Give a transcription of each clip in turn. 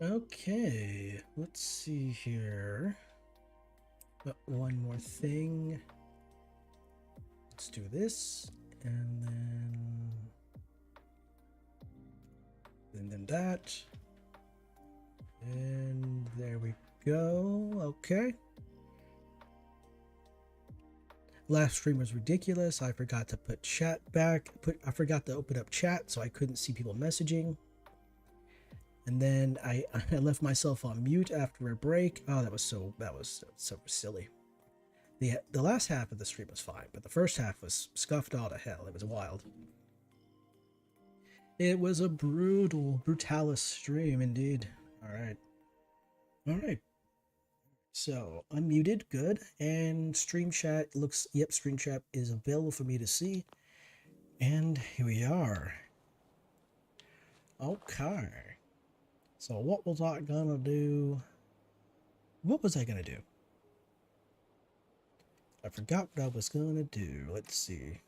Okay, let's see here. One more thing. Let's do this, and then that, and there we go. Okay. Last stream was ridiculous. I forgot to put chat back. I forgot to open up chat, so I couldn't see people messaging. And then I left myself on mute after a break. Oh, that was so silly. The last half of the stream was fine, but the first half was scuffed all to hell. It was wild. It was a brutalis stream indeed. All right. So unmuted, good. And stream chat looks, yep, stream chat is available for me to see. And here we are. Okay. So what was I gonna do? What was I gonna do? I forgot what I was gonna do. Let's see.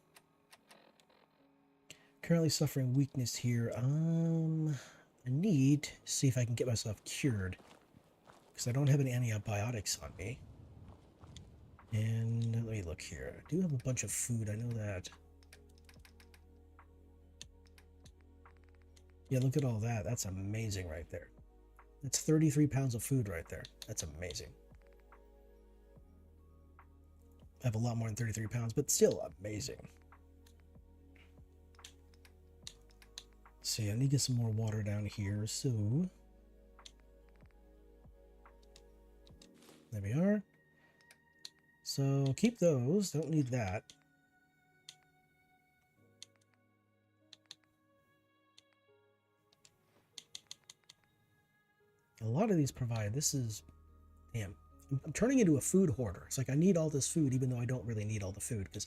Currently suffering weakness here. I need to see if I can get myself cured, because I don't have any antibiotics on me. And let me look here. I do have a bunch of food, I know that. Yeah, look at all that. That's amazing right there. That's 33 pounds of food right there. That's amazing. I have a lot more than 33 pounds, but still amazing. See, I need to get some more water down here, so there we are. So keep those, don't need that. A lot of these provide, this is, damn, I'm turning into a food hoarder. It's like I need all this food even though I don't really need all the food, because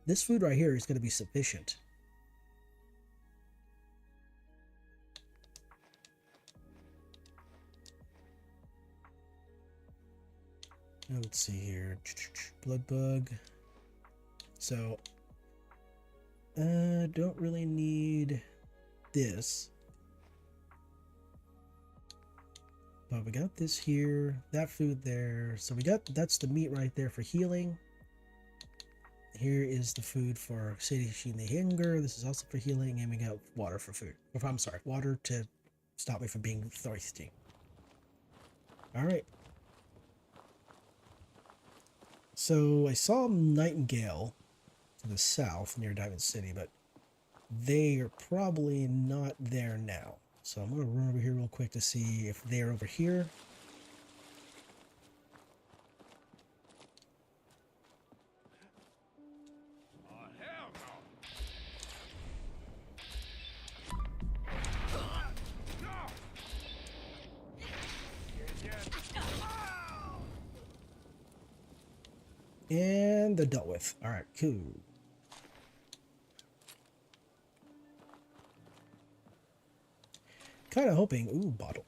this food right here is going to be sufficient. Let's see here. Blood bug. So, don't really need this. But we got this here, that food there. So we got, that's the meat right there for healing. Here is the food for satiating the hunger. This is also for healing, and we got water for food. Or, I'm sorry, water to stop me from being thirsty. All right. So I saw Nightingale to the south near Diamond City, but they are probably not there now. So I'm going to run over here real quick to see if they're over here. Oh, hell no. And they're dealt with. All right, cool. Kind of hoping. Ooh, bottle.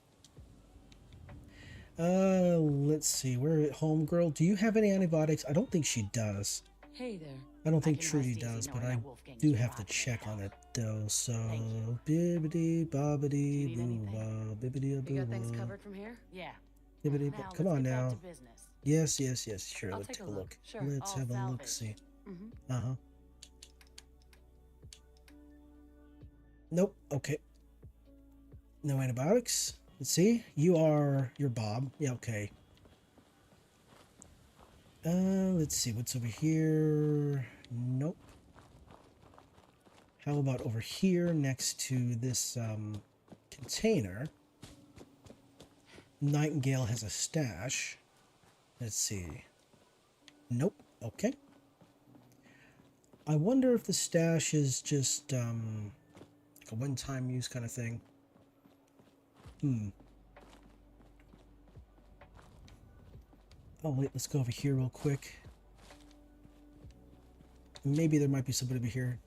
Let's see. Where homegirl? Do you have any antibiotics? I don't think she does. Hey there. I don't think Trudy does, but I do have to check on it though. So bibbidi bobbidi boo wah, bibbidi boo You got things wah. covered from here? Yeah. Bibbidi Now, come on let's get back now. to business. Yes. Sure, I'll let's take take a a look. look. Sure, Let's all have a look. salvage. See. Mm-hmm. Nope. Okay. No antibiotics. Let's see. You're Bob. Yeah. Okay. Let's see what's over here. Nope. How about over here next to this container? Nightingale has a stash. Let's see. Nope. Okay. I wonder if the stash is just like a one-time use kind of thing. Oh wait, let's go over here real quick. Maybe there might be somebody over here.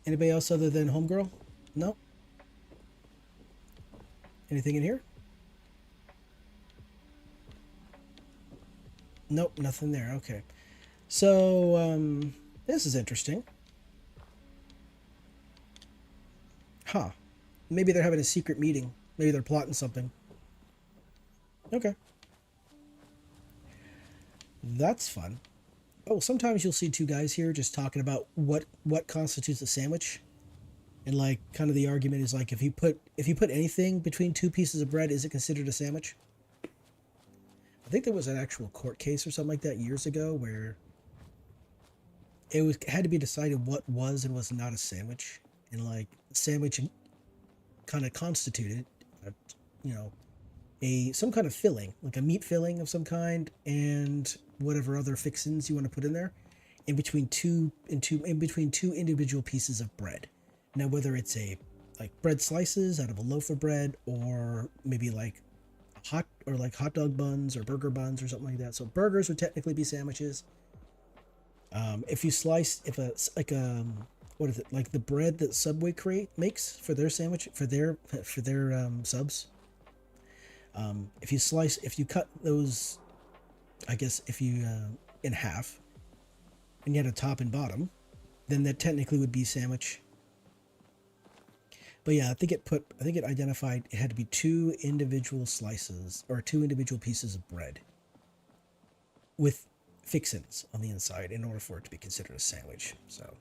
Anybody else other than homegirl? No? Anything in here? Nope, nothing there. Okay. So, this is interesting. Huh. Maybe they're having a secret meeting. Maybe they're plotting something. Okay. That's fun. Oh, sometimes you'll see two guys here just talking about what constitutes a sandwich. And like kind of the argument is like if you put anything between two pieces of bread, is it considered a sandwich? I think there was an actual court case or something like that years ago where had to be decided what was and was not a sandwich. And like a sandwich kind of constituted you know, some kind of filling, like a meat filling of some kind, and whatever other fixins you want to put in there, in between two individual pieces of bread. Now, whether it's like bread slices out of a loaf of bread, or maybe like hot dog buns or burger buns or something like that. So burgers would technically be sandwiches. If you slice, what is it, like the bread that Subway makes for their sandwich for their subs. If you cut those, I guess if you in half, and you had a top and bottom, then that technically would be sandwich. But yeah, I think it identified it had to be two individual slices or two individual pieces of bread with fixins on the inside in order for it to be considered a sandwich. So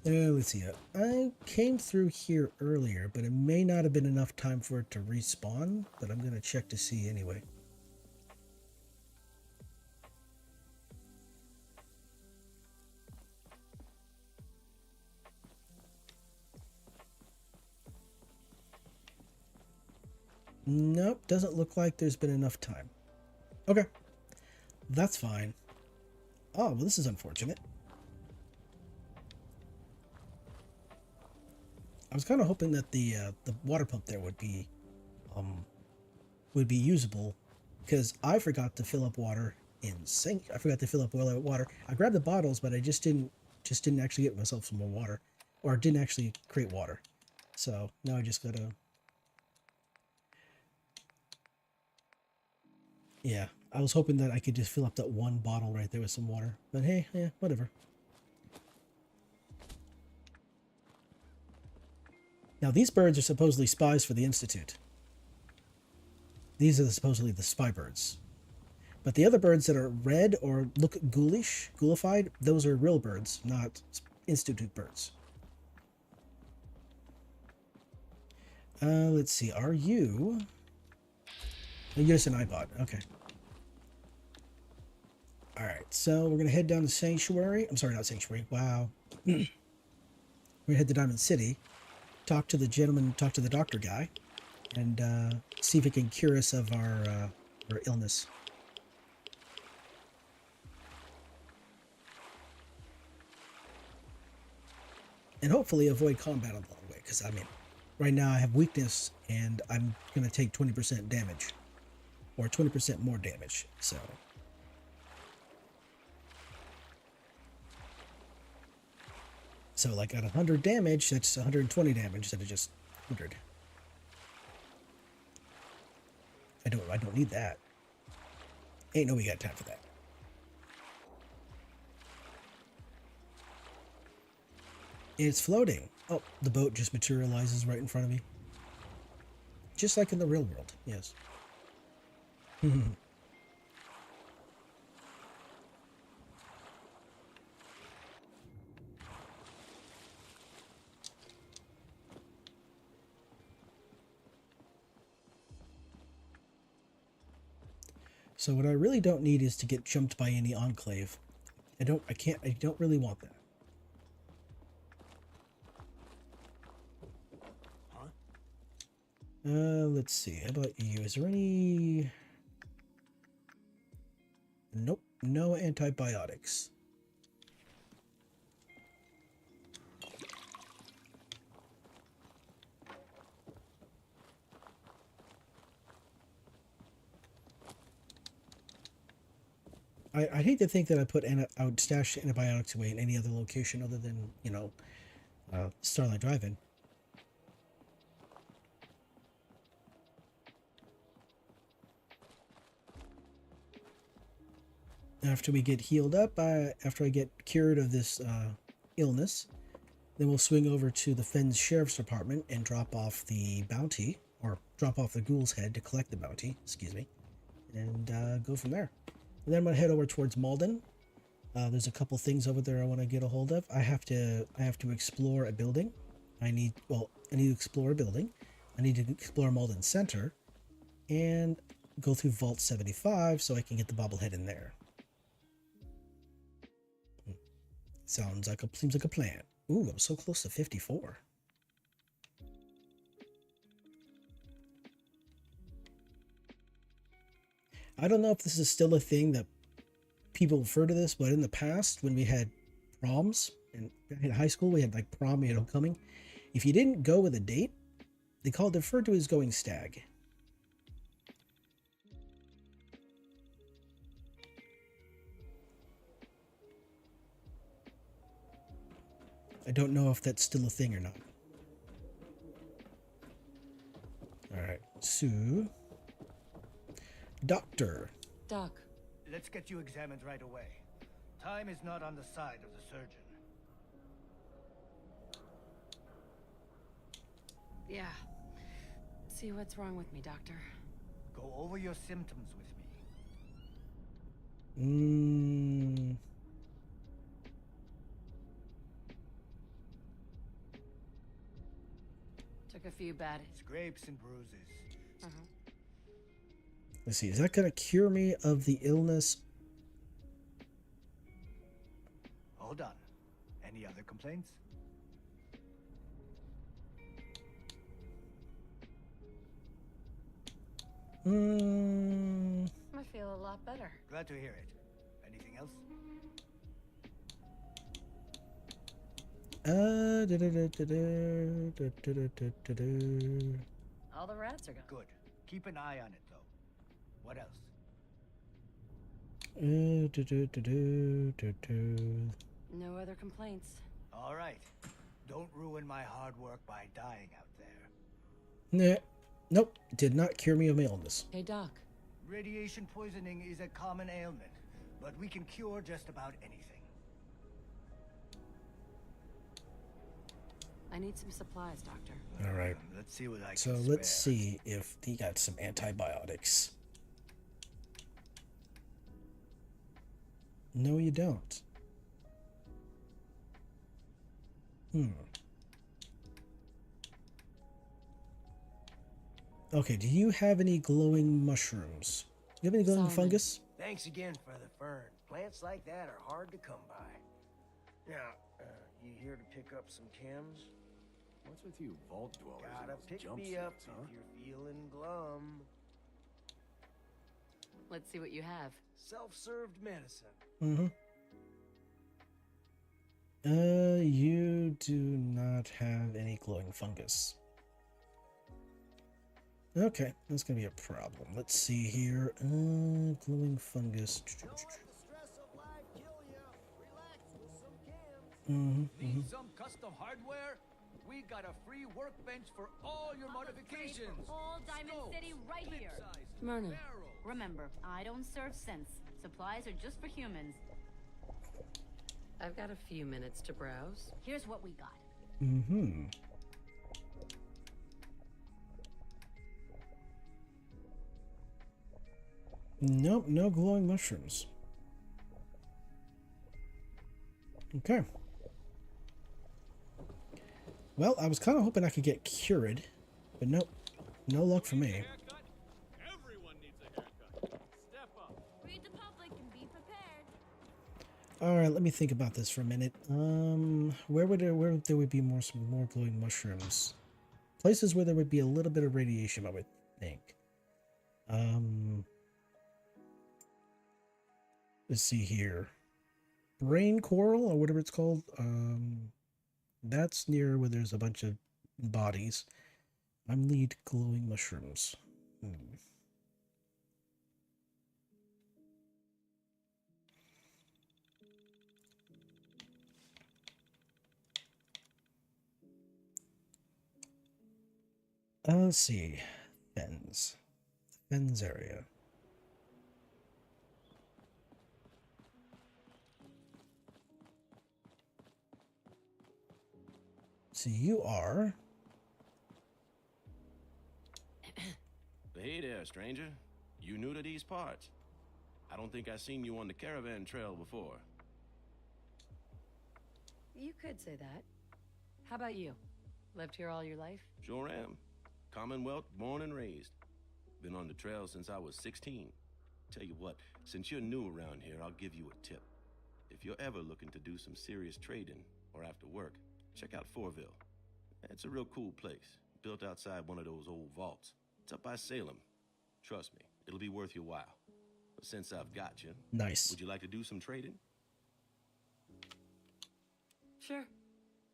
let's see. I came through here earlier, but it may not have been enough time for it to respawn, but I'm going to check to see anyway. Nope, doesn't look like there's been enough time. Okay, that's fine. Oh, well, this is unfortunate. I was kind of hoping that the water pump there would be usable, because I forgot to fill up water in sink. I forgot to fill up water. I grabbed the bottles, but I just didn't actually get myself some more water, or didn't actually create water. So now I just gotta. Yeah, I was hoping that I could just fill up that one bottle right there with some water, but hey, yeah, whatever. Now these birds are supposedly spies for the Institute. These are supposedly the spy birds. But the other birds that are red or look ghoulified, those are real birds, not Institute birds. Let's see, are you... Oh, you're just an iPod, okay. Alright, so we're going to head down to Sanctuary. I'm sorry, not Sanctuary, wow. We're going to head to Diamond City, talk to the doctor guy, and see if he can cure us of our illness. And hopefully avoid combat along the way, because I mean, right now I have weakness, and I'm going to take 20% damage, or 20% more damage, so... So like at 100 damage, that's 120 damage instead of just 100. I don't need that. Ain't no we got time for that. It's floating. Oh, the boat just materializes right in front of me. Just like in the real world, yes. So what I really don't need is to get jumped by any enclave. I don't really want that. Let's see. How about you? Is there any... Nope. No antibiotics. I'd hate to think that I would stash antibiotics away in any other location other than, you know, Starlight Drive-In. After we get healed up, after I get cured of this illness, then we'll swing over to the Fens Sheriff's Department and drop off the bounty, or drop off the ghoul's head to collect the bounty, excuse me, and go from there. And then I'm going to head over towards Malden. There's a couple things over there I want to get a hold of. I have to explore a building. I need to explore a building. I need to explore Malden Center and go through Vault 75 so I can get the bobblehead in there. Seems like a plan. Ooh, I'm so close to 54. I don't know if this is still a thing that people refer to this, but in the past, when we had proms in high school, we had like prom, we had homecoming. If you didn't go with a date, they referred to it as going stag. I don't know if that's still a thing or not. All right, so doctor. Doc. Let's get you examined right away. Time is not on the side of the surgeon. Yeah. See what's wrong with me, Doctor. Go over your symptoms with me. Took a few bad. Scrapes and bruises. Let's see, is that going to cure me of the illness? Hold on. Any other complaints? I feel a lot better. Glad to hear it. Anything else? All the rats are gone. Good. Keep an eye on it, though. What else? No other complaints. All right. Don't ruin my hard work by dying out there. Nah. Nope. Did not cure me of my illness. Hey, Doc. Radiation poisoning is a common ailment, but we can cure just about anything. I need some supplies, Doctor. All right. Let's see what I can So spare. let's see if he got some antibiotics. No, you don't. Okay, do you have any glowing mushrooms? Do you have any glowing Solomon. fungus? Thanks again for the fern. Plants like that are hard to come by. Now, you here to pick up some chems? What's with you vault dwellers and Gotta those pick jump me up suits, huh? if you're feeling glum. Let's see what you have. Self-served medicine. You do not have any glowing fungus. Okay, that's gonna be a problem. Let's see here. Glowing fungus. Don't let the stress of life kill you. Relax with some chems. Need some custom hardware? We got a free workbench for all your modifications. All Diamond Scopes, City right clip here. sizes, Myrna. barrels. Remember, I don't serve sense. Supplies are just for humans. I've got a few minutes to browse. Here's what we got. Nope, no glowing mushrooms. Okay. Well, I was kind of hoping I could get cured, but nope, no luck for me. Everyone needs a haircut. Step up. Read the public and be prepared. All right, let me think about this for a minute. Where there would be some more glowing mushrooms? Places where there would be a little bit of radiation, I would think. Let's see here. Brain coral or whatever it's called. That's near where there's a bunch of bodies. I'm lead glowing mushrooms. Let's see. Fens area. So you are. Hey there, stranger. You new to these parts? I don't think I've seen you on the caravan trail before. You could say that. How about you? Lived here all your life? Sure am. Commonwealth, born and raised. Been on the trail since I was 16. Tell you what, since you're new around here, I'll give you a tip. If you're ever looking to do some serious trading or after work, check out Fortville. It's a real cool place, built outside one of those old vaults. It's up by Salem. Trust me, it'll be worth your while. But since I've got you, Nice. would you like to do some trading? Sure.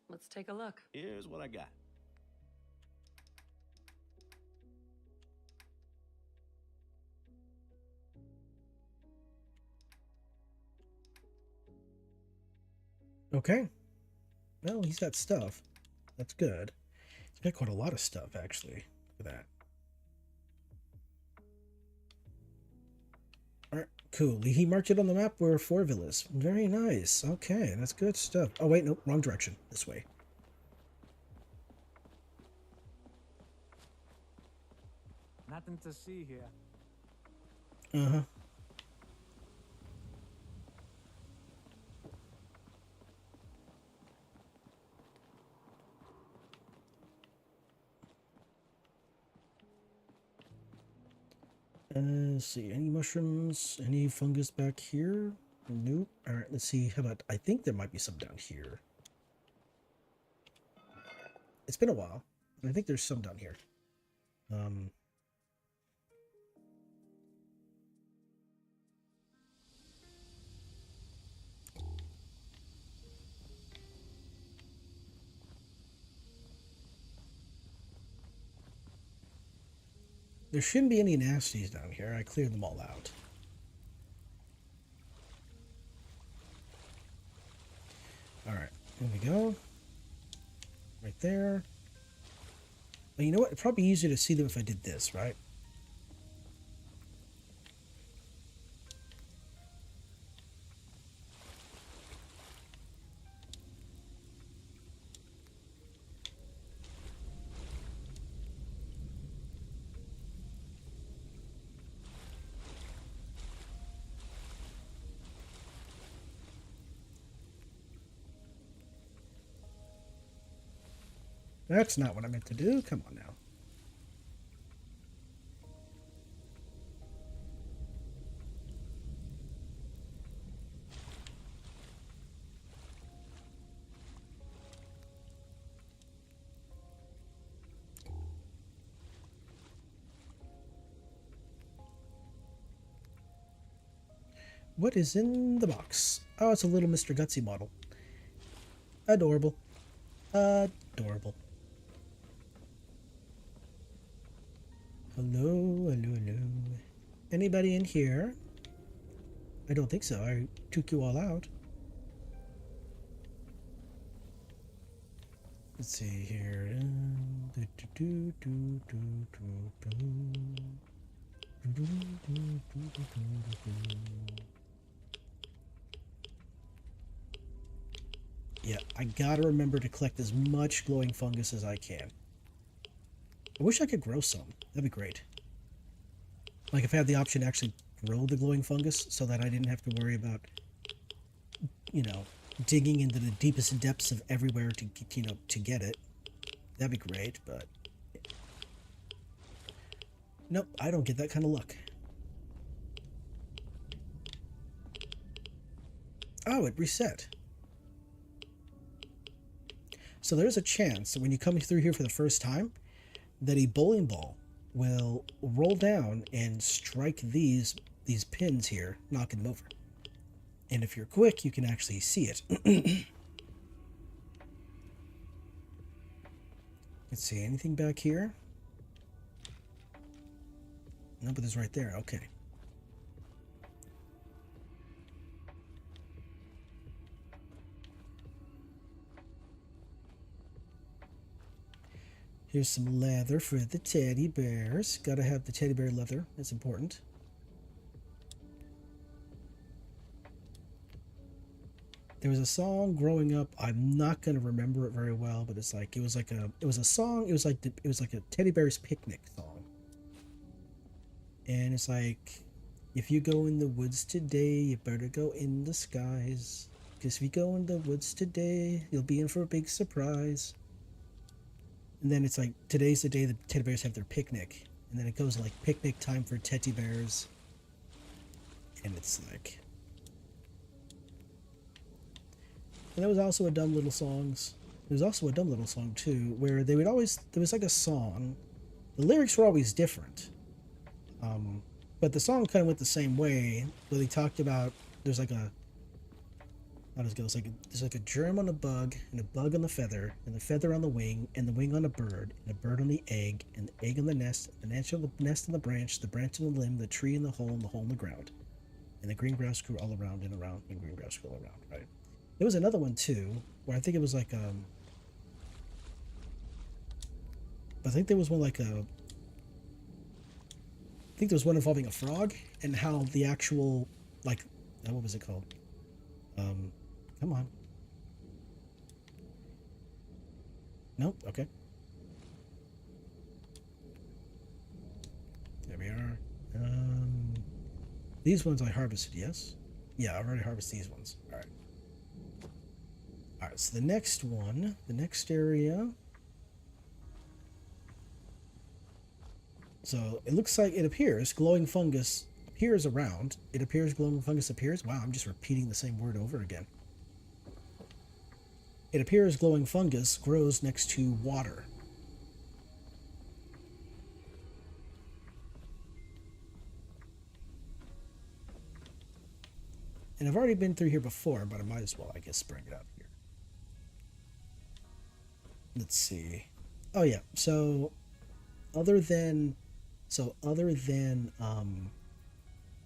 Let's take a look. Here's what I got. Okay. Well, he's got stuff. That's good. He's got quite a lot of stuff, actually. Look at that. Alright, cool. He marked it on the map where Fortville is. Very nice. Okay, that's good stuff. Oh, wait, nope, wrong direction. This way. Nothing to see here. Uh-huh. Let's see, any mushrooms, any fungus back here? Nope. All right, let's see. How about, I think there might be some down here. It's been a while. I think there's some down here. There shouldn't be any nasties down here. I cleared them all out. Alright, here we go. Right there. Well, you know what? It'd probably be easier to see them if I did this, right? That's not what I meant to do. Come on now. What is in the box? Oh, it's a little Mr. Gutsy model. Adorable. Adorable. Hello, hello, hello. Anybody in here? I don't think so. I took you all out. Let's see here. Yeah, I gotta remember to collect as much glowing fungus as I can. I wish I could grow some. That'd be great. Like if I had the option to actually grow the glowing fungus so that I didn't have to worry about, you know, digging into the deepest depths of everywhere to, you know, to get it. That'd be great, but nope, I don't get that kind of luck. Oh, it reset. So there's a chance that when you come through here for the first time, that a bowling ball will roll down and strike these pins here, knocking them over. And if you're quick, you can actually see it. Let's see, anything back here? No, but it's right there. Okay. Here's some leather for the teddy bears. Gotta have the teddy bear leather. That's important. There was a song growing up. I'm not gonna remember it very well, but it's like it was a song. It was like a teddy bear's picnic song, and it's like, if you go in the woods today, you better go in the skies. 'Cause if you go in the woods today, you'll be in for a big surprise. And then it's like, today's the day the teddy bears have their picnic, and then it goes like picnic time for teddy bears, and it's like. And there was also a dumb little songs. There was also a dumb little song too, where they would always, there was like a song. The lyrics were always different, but the song kind of went the same way. Where they talked about there's like a, how does it go? It's like there's like a germ on a bug, and a bug on the feather, and the feather on the wing, and the wing on a bird, and a bird on the egg, and the egg on the nest on the branch on the limb, the tree in the hole, and the hole in the ground, and the green grass grew all around and around, and green grass grew all around. Right. There was another one too, where I think it was like I think there was one like a. I think there was one involving a frog and how the actual, like, what was it called? Come on. Nope. Okay. There we are. These ones I harvested. Yes. Yeah, I already harvested these ones. All right. All right. So the next one, the next area. So it looks like, it appears glowing fungus appears around. It appears glowing fungus appears. Wow, I'm just repeating the same word over again. It appears glowing fungus grows next to water. And I've already been through here before, but I might as well, I guess, bring it up here. Let's see. Oh yeah, so other than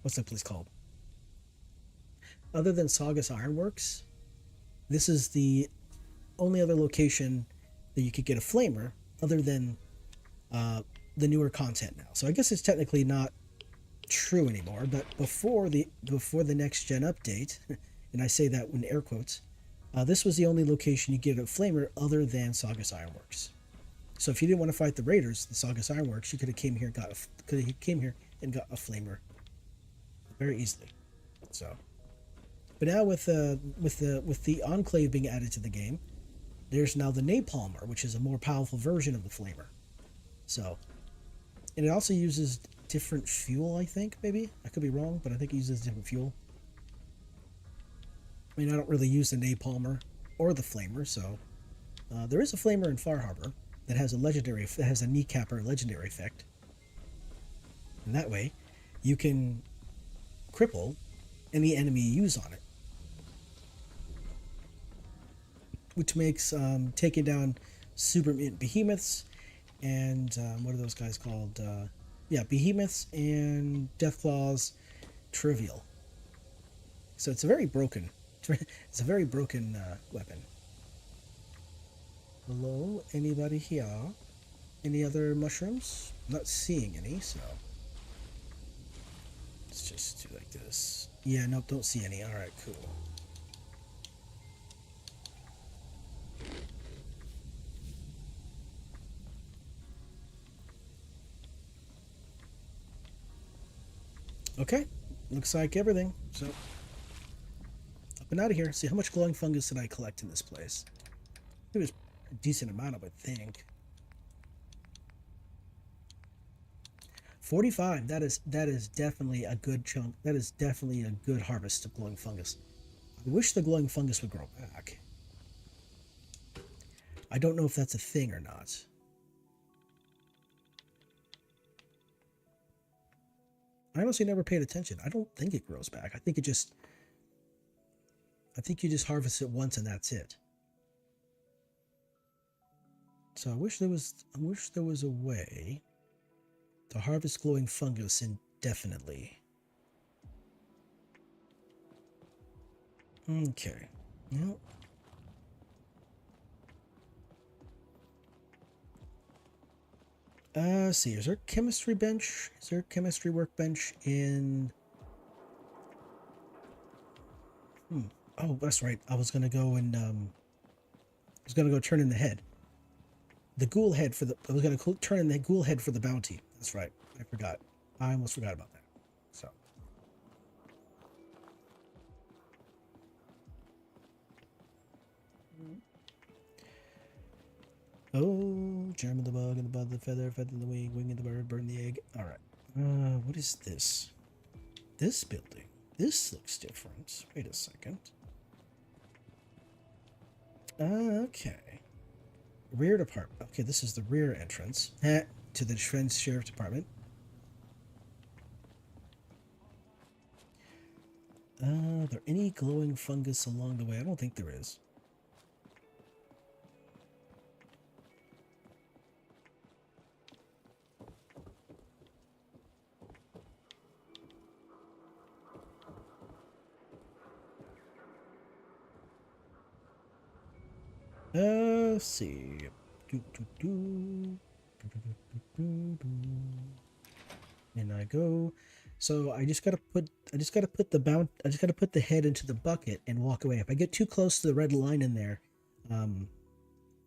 what's that place called? Other than Saugus Ironworks, this is the only other location that you could get a flamer other than the newer content now. So I guess it's technically not true anymore, but before the next gen update, and I say that in air quotes, this was the only location you get a flamer other than Saugus Ironworks. So if you didn't want to fight the raiders, the Saugus Ironworks, you could have came here and got a flamer very easily. So, but now with the Enclave being added to the game, there's now the Napalmer, which is a more powerful version of the flamer. So, and it also uses different fuel, I think, maybe. I could be wrong, but I think it uses different fuel. I mean, I don't really use the Napalmer or the flamer, so there is a flamer in Far Harbor that has a kneecapper legendary effect. And that way, you can cripple any enemy you use on it. Which makes taking down super mutant behemoths and what are those guys called? Behemoths and Deathclaws trivial. So it's a very broken weapon. Hello, anybody here? Any other mushrooms? I'm not seeing any, so let's just do like this. Yeah, nope, don't see any. All right, cool. Okay, looks like everything. So up and out of here. See, how much glowing fungus did I collect in this place? It was a decent amount, I would think. 45. That is definitely a good chunk. That is definitely a good harvest of glowing fungus. I wish the glowing fungus would grow back. I don't know if that's a thing or not. I honestly never paid attention. I don't think it grows back. I think you just harvest it once and that's it. So I wish there was a way to harvest glowing fungus indefinitely. Okay. Well, see, is there a chemistry bench? Is there a chemistry workbench in... Oh, that's right. I was gonna go and I was gonna go turn in the head. The ghoul head for the. I was gonna turn in the ghoul head for the bounty. That's right. I forgot. I almost forgot about that. So. Oh, germ of the bug and the bud, the feather, feather in the wing, wing of the bird, burn the egg. All right. What is this? This building. This looks different. Wait a second. Okay. Rear department. Okay, this is the rear entrance to the Trent Sheriff Department. Are there any glowing fungus along the way? I don't think there is. Let's see. And I go. So I just gotta put the head into the bucket and walk away. If I get too close to the red line in there,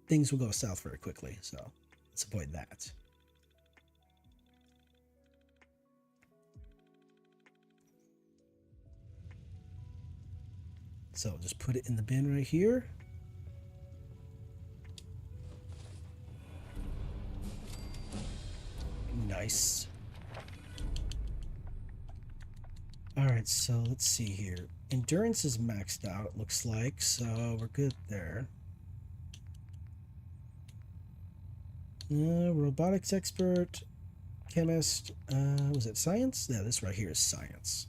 things will go south very quickly. So let's avoid that. So just put it in the bin right here. Nice. Alright, so let's see here. Endurance is maxed out, it looks like, so we're good there. Robotics expert, chemist, was it science? Yeah, this right here is science.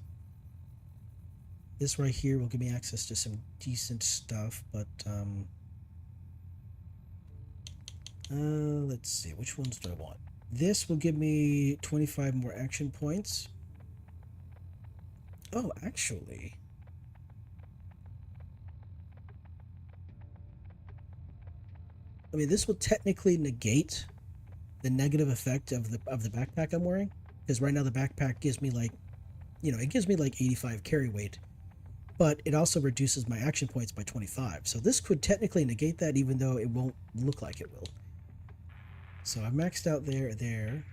This right here will give me access to some decent stuff, but, let's see, which ones do I want? This will give me 25 more action points. Oh, actually. I mean, this will technically negate the negative effect of the backpack I'm wearing, because right now the backpack gives me like, it gives me like 85 carry weight, but it also reduces my action points by 25. So this could technically negate that, even though it won't look like it will. So I maxed out there. Let's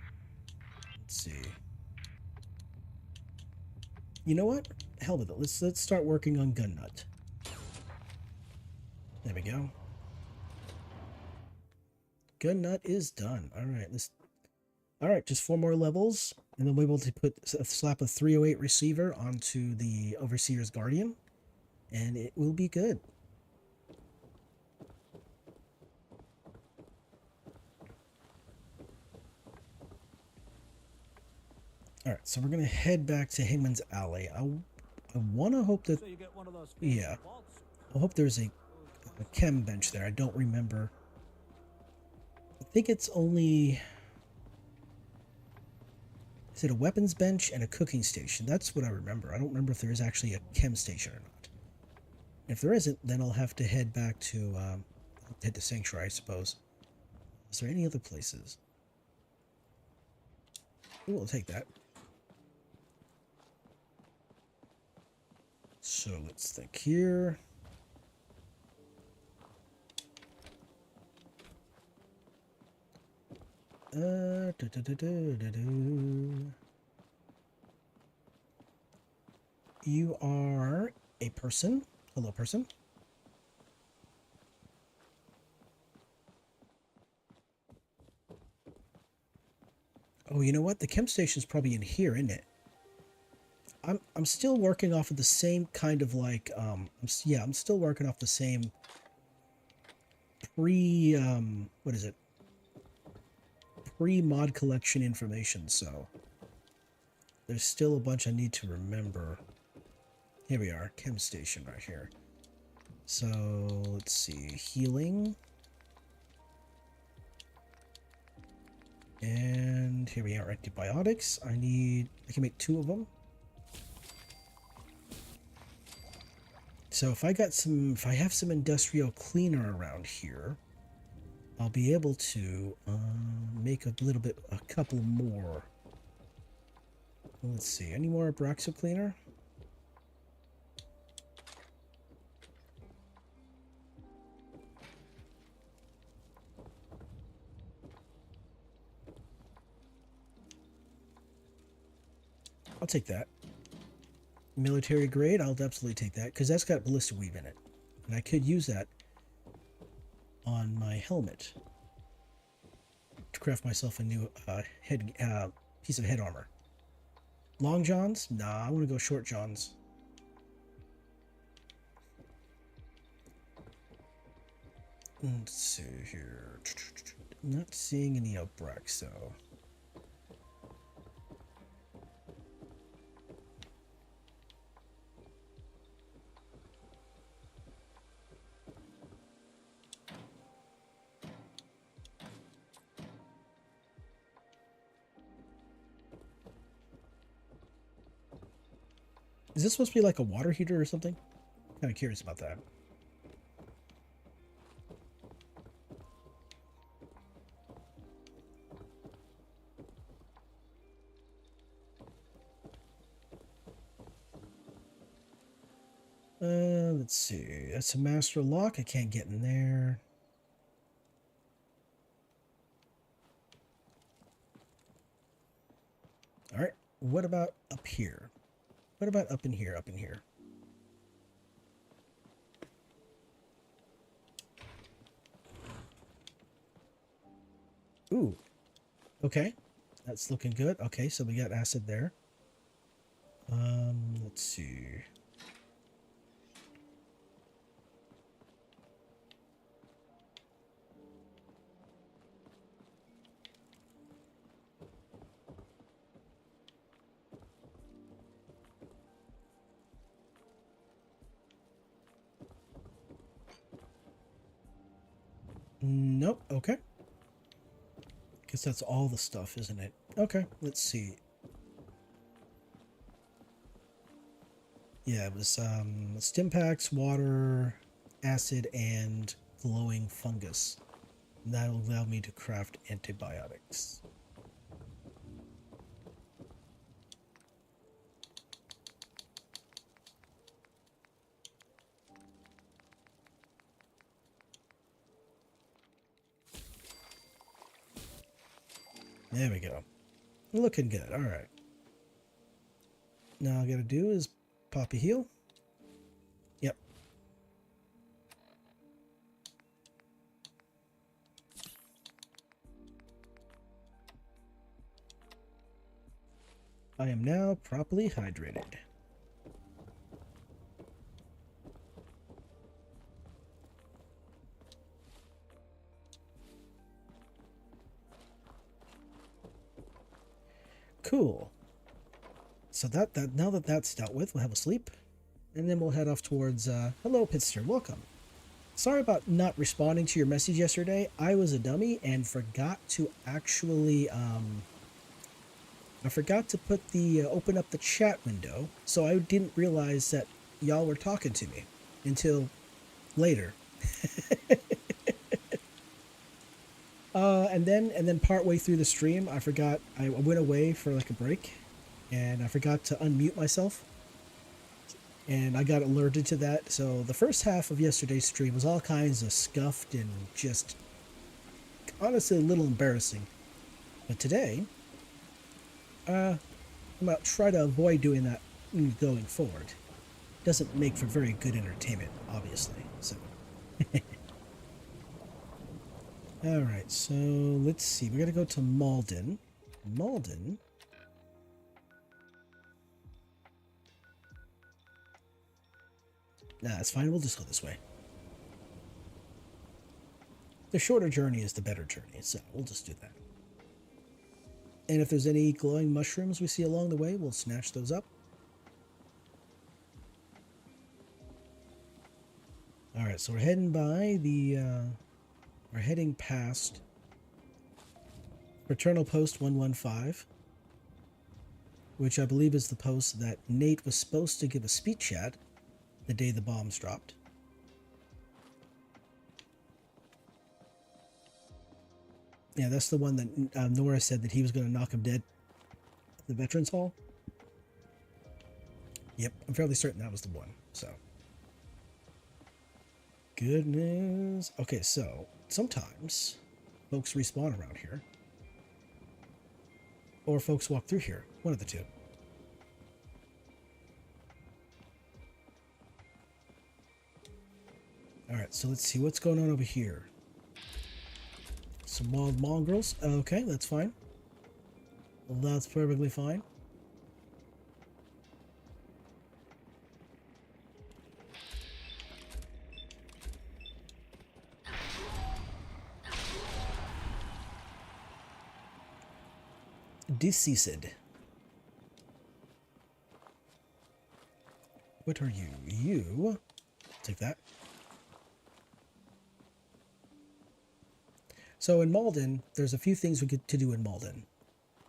see. You know what? Hell with it. Let's start working on gun nut. There we go. Gun nut is done. All right, all right, just 4 more levels, and then we'll be able to slap a 308 receiver onto the Overseer's Guardian, and it will be good. All right, so we're gonna head back to Hangman's Alley. I want to hope that, So you get one of those yeah, I hope there's a chem bench there. I don't remember. I think it's only, is it a weapons bench and a cooking station? That's what I remember. I don't remember if there is actually a chem station or not. If there isn't, then I'll have to head back to Sanctuary, I suppose. Is there any other places? Ooh, I'll take that. So let's think here. You are a person. Hello, person. Oh, you know what? The chem station's probably in here, isn't it? I'm still working off of the same kind of like I'm still working off the same what is it? Pre-mod collection information, so there's still a bunch I need to remember. Here we are, chem station right here. So let's see, healing. And here we are, antibiotics. I can make 2 of them. So if I have some industrial cleaner around here, I'll be able to make a couple more. Let's see, any more Abraxo cleaner? I'll take that. Military grade, I'll absolutely take that because that's got ballistic weave in it, and I could use that on my helmet to craft myself a new piece of head armor. Long johns? Nah, I want to go short johns. Let's see here. Not seeing any outbreaks, so. Is this supposed to be like a water heater or something? Kind of curious about that. Let's see. That's a master lock. I can't get in there. All right. What about up here? What about up in here? Up in here. Ooh. Okay. That's looking good. Okay, so we got acid there. Let's see. Nope. Okay. Guess that's all the stuff, isn't it? Okay. Let's see. Yeah, it was stim packs, water, acid, and glowing fungus. That'll allow me to craft antibiotics. There we go. Looking good. All right. Now all I gotta do is pop a heal. Yep. I am now properly hydrated. Cool. So now that that's dealt with, we'll have a sleep, and then we'll head off towards. Hello, Pitster. Welcome. Sorry about not responding to your message yesterday. I was a dummy and forgot to actually. I forgot to put the open up the chat window, so I didn't realize that y'all were talking to me until later. And then partway through the stream, I forgot. I went away for like a break, and I forgot to unmute myself, and I got alerted to that. So the first half of yesterday's stream was all kinds of scuffed and just honestly a little embarrassing. But today, I'm gonna try to avoid doing that going forward. Doesn't make for very good entertainment, obviously. So. Alright, so let's see. We gotta go to Malden. Malden? Nah, it's fine. We'll just go this way. The shorter journey is the better journey, so we'll just do that. And if there's any glowing mushrooms we see along the way, we'll snatch those up. Alright, so we're heading by the... we're heading past Paternal Post 115, which I believe is the post that Nate was supposed to give a speech at the day the bombs dropped. Yeah, that's the one that Nora said that he was going to knock him dead at the Veterans Hall. Yep, I'm fairly certain that was the one, so. Good news. Okay, so sometimes folks respawn around here. Or folks walk through here. One of the two. Alright, so let's see what's going on over here. Some wild mongrels. Okay, that's fine. That's perfectly fine. Deceased. What are you? You. Take that. So in Malden, there's a few things we get to do in Malden.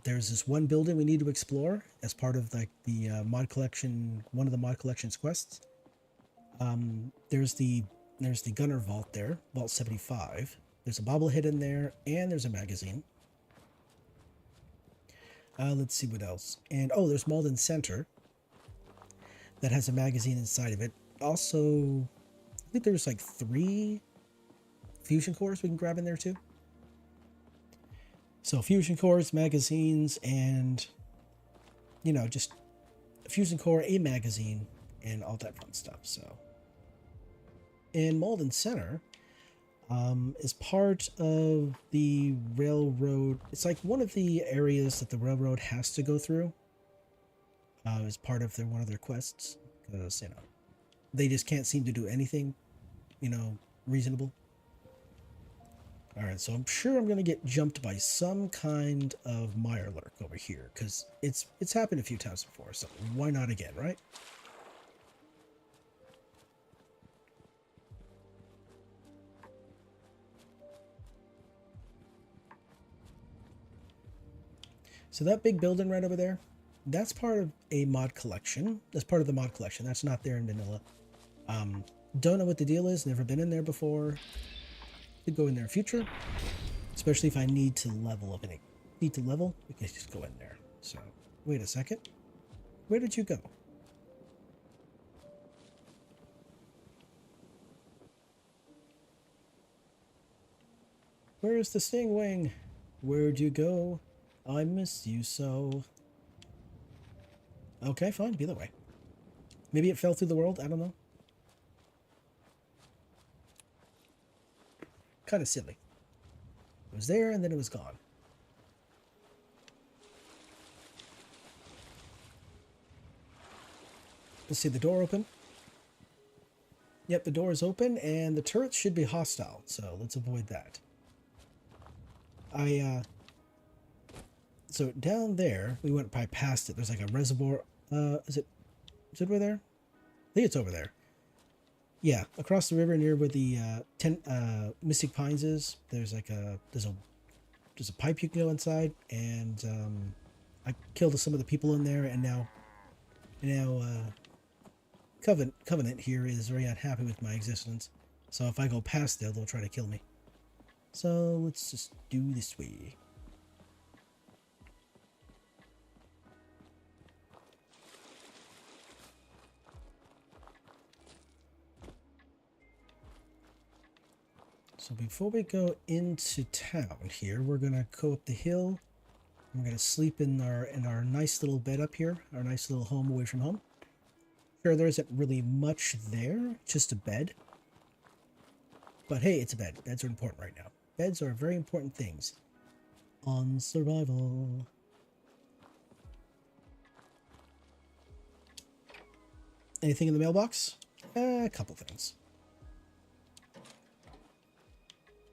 There's this one building we need to explore as part of like the mod collection, one of the mod collection's quests. There's the gunner vault there, vault 75. There's a bobblehead in there, and there's a magazine. Let's see what else. And oh, there's Malden Center that has a magazine inside of it. Also, I think there's like 3 fusion cores we can grab in there too. So fusion cores, magazines, and you know, just a fusion core, a magazine, and all that fun stuff. So in Malden Center is part of the railroad. It's like one of the areas that the railroad has to go through as part of one of their quests, because you know they just can't seem to do anything, you know, reasonable. All right, so I'm sure I'm gonna get jumped by some kind of Mirelurk over here, because it's happened a few times before, so why not again, right? So that big building right over there, that's part of a mod collection. That's part of the mod collection. That's not there in vanilla. Don't know what the deal is. Never been in there before. Could go in there in future, especially if I need to level up. We can just go in there. So wait a second. Where did you go? Where's the Stingwing? Where'd you go? I miss you so. Okay, fine. Be that way. Maybe it fell through the world. I don't know. Kind of silly. It was there and then it was gone. Let's see the door open. Yep, the door is open and the turrets should be hostile, so let's avoid that. So down there, we went by past it. There's like a reservoir. Is it over there? I think it's over there. Yeah, across the river near where the Mystic Pines is. There's like there's a pipe you can go inside, and I killed some of the people in there, and now Covenant here is very unhappy with my existence. So if I go past there, they'll try to kill me. So let's just do this way. So before we go into town here, we're gonna go up the hill. We're gonna sleep in our nice little bed up here, our nice little home away from home. Sure, there isn't really much there, just a bed. But hey, it's a bed. Beds are important right now. Beds are very important things on survival. Anything in the mailbox? A couple things.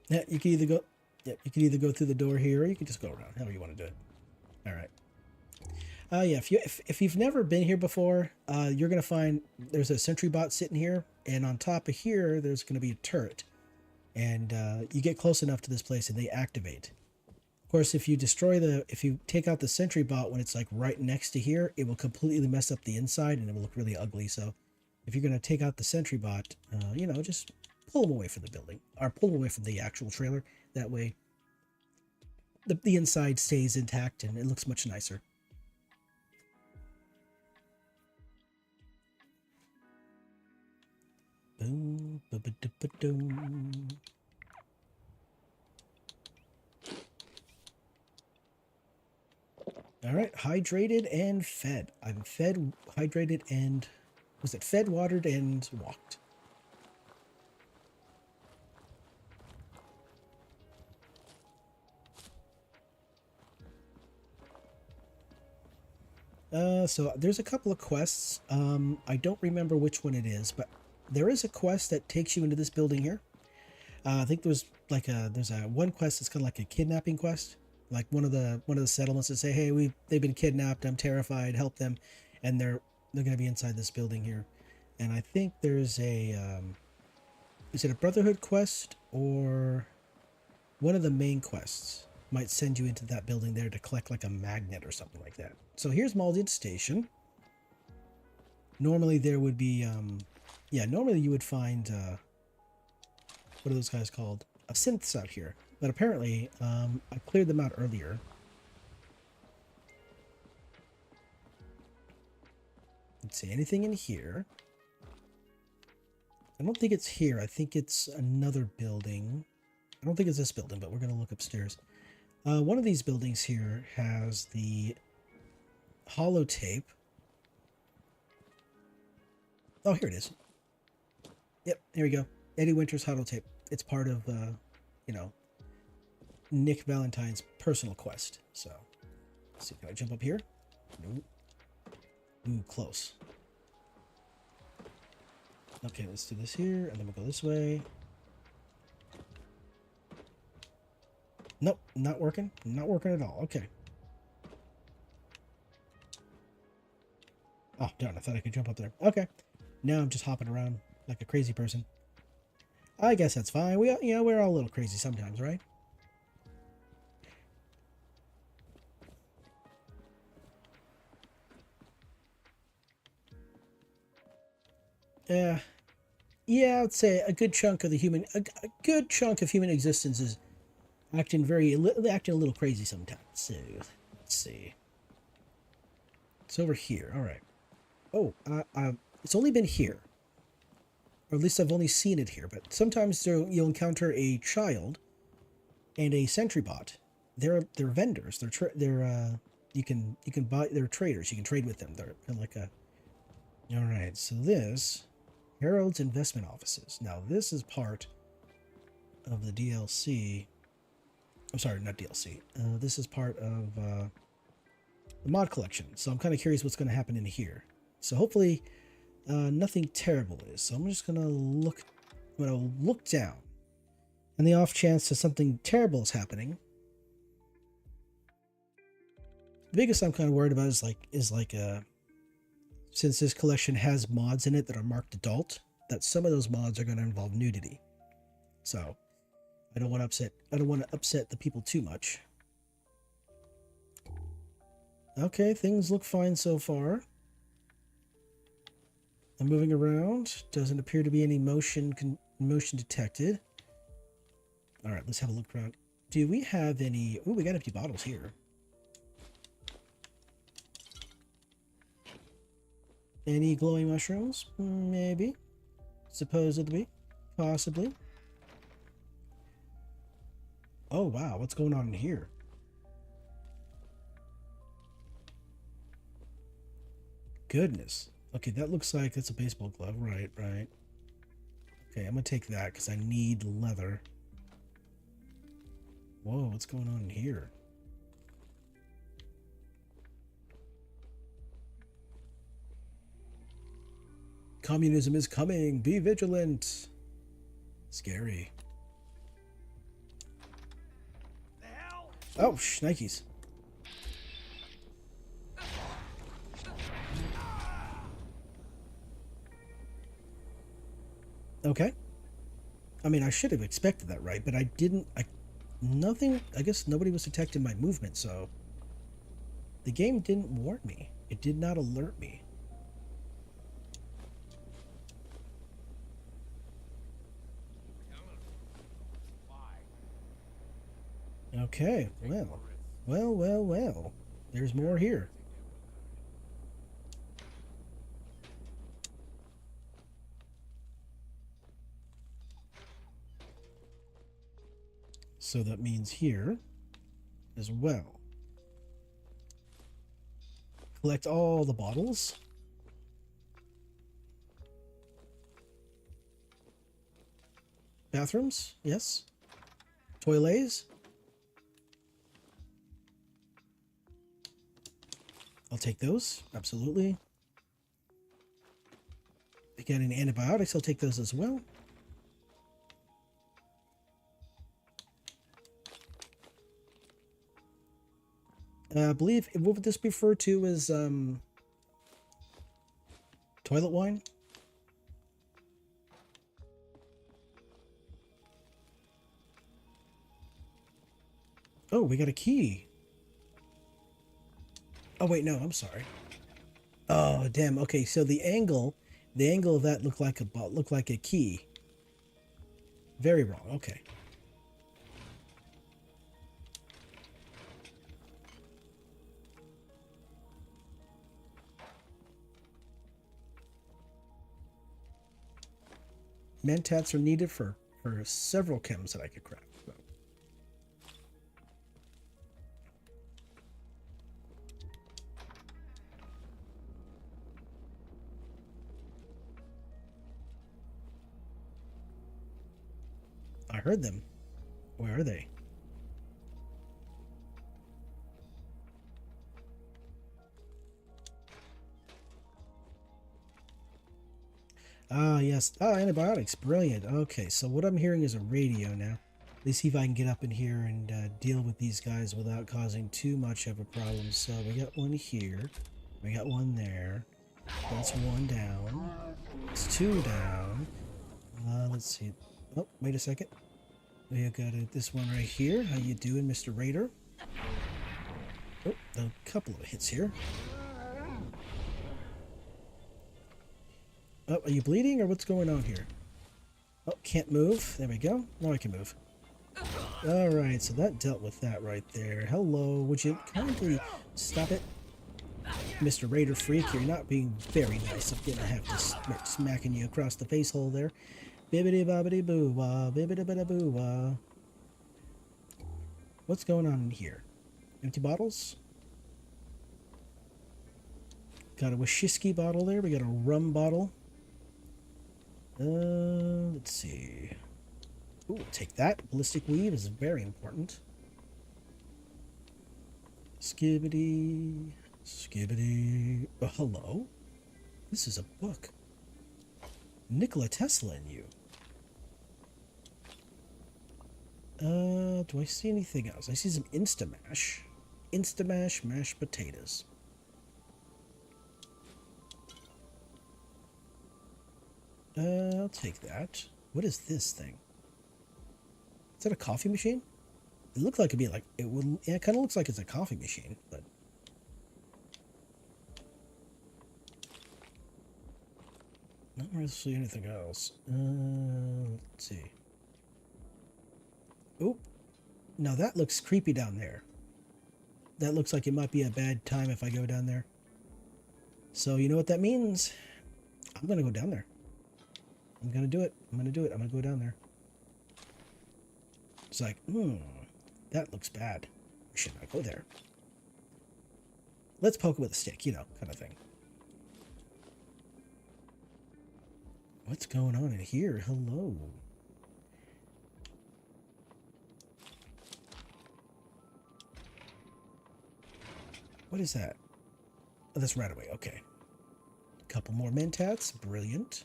Yeah, you can either go. Yeah, you can either go through the door here, or you can just go around. However you want to do it. All right. Yeah. If you've never been here before, you're gonna find there's a sentry bot sitting here, and on top of here, there's gonna be a turret, and you get close enough to this place, and they activate. Of course, if you take out the sentry bot when it's like right next to here, it will completely mess up the inside, and it will look really ugly. So, if you're gonna take out the sentry bot, you know, just pull them away from the building, or pull them away from the actual trailer. That way, the inside stays intact and it looks much nicer. Boom, ba-ba-da-ba-doom. All right, hydrated and fed. I'm fed, hydrated, and was it fed, watered, and walked? So there's a couple of quests. I don't remember which one it is, but there is a quest that takes you into this building here. I think there's a one quest that's kind of like a kidnapping quest, like one of the settlements that say, hey, they've been kidnapped, I'm terrified, help them, and they're going to be inside this building here. And I think there's a is it a Brotherhood quest, or one of the main quests might send you into that building there to collect like a magnet or something like that. So here's Maldon Station. Normally there would be normally you would find what are those guys called? Synths out here. But apparently I cleared them out earlier. Let's see, anything in here? I don't think it's here. I think it's another building. I don't think it's this building, but we're going to look upstairs. One of these buildings here has the holotape. Oh, here it is. Yep, here we go. Eddie Winter's holotape. It's part of, Nick Valentine's personal quest. So, let's see. Can I jump up here? Nope. Ooh, close. Okay, let's do this here, and then we'll go this way. Nope, not working. Not working at all. Okay. Oh, darn, I thought I could jump up there. Okay. Now I'm just hopping around like a crazy person. I guess that's fine. We're all a little crazy sometimes, right? Yeah, I would say a good chunk of human existence is acting a little crazy sometimes. So, let's see. It's over here. All right. Oh, it's only been here, or at least I've only seen it here. But sometimes you'll encounter a child and a sentry bot. They're vendors. You can buy. They're traders. You can trade with them. They're kind of like a. All right. So this Harold's investment offices. Now this is part of the DLC. I'm sorry, not DLC. This is part of the mod collection. So I'm kind of curious what's going to happen in here. So hopefully nothing terrible is. So I'm just going to look down. And the off chance that something terrible is happening. The biggest I'm kind of worried about is since this collection has mods in it that are marked adult, that some of those mods are going to involve nudity. So I don't want to upset the people too much. Okay, things look fine so far. I'm moving around. Doesn't appear to be any motion detected. All right, let's have a look around. Do we have any? Oh, we got empty bottles here. Any glowing mushrooms? Maybe. Supposedly. Possibly. Oh, wow. What's going on in here? Goodness. Okay, that looks like it's a baseball glove. Right. Okay, I'm going to take that because I need leather. Whoa, what's going on in here? Communism is coming. Be vigilant. Scary. Oh, shnikes. Okay. I mean, I should have expected that, right? But I didn't. I guess nobody was detecting my movement, so the game didn't warn me. It did not alert me. Okay, well. There's more here. So that means here as well. Collect all the bottles. Bathrooms, yes. Toilets. I'll take those. Absolutely. I got any antibiotics. I'll take those as well. I believe, what would this be referred to as toilet wine? Oh, we got a key. Oh wait, no, I'm sorry. Oh damn. Okay, so the angle of that looked like a key. Very wrong. Okay. Mentats are needed for several chems that I could craft. So. I heard them. Where are they? Ah, yes. Ah, antibiotics. Brilliant. Okay, so what I'm hearing is a radio now. Let's see if I can get up in here and deal with these guys without causing too much of a problem. So we got one here. We got one there. That's one down. It's two down. Let's see. Oh, wait a second. We got this one right here. How you doing, Mr. Raider? Oh, a couple of hits here. Oh, are you bleeding or what's going on here? Oh, can't move. There we go. Now I can move. Alright, so that dealt with that right there. Hello, would you kindly stop it? Mr. Raider Freak, you're not being very nice. I'm gonna have to start smacking you across the face hole there. Bibbidi bobbidi boo wah, bibbidi bada boo wah. What's going on in here? Empty bottles? Got a whiskey bottle there. We got a rum bottle. Let's see. Ooh, take that. Ballistic weave is very important. Skibbity. Skibbity. Oh, hello? This is a book. Nikola Tesla and you. Do I see anything else? I see some Instamash. Instamash mashed potatoes. I'll take that. What is this thing? Is that a coffee machine? It looks like it'd be like it would. Yeah, it kind of looks like it's a coffee machine, but not really see anything else. Let's see. Oh, now that looks creepy down there. That looks like it might be a bad time if I go down there. So you know what that means? I'm gonna go down there. I'm gonna do it. I'm gonna do it. I'm gonna go down there. It's like, that looks bad. We should not go there. Let's poke it with a stick, you know, kind of thing. What's going on in here? Hello. What is that? Oh, that's right away. Okay. A couple more mentats. Brilliant.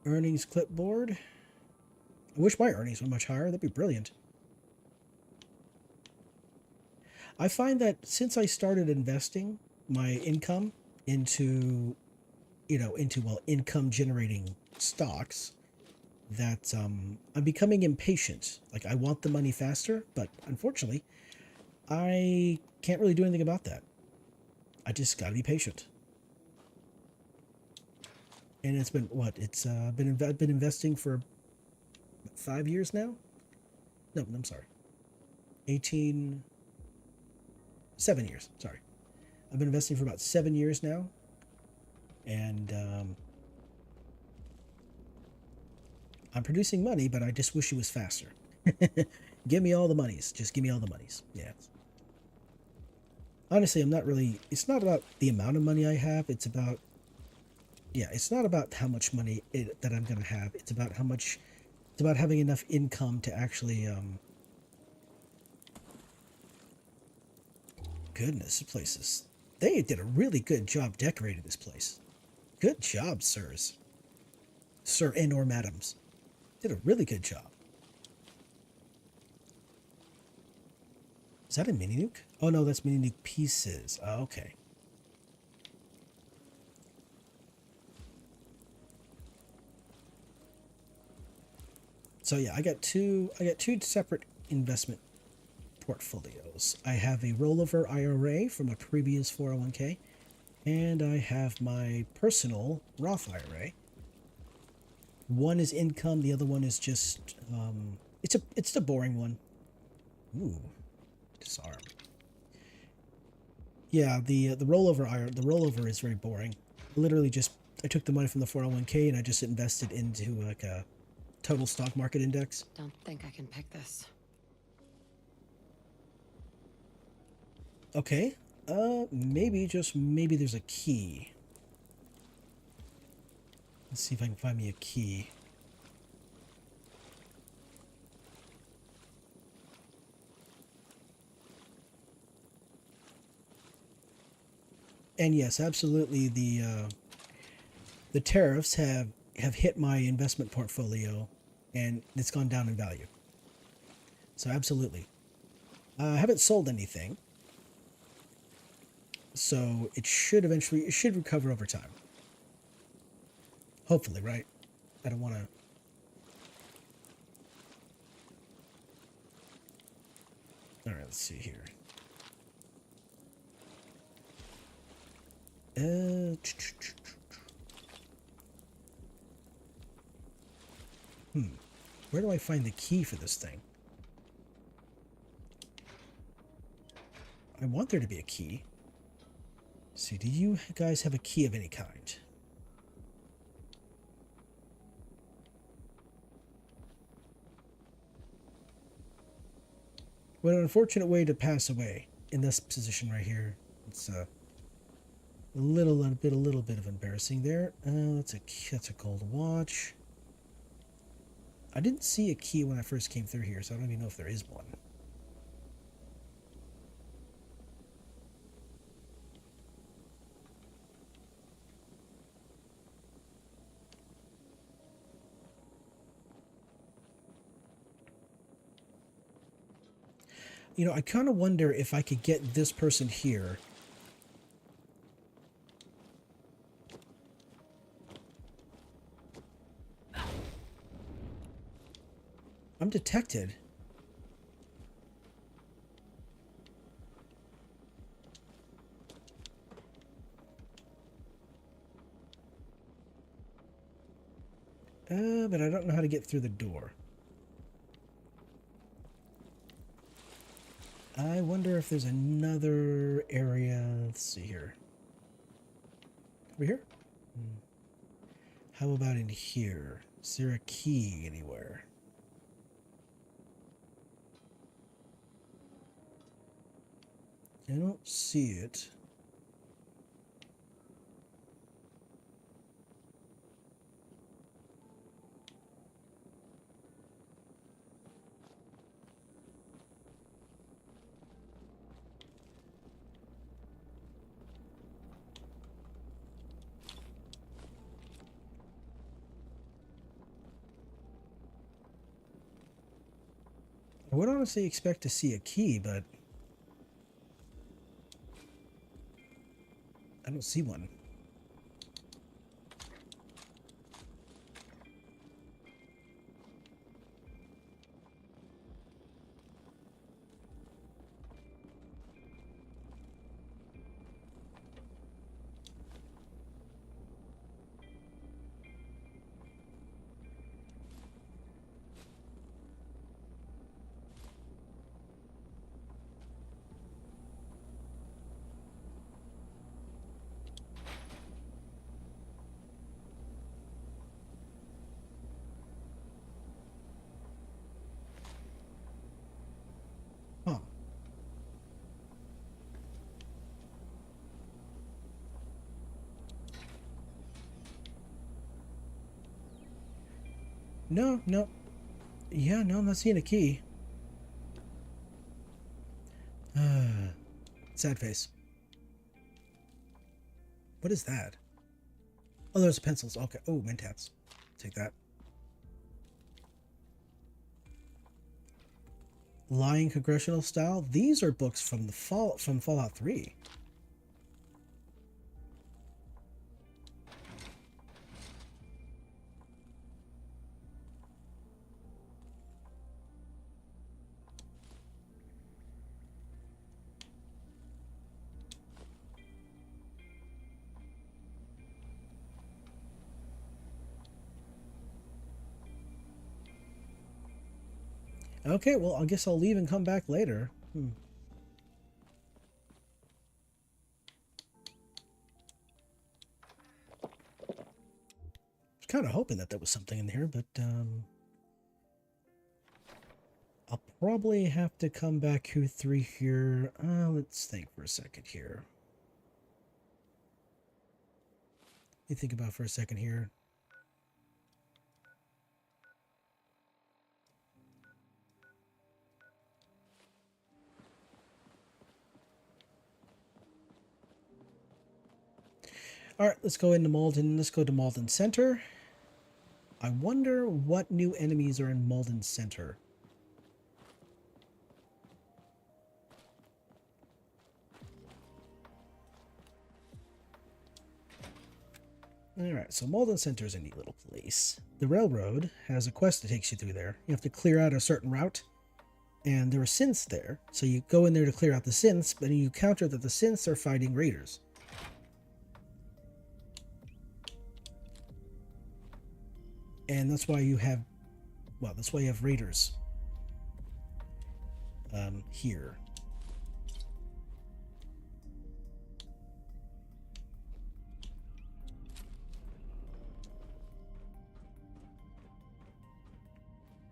Earnings clipboard. I wish my earnings were much higher. That'd be brilliant. I find that since I started investing my income into, income generating stocks, that I'm becoming impatient. Like, I want the money faster, but unfortunately, I can't really do anything about that. I just gotta be patient. And it's been what? I've been investing for 5 years now? No, I'm sorry. 7 years, sorry. I've been investing for about 7 years now. And I'm producing money, but I just wish it was faster. Give me all the monies. Just give me all the monies. Yeah. Honestly, it's not about the amount of money I have. It's about, it's not about how much money that I'm going to have. It's about having enough income to actually goodness, this place is... They did a really good job decorating this place. Good job, sirs. Sir and or madams. Did a really good job. Is that a mini nuke? Oh no, that's mini nuke pieces. Oh, okay. So yeah, I got two separate investment portfolios. I have a rollover IRA from a previous 401k, and I have my personal Roth IRA. One is income, the other one is just it's the boring one. Ooh, disarm. Yeah, the rollover is very boring. Literally just I took the money from the 401k and I just invested into like a total stock market index. Don't think I can pick this. Okay. Maybe, just maybe there's a key. Let's see if I can find me a key. And yes, absolutely, the tariffs have hit my investment portfolio, and it's gone down in value. So absolutely. I haven't sold anything. So it should recover over time. Hopefully, right? I don't want to... All right, let's see here. Where do I find the key for this thing? I want there to be a key. Let's see, do you guys have a key of any kind? What an unfortunate way to pass away in this position right here. It's a little bit of embarrassing there. That's a gold watch. I didn't see a key when I first came through here, so I don't even know if there is one. You know, I kind of wonder if I could get this person here. I'm detected. But I don't know how to get through the door. I wonder if there's another area. Let's see here. Over here? How about in here? Is there a key anywhere? I don't see it. I would honestly expect to see a key, but I don't see one. Huh. No. Yeah, no, I'm not seeing a key. Sad face. What is that? Oh, there's pencils. Okay. Oh, mentats. Take that. Lying congressional style. These are books from Fallout 3. Okay, well, I guess I'll leave and come back later. I was kind of hoping that there was something in here, but I'll probably have to come back through here. Let's think for a second here. Let me think about it for a second here. All right, let's go into Malden. Let's go to Malden Center. I wonder what new enemies are in Malden Center. All right, so Malden Center is a neat little place. The railroad has a quest that takes you through there. You have to clear out a certain route, and there are synths there. So you go in there to clear out the synths, but you encounter that the synths are fighting raiders. And that's why you have, well, that's why you have raiders here.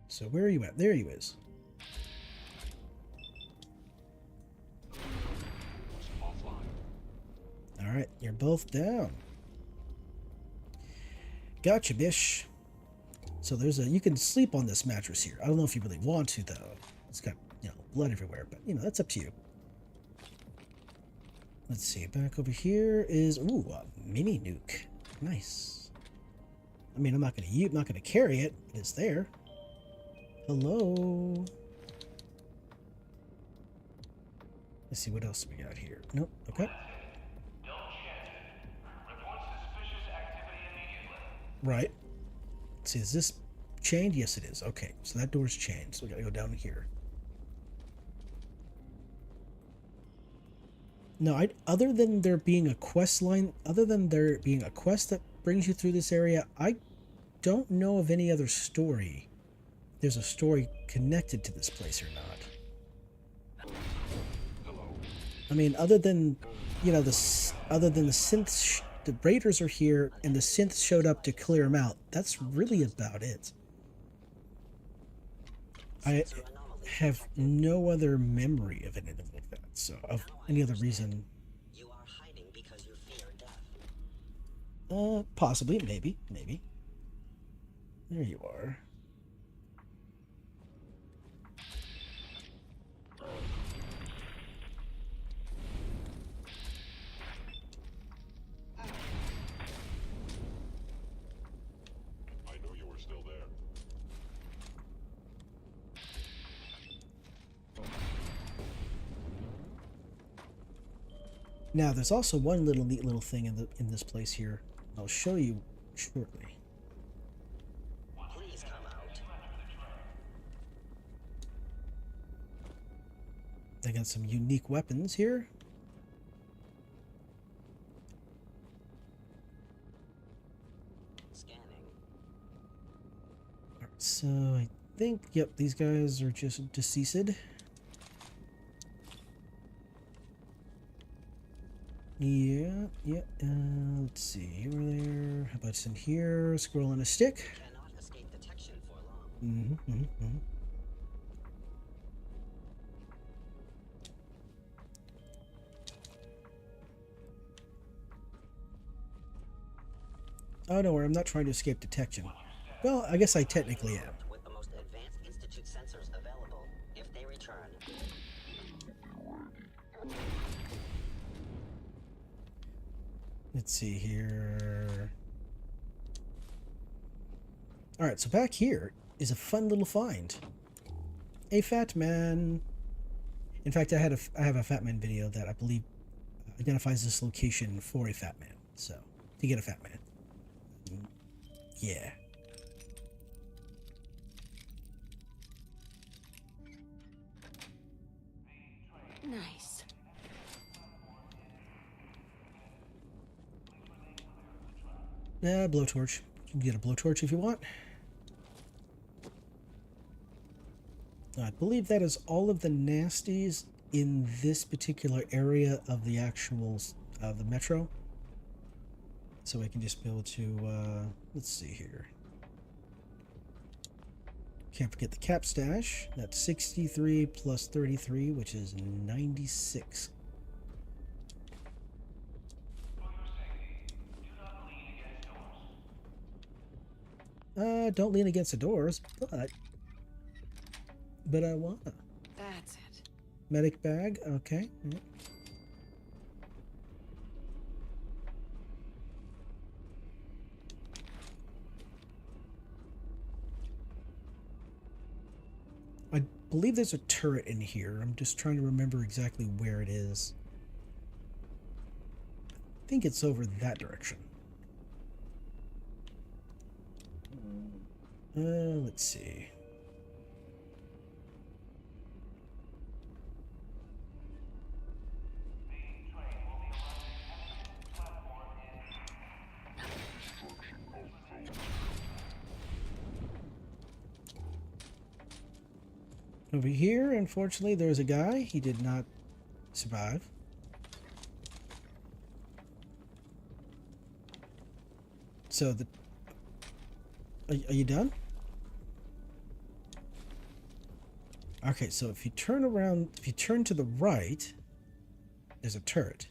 So where are you at? There you is. All right, you're both down. Gotcha, bish. So there's you can sleep on this mattress here. I don't know if you really want to though. It's got, blood everywhere, but that's up to you. Let's see, back over here is, ooh, a mini nuke. Nice. I mean, I'm not gonna carry it, but it's there. Hello. Let's see what else we got here. Nope. Okay. Right. Let's see, is this chained? Yes, it is. Okay, so that door's chained. So we gotta go down here. No, other than there being a quest line, other than there being a quest that brings you through this area, I don't know of any other story. There's a story connected to this place or not. I mean, other than, other than the synths, the raiders are here and the synths showed up to clear them out. That's really about it. I have no other memory of anything like that. So, of any other reason. You are hiding because you fear death. Possibly, maybe. There you are. Now, there's also one neat little thing in this place here. I'll show you shortly. Please come out. They got some unique weapons here. Scanning. All right, so I think, yep, these guys are just deceased. Yeah. Let's see, you were there. How about it's in here? Scroll on a stick. Cannot escape detection for long. Oh, don't worry, I'm not trying to escape detection. Well, I guess I technically am. With the most advanced Institute sensors available, if they return. Let's see here. All right, so back here is a fun little find. A fat man. In fact, I have a fat man video that I believe identifies this location for a fat man. So, to get a fat man. Yeah. Nice. Blowtorch. You can get a blowtorch if you want. I believe that is all of the nasties in this particular area of the actual the metro. So I can just be able to let's see here. Can't forget the cap stash. That's 63 plus 33, which is 96. Don't lean against the doors, but I wanna. That's it. Medic bag, okay. Yeah. I believe there's a turret in here. I'm just trying to remember exactly where it is. I think it's over that direction. Let's see. Over here, unfortunately, there's a guy. He did not survive. So the... Are you done? Okay, so if you turn around, if you turn to the right, there's a turret.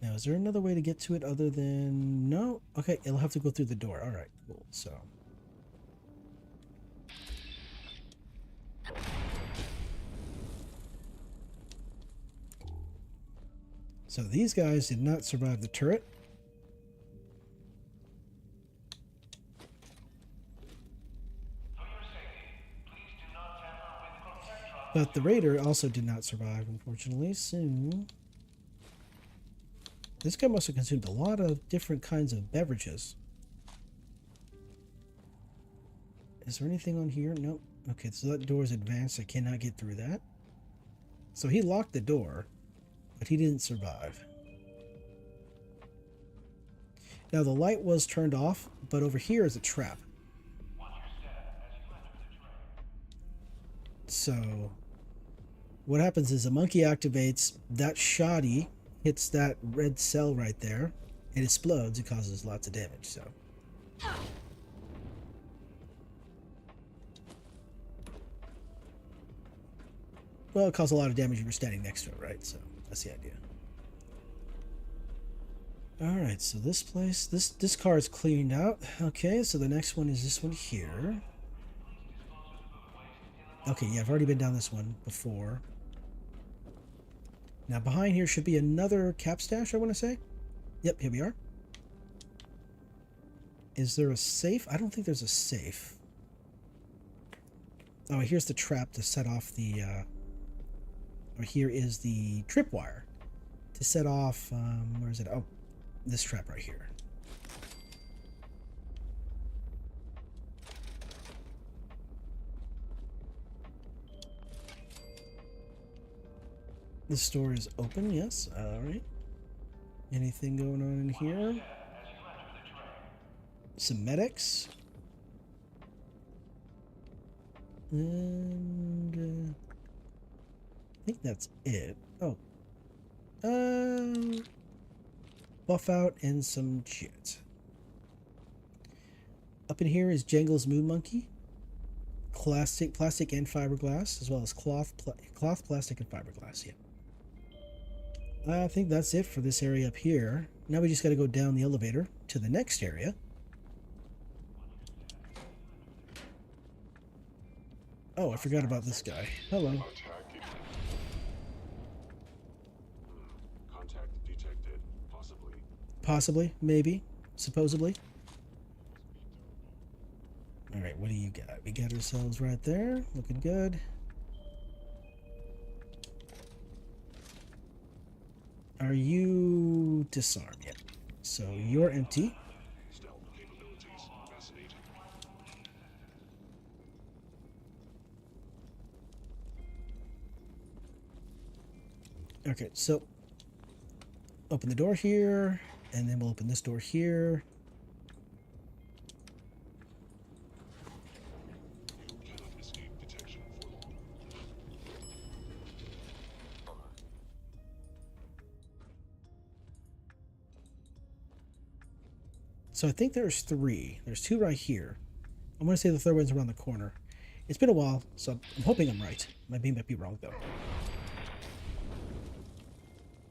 Now, is there another way to get to it other than... No? Okay, it'll have to go through the door. All right, cool. So these guys did not survive the turret. But the raider also did not survive, unfortunately. So this guy must have consumed a lot of different kinds of beverages. Is there anything on here? Nope. Okay, so that door is advanced. I cannot get through that. So he locked the door, but he didn't survive. Now the light was turned off, but over here is a trap. So what happens is a monkey activates, that shoddy hits that red cell right there, it explodes, it causes lots of damage, so. Well, it caused a lot of damage if you're standing next to it, right? So that's the idea. Alright, so this place, this car is cleaned out. Okay, so the next one is this one here. Okay, yeah, I've already been down this one before. Now behind here should be another cap stash, I want to say. Yep, here we are. Is there a safe? I don't think there's a safe. Oh, here's the trap to set off the... or here is the tripwire to set off... where is it? Oh, this trap right here. The store is open, yes. Alright. Anything going on in here? Some medics. And I think that's it. Oh. Buff out and some shit. Up in here is Jangle's Moon Monkey. Plastic and fiberglass, as well as cloth, plastic, and fiberglass. Yeah. I think that's it for this area up here. Now we just got to go down the elevator to the next area. Oh, I forgot about this guy. Hello. Contact detected. Possibly, maybe, supposedly. All right, what do you got? We got ourselves right there, looking good. Are you disarmed yet? So you're empty. Okay, so open the door here, and then we'll open this door here. So I think there's 3. There's 2 right here. I'm going to say the third one's around the corner. It's been a while, so I'm hoping I'm right. Might be wrong, though.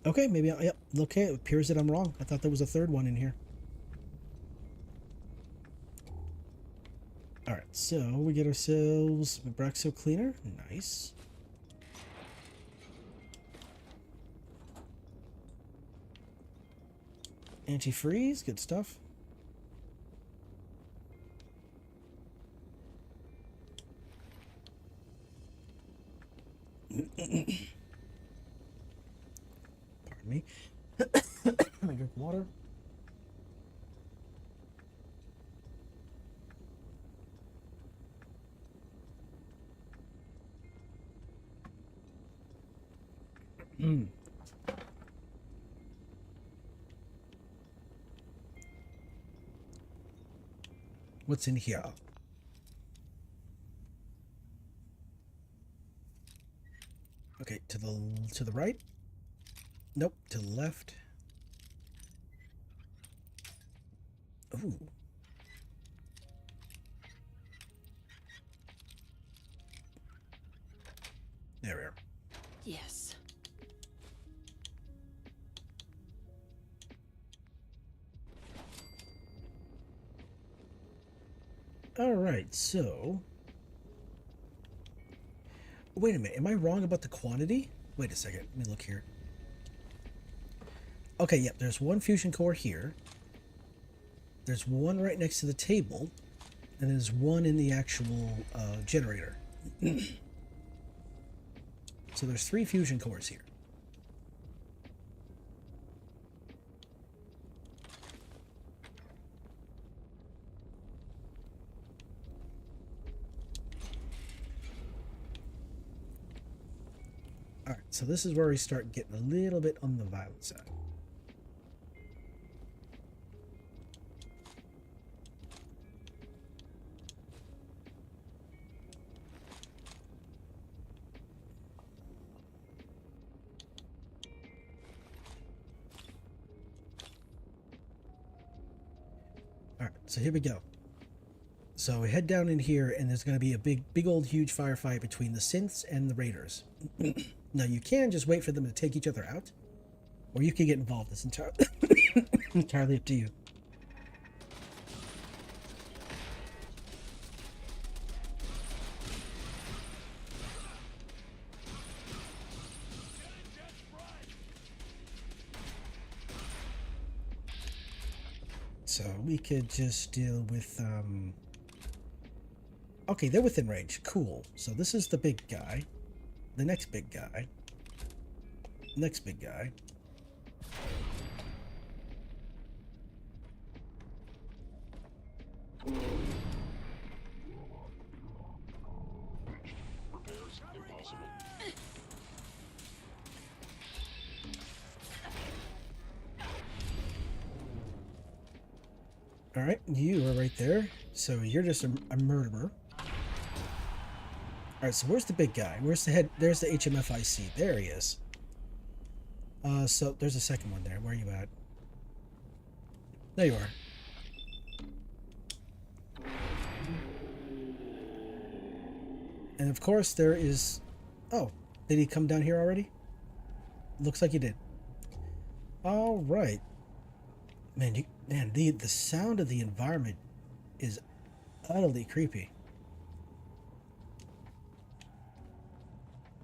Okay, maybe yep. Okay, it appears that I'm wrong. I thought there was a third one in here. Alright, so we get ourselves a Braxo cleaner. Nice. Antifreeze, good stuff. Pardon me. Let me drink water. What's in here? Okay, to the right? Nope, to the left. Ooh. There we are. Yes. All right, so wait a minute. Am I wrong about the quantity? Wait a second. Let me look here. Okay, yep. There's 1 fusion core here. There's 1 right next to the table, and there's 1 in the actual generator. So there's 3 fusion cores here. All right, so this is where we start getting a little bit on the violent side. All right, so here we go. So we head down in here, and there's going to be a big old huge firefight between the synths and the raiders. Now you can just wait for them to take each other out, or you can get involved. It's entirely up to you. So we could just deal with, okay, they're within range. Cool. So this is the big guy. The next big guy. Next big guy. All right, you are right there. So you're just a murderer. All right, so where's the big guy? Where's the head? There's the HMFIC. There he is. So there's a second one there. Where are you at? There you are. And of course there is... Oh, did he come down here already? Looks like he did. All right. Man, the sound of the environment is utterly creepy.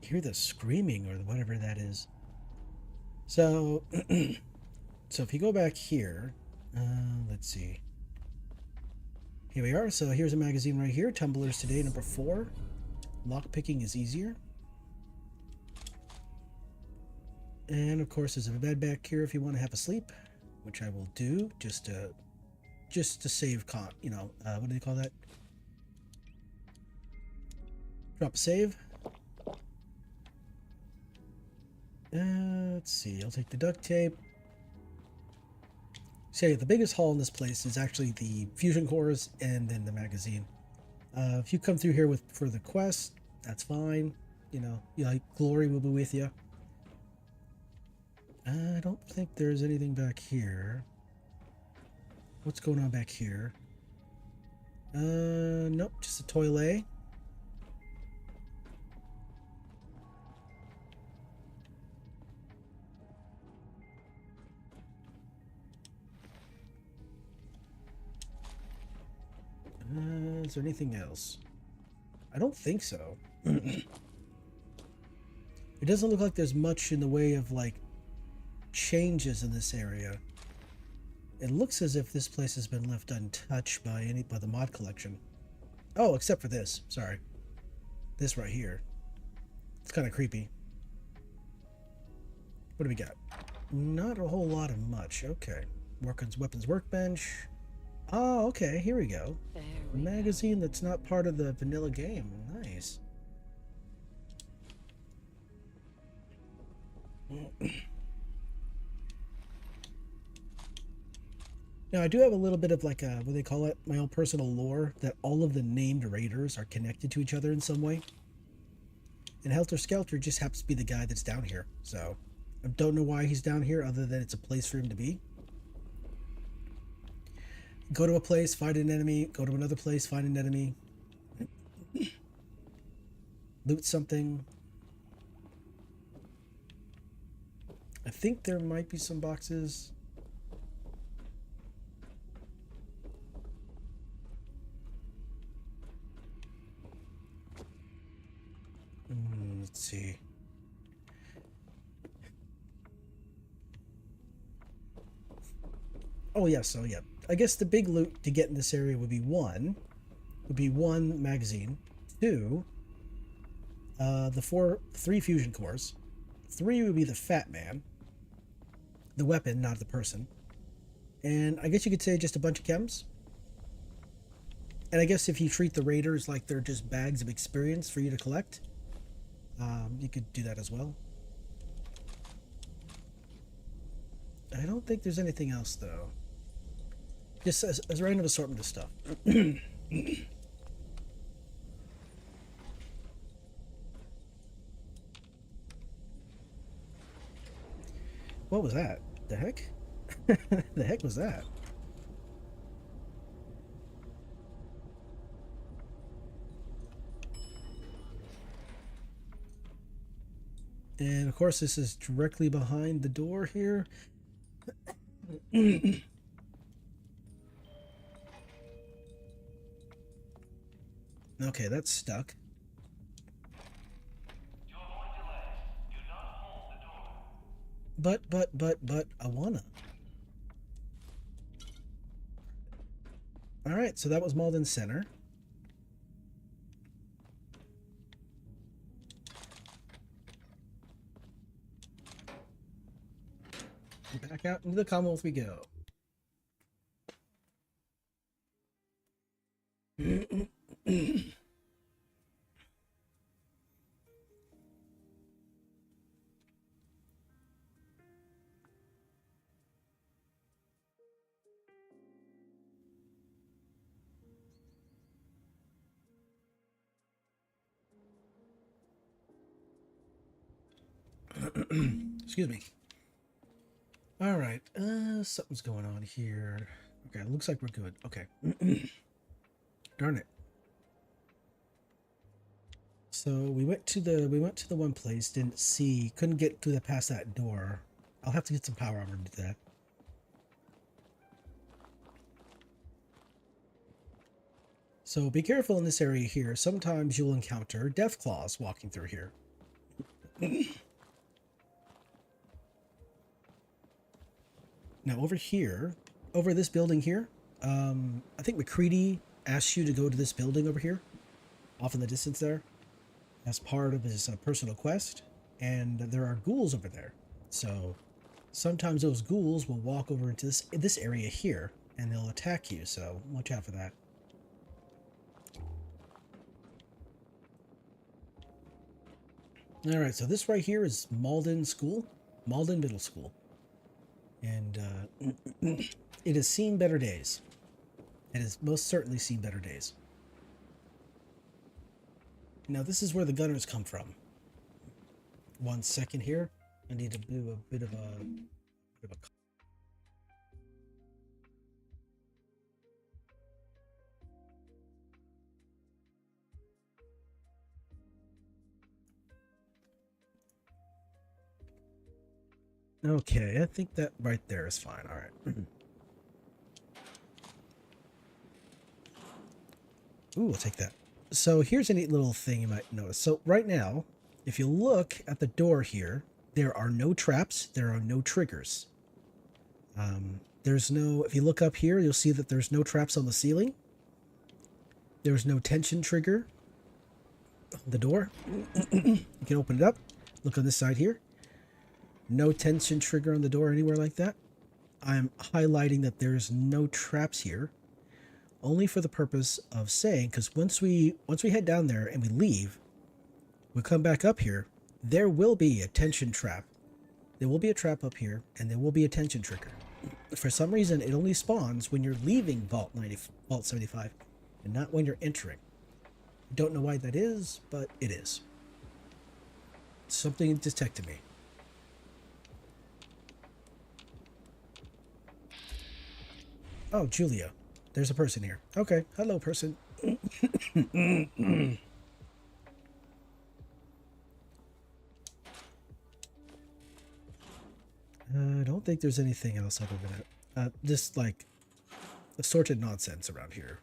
You hear the screaming or whatever that is. So, So if you go back here, let's see. Here we are. So here's a magazine right here. Tumblers today, number 4. Lockpicking is easier. And of course, there's a bed back here if you want to have a sleep, which I will do just to save what do they call that? Drop a save. Let's see. I'll take the duct tape. So yeah, the biggest haul in this place is actually the fusion cores and then the magazine. If you come through here for the quest, that's fine. Glory will be with you. I don't think there's anything back here. What's going on back here? Nope, just a toilet. Is there anything else? I don't think so. It doesn't look like there's much in the way of like changes in this area. It looks as if this place has been left untouched by the mod collection. Oh, except for this. Sorry. This right here. It's kind of creepy. What do we got? Not a whole lot of much. Okay. Weapons workbench. Oh, okay. Here we go. Magazine that's not part of the vanilla game. Nice. Now, I do have a little bit of like a, what do they call it? My own personal lore that all of the named raiders are connected to each other in some way. And Helter Skelter just happens to be the guy that's down here. So, I don't know why he's down here other than it's a place for him to be. Go to a place, find an enemy. Go to another place, find an enemy. Loot something. I think there might be some boxes. Let's see. Oh yeah, so yeah. I guess the big loot to get in this area would be one magazine, 2, three fusion cores, 3 would be the Fat Man, the weapon, not the person, and I guess you could say just a bunch of chems. And I guess if you treat the raiders like they're just bags of experience for you to collect, you could do that as well. I don't think there's anything else though. Just as a random assortment of stuff. What was that? The heck? The heck was that? And of course, this is directly behind the door here. Okay, that's stuck. But, I wanna. Alright, so that was Malden Center. Back out into the Commonwealth we go. Excuse me. All right, something's going on here. Okay, it looks like we're good. Okay. Darn it. So we went to the one place, couldn't get through past that door. I'll have to get some power armor to do that. So be careful in this area here. Sometimes you'll encounter death claws walking through here. Now over here, over this building here, I think McCready asked you to go to this building over here, off in the distance there, as part of his personal quest, and there are ghouls over there. So sometimes those ghouls will walk over into this area here, and they'll attack you, so watch out for that. Alright, so this right here is Malden School, Malden Middle School. And it has seen better days. It has most certainly seen better days. Now this is where the gunners come from. 1 second here. I need to do a bit of a Okay, I think that right there is fine. All right. Ooh, I'll take that. So here's a neat little thing you might notice. So right now, if you look at the door here, there are no traps. There are no triggers. There's no, if you look up here, you'll see that there's no traps on the ceiling. There's no tension trigger on the door. You can open it up. Look on this side here. No tension trigger on the door anywhere like that. I'm highlighting that there's no traps here, only for the purpose of saying, because once we head down there and we leave, we come back up here, there will be a tension trap. There will be a trap up here, and there will be a tension trigger. For some reason, it only spawns when you're leaving Vault 75, and not when you're entering. Don't know why that is, but it is. Something detected me. Oh, Julia. There's a person here. Okay. Hello, person. I don't think there's anything else other than it. Just like assorted nonsense around here.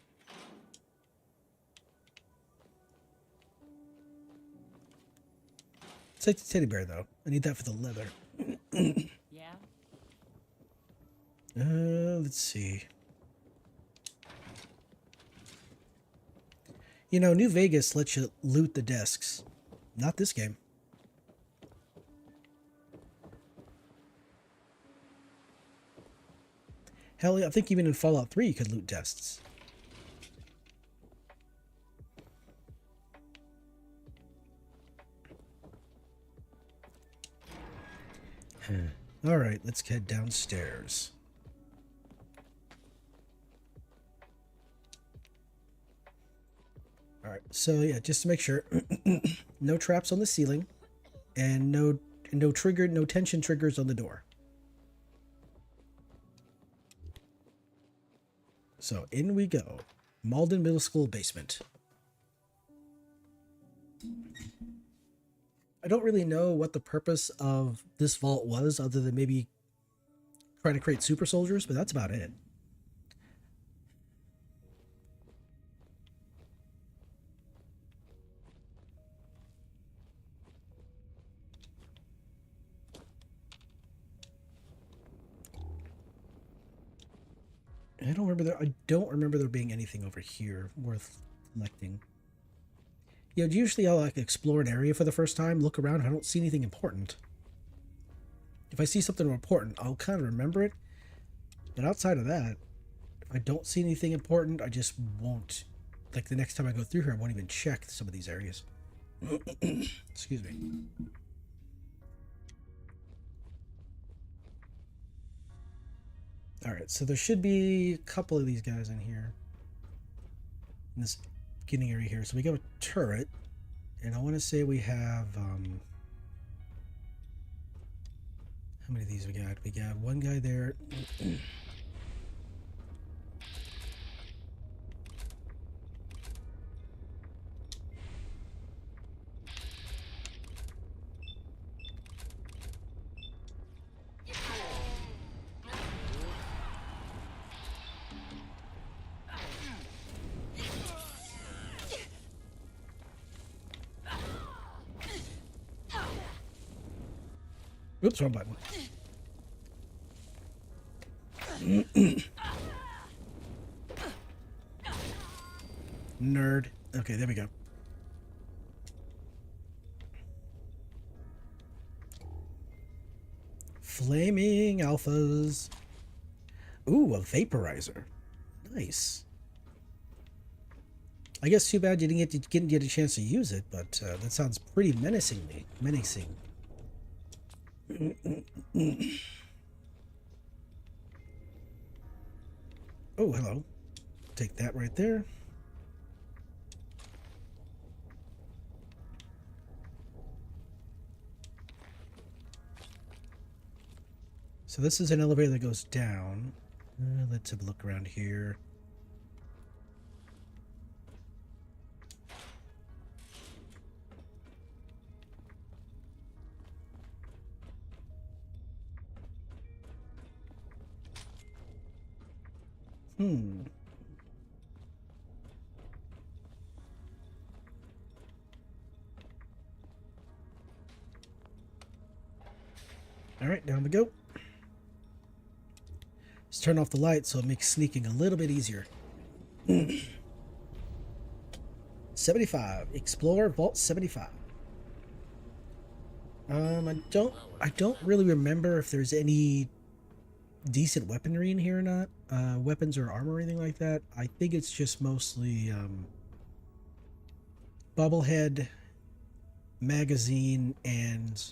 Take the teddy bear, though. I need that for the leather. Yeah? Let's see. You know, New Vegas lets you loot the desks. Not this game. Hell, I think even in Fallout 3 you could loot desks. Alright, let's head downstairs. Alright, so yeah, just to make sure, no traps on the ceiling, and no tension triggers on the door. So in we go. Malden Middle School basement. I don't really know what the purpose of this vault was, other than maybe trying to create super soldiers, but that's about it. I don't remember there being anything over here worth collecting. Yeah, usually I'll like explore an area for the first time, look around, if I don't see anything important. If I see something important, I'll kind of remember it. But outside of that, if I don't see anything important, I just won't. Like the next time I go through here, I won't even check some of these areas. Excuse me. Alright, so there should be a couple of these guys in here. In this beginning area here. So we got a turret. And I want to say we have... how many of these we got? We got one guy there. Oops, wrong button. Nerd. Okay, there we go. Flaming alphas. Ooh, a vaporizer. Nice. I guess too bad you didn't get a chance to use it, but that sounds pretty menacing. Oh, hello. Take that right there. So this is an elevator that goes down. Let's have a look around here. All right, down we go. Let's turn off the light so it makes sneaking a little bit easier. 75. Explore Vault 75. I don't really remember if there's any decent weaponry in here or not. Weapons or armor or anything like that. I think it's just mostly bubblehead, magazine, and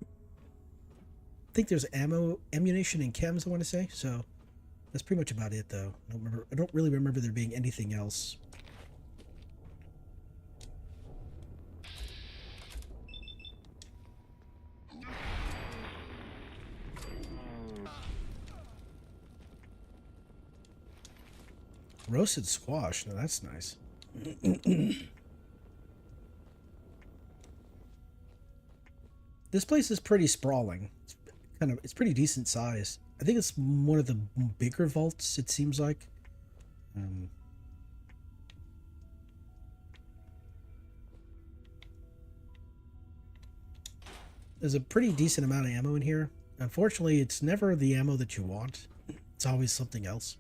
I think there's ammunition, and chems, I want to say. So that's pretty much about it, though. I don't really remember there being anything else. Roasted squash. No, that's nice. This place is pretty sprawling. It's pretty decent size. I think it's one of the bigger vaults, it seems like. There's a pretty decent amount of ammo in here. Unfortunately, it's never the ammo that you want. It's always something else.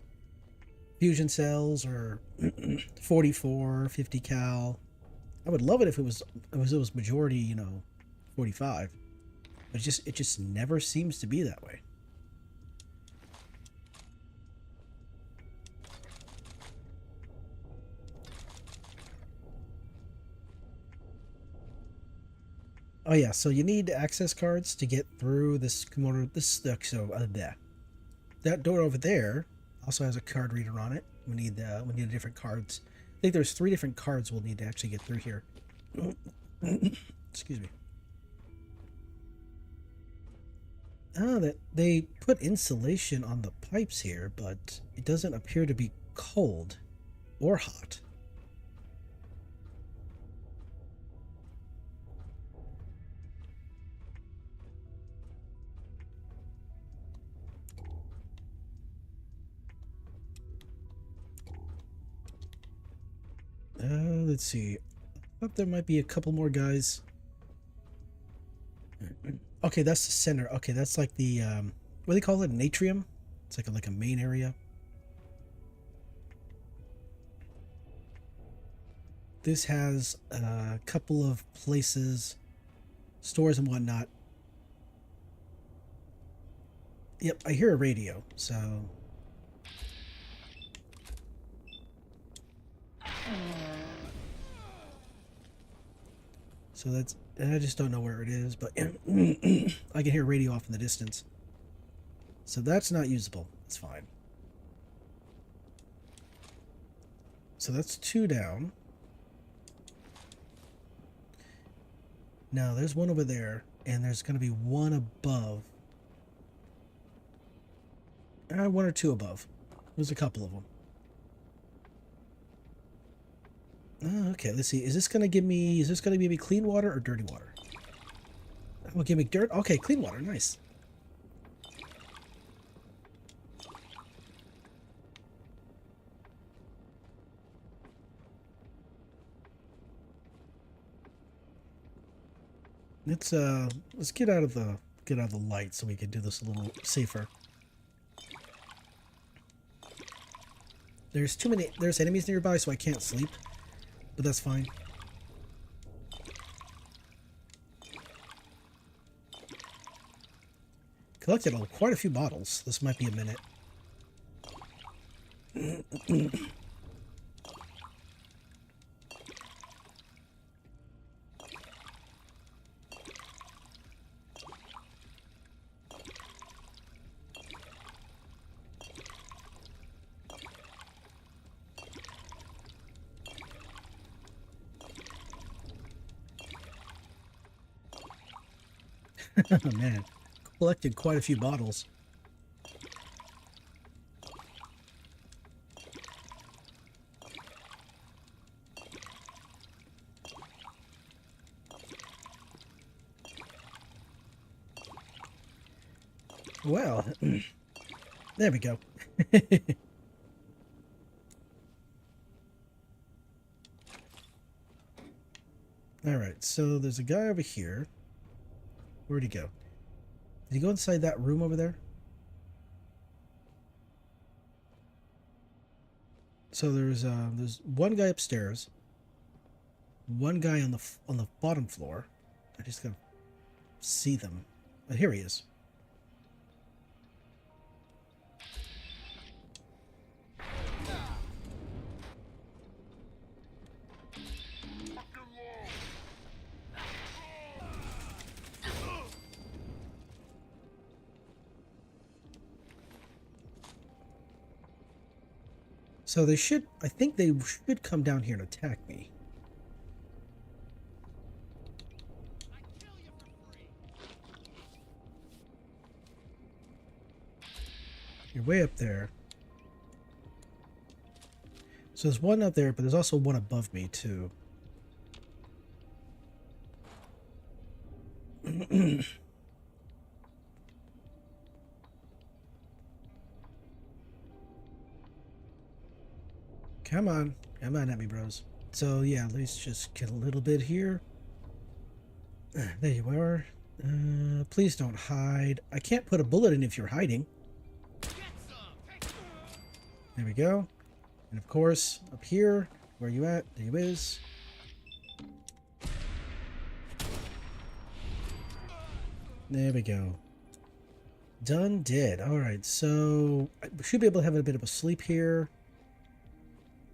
Fusion cells or 44, 50 cal. I would love it if it was majority, 45. But it just never seems to be that way. Oh yeah, so you need access cards to get through this that door over there also has a card reader on it. We need different cards. I think there's 3 different cards we'll need to actually get through here. Excuse me. That they put insulation on the pipes here, but it doesn't appear to be cold or hot. Let's see. I thought there might be a couple more guys. Okay, that's the center. Okay, that's like the what do they call it? An atrium? It's like a main area. This has a couple of places, stores and whatnot. Yep, I hear a radio, so that's, I just don't know where it is, but I can hear radio off in the distance. So that's not usable. It's fine. So that's 2 down. Now there's one over there, and there's going to be one above. 1 or 2 above. There's a couple of them. Oh, okay, let's see. Is this gonna give me clean water or dirty water? Oh, give me dirt. Okay, clean water. Nice. Let's get out of the light so we can do this a little safer. There's enemies nearby, so I can't sleep. But that's fine. Collected quite a few bottles. This might be a minute. Oh man, collected quite a few bottles. Well, there we go. Alright, so there's a guy over here. Where'd he go? Did he go inside that room over there? So there's one guy upstairs, one guy on the bottom floor. I just gotta see them. But here he is. So they should, I think they should come down here and attack me. You're way up there. So there's one up there, but there's also one above me too. Come on at me, bros. So yeah, let's just get a little bit here. There you are. Please don't hide. I can't put a bullet in if you're hiding. There we go. And of course, up here, where you at? There you is. There we go. Done did. Alright, so I should be able to have a bit of a sleep here.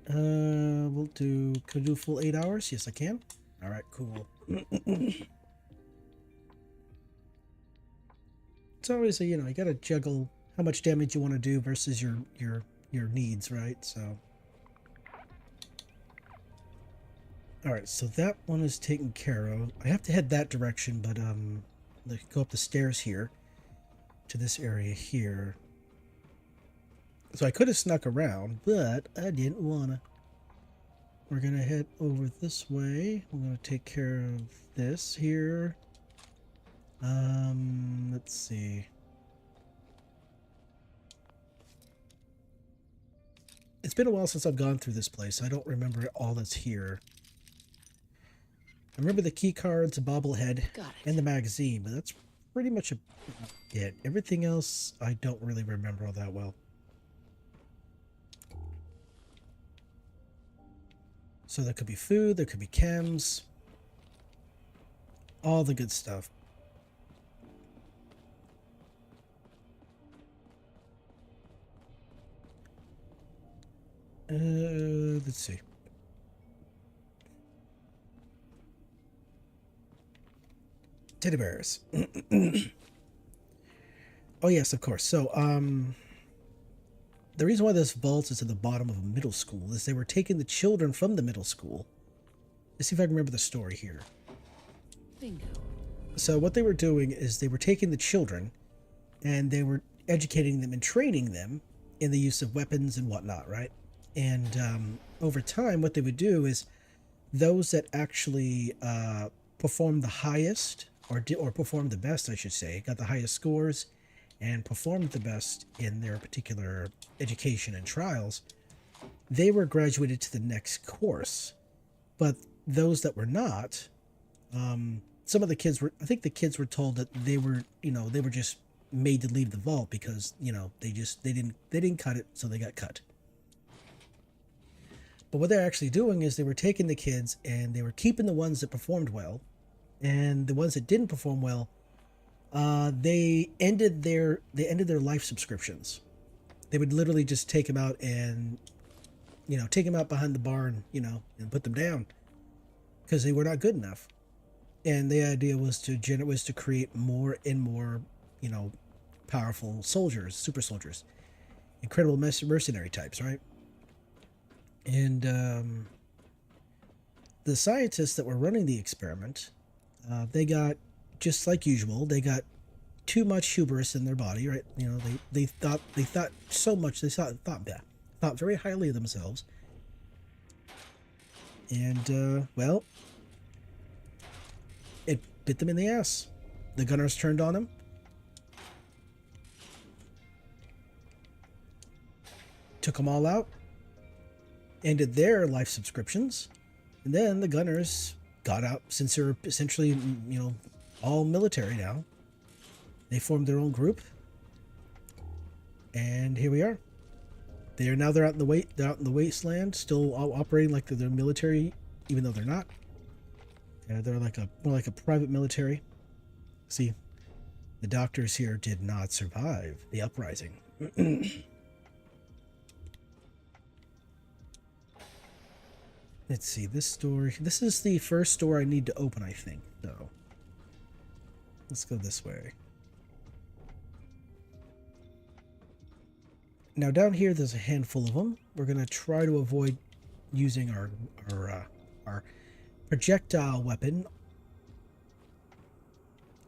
We'll do, can I do a full 8 hours? Yes, I can. Alright, cool. It's always a, you know, you gotta juggle how much damage you want to do versus your needs, right? So. Alright, so that one is taken care of. I have to head that direction, but, let's go up the stairs here to this area here. So I could have snuck around, but I didn't wanna. We're gonna head over this way. We're gonna take care of this here. Let's see. It's been a while since I've gone through this place. I don't remember all that's here. I remember the key cards, a bobblehead, and the magazine, but that's pretty much it. Everything else I don't really remember all that well. So there could be food, there could be chems, all the good stuff. Let's see. Teddy bears. Oh yes, of course. So, the reason why this vault is at the bottom of a middle school is they were taking the children from the middle school. Let's see if I can remember the story here. Bingo. So what they were doing is they were taking the children and they were educating them and training them in the use of weapons and whatnot, right? And over time, what they would do is those that actually performed the highest, or performed the best, I should say, got the highest scores and performed the best in their particular education and trials, they were graduated to the next course. But those that were not, some of the kids were, I think the kids were told that they were, you know, they were just made to leave the vault because, you know, they didn't cut it, so they got cut. But what they're actually doing is they were taking the kids and they were keeping the ones that performed well, and the ones that didn't perform well, they ended their life subscriptions. They would literally just take them out and, take them out behind the barn, and put them down because they were not good enough. And the idea was to create more and more, powerful soldiers, super soldiers, incredible mercenary types, right? And the scientists that were running the experiment, they got, just like usual, they got too much hubris in their body, right? They thought so much, they thought very highly of themselves. And, well, it bit them in the ass. The gunners turned on them. Took them all out. Ended their life subscriptions. And then the gunners got out, since they're essentially, all military now. They formed their own group. And here we are. They're out in the wasteland, still operating like they're military, even though they're not. They're more like a private military. See, the doctors here did not survive the uprising. Let's see, this door. This is the first door I need to open, I think. So, let's go this way. Now down here, there's a handful of them. We're gonna try to avoid using our projectile weapon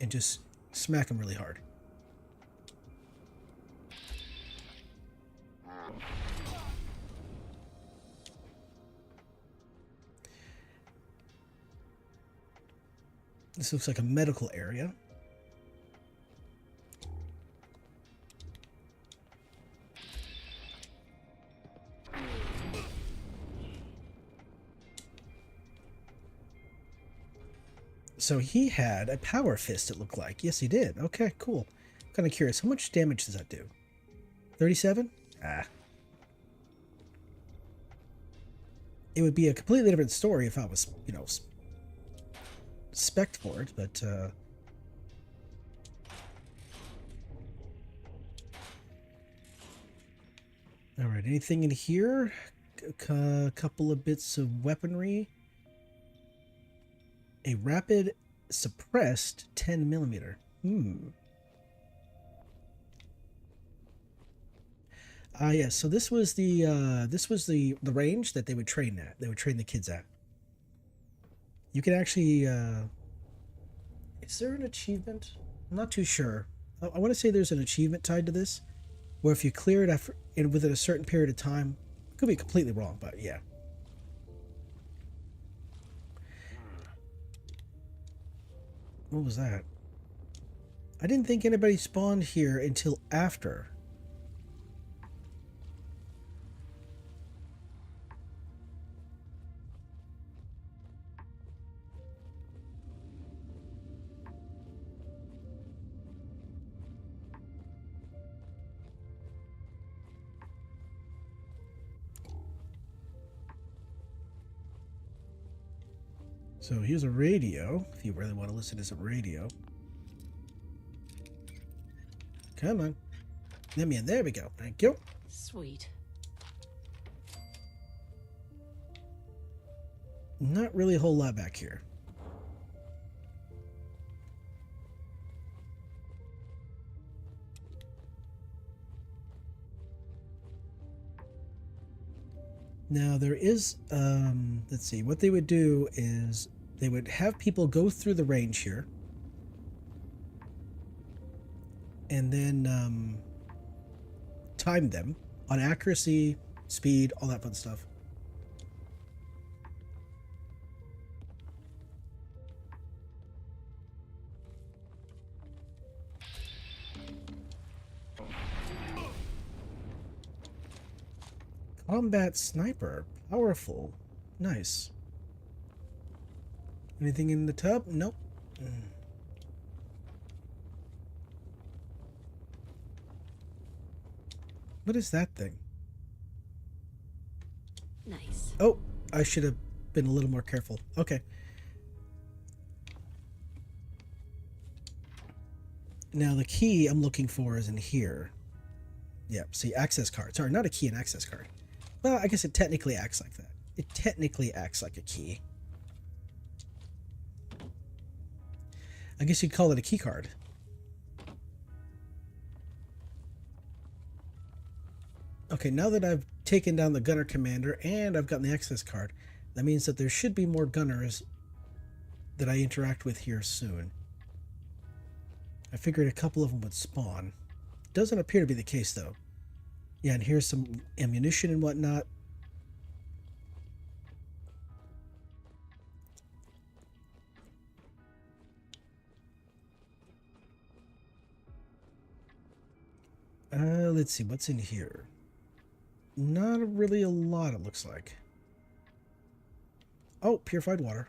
and just smack them really hard. This looks like a medical area. So he had a power fist, it looked like. Yes, he did. Okay, cool. I'm kind of curious. How much damage does that do? 37? Ah. It would be a completely different story if I was, spec'd for it, but, Alright, anything in here? A couple of bits of weaponry. A rapid suppressed 10mm. Yes, so this was the range that they would train at. They would train the kids at. You can actually is there an achievement? I'm not too sure. I want to say there's an achievement tied to this, where if you clear it within a certain period of time, could be completely wrong, but yeah. What was that? I didn't think anybody spawned here until after. So here's a radio, if you really want to listen to some radio. Come on. Let me in. There we go. Thank you. Sweet. Not really a whole lot back here. Now there is, let's see, what they would do is they would have people go through the range here. And then time them on accuracy, speed, all that fun stuff. Combat sniper, powerful, nice. Anything in the tub? Nope. What is that thing? Nice. Oh, I should have been a little more careful. Okay. Now the key I'm looking for is in here. Yep, see, access card. Sorry, not a key, an access card. Well, I guess it technically acts like that. It technically acts like a key. I guess you'd call it a key card. Okay, now that I've taken down the gunner commander and I've gotten the access card, that means that there should be more gunners that I interact with here soon. I figured a couple of them would spawn. Doesn't appear to be the case, though. Yeah, and here's some ammunition and whatnot. Let's see, what's in here? Not really a lot, it looks like. Oh, purified water.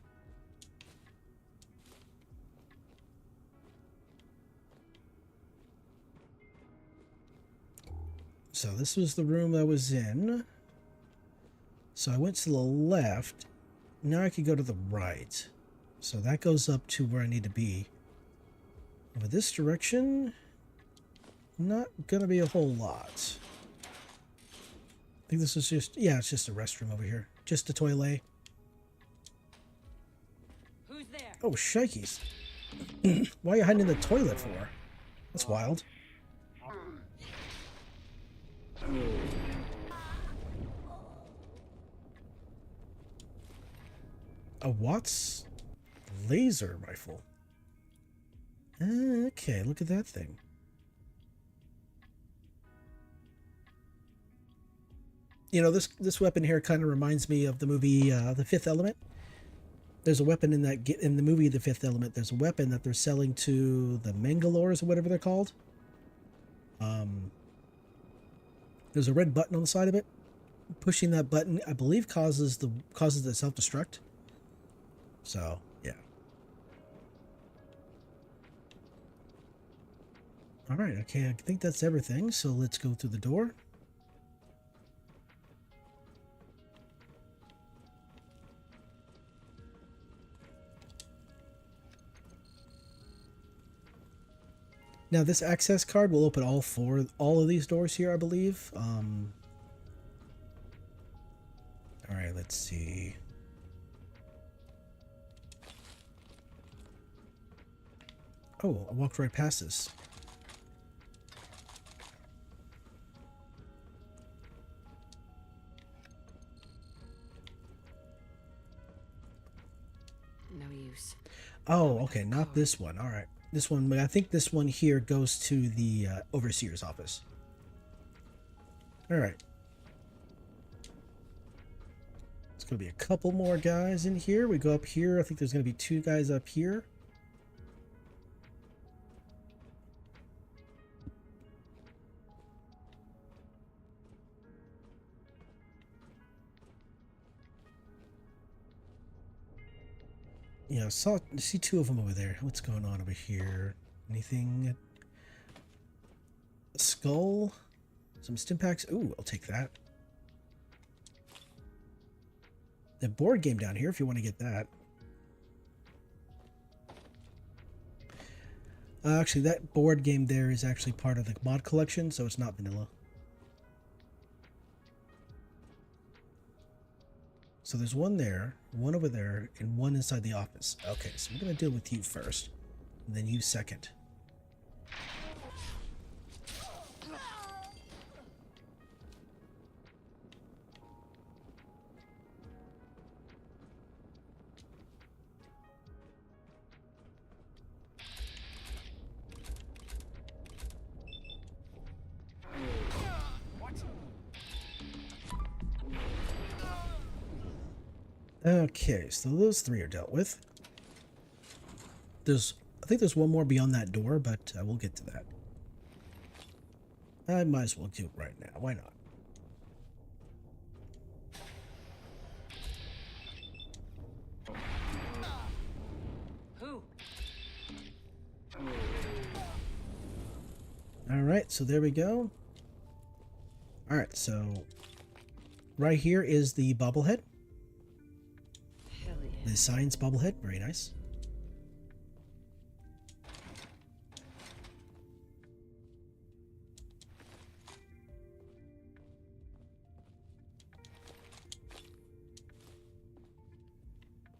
So this was the room I was in. So I went to the left. Now I could go to the right. So that goes up to where I need to be. With this direction, not gonna be a whole lot. I think this is just, yeah, it's just a restroom over here. Just a toilet. Who's there? Oh, shikeys. Why are you hiding in the toilet for? That's wild. A Watts laser rifle. Okay, look at that thing. You know, this weapon here kind of reminds me of the movie The Fifth Element. There's a weapon in the movie The Fifth Element. There's a weapon that they're selling to the Mangalores or whatever they're called. There's a red button on the side of it. Pushing that button, I believe, causes the self-destruct. So, yeah. All right, okay, I think that's everything. So let's go through the door. Now this access card will open all of these doors here, I believe. All right, let's see. Oh, I walked right past this. No use. Oh, okay, not this one. All right. This one, but I think this one here goes to the overseer's office. All right. It's going to be a couple more guys in here. We go up here. I think there's going to be 2 guys up here. Yeah, I see 2 of them over there. What's going on over here? Anything? A skull? Some stim packs? Ooh, I'll take that. The board game down here if you want to get that. Actually, that board game there is actually part of the mod collection, so it's not vanilla. So there's one there, one over there, and one inside the office. Okay, so we're going to deal with you first, and then you second. Okay, so those 3 are dealt with. I think there's one more beyond that door, but we'll get to that. I might as well do it right now. Why not? Who? All right, so there we go. All right, so right here is the bobblehead. The science bobblehead, very nice.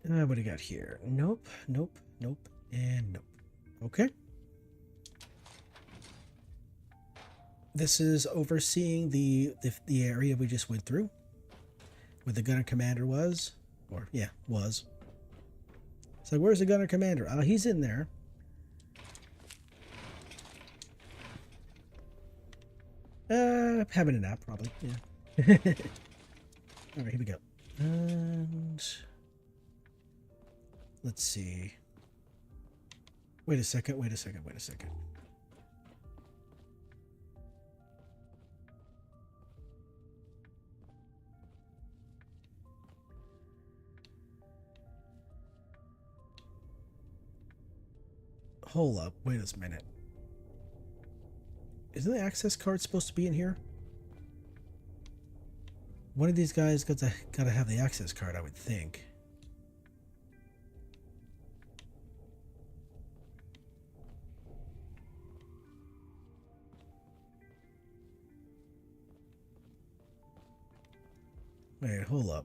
What do you got here? Nope, nope, nope, and nope. Okay. This is overseeing the area we just went through, where the gunner commander was, or yeah, was. So where's the gunner commander? He's in there. Having a nap probably. Yeah. All right, here we go. And let's see. Wait a second. Wait a second. Wait a second. Hold up, wait a minute. Isn't the access card supposed to be in here? One of these guys gotta have the access card, I would think. Wait, hold up.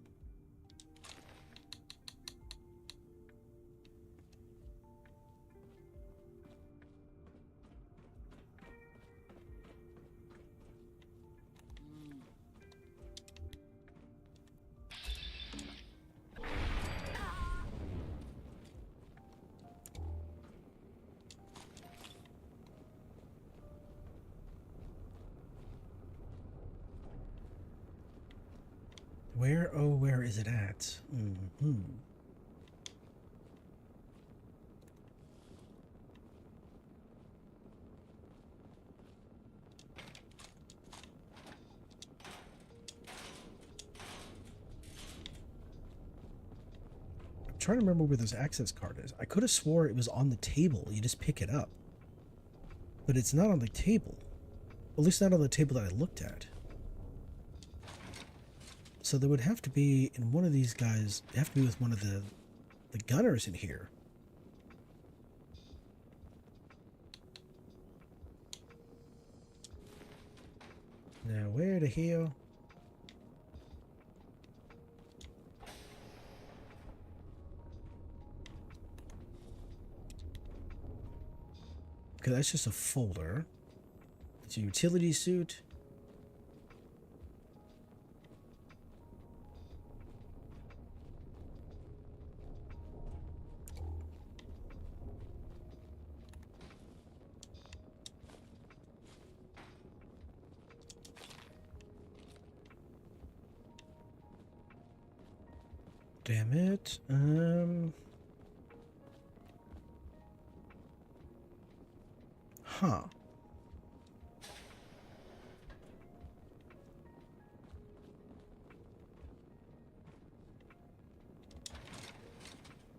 Where, oh, where is it at? Mm-hmm. I'm trying to remember where this access card is. I could have swore it was on the table. You just pick it up. But it's not on the table. At least not on the table that I looked at. So there would have to be in one of these guys. It have to be with one of the gunners in here. Now where the hell? Okay, that's just a folder. It's a utility suit. Damn it. Huh.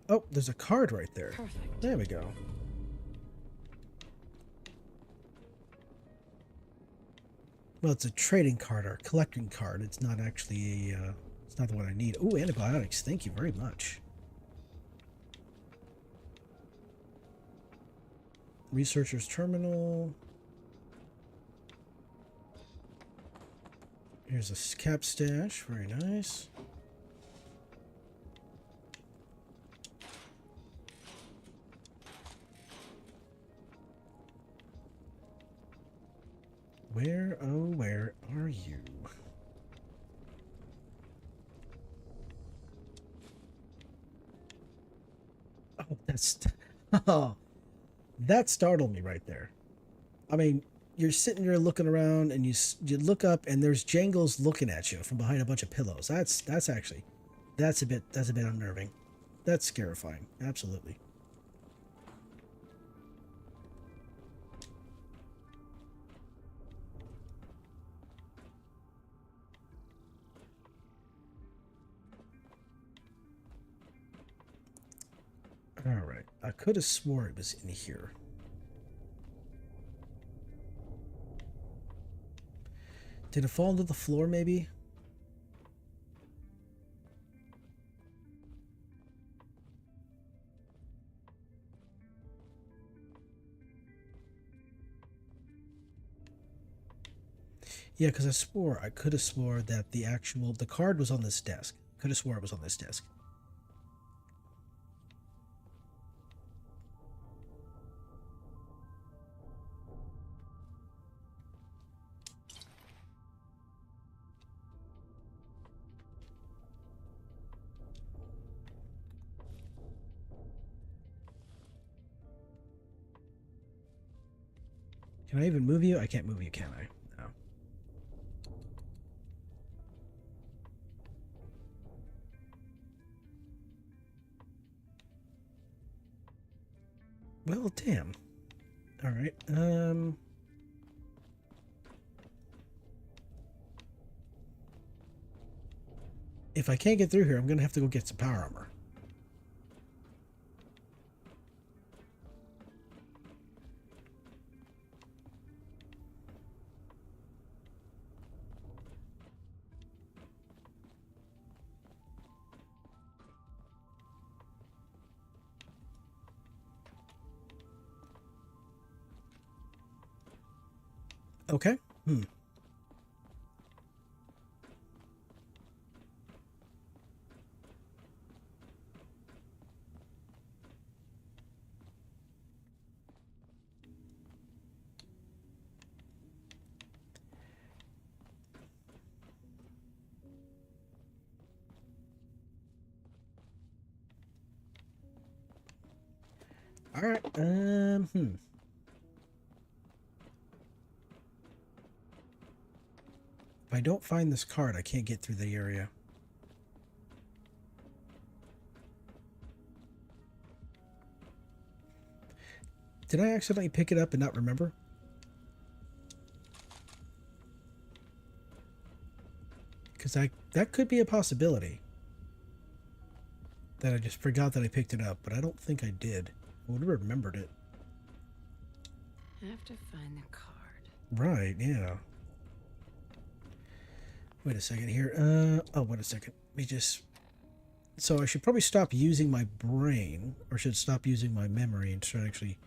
Oh, there's a card right there. Perfect. There we go. Well, it's a trading card or collecting card. It's not actually a, it's not the one I need. Oh, antibiotics. Thank you very much. Researcher's terminal. Here's a cap stash. Very nice. Where, oh, where are you? Oh, that's... Oh, that startled me right there. I mean, you're sitting there looking around and you look up and there's Jangles looking at you from behind a bunch of pillows. That's actually... That's a bit unnerving. That's scarifying. Absolutely. Alright, I could have swore it was in here. Did it fall to the floor, maybe? Yeah, because I could have swore that the card was on this desk. Could have swore it was on this desk. Can I even move you? I can't move you, can I? No. Well, damn. All right. If I can't get through here, I'm gonna have to go get some power armor. Okay. All right. If I don't find this card, I can't get through the area. Did I accidentally pick it up and not remember? Because that could be a possibility. That I just forgot that I picked it up, but I don't think I did. I would have remembered it. I have to find the card. Right, yeah. Wait a second here. Oh, wait a second. Let me just... So I should probably stop using my brain, or should stop using my memory and start actually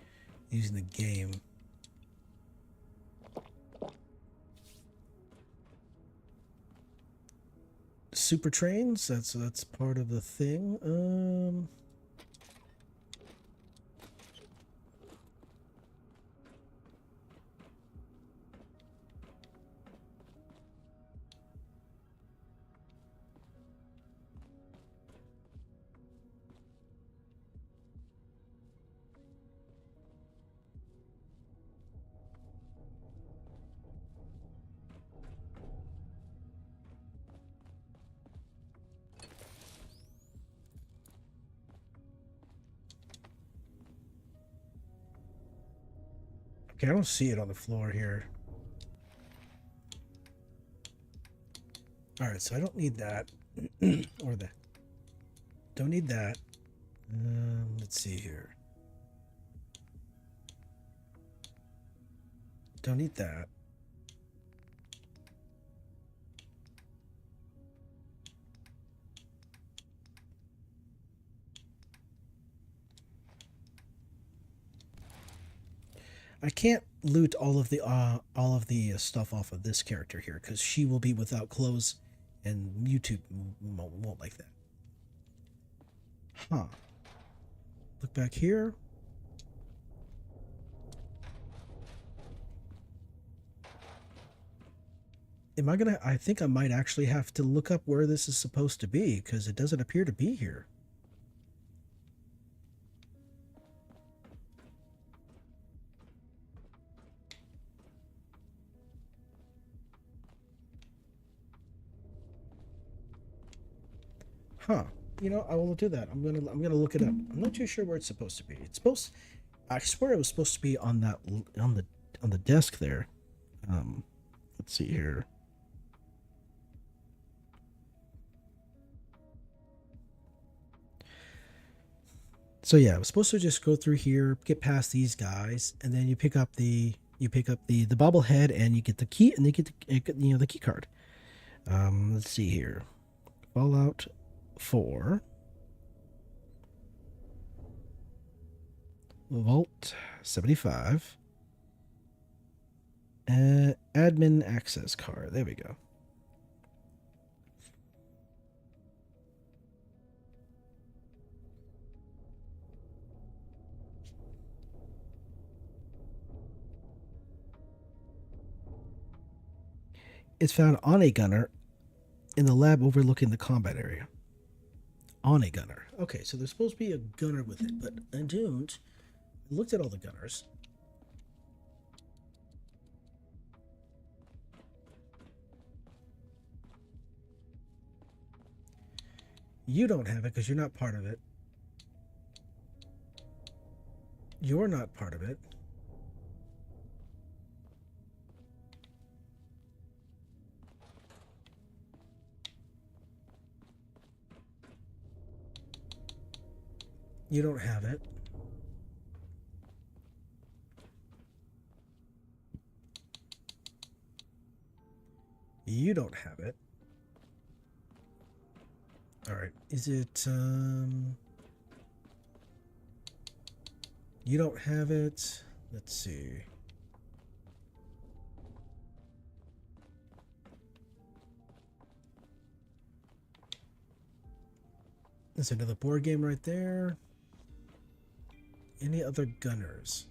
using the game. Super trains, that's part of the thing. Okay, I don't see it on the floor here. Alright, so I don't need that. Or that. Don't need that. Let's see here. Don't need that. I can't loot all of the stuff off of this character here because she will be without clothes, and YouTube won't like that. Huh. Look back here. I think I might actually have to look up where this is supposed to be because it doesn't appear to be here. Huh. You know, I will do that. I'm gonna look it up. I'm not too sure where it's supposed to be. I swear it was supposed to be on the desk there. Let's see here. So yeah, I was supposed to just go through here, get past these guys, and then you pick up the bobblehead, and you get the key, and you get the key card. Let's see here. Fallout 4. Vault 75. Admin access card. There we go. It's found on a gunner in the lab overlooking the combat area. On a gunner. Okay, so there's supposed to be a gunner with it, but I don't. I looked at all the gunners. You don't have it because you're not part of it. You're not part of it. You don't have it. You don't have it. All right. Is it, you don't have it. Let's see. There's another board game right there. Any other gunners?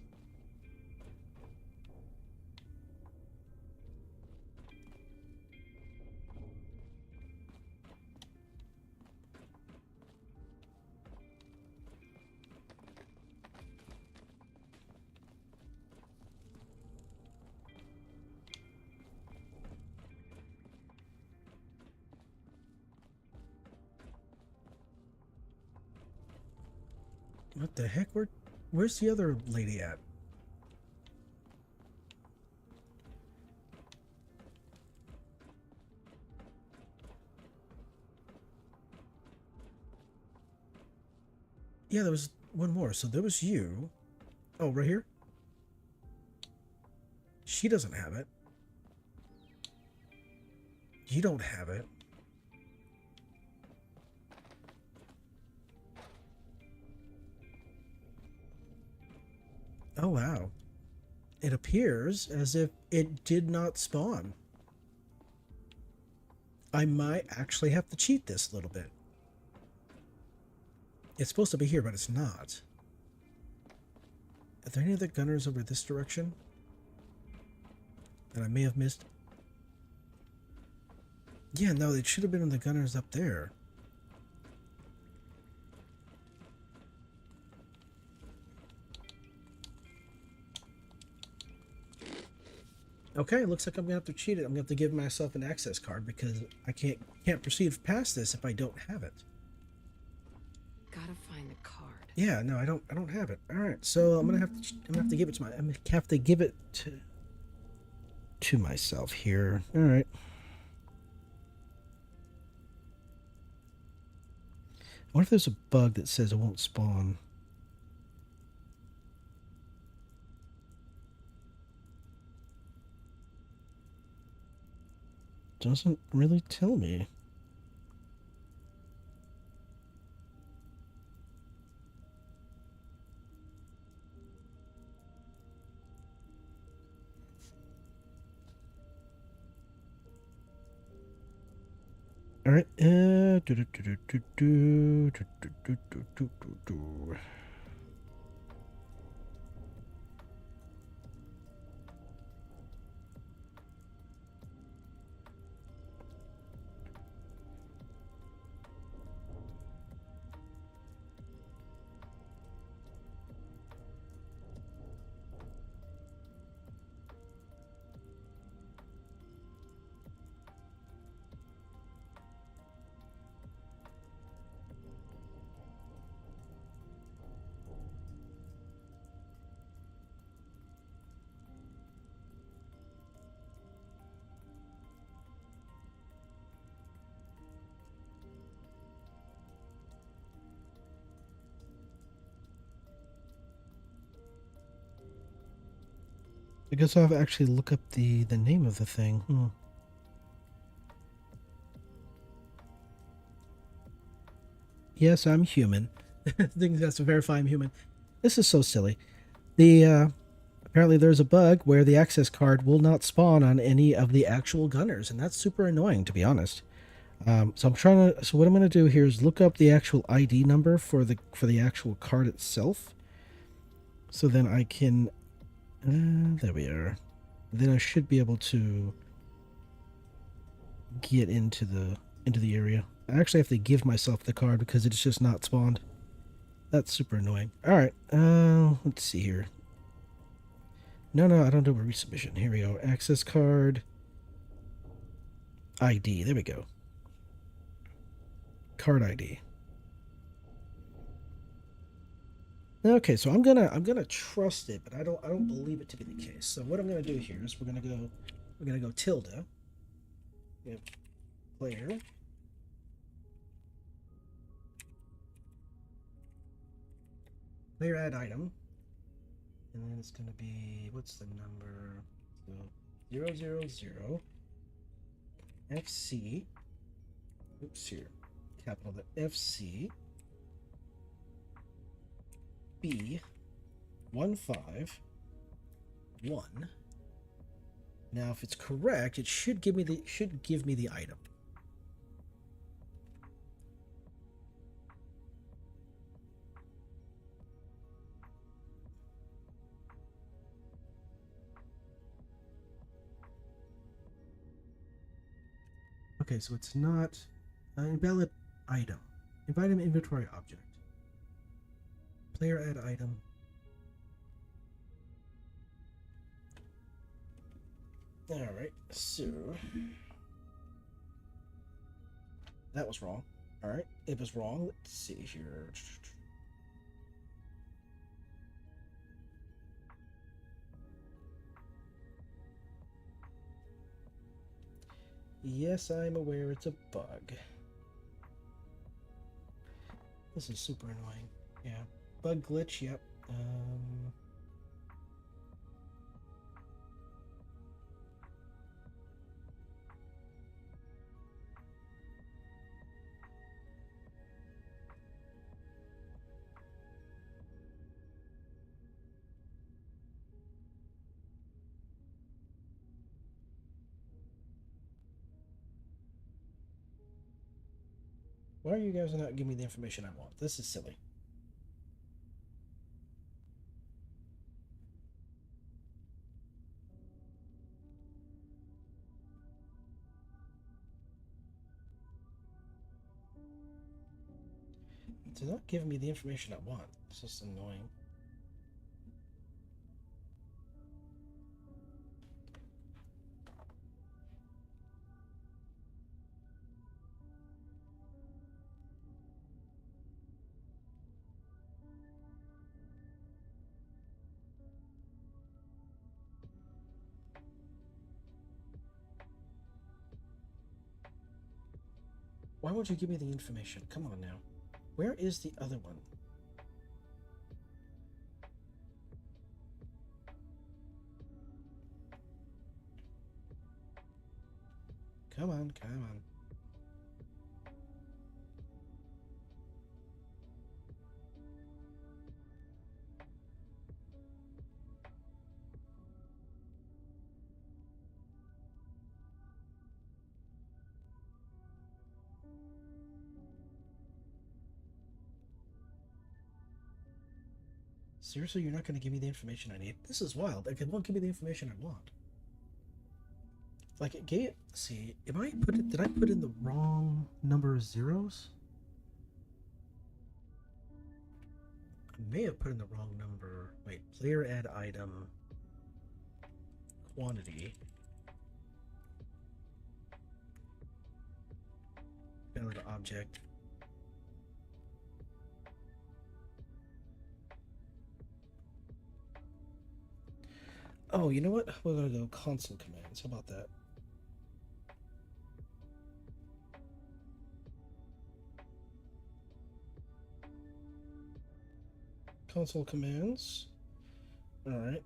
What the heck? Where's the other lady at? Yeah, there was one more. So there was you. Oh, right here? She doesn't have it. You don't have it. Oh, wow. It appears as if it did not spawn. I might actually have to cheat this a little bit. It's supposed to be here, but it's not. Are there any other gunners over this direction that I may have missed? Yeah, no, it should have been on the gunners up there. Okay, looks like I'm gonna have to cheat it. I'm gonna have to give myself an access card because I can't proceed past this if I don't have it. Gotta find the card. Yeah, no, I don't have it. All right, so I'm gonna have to give it to myself here. All right. What if there's a bug that says it won't spawn? Doesn't really tell me. All right. I guess I'll have to actually look up the name of the thing. Yes, I'm human. I think that's to verify I'm human. This is so silly. The Apparently there's a bug where the access card will not spawn on any of the actual gunners, and that's super annoying, to be honest. So what I'm gonna do here is look up the actual ID number for the actual card itself. So then I can, there we are. Then I should be able to get into the area. I actually have to give myself the card because it's just not spawned. That's super annoying. All right, let's see here. No, I don't do a resubmission. Here we go. Access card. ID. There we go. Card ID. Okay, so I'm gonna trust it, but I don't believe it to be the case. So what I'm gonna do here is we're gonna go tilde. We have player. Player add item. And then it's gonna be, what's the number? So 000 FC. Oops, here. Capital the FC B 151. Now, if it's correct, it should give me the item. Okay, so it's not an invalid item. Invalid inventory object. Player add item. Alright, so that was wrong. Alright, it was wrong. Let's see here. Yes, I'm aware it's a bug. This is super annoying. Yeah. Bug glitch, yep. Why are you guys not giving me the information I want? This is silly. They're not giving me the information I want. It's just annoying. Why won't you give me the information? Come on now. Where is the other one? Come on, come on. Seriously, you're not going to give me the information I need? This is wild. Like, it won't give me the information I want. Like, it gave... See, did I put in the wrong number of zeros? I may have put in the wrong number. Wait, player add item. Quantity. Valid object. Oh, you know what? We're gonna go console commands. How about that? Console commands. All right.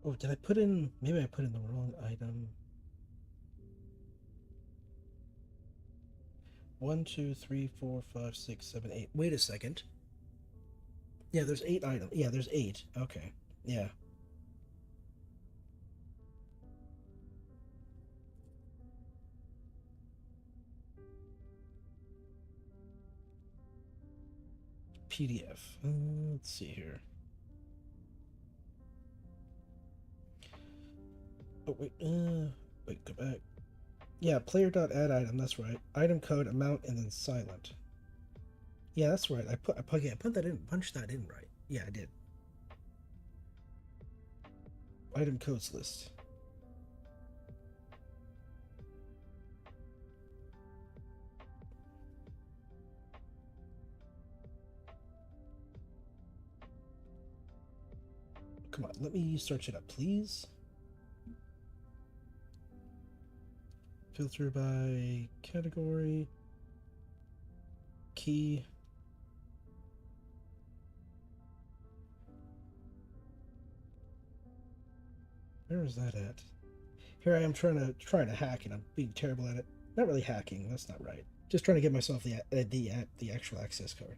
Oh, did I put in... Maybe I put in the wrong item. 1, 2, 3, 4, 5, 6, 7, 8. Wait a second. Yeah, there's 8 items. Yeah, there's 8. Okay. Yeah. PDF. Let's see here. Oh, wait. Wait, go back. Yeah, player.add item. That's right. Item code, amount, and then silent. Yeah, that's right. I put that in, punched that in right. Yeah, I did. Item codes list. Come on, let me search it up, please. Filter by category. Key. Where is that at? Here I am trying to hack, and I'm being terrible at it. Not really hacking. That's not right. Just trying to get myself the actual access card.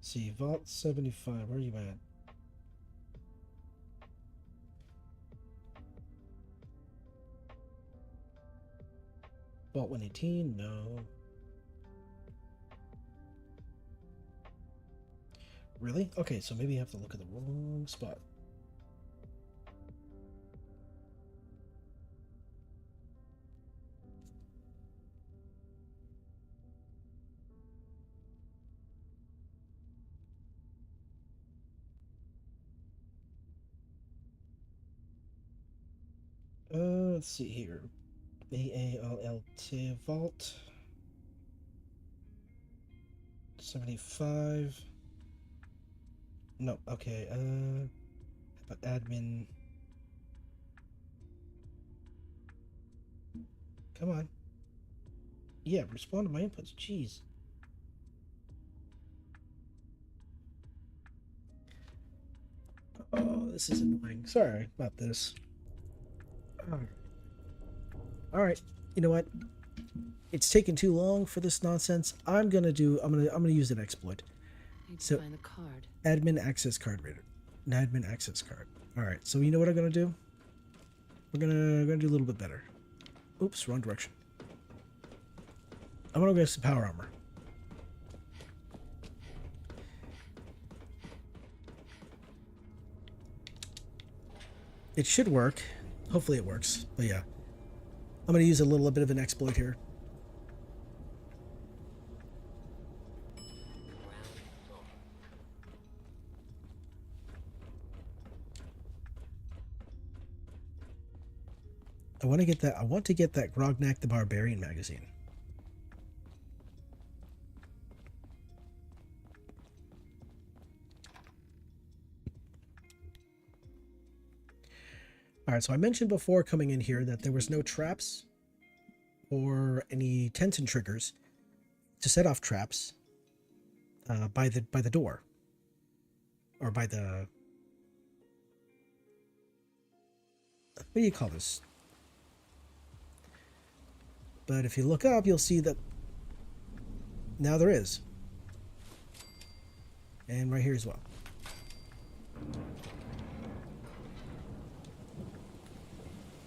See, Vault 75. Where are you at? Vault 118. No. Really? Okay, so maybe I have to look at the wrong spot. Let's see here. AALLT Vault 75. No, okay. How about admin? Come on. Yeah, respond to my inputs. Jeez. Oh, this is annoying. Sorry about this. All right. You know what? It's taken too long for this nonsense. I'm gonna use an exploit. Need to So- find the card. Admin access card reader. An admin access card. All right. So you know what I'm gonna do? We're gonna do a little bit better. Oops, wrong direction. I'm gonna go get some power armor. It should work. Hopefully it works. But yeah. I'm gonna use a little bit of an exploit here. I want to get that Grognak the Barbarian magazine. Alright, so I mentioned before coming in here that there was no traps or any tension triggers to set off traps by the door. Or by the... What do you call this? But if you look up, you'll see that now there is. And right here as well.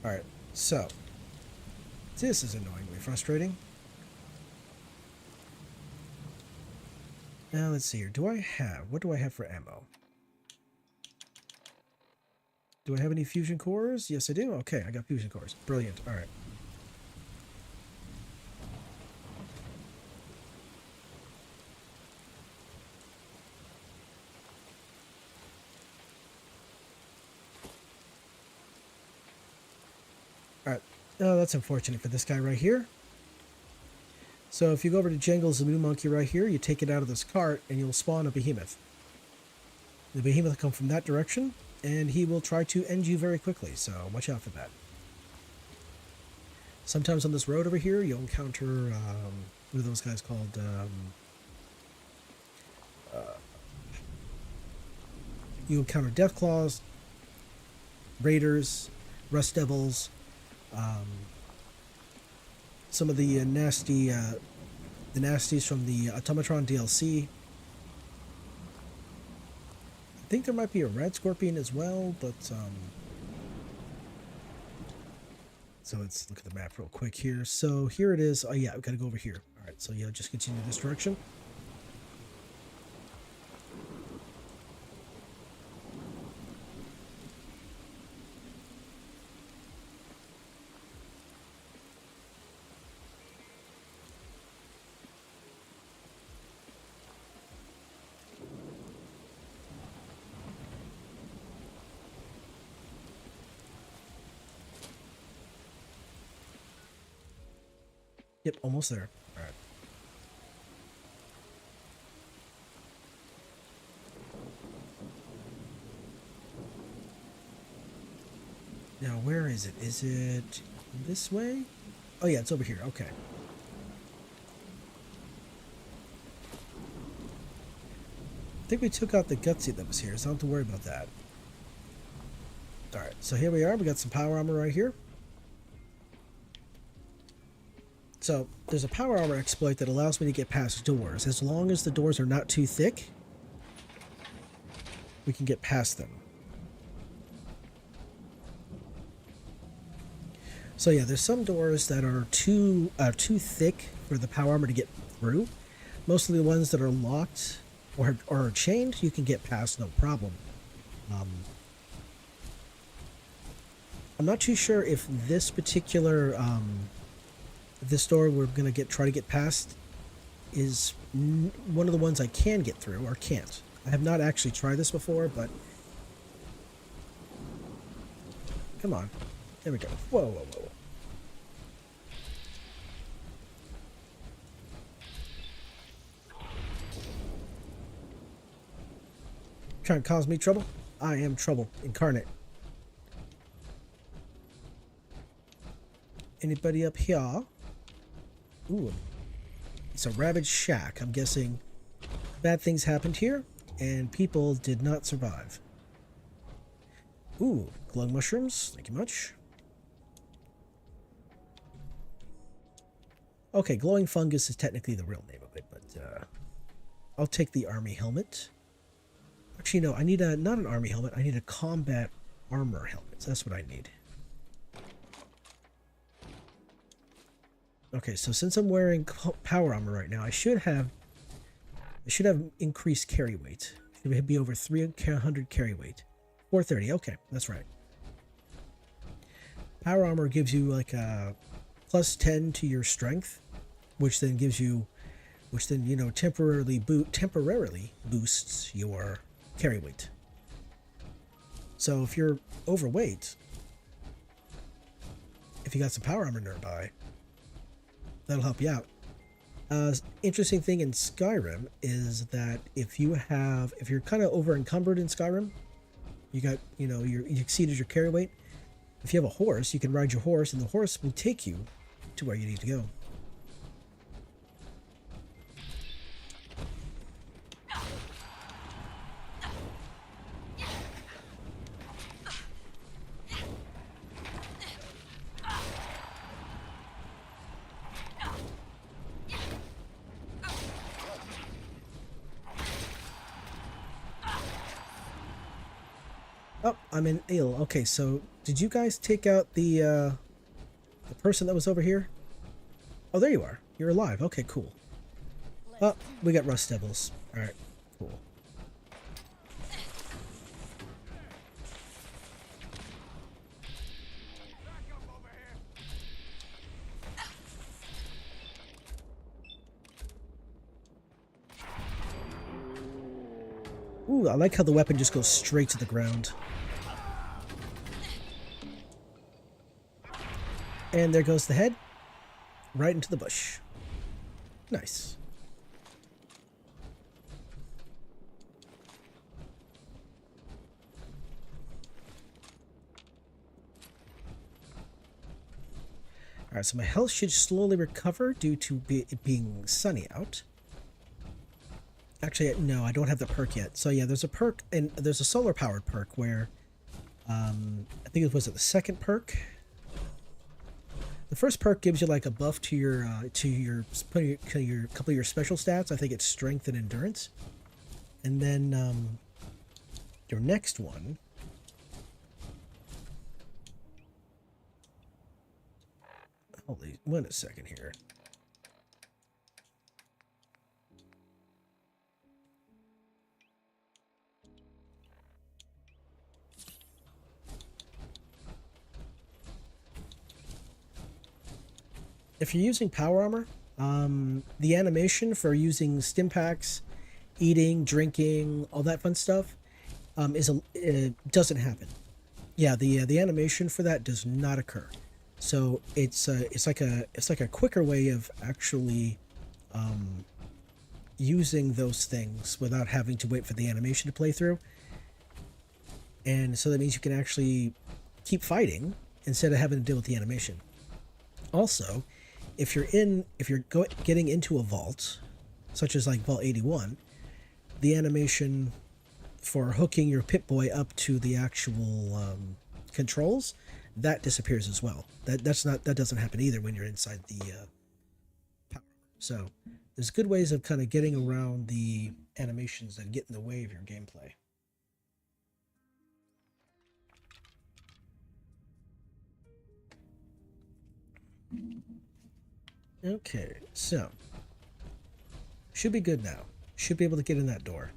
Alright, so this is annoyingly frustrating. Now let's see here. What do I have for ammo? Do I have any fusion cores? Yes, I do. Okay, I got fusion cores. Brilliant. Alright. Alright, oh, that's unfortunate for this guy right here. So if you go over to Jangles the Moon Monkey right here, you take it out of this cart and you'll spawn a behemoth. The behemoth will come from that direction and he will try to end you very quickly, so watch out for that. Sometimes on this road over here, you'll encounter, what are those guys called? You encounter Deathclaws, Raiders, Rust Devils, some of the nasties from the Automatron DLC. I think there might be a Red Scorpion as well, but so let's look at the map real quick here. So here it is. Oh yeah, we gotta go over here. All right, so yeah, just continue this direction. Yep, almost there. All right. Now, where is it? Is it this way? Oh, yeah, it's over here. Okay. I think we took out the gutsy that was here, so I don't have to worry about that. All right, so here we are. We got some power armor right here. So there's a power armor exploit that allows me to get past doors. As long as the doors are not too thick, we can get past them. So yeah, there's some doors that are too thick for the power armor to get through. Most of the ones that are locked or are chained, you can get past no problem. I'm not too sure if this particular this door we're gonna try to get past is one of the ones I can get through or can't. I have not actually tried this before, but come on, there we go. Whoa, whoa, whoa. Trying to cause me trouble? I am trouble incarnate. Anybody up here? Ooh, it's a ravaged shack. I'm guessing bad things happened here, and people did not survive. Ooh, glowing mushrooms. Thank you much. Okay, glowing fungus is technically the real name of it, but I'll take the army helmet. Actually, no, I need not an army helmet. I need a combat armor helmet. That's what I need. Okay, so since I'm wearing power armor right now, I should have increased carry weight. It would be over 300 carry weight. 430. Okay, that's right. Power armor gives you like a plus 10 to your strength, which then temporarily boosts your carry weight. So if you're overweight, if you got some power armor nearby, that'll help you out. Interesting thing in Skyrim is that if you're kind of over encumbered in Skyrim, you exceeded your carry weight. If you have a horse, you can ride your horse, and the horse will take you to where you need to go. Oh, I'm in ill. Okay, so did you guys take out the person that was over here? Oh, there you are. You're alive. Okay, cool. Oh, we got Rust Devils. All right, cool. Ooh, I like how the weapon just goes straight to the ground. And there goes the head. Right into the bush. Nice. Alright, so my health should slowly recover due to it being sunny out. Actually, no, I don't have the perk yet. So yeah, there's a perk, and there's a solar powered perk where, I think it was the second perk. The first perk gives you like a buff to your couple of your special stats. I think it's strength and endurance. And then your next one, holy, wait a second here. If you're using power armor, the animation for using stim packs, eating, drinking, all that fun stuff, doesn't happen. Yeah, the animation for that does not occur. So it's like a quicker way of actually using those things without having to wait for the animation to play through. And so that means you can actually keep fighting instead of having to deal with the animation. Also, if you're getting into a vault, such as like Vault 81, the animation for hooking your Pip-Boy up to the actual controls, that disappears as well. That doesn't happen either when you're inside the power. So there's good ways of kind of getting around the animations that get in the way of your gameplay. Okay, so should be good now. Should be able to get in that door.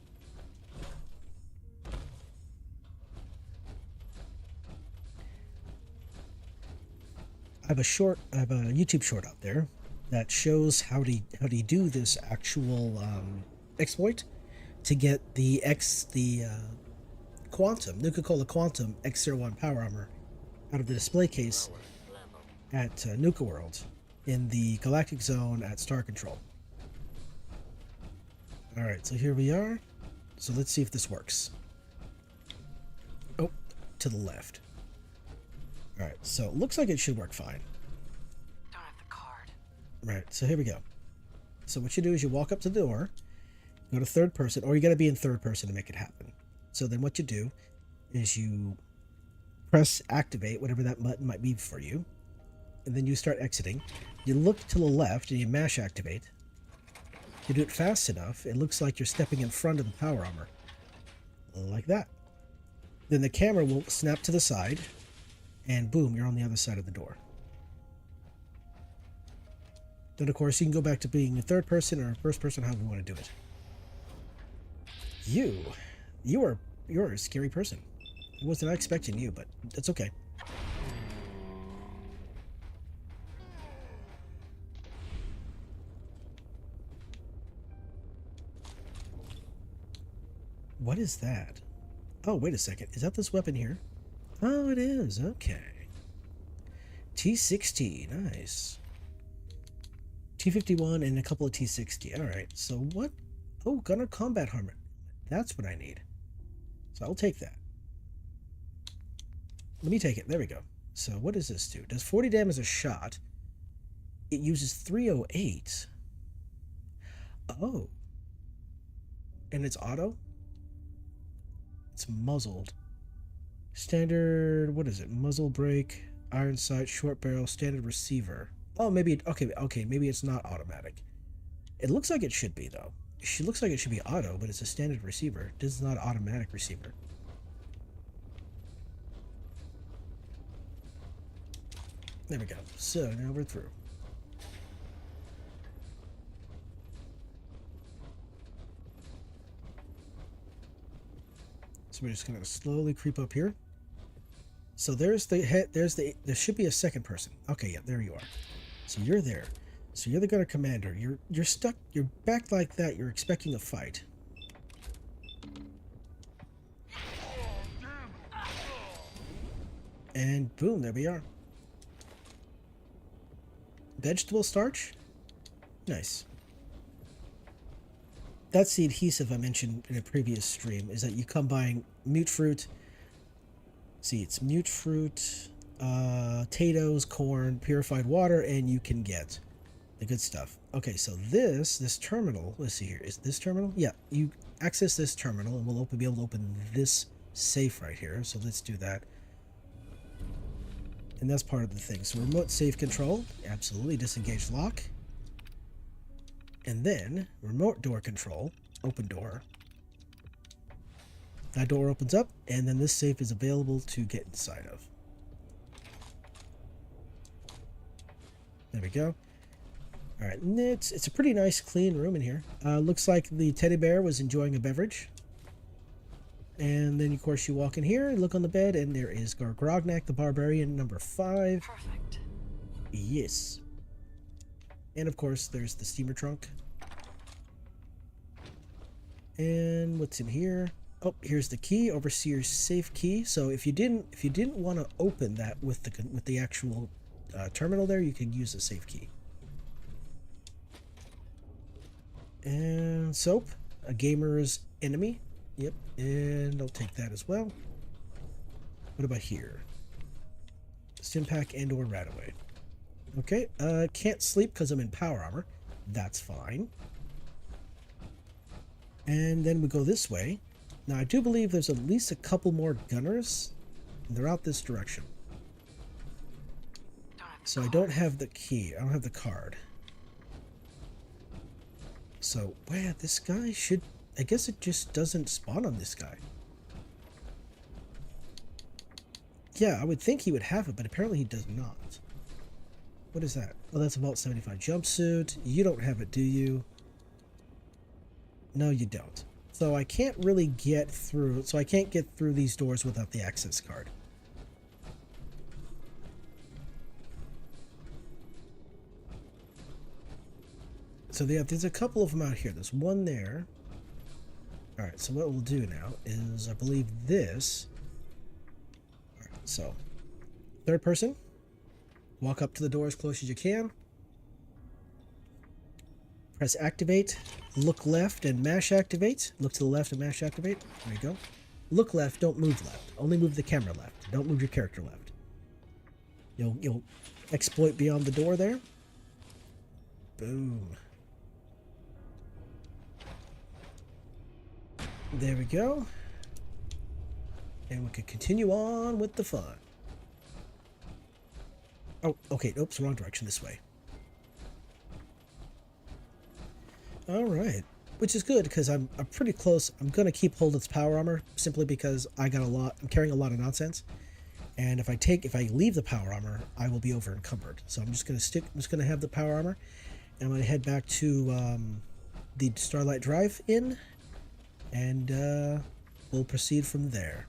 I have a YouTube short out there that shows how to do this actual exploit to get the Quantum, Nuka-Cola Quantum X01 power armor out of the display case at Nuka World in the Galactic Zone at Star Control. Alright, so here we are. So let's see if this works. Oh, to the left. Alright, so it looks like it should work fine. Don't have the card. Right, so here we go. So what you do is you walk up to the door, go to third person, or you gotta be in third person to make it happen. So then what you do is you press activate, whatever that button might be for you, and then you start exiting. You look to the left and you mash activate. You do it fast enough, it looks like you're stepping in front of the power armor. Like that. Then the camera will snap to the side, and boom, you're on the other side of the door. Then of course you can go back to being a third person or first person, however you want to do it. You're a scary person. I wasn't expecting you, but that's okay. What is that? Oh, wait a second. Is that this weapon here? Oh, it is. Okay. T60. Nice. T51 and a couple of T60. Alright, so what? Oh, gunner combat armor. That's what I need. So I'll take that. Let me take it. There we go. So what does this do? Does 40 damage a shot. It uses 308. Oh. And it's auto? It's muzzled. Standard, what is it? Muzzle brake, iron sight, short barrel, standard receiver. Oh, maybe, okay, maybe it's not automatic. It looks like it should be, though. It looks like it should be auto, but it's a standard receiver. This is not an automatic receiver. There we go. So, now we're through. So we're just going to slowly creep up here. So there's the head, there should be a second person. Okay, yeah, there you are. So you're there. So you're the gunner commander. You're stuck, you're back like that. You're expecting a fight. And boom, there we are. Vegetable starch? Nice. That's the adhesive I mentioned in a previous stream, is that you combine mute fruit. See, it's mute fruit, potatoes, corn, purified water, and you can get the good stuff. Okay, so this terminal, let's see here, is this terminal? Yeah, you access this terminal and we'll be able to open this safe right here. So let's do that. And that's part of the thing. So remote safe control, absolutely, disengage lock. And then remote door control, open door. That door opens up, and then this safe is available to get inside of. There we go. All right, and it's a pretty nice, clean room in here. Looks like the teddy bear was enjoying a beverage. And then, of course, you walk in here, look on the bed, and there is Grognak the Barbarian, number 5. Perfect. Yes. And, of course, there's the steamer trunk. And what's in here? Oh, here's the key, Overseer's safe key. So if you didn't want to open that with the actual terminal there, you could use a safe key. And soap, a gamer's enemy. Yep, and I'll take that as well. What about here? Stimpack and or Radaway. Okay, can't sleep because I'm in power armor. That's fine. And then we go this way. Now I do believe there's at least a couple more gunners. They're out this direction. So I don't have the key. I don't have the card. So, well, this guy should... I guess it just doesn't spawn on this guy. Yeah, I would think he would have it, but apparently he does not. What is that? Oh, that's a Vault 75 jumpsuit. You don't have it, do you? No, you don't. So I can't really get through... So I can't get through these doors without the access card. So there's a couple of them out here. There's one there. Alright, so what we'll do now is, I believe this. Alright, so, third person. Walk up to the door as close as you can. Press activate. Look left and mash activate. Look to the left and mash activate. There you go. Look left, don't move left. Only move the camera left. Don't move your character left. You'll exploit beyond the door there. Boom. There we go. And we can continue on with the fun. Oh, okay. Oops, wrong direction. This way. Alright. Which is good, because I'm pretty close. I'm going to keep hold of its power armor, simply because I'm carrying a lot of nonsense. And if I leave the power armor, I will be over encumbered. So I'm just going to have the power armor. And I'm going to head back to the Starlight Drive Inn. And we'll proceed from there.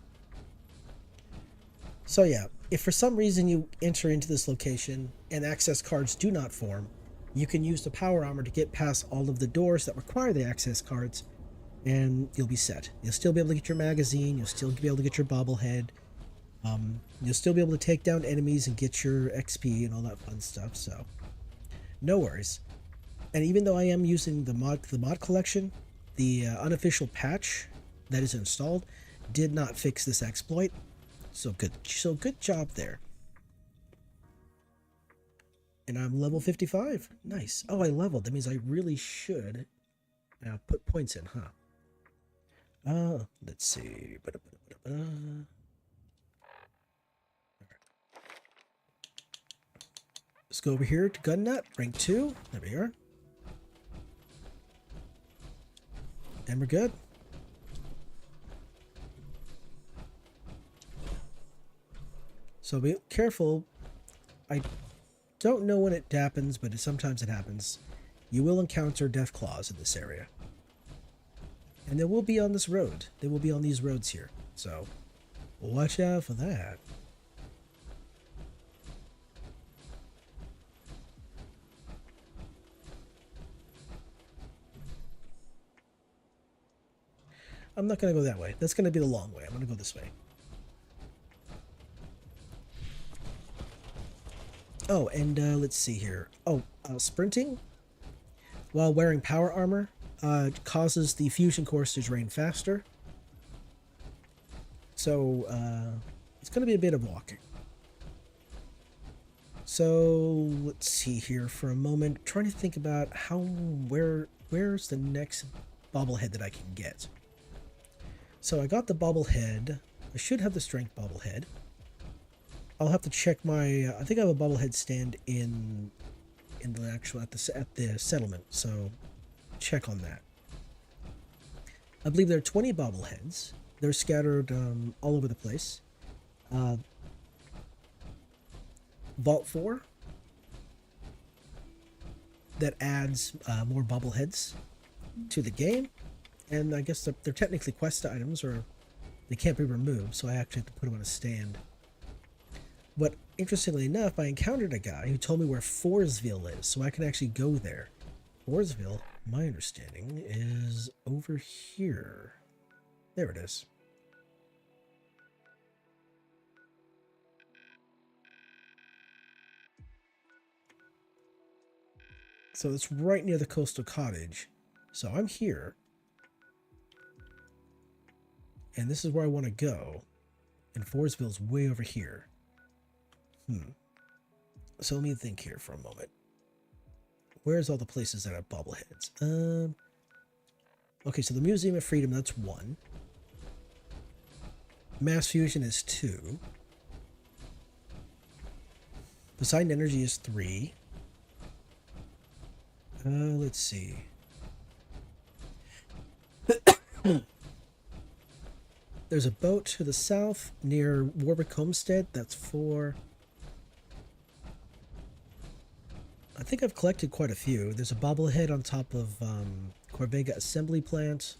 So yeah, if for some reason you enter into this location and access cards do not form, you can use the power armor to get past all of the doors that require the access cards, and you'll be set. You'll still be able to get your magazine, you'll still be able to get your bobblehead, you'll still be able to take down enemies and get your XP and all that fun stuff, so no worries. And even though I am using the mod collection, the unofficial patch that is installed did not fix this exploit. So good job there. And I'm level 55. Nice. Oh, I leveled. That means I really should put points in, huh? Let's see. Let's go over here to Gun Nut, rank 2. There we are. And we're good. So be careful. I don't know when it happens, but sometimes it happens. You will encounter death claws in this area. And they will be on this road. They will be on these roads here. So watch out for that. I'm not going to go that way. That's going to be the long way. I'm going to go this way. Oh, and let's see here. Oh, sprinting while wearing power armor causes the fusion cores to drain faster. So it's going to be a bit of walking. So let's see here for a moment. Trying to think about where's the next bobblehead that I can get. So I got the bobblehead. I should have the strength bobblehead. I'll have to check my. I think I have a bobblehead stand in the actual at the settlement. So check on that. I believe there are 20 bobbleheads. They're scattered all over the place. Vault 4 that adds more bobbleheads to the game, and I guess they're technically quest items, or they can't be removed, so I actually have to put them on a stand. But interestingly enough, I encountered a guy who told me where Foresville is, so I can actually go there. Foresville, my understanding, is over here. There it is. So it's right near the coastal cottage. So I'm here. And this is where I want to go. And Foresville's way over here. So let me think here for a moment. Where's all the places that have bobbleheads? Okay, so the Museum of Freedom, that's 1. Mass Fusion is 2. Poseidon Energy is 3. Let's see. There's a boat to the south near Warwick Homestead. That's 4. I think I've collected quite a few. There's a bobblehead on top of Corvega Assembly Plant.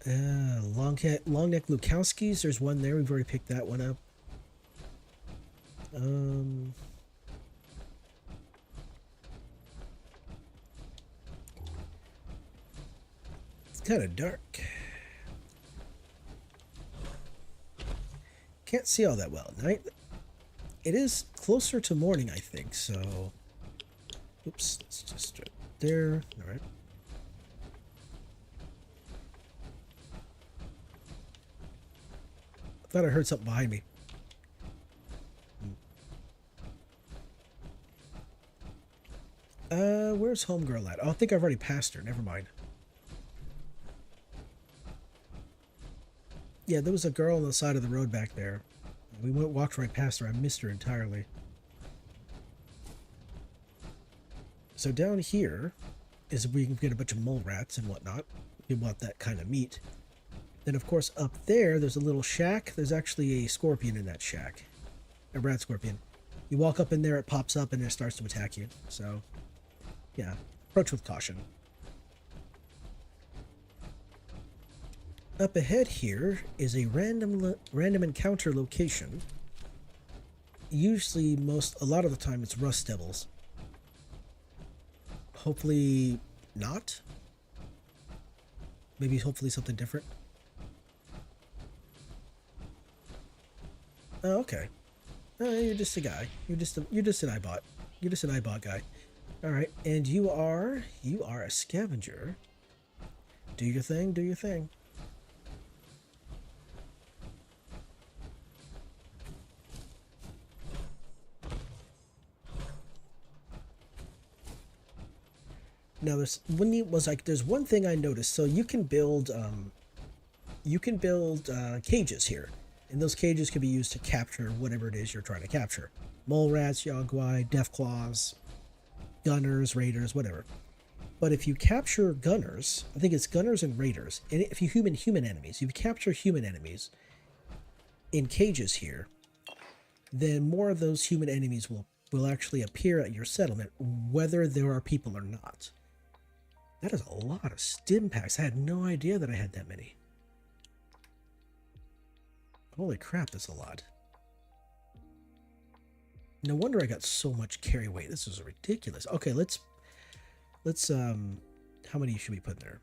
Longneck Lukowski's. There's one there. We've already picked that one up. It's kind of dark. Can't see all that well at night. It is closer to morning, I think, so... Oops, it's just right there. Alright. I thought I heard something behind me. Where's Homegirl at? Oh, I think I've already passed her. Never mind. Yeah, there was a girl on the side of the road back there. We walked right past her. I missed her entirely. So down here is where you can get a bunch of mole rats and whatnot. You want that kind of meat. Then, of course, up there's a little shack. There's actually a scorpion in that shack. A rat scorpion. You walk up in there, it pops up, and it starts to attack you. So, yeah. Approach with caution. Up ahead here is a random encounter location. Usually, a lot of the time, it's rust devils. Hopefully not. Maybe hopefully something different. Oh, okay. You're just a guy. You're just an iBot. You're just an iBot guy. All right, and you are a scavenger. Do your thing. Do your thing. Now there's one thing I noticed. So you can build cages here, and those cages can be used to capture whatever it is you're trying to capture: mole rats, yogwai, deathclaws, gunners, raiders, whatever. But if you capture gunners, I think it's gunners and raiders, and if you human enemies, if you capture human enemies in cages here, then more of those human enemies will actually appear at your settlement, whether there are people or not. That is a lot of stim packs. I had no idea that I had that many. Holy crap, that's a lot. No wonder I got so much carry weight. This is ridiculous. Okay, let's how many should we put in there?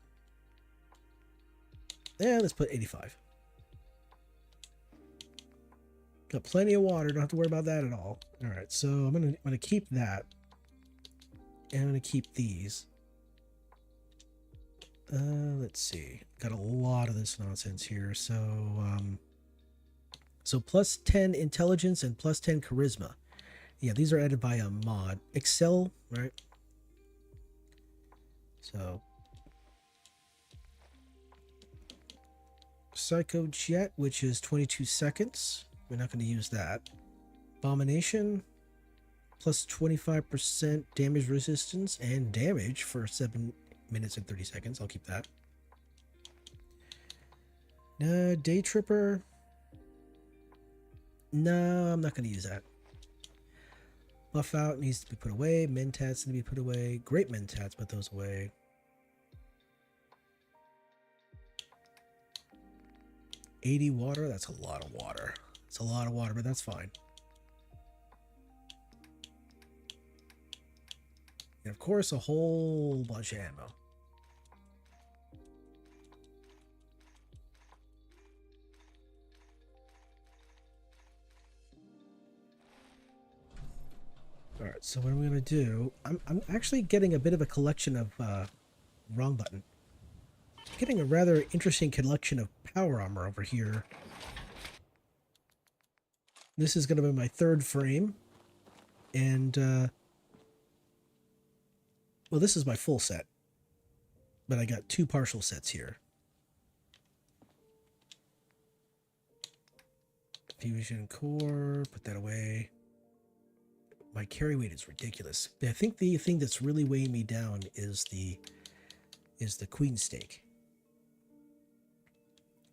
Yeah, let's put 85. Got plenty of water, don't have to worry about that at all. All right, so I'm gonna keep that. And I'm gonna keep these. Let's see. Got a lot of this nonsense here, so So plus 10 intelligence and plus 10 charisma. Yeah, these are added by a mod. Excel, right? So Psycho Jet, which is 22 seconds. We're not going to use that. Abomination, plus 25% damage resistance and damage for 7 minutes and 30 seconds. I'll keep that. Day Tripper. No, I'm not going to use that. Buff out needs to be put away. Mentats need to be put away. Great Mentats, put those away. $80 water. That's a lot of water. It's a lot of water, but that's fine. And of course, a whole bunch of ammo. All right, so what I'm going to do, I'm actually getting a bit of a collection of, wrong button. Getting a rather interesting collection of power armor over here. This is going to be my third frame. And, well, this is my full set. But I got 2 partial sets here. Fusion core, put that away. My carry weight is ridiculous. I think the thing that's really weighing me down is the queen stake.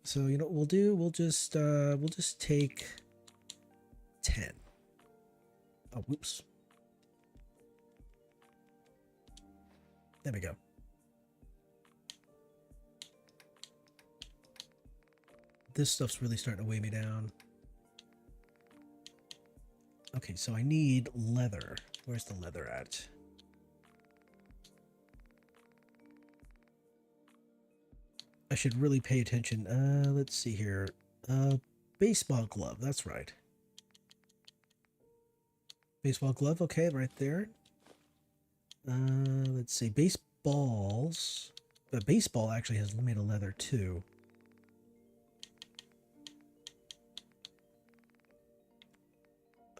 So you know what we'll do? We'll just take 10. Oh, whoops. There we go. This stuff's really starting to weigh me down. Okay, so I need leather. Where's the leather at? I should really pay attention. Let's see here. Baseball glove, that's right. Baseball glove, okay, right there. Let's see, baseballs. The baseball actually has made of leather too.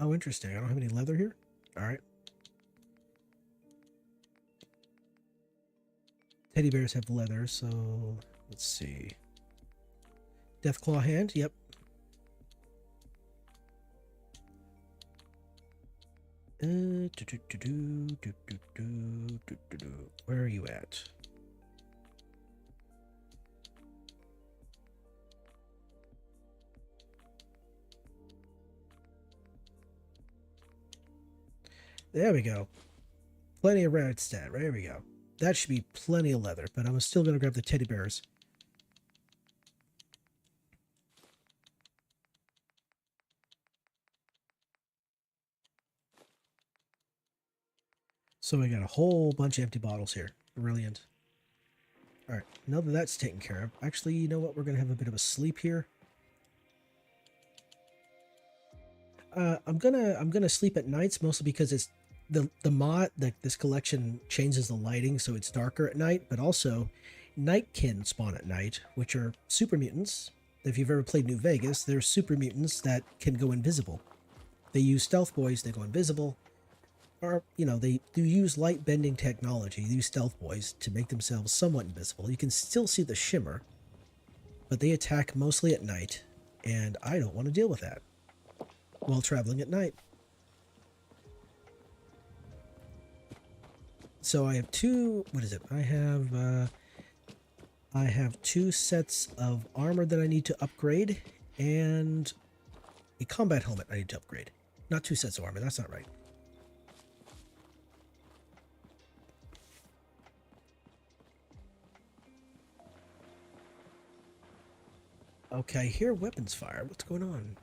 Oh, interesting. I don't have any leather here. All right. Teddy bears have leather, so let's see. Deathclaw hand, yep. Where are you at? There we go. Plenty of red stat. There we go. That should be plenty of leather, but I'm still going to grab the teddy bears. So we got a whole bunch of empty bottles here. Brilliant. All right, now that that's taken care of, actually, you know what? We're going to have a bit of a sleep here. I'm gonna sleep at nights, mostly because it's the mod, this collection changes the lighting so it's darker at night, but also nightkin spawn at night, which are super mutants. If you've ever played New Vegas, they're super mutants that can go invisible. They use stealth boys, they go invisible, or you know, they do use light bending technology. They use stealth boys to make themselves somewhat invisible. You can still see the shimmer, but they attack mostly at night, and I don't want to deal with that while traveling at night. So I have two, what is it? I have 2 sets of armor that I need to upgrade, and a combat helmet I need to upgrade. Not 2 sets of armor, that's not right. Okay, I hear weapons fire. What's going on?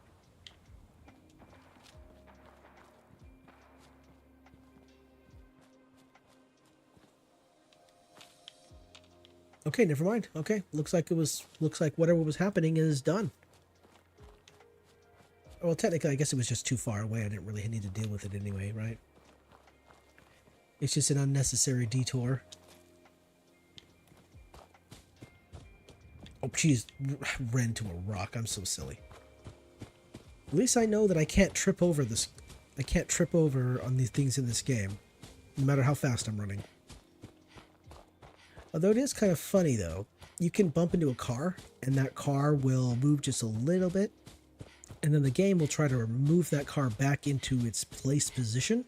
Okay, never mind. Okay, looks like whatever was happening is done. Well, technically, I guess it was just too far away. I didn't really need to deal with it anyway, right? It's just an unnecessary detour. Oh, jeez, ran to a rock. I'm so silly. At least I know that I can't trip over this. I can't trip over on these things in this game, no matter how fast I'm running. Although it is kind of funny though. You can bump into a car, and that car will move just a little bit, and then the game will try to move that car back into its place position,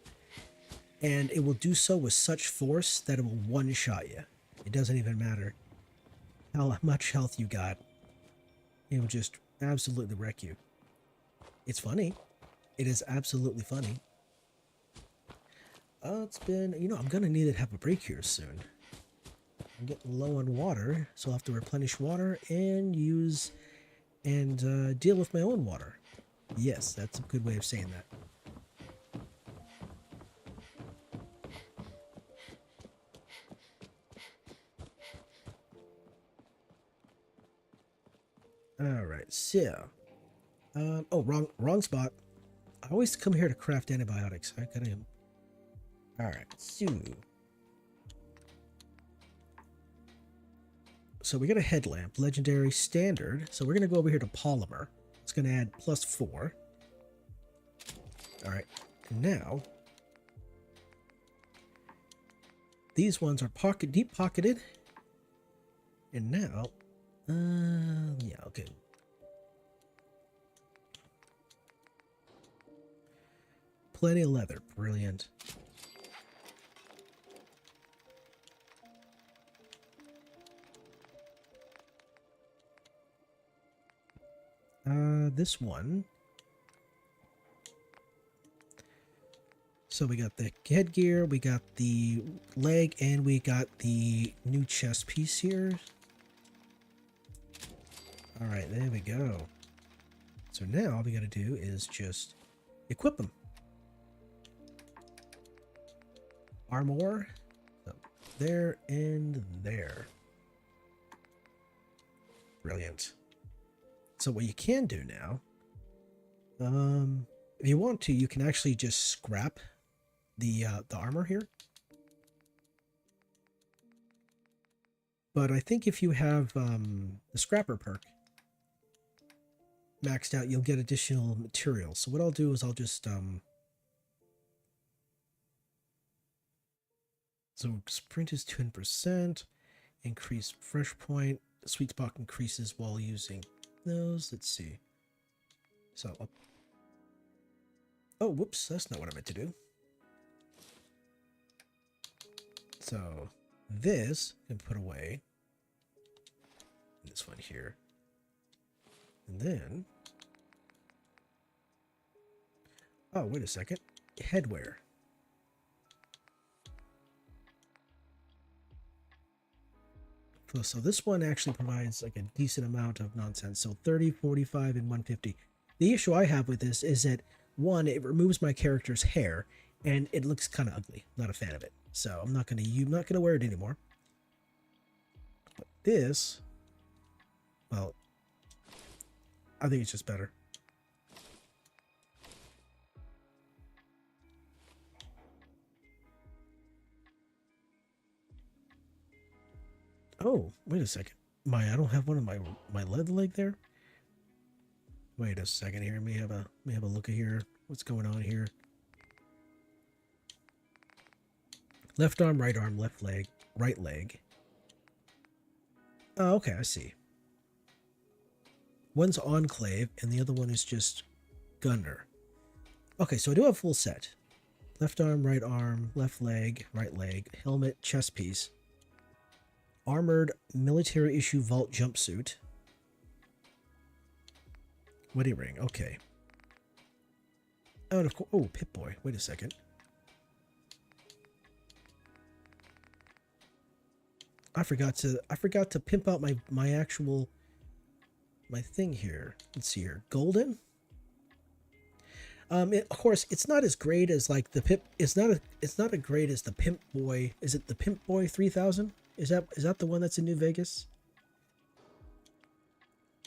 and it will do so with such force that it will one-shot you. It doesn't even matter how much health you got. It will just absolutely wreck you. It's funny. It is absolutely funny. It's been, I'm going to need to have a break here soon. I'm getting low on water, so I'll have to replenish water and deal with my own water. Yes, that's a good way of saying that. Alright, so. Oh, wrong spot. I always come here to craft antibiotics. I gotta. Alright, so we got a headlamp, legendary, standard. So we're gonna go over here to polymer. It's gonna add +4. Alright, and now these ones are deep pocketed. And now, yeah, okay. Plenty of leather, brilliant. This one. So we got the headgear, we got the leg, and we got the new chest piece here. All right, there we go. So now all we got to do is just equip them. Armor, so there and there. Brilliant. So what you can do now, if you want to, you can actually just scrap the armor here. But I think if you have the scrapper perk maxed out, you'll get additional materials. So what I'll do is I'll just so sprint is 10%, increase fresh point, sweet spot increases while using those. Let's see. So, oh, whoops, that's not what I meant to do. So, this can put away. This one here. And then, oh, wait a second. Headwear. So this one actually provides like a decent amount of nonsense. So 30, 45, and 150. The issue I have with this is that, one, it removes my character's hair, and it looks kind of ugly. Not a fan of it. So I'm not gonna wear it anymore. But this, well, I think it's just better. Oh, wait a second. I don't have one of my leather leg there. Wait a second here. Let me have a look at here. What's going on here? Left arm, left leg, right leg. Oh, okay, I see. One's Enclave, and the other one is just Gunner. Okay, so I do have full set. Left arm, left leg, right leg, helmet, chest piece. Armored military issue vault jumpsuit. Wedding ring, okay. Oh, and of course, oh, Pip-Boy, wait a second. I forgot to pimp out my actual thing here. Let's see here. Golden. Of course, it's not as great as like the Pip. It's not as great as the Pimp Boy. Is it the Pimp Boy 3000? Is that the one that's in New Vegas?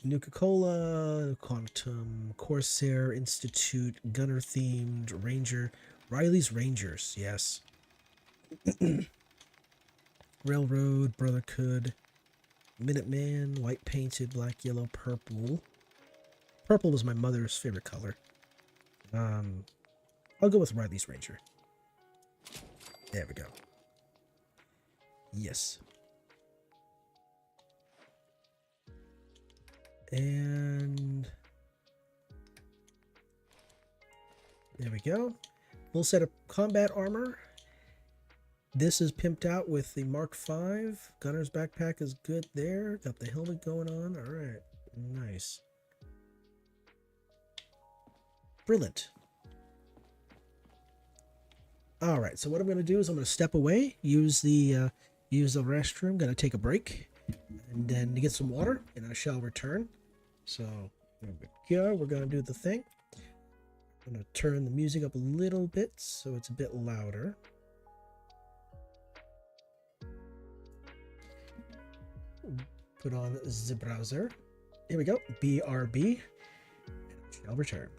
Nuka-Cola, Quantum, Corsair, Institute, Gunner themed, Ranger, Riley's Rangers, yes. Railroad, Brotherhood, Minuteman, white painted, black, yellow, purple. Purple was my mother's favorite color. I'll go with Riley's Ranger. There we go. Yes. And there we go. Full set of combat armor. This is pimped out with the Mark V. Gunner's backpack is good there. Got the helmet going on. All right. Nice. Brilliant. All right. So what I'm going to do is I'm going to step away, use the restroom. Going to take a break, and then get some water, and I shall return. So there we go. We're going to do the thing. I'm going to turn the music up a little bit so it's a bit louder. Put on the browser. Here we go. BRB. And I'll return.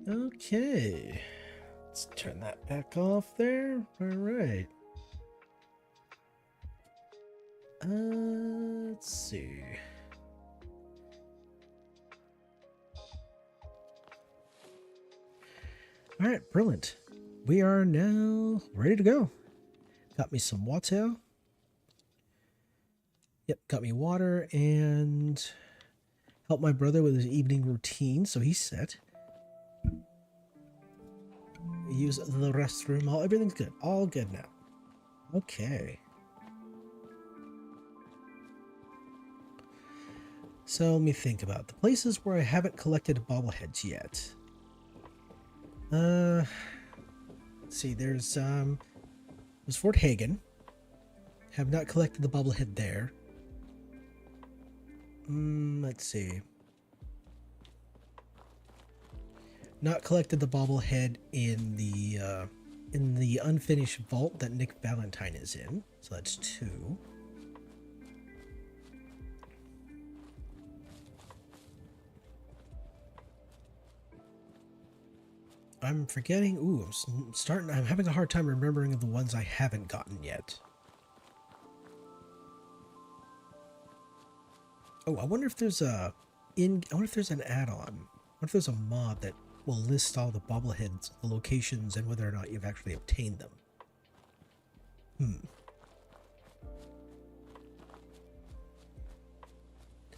Okay. Let's turn that back off there. All right. Let's see. All right, brilliant. We are now ready to go. Got me some water. Yep, got me water and helped my brother with his evening routine, so he's set. Use the restroom. Everything's good. All good now. Okay. So let me think about the places where I haven't collected bobbleheads yet. Let's see. There's Fort Hagen. Have not collected the bobblehead there. Let's see. Not collected the bobblehead in the unfinished vault that Nick Valentine is in. So that's 2. I'm forgetting. Ooh, I'm having a hard time remembering the ones I haven't gotten yet. Oh, I wonder if there's I wonder if there's an add-on. I wonder if there's a mod that will list all the bobbleheads, the locations, and whether or not you've actually obtained them.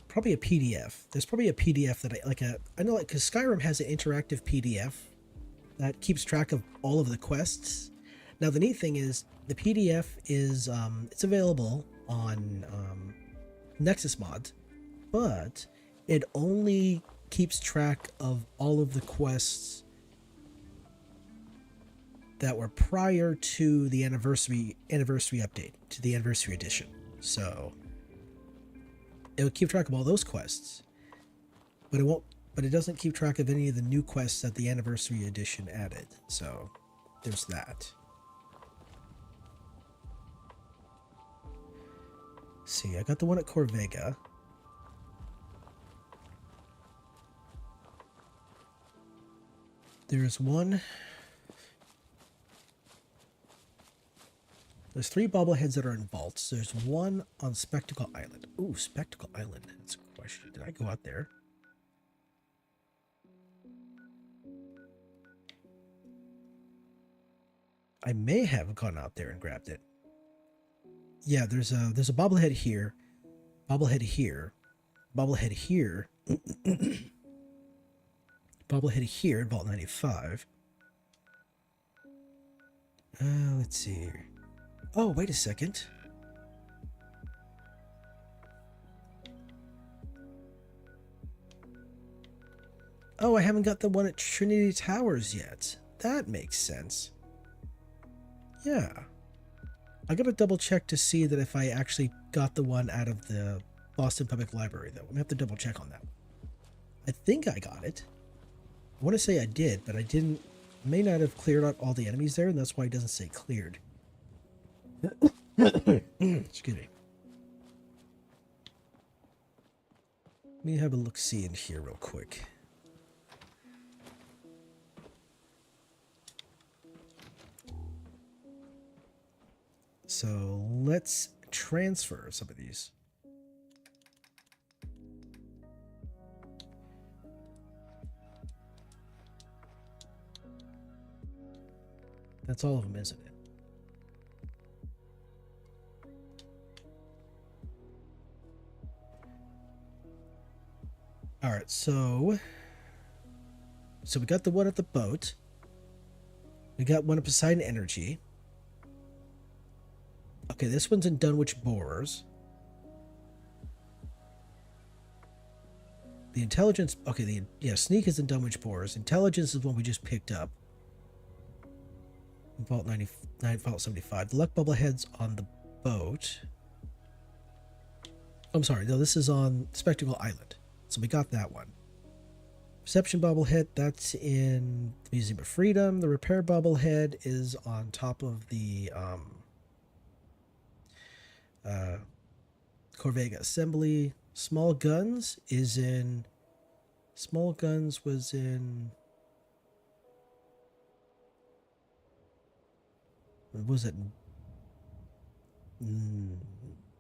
Probably a PDF. There's probably a PDF that I know, like, because Skyrim has an interactive PDF that keeps track of all of the quests. Now the neat thing is the PDF is it's available on Nexus Mods, but it only keeps track of all of the quests that were prior to the anniversary update, to the anniversary edition. So it will keep track of all those quests, but it doesn't keep track of any of the new quests that the anniversary edition added. So there's that. See, I got the one at Corvega. There's one. There's 3 bobbleheads that are in vaults. There's one on Spectacle Island. Ooh, Spectacle Island. That's a question. Did I go out there? I may have gone out there and grabbed it. Yeah, there's a bobblehead here. Bobblehead here. Bobblehead here. Bobblehead here in Vault 95. Let's see here. Oh, wait a second. Oh, I haven't got the one at Trinity Towers yet. That makes sense. Yeah. I gotta double check to see that if I actually got the one out of the Boston Public Library, though. I'm gonna have to double check on that. I think I got it. I want to say I did, but I didn't. May not have cleared out all the enemies there, and that's why it doesn't say cleared. Excuse me. Let me have a look-see in here real quick. So let's transfer some of these. That's all of them, isn't it? All right, so we got the one at the boat. We got one at Poseidon Energy. Okay, this one's in Dunwich Borers. The intelligence. Okay, sneak is in Dunwich Borers. Intelligence is one we just picked up. Vault 99, Vault 75. The luck bubblehead's on the boat. I'm sorry, no, this is on Spectacle Island. So we got that one. Perception bobblehead, that's in the Museum of Freedom. The repair bobblehead is on top of the Corvega Assembly. Small guns is in Small Guns was in... What was it?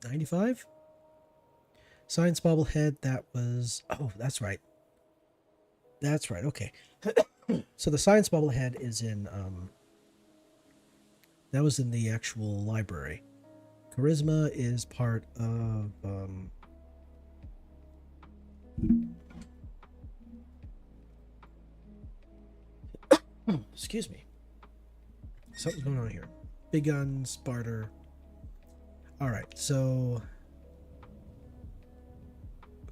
95? Science Bobblehead, that was... Oh, that's right. That's right, okay. So the Science Bobblehead is in... that was in the actual library. Charisma is part of... excuse me. Something's going on here. Big Guns, Barter. Alright, so...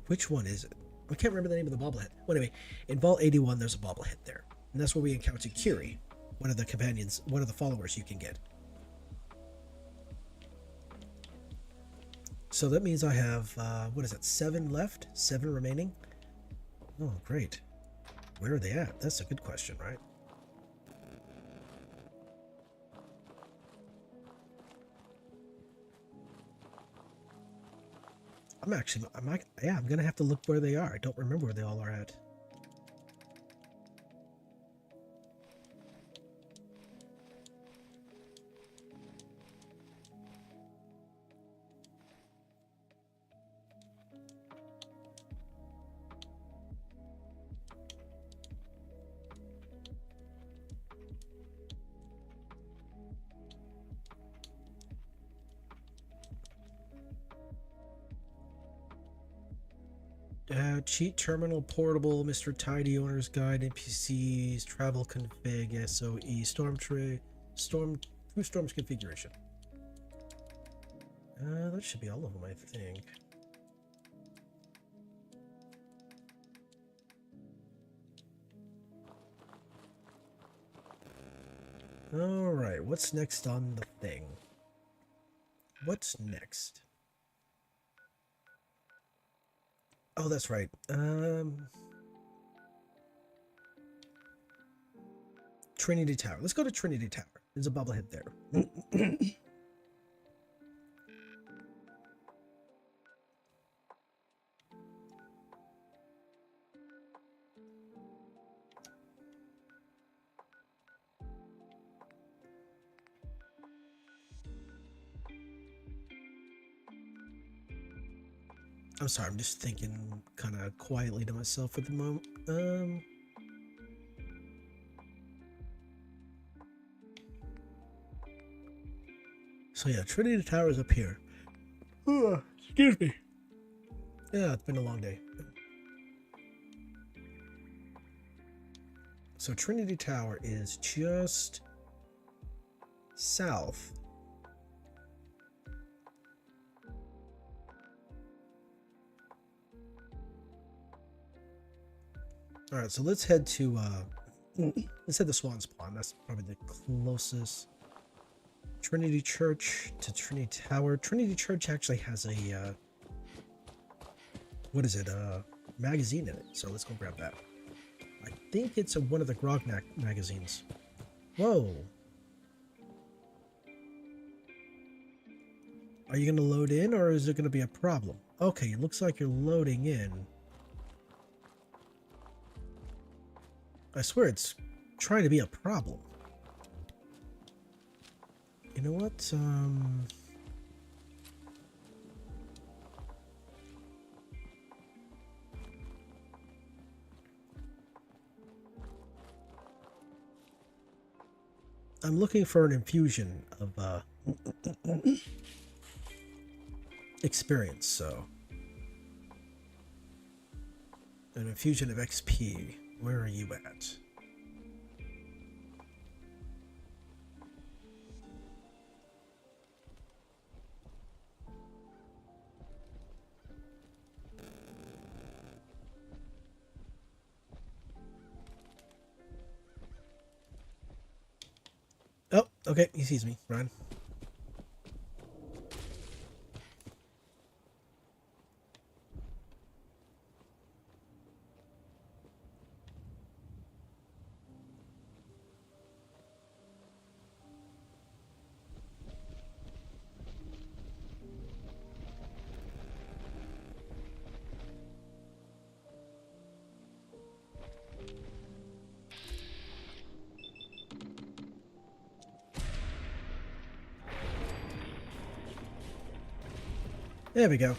Which one is it? I can't remember the name of the bobblehead. Well, anyway, in Vault 81, there's a bobblehead there. And that's where we encountered Curie, one of the companions, one of the followers you can get. So that means I have, what is it, 7 left? 7 remaining? Oh, great. Where are they at? That's a good question, right? I'm gonna have to look where they are. I don't remember where they all are at. Cheat terminal portable, Mr. Tidy Owner's Guide, NPCs, travel config, SOE, true storms configuration. That should be all of them, I think. Alright, what's next on the thing? What's next? Oh, that's right. Trinity Tower. Let's go to Trinity Tower. There's a bobblehead there. I'm sorry, I'm just thinking kind of quietly to myself at the moment. So yeah, Trinity Tower is up here. Excuse me. Yeah, it's been a long day. So Trinity Tower is just south. All right, so let's head to Swan's Pond. That's probably the closest. Trinity Church to Trinity Tower. Trinity Church actually has a what is it? Magazine in it. So let's go grab that. I think it's one of the Grog magazines. Whoa. Are you gonna load in, or is it gonna be a problem? Okay, it looks like you're loading in. I swear it's trying to be a problem. You know what? I'm looking for an infusion of experience, so an infusion of XP. Where are you at? Oh, okay, he sees me. Run. There we go.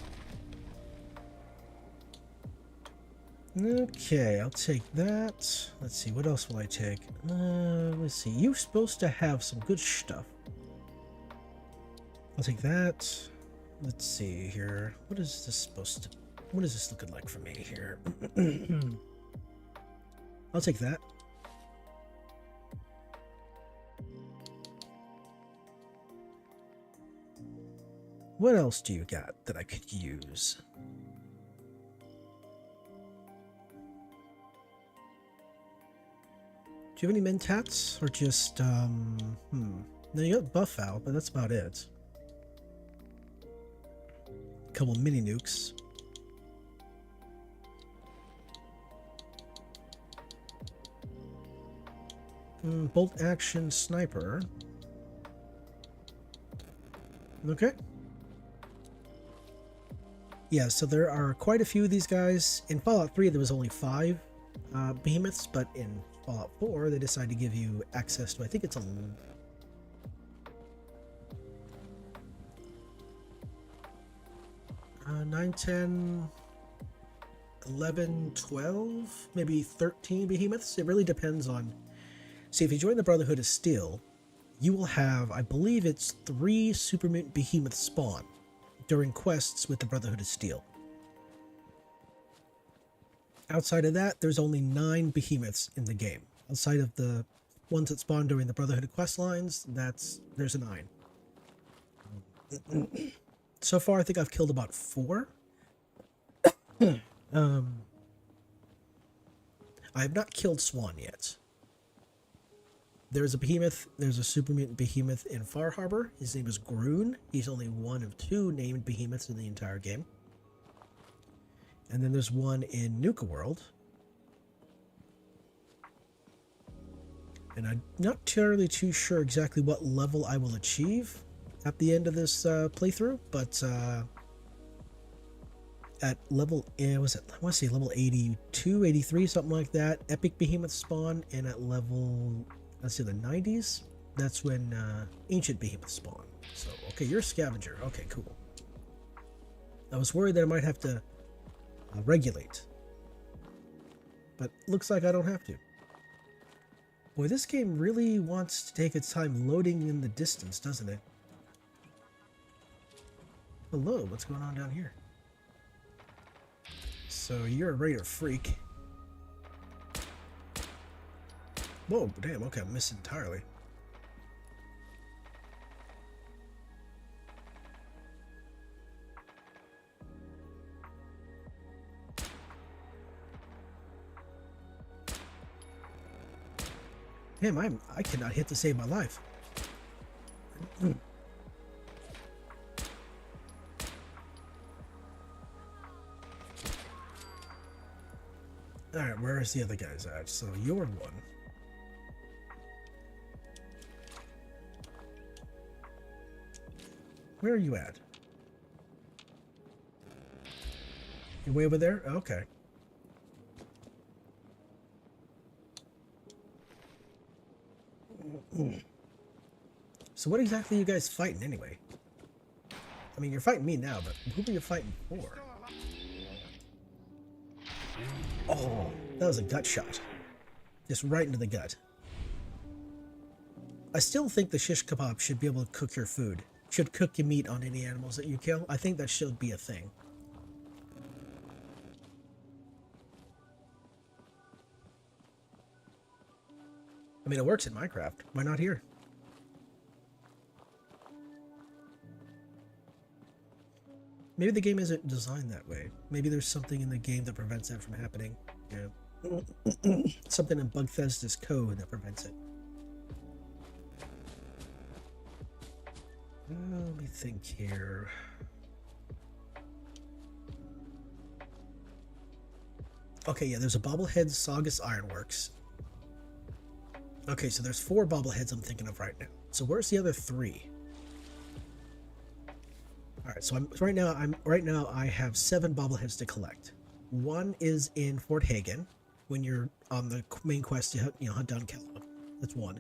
Okay, I'll take that. Let's see, what else will I take? Let's see. You're supposed to have some good stuff. I'll take that. Let's see here. What is this supposed to... What is this looking like for me here? I'll take that. What else do you got that I could use? Do you have any mentats? Or just, No, you got buff out, but that's about it. A couple mini nukes. Bolt action sniper. Okay. Yeah, so there are quite a few of these guys. In Fallout 3, there was only 5 behemoths, but in Fallout 4, they decided to give you access to, I think it's a... 9, 10, 11, 12, maybe 13 behemoths. It really depends on... See, if you join the Brotherhood of Steel, you will have, I believe it's 3 super mutant behemoths spawn during quests with the Brotherhood of Steel. Outside of that, there's only 9 behemoths in the game. Outside of the ones that spawn during the Brotherhood of quest lines, there's a 9. So far, I think I've killed about 4. I have not killed Swan yet. There's a behemoth, there's a super mutant behemoth in Far Harbor. His name is Groon. He's only one of 2 named behemoths in the entire game. And then there's one in Nuka World. And I'm not entirely too sure exactly what level I will achieve at the end of this playthrough, but at level, I want to say level 82, 83, something like that, epic behemoth spawn, and at level, let's say the 90s, that's when ancient behemoth spawn. So, okay, you're a scavenger. Okay, cool. I was worried that I might have to regulate, but looks like I don't have to. Boy, this game really wants to take its time loading in the distance, doesn't it? Hello, what's going on down here? So you're a raider freak. Whoa, damn, okay, I missed entirely. Damn, I cannot hit to save my life. Alright, where's the other guys at? So you're one. Where are you at? You way over there? Okay. So what exactly are you guys fighting anyway? I mean, you're fighting me now, but who are you fighting for? Oh, that was a gut shot. Just right into the gut. I still think the shish kebab should be able to cook your food. Should cook your meat on any animals that you kill. I think that should be a thing. I mean, it works in Minecraft. Why not here? Maybe the game isn't designed that way. Maybe there's something in the game that prevents that from happening. Yeah. Something in Bethesda's code that prevents it. Let me think here. Okay, yeah, there's a bobblehead Saugus Ironworks. Okay, so there's 4 bobbleheads I'm thinking of right now. So where's the other 3? All right, so right now I have 7 bobbleheads to collect. 1 is in Fort Hagen when you're on the main quest to hunt down Kellogg. That's 1.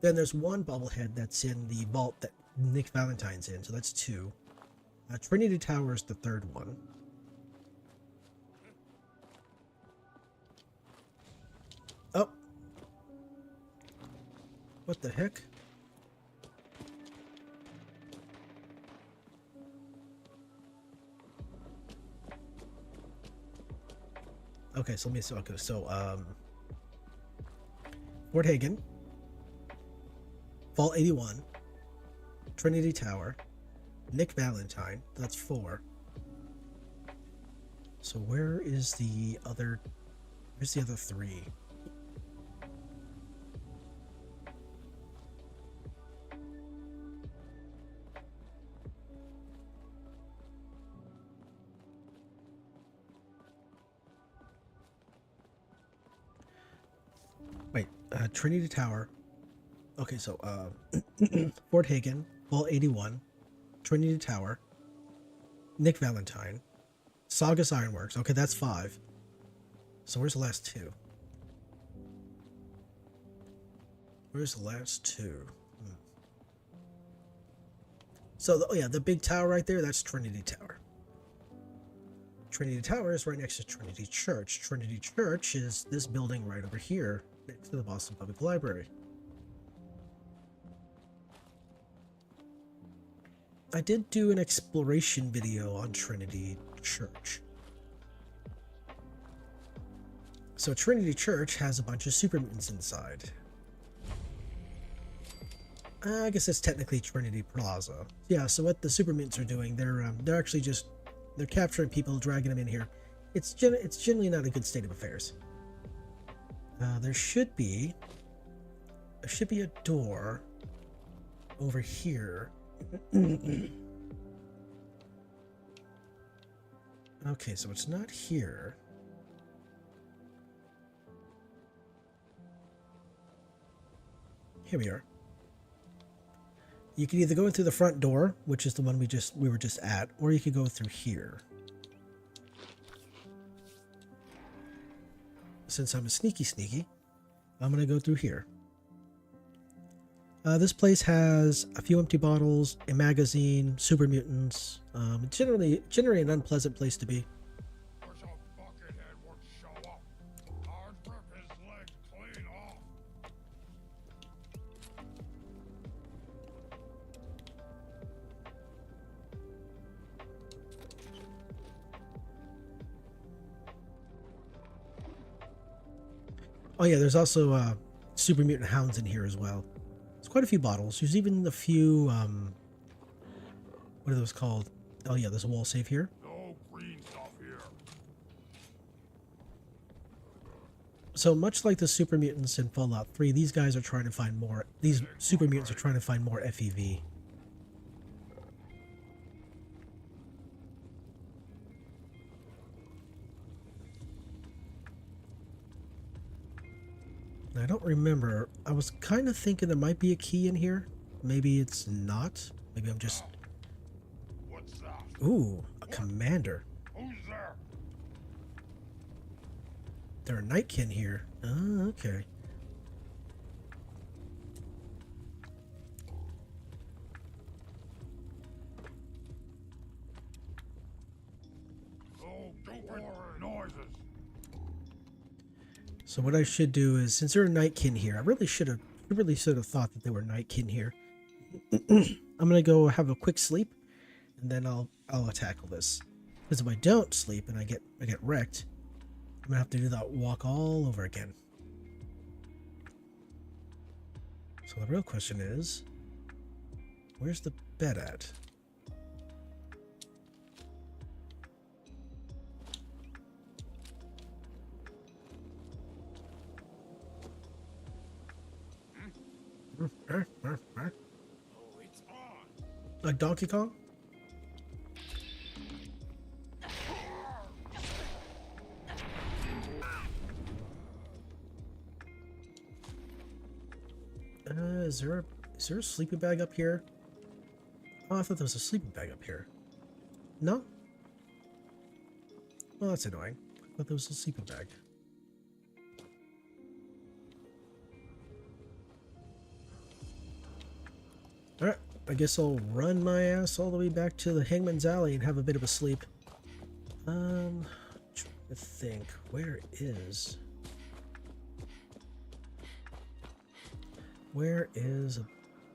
Then there's 1 bobblehead that's in the vault that Nick Valentine's in, so that's 2. Trinity Tower is the third one. Oh. What the heck? Okay, so let me see. Okay, so Fort Hagen, Vault 81, Trinity Tower, Nick Valentine. That's 4. So where is the other? Where's the other 3? Wait, Trinity Tower. Okay, so Fort Hagen, Vault 81, Trinity Tower, Nick Valentine, Saugus Ironworks. Okay, that's 5. So where's the last 2? Where's the last 2? So, oh yeah, the big tower right there, that's Trinity Tower. Trinity Tower is right next to Trinity Church. Trinity Church is this building right over here, next to the Boston Public Library. I did do an exploration video on Trinity Church. So Trinity Church has a bunch of super mutants inside. I guess it's technically Trinity Plaza. Yeah, so what the super mutants are doing, they're actually just they're capturing people, dragging them in here. It's generally not a good state of affairs. There should be a door over here. Okay, so it's not here. Here we are. You can either go in through the front door, which is the one we were just at, or you could go through here. Since I'm a sneaky, I'm gonna go through here. This place has a few empty bottles, a magazine, super mutants. Generally an unpleasant place to be. Oh yeah, there's also super mutant hounds in here as well. There's quite a few bottles. There's even a few what are those called? Oh yeah, there's a wall save here. No green stuff here. So much like the super mutants in Fallout 3, these guys are trying to find more. These super mutants are trying to find more FEV. I don't remember. I was kind of thinking there might be a key in here. Maybe it's not. Maybe I'm just... What's that? Ooh, a commander. Who's there? There are nightkin here. Oh, okay. Oh, stupid noises. So what I should do is, since there are nightkin here, I really should have thought that there were nightkin here. I'm gonna go have a quick sleep, and then I'll tackle this. Because if I don't sleep and I get wrecked, I'm gonna have to do that walk all over again. So the real question is, where's the bed at? Oh, it's on. Like Donkey Kong? Is there a sleeping bag up here? Oh, I thought there was a sleeping bag up here. No? Well, that's annoying. I thought there was a sleeping bag. Alright, I guess I'll run my ass all the way back to the Hangman's Alley and have a bit of a sleep. Trying to think, where is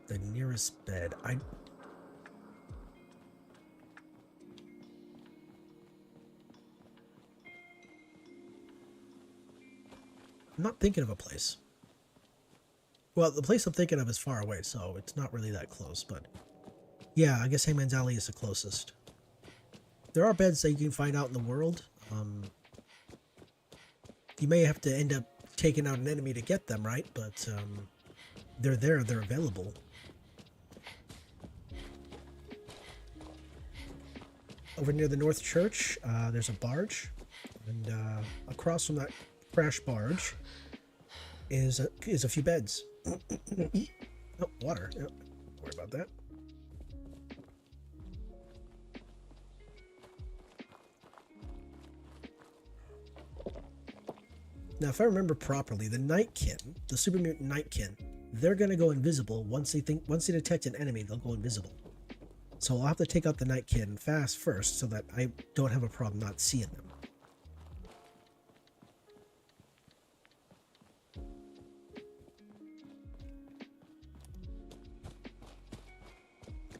the nearest bed? I'm not thinking of a place. Well, the place I'm thinking of is far away, so it's not really that close, but yeah, I guess Hangman's Alley is the closest. There are beds that you can find out in the world. You may have to end up taking out an enemy to get them, right? But they're there, they're available. Over near the North Church, there's a barge, and across from that crash barge is a few beds. Oh, water. Yep. Don't worry about that. Now, if I remember properly, the Nightkin, the super mutant Nightkin, they're gonna go invisible once they detect an enemy. They'll go invisible. So I'll have to take out the Nightkin fast first, so that I don't have a problem not seeing them.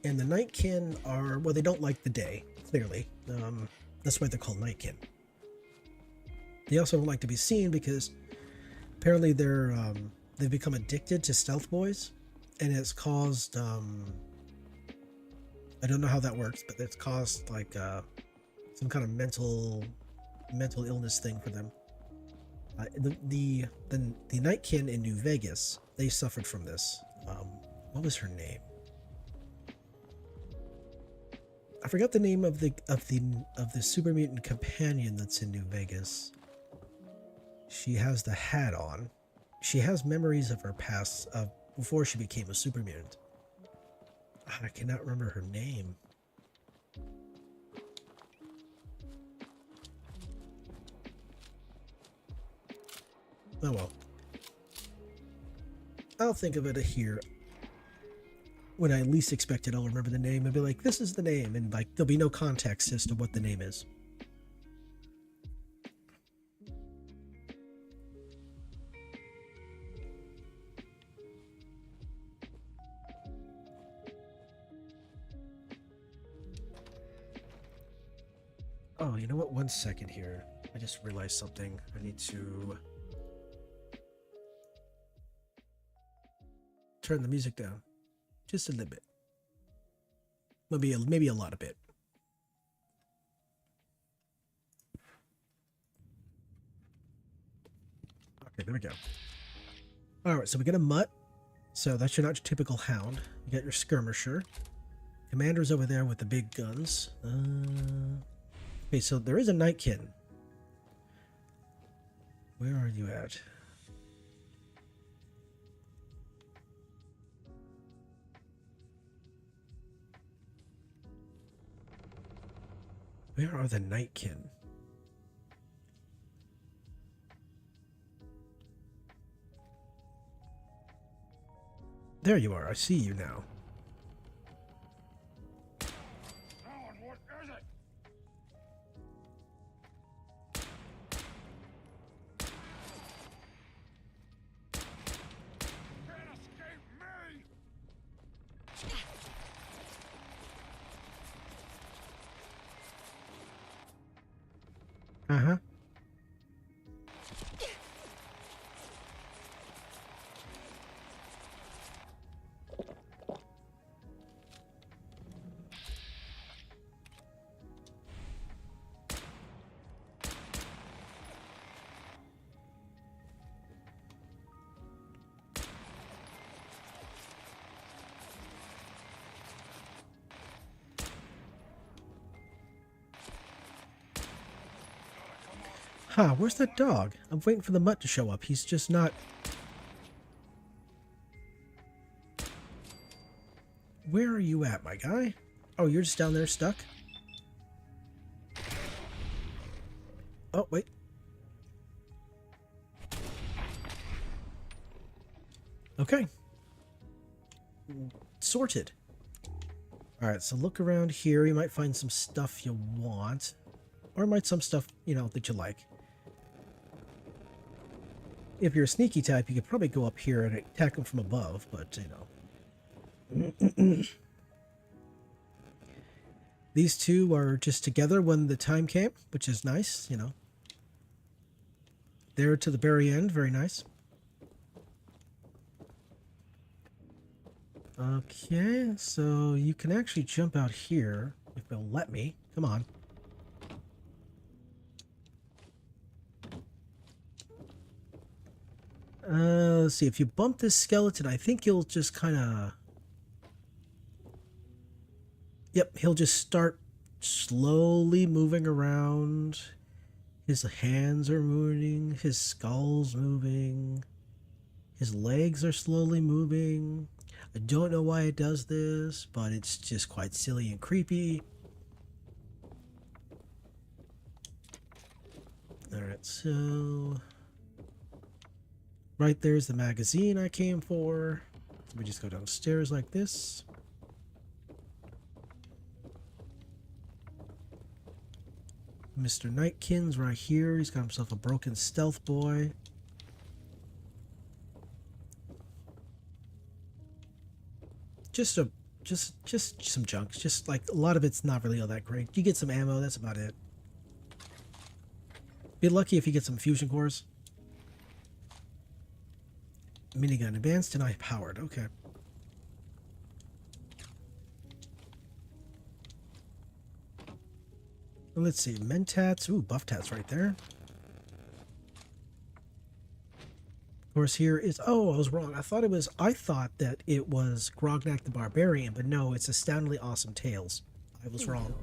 And the Nightkin are, well, they don't like the day, clearly. That's why they're called Nightkin. They also don't like to be seen because apparently they've become addicted to stealth boys, and it's caused, I don't know how that works, but it's caused like some kind of mental illness thing for them. The Nightkin in New Vegas, they suffered from this. What was her name? I forgot the name of the super mutant companion that's in New Vegas. She has the hat on. She has memories of her past, of before she became a super mutant. I cannot remember her name. Oh well. I'll think of it here. When I least expect it, I'll remember the name and be like, this is the name, and like there'll be no context as to what the name is. Oh, you know what? 1 second here. I just realized something. I need to turn the music down just a little bit. Maybe a lot of bit. Okay, there we go. All right, so we get a mutt. So that's your not your typical hound. You got your skirmisher. Commander's over there with the big guns. Okay, so there is a Nightkin. Where are you at? Where are the Nightkin? There you are. I see you now. Alan, what is it? Can't escape me! Uh-huh. Huh, where's that dog? I'm waiting for the mutt to show up. He's just not... Where are you at, my guy? Oh, you're just down there stuck? Oh, wait. Okay. Sorted. All right, so look around here. You might find some stuff you want, or might some stuff, you know, that you like. If you're a sneaky type, you could probably go up here and attack them from above, but, you know. These two are just together when the time came, which is nice, you know. There to the very end, very nice. Okay, so you can actually jump out here if they'll let me. Come on. Let's see. If you bump this skeleton, I think you'll just kind of... Yep, he'll just start slowly moving around. His hands are moving. His skull's moving. His legs are slowly moving. I don't know why it does this, but it's just quite silly and creepy. Alright, so... Right there's the magazine I came for. Let me just go downstairs like this. Mr. Nightkin's right here. He's got himself a broken stealth boy. Just some junk. Just like a lot of it's not really all that great. You get some ammo, that's about it. Be lucky if you get some fusion cores. Minigun advanced and high powered. Okay. Let's see. Mentats. Ooh, buff tats right there. Of course, here is... Oh, I was wrong. I thought that it was Grognak the Barbarian, but no, it's Astoundingly Awesome Tales. I was wrong.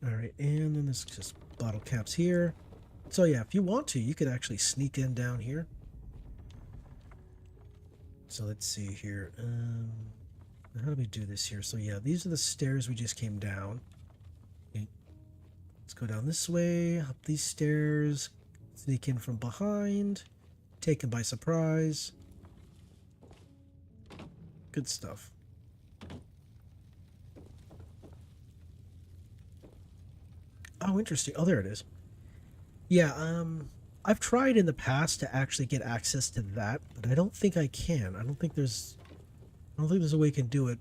Alright, and then there's just bottle caps here. So yeah, if you want to, you could actually sneak in down here. So let's see here. How do we do this here? So yeah, these are the stairs we just came down. Okay. Let's go down this way, up these stairs, sneak in from behind, taken by surprise. Good stuff. Oh, interesting. Oh, there it is. Yeah, I've tried in the past to actually get access to that, but I don't think I can. I don't think there's a way you can do it.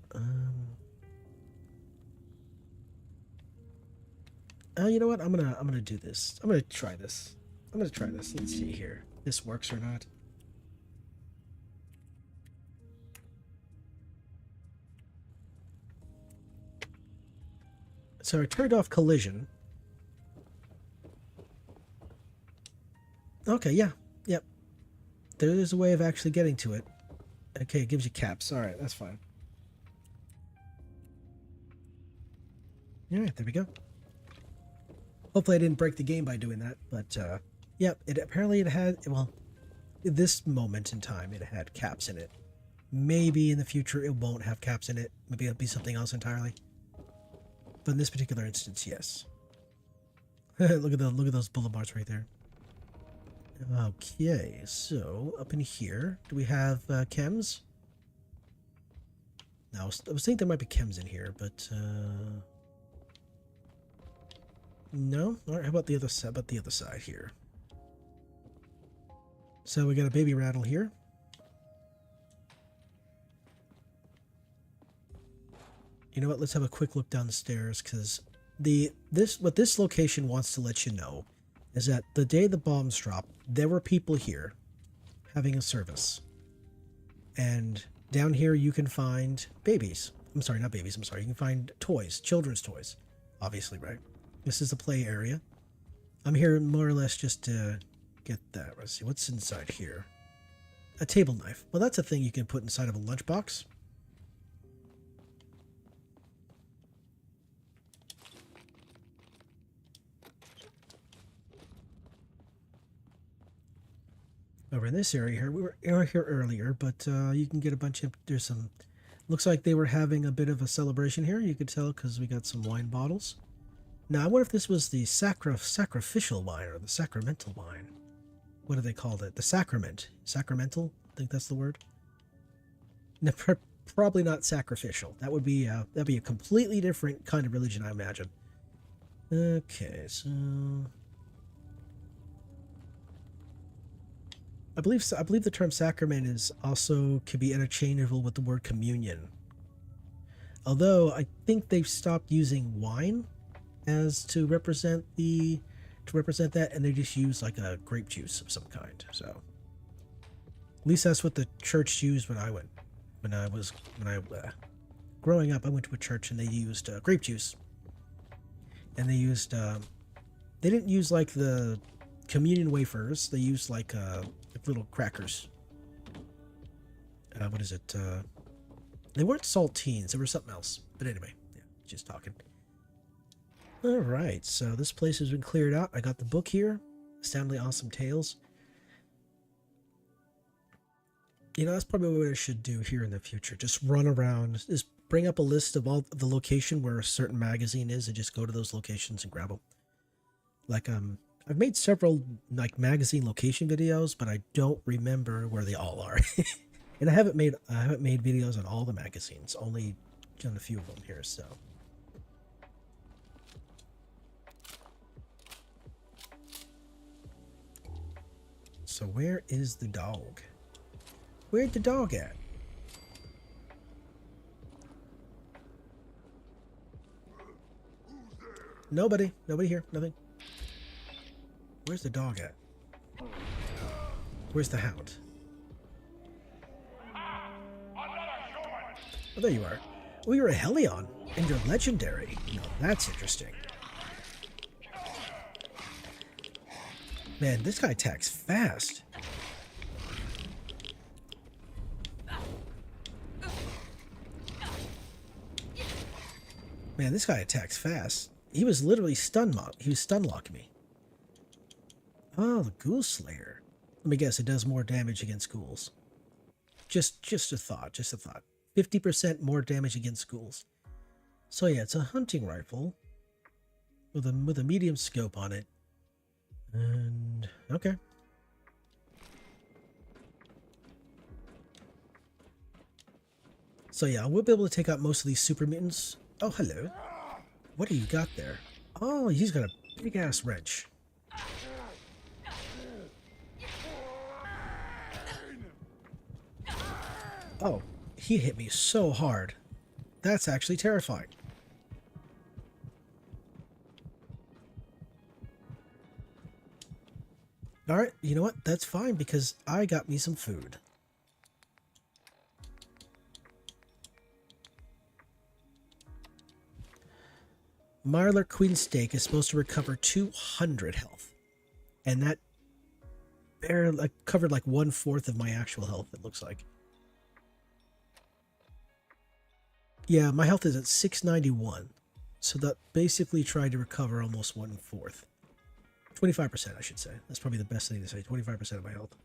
You know what? I'm gonna do this. I'm gonna try this. Let's see here. If this works or not. So I turned off collision. Okay, yeah. Yep. There is a way of actually getting to it. Okay, it gives you caps. Alright, that's fine. Alright, there we go. Hopefully I didn't break the game by doing that, but yep, apparently it had, well, at this moment in time it had caps in it. Maybe in the future it won't have caps in it. Maybe it'll be something else entirely. But in this particular instance, yes. look at those bullet marks right there. Okay, so up in here, do we have chems? No, I was thinking there might be chems in here, but no. All right, how about the other side? About the other side here. So we got a baby rattle here. You know what? Let's have a quick look down the stairs, because what this location wants to let you know is that the day the bombs dropped, there were people here having a service. And down here you can find babies. I'm sorry, not babies. I'm sorry. You can find toys, children's toys, obviously, right? This is the play area. I'm here more or less just to get that. Let's see, what's inside here? A table knife. Well, that's a thing you can put inside of a lunchbox. Over in this area here, we were here earlier, but you can get a bunch of, there's some, looks like they were having a bit of a celebration here. You could tell because we got some wine bottles. Now, I wonder if this was the sacrificial wine or the sacramental wine. what do they call it? The sacrament. Sacramental? I think that's the word. No, probably not sacrificial. That would be that'd be a completely different kind of religion, I imagine. Okay, so I believe the term sacrament is also could be interchangeable with the word communion. Although I think they've stopped using wine as to represent that, and they just use like a grape juice of some kind. So at least that's what the church used when I growing up. I went to a church and they used grape juice, and they used they didn't use like the communion wafers. They used like little crackers. What is it? They weren't saltines. They were something else. But anyway, yeah, just talking. All right, so this place has been cleared out. I got the book here, Astoundingly Awesome Tales. You know, that's probably what I should do here in the future. Just run around, just bring up a list of all the location where a certain magazine is, and just go to those locations and grab them. Like I've made several like magazine location videos, but I don't remember where they all are. And I haven't made videos on all the magazines, only on a few of them here. So where is the dog? Where'd the dog at? Nobody here, nothing. Where's the dog at? Where's the hound? Oh, there you are. Oh, you're a Helion, and you're legendary. No, that's interesting. Man, this guy attacks fast. Man, this guy attacks fast. He was literally he was stun locking me. Oh, the Ghoul Slayer. Let me guess, it does more damage against ghouls. Just a thought. 50% more damage against ghouls. So yeah, it's a hunting rifle with a medium scope on it. And okay. So yeah, we'll be able to take out most of these super mutants. Oh, hello. What do you got there? Oh, he's got a big ass wrench. Oh, he hit me so hard. That's actually terrifying. Alright, you know what? That's fine because I got me some food. Marlar Queen Steak is supposed to recover 200 health. And that barely covered like 1/4 of my actual health, it looks like. Yeah, my health is at 691. So that basically tried to recover almost 1/4. 25%, I should say. That's probably the best thing to say. 25% of my health.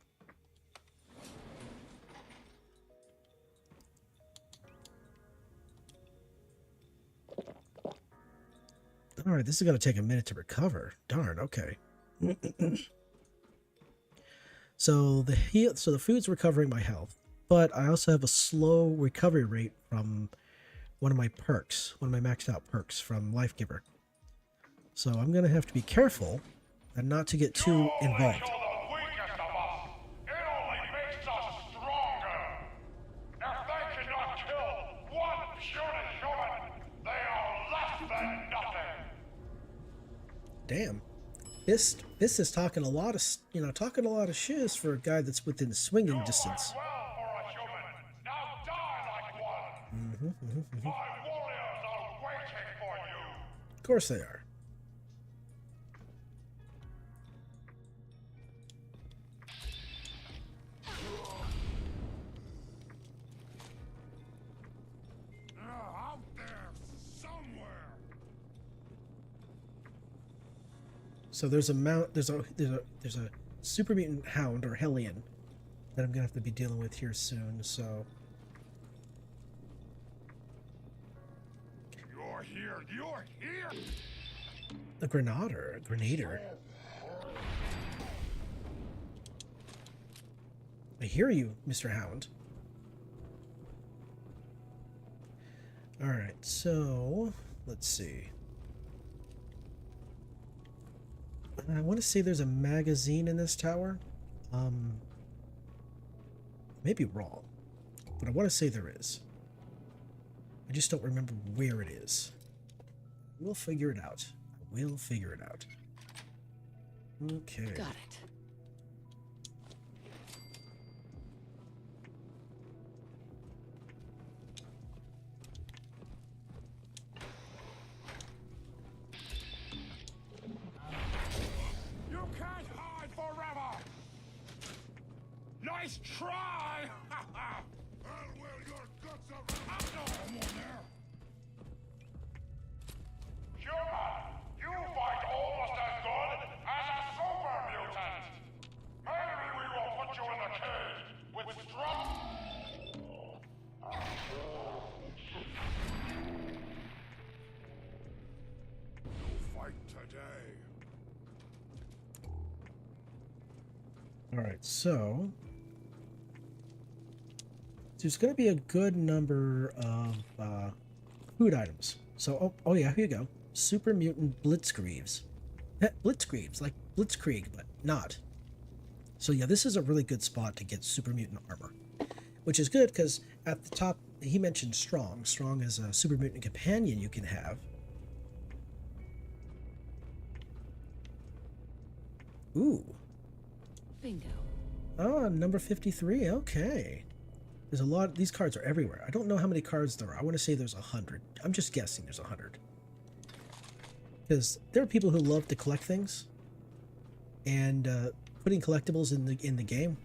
Alright, this is going to take a minute to recover. Darn, okay. So the food's recovering my health, but I also have a slow recovery rate from one of my perks, one of my maxed out perks from Life Giver. So I'm going to have to be careful and not to get too involved. Damn. Fist is talking a lot of shiz for a guy that's within swinging distance. Of course they are. So there's a super mutant hound or Hellion that I'm gonna have to be dealing with here soon. So You're here. a Grenader. I hear you, Mr. Hound. Alright, so let's see. I want to say there's a magazine in this tower. Maybe wrong, but I want to say there is. I just don't remember where it is. We'll figure it out. We'll figure it out. Okay. Got it. You can't hide forever! Nice try! I'll wear your guts around. No more there. Human, you fight almost as good as a super mutant. Maybe we will put you in the cage with strong. No fight today. Alright, so there's going to be a good number of food items. So, oh yeah, here you go. Super Mutant Blitzkriegs. Blitzkriegs, like Blitzkrieg, but not. So yeah, this is a really good spot to get Super Mutant armor. Which is good, because at the top, he mentioned Strong. Strong is a Super Mutant companion you can have. Ooh. Bingo. Oh, number 53, okay. There's a lot, these cards are everywhere. I don't know how many cards there are. I want to say there's 100. I'm just guessing there's 100. Because there are people who love to collect things. And putting collectibles in the game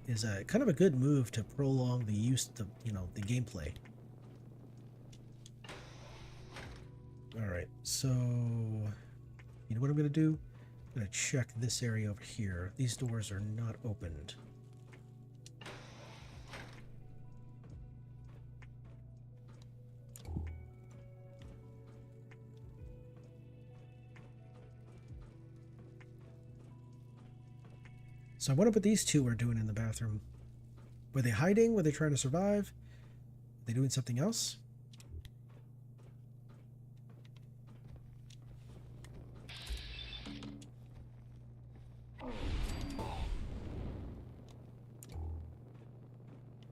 is a kind of a good move to prolong the use of, the gameplay. Alright, so you know what I'm going to do? I'm going to check this area over here. These doors are not opened. So I wonder what these two were doing in the bathroom. Were they hiding? Were they trying to survive? Were they doing something else?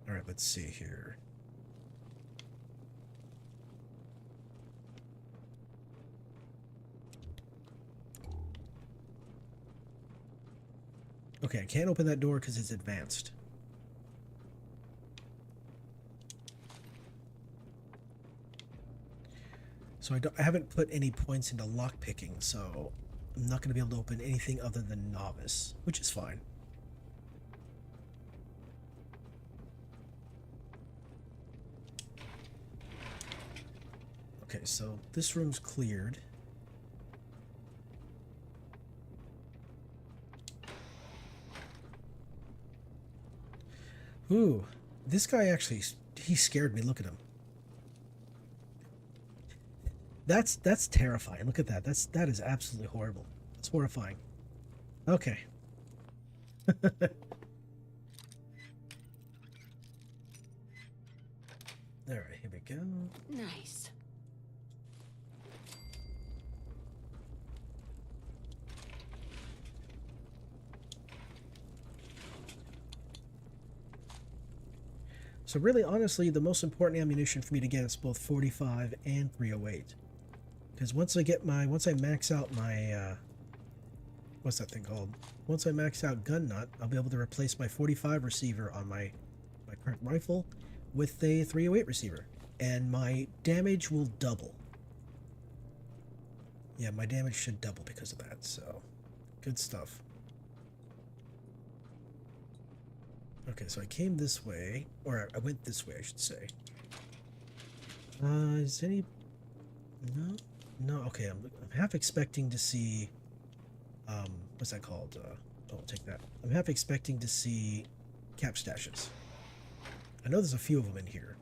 Alright, let's see here. Okay, I can't open that door because it's advanced. So I haven't put any points into lockpicking, so I'm not going to be able to open anything other than novice, which is fine. Okay, so this room's cleared. Ooh, this guy actually, he scared me. Look at him. That's terrifying. Look at that. That is absolutely horrible. It's horrifying. Okay. All right, here we go. Nice. So really, honestly, the most important ammunition for me to get is both 45 and 308. Because once I max out my, what's that thing called? Once I max out gun nut, I'll be able to replace my 45 receiver on my current rifle with a 308 receiver. And my damage will double. Yeah, my damage should double because of that, so good stuff. Okay, so I came this way, or I went this way, I should say. Is any... No? No, okay, I'm half expecting to see... what's that called? Oh, I'll take that. I'm half expecting to see cap stashes. I know there's a few of them in here.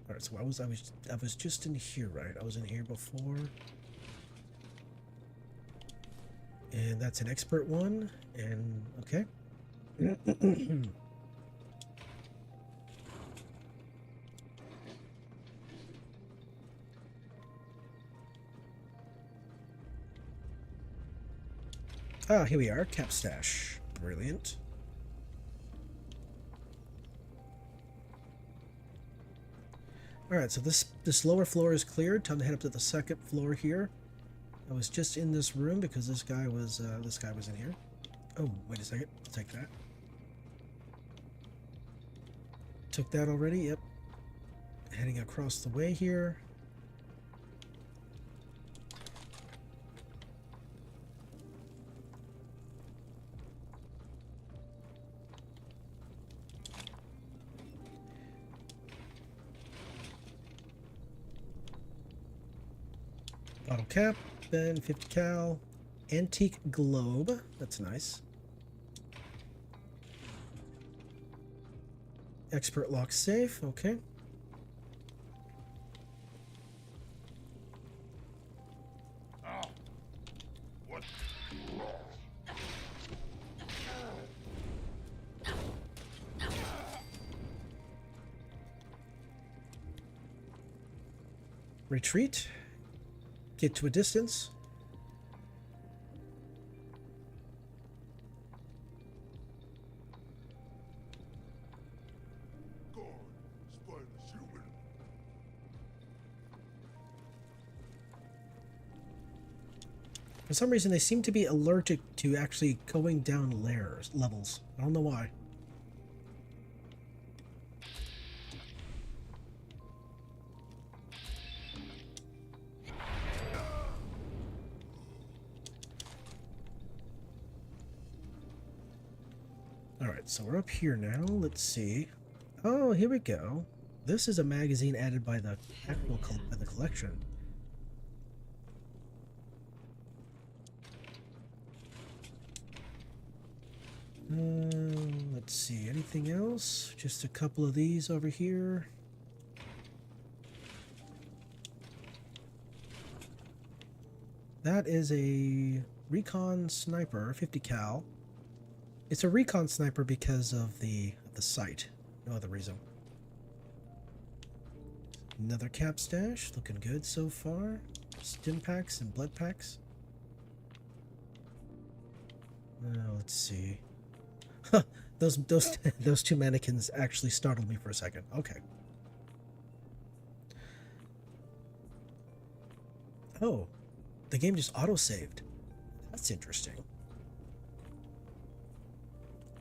Alright, so I was just in here, right? I was in here before. And that's an expert one. And okay. Ah, here we are, cap stash. Brilliant. Alright, so this lower floor is cleared. Time to head up to the second floor here. I was just in this room because this guy was in here. Oh, wait a second. I'll take that. Took that already, yep. Heading across the way here. Bottle cap, then 50 cal. Antique globe, that's nice. Expert lock safe, okay. Oh. What's wrong? Retreat. Get to a distance. God, spider's human. For some reason, they seem to be allergic to actually going down levels. I don't know why. Alright, so we're up here now. Let's see. Oh, here we go. This is a magazine added by the actual by the collection. Let's see. Anything else? Just a couple of these over here. That is a recon sniper, 50 cal. It's a recon sniper because of the sight. No other reason. Another cap stash. Looking good so far. Stim packs and blood packs. Let's see. Huh, those two mannequins actually startled me for a second. Okay. Oh, the game just auto-saved. That's interesting.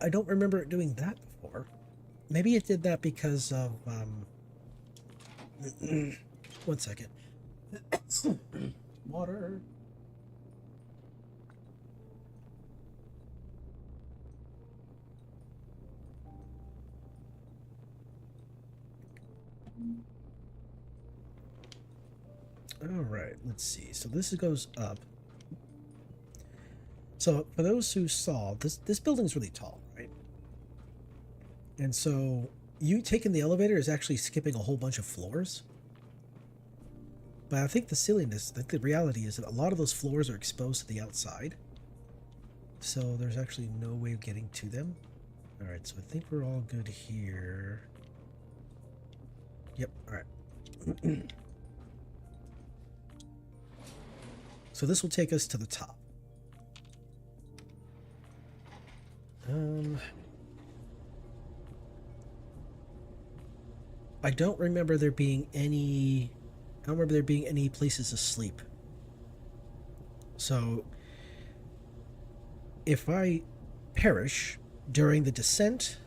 I don't remember it doing that before. Maybe it did that because of, one second. Water. All right, let's see. So this goes up. So for those who saw, this building's really tall, right? And so you taking the elevator is actually skipping a whole bunch of floors. But I think the silliness, the reality is that a lot of those floors are exposed to the outside. So there's actually no way of getting to them. All right, so I think we're all good here. Yep, all right. So this will take us to the top. I don't remember there being any... I don't remember there being any places to sleep. So, if I perish during the descent,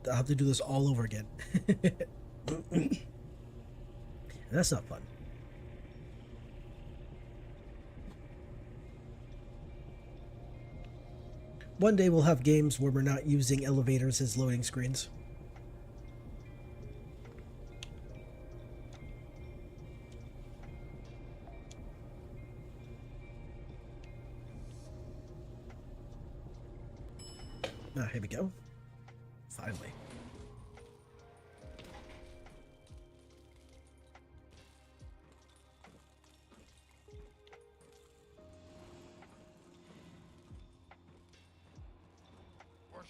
I'll have to do this all over again. That's not fun. One day we'll have games where we're not using elevators as loading screens. Ah, here we go. Finally.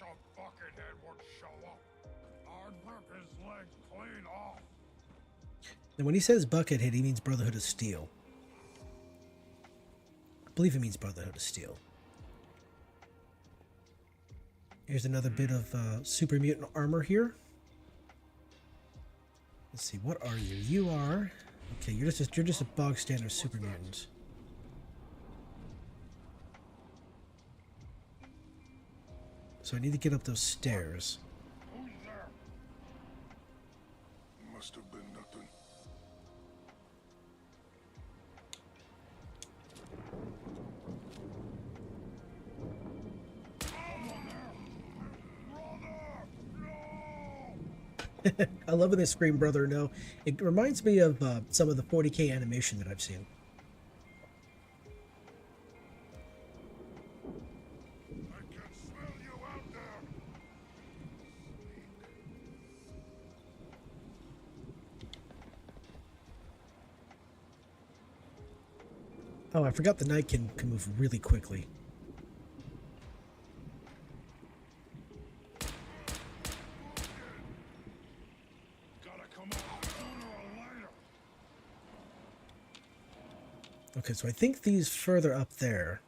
wish a buckethead would show up. I'd rip his leg clean off. And when he says Buckethead, he means Brotherhood of Steel. I believe he means Brotherhood of Steel. Here's another bit of super mutant armor here. Let's see, what are you? You are okay. You're just a bog standard super mutant. So I need to get up those stairs. Who's there? Must have been nothing. I love when they scream "brother, no." It reminds me of some of the 40K animation that I've seen. I can smell you out there. Oh, I forgot the Night can move really quickly. Gotta come out sooner or later. Okay, so I think these further up there.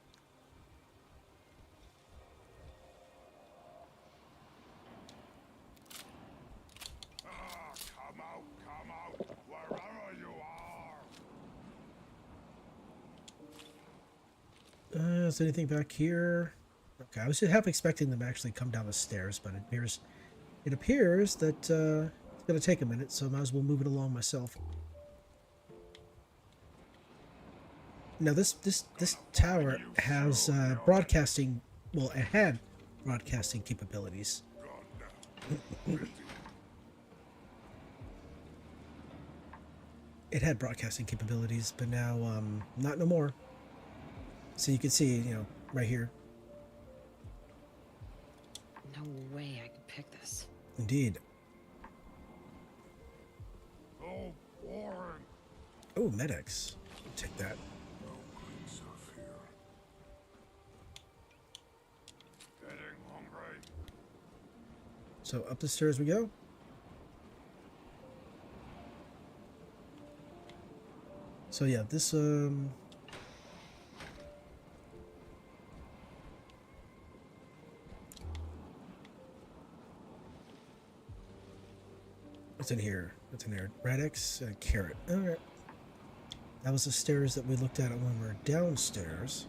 Come out, wherever you are. Is there anything back here? Okay, I was just half expecting them to actually come down the stairs, but it appears that it's going to take a minute, so I might as well move it along myself. Now this tower has broadcasting. Well, it had broadcasting capabilities. It had broadcasting capabilities, but now not no more. So you can see, you know, right here. No way I could pick this. Indeed. Oh, Warren. Oh, medics. I'll take that. No clean stuff here. Getting hungry. So up the stairs we go. So yeah, this what's in here? What's in here? Radix, carrot. Alright. That was the stairs that we looked at when we were downstairs.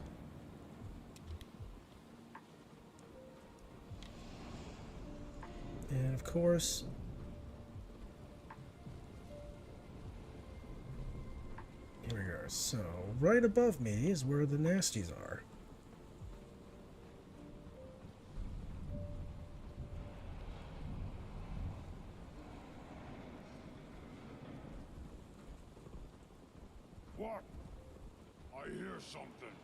And of course, here we are. So right above me is where the nasties are. What? I hear something.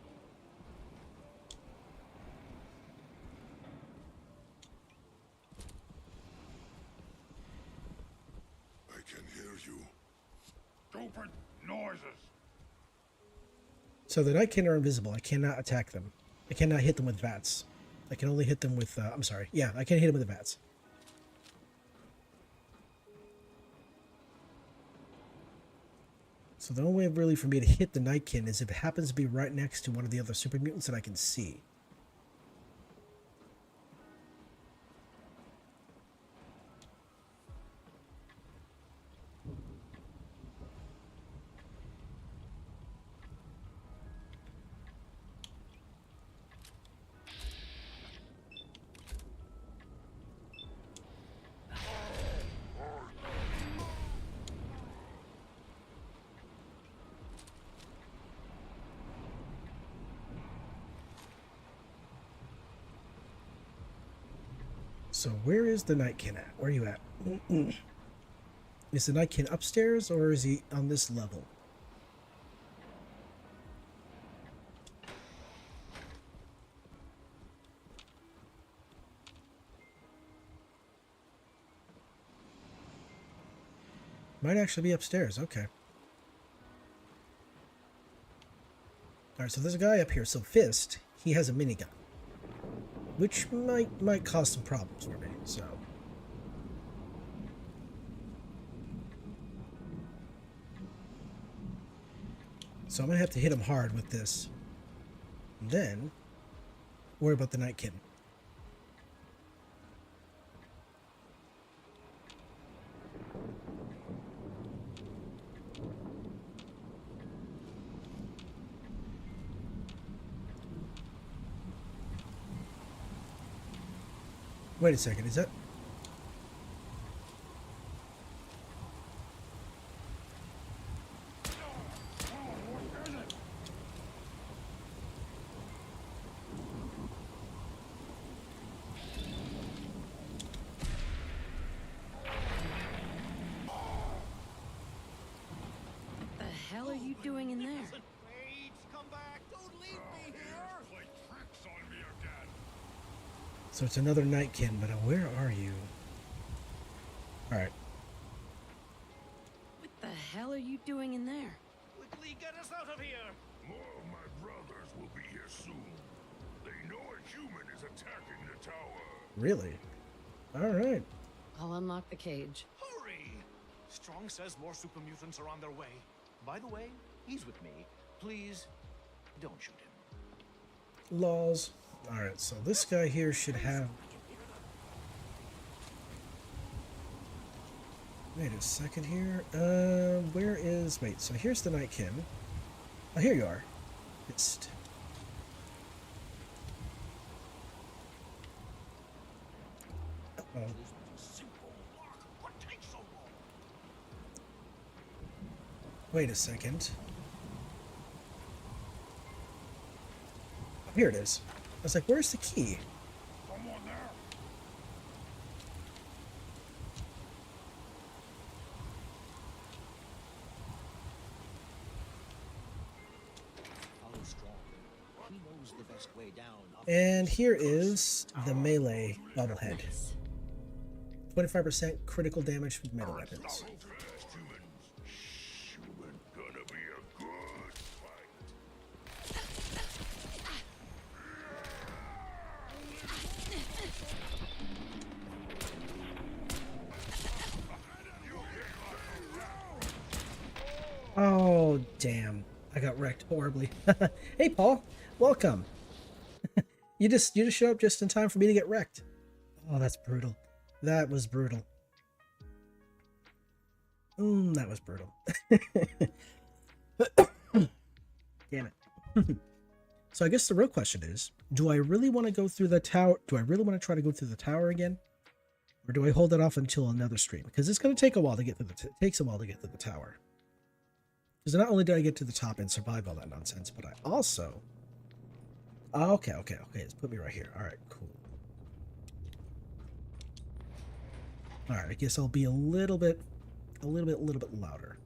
I can hear you. Stupid noises. So the Nightkin are invisible. I cannot attack them. I cannot hit them with VATS. I can only hit them with, I'm sorry. Yeah, I can't hit them with the VATS. So the only way really for me to hit the Nightkin is if it happens to be right next to one of the other super mutants that I can see. So where is the Nightkin at? Where are you at? Is the Nightkin upstairs or is he on this level? Might actually be upstairs. Okay. Alright, so there's a guy up here. So Fist, he has a minigun. which might cause some problems for me. So I'm gonna have to hit him hard with this, and then worry about the Night Kitten. Wait a second, is that... The hell are you doing in there? Wait, come back. Don't leave me here. Play tricks on me again. So it's another Nightkin, but where are you? Alright. What the hell are you doing in there? Quickly get us out of here. More of my brothers will be here soon. They know a human is attacking the tower. Really? Alright. I'll unlock the cage. Hurry! Strong says more super mutants are on their way. By the way, he's with me. Please, don't shoot him. Laws. Alright, so this guy here should have... Wait a second here. Where is... Wait, so here's the Nightkin. Oh, here you are. Pissed. Uh-oh. Wait a second. Oh, here it is. I was like, where's the key? Someone there? Follow strong. He knows the best way down. And here is the melee bobblehead. 25% critical damage with melee weapons. Fast, humans. Human gonna be a good fight. Oh, damn. I got wrecked horribly. Hey, Paul. Welcome. You just showed up just in time for me to get wrecked. Oh, that's brutal. That was brutal. That was brutal. Damn it. So I guess the real question is, do I really want to go through the tower? Do I really want to try to go through the tower again? Or do I hold it off until another stream? Because it's going to take a while to get through it takes a while to get through the tower. Because not only did I get to the top and survive all that nonsense, but I also... Oh, okay. Let's put me right here. All right, cool. All right, I guess I'll be a little bit louder.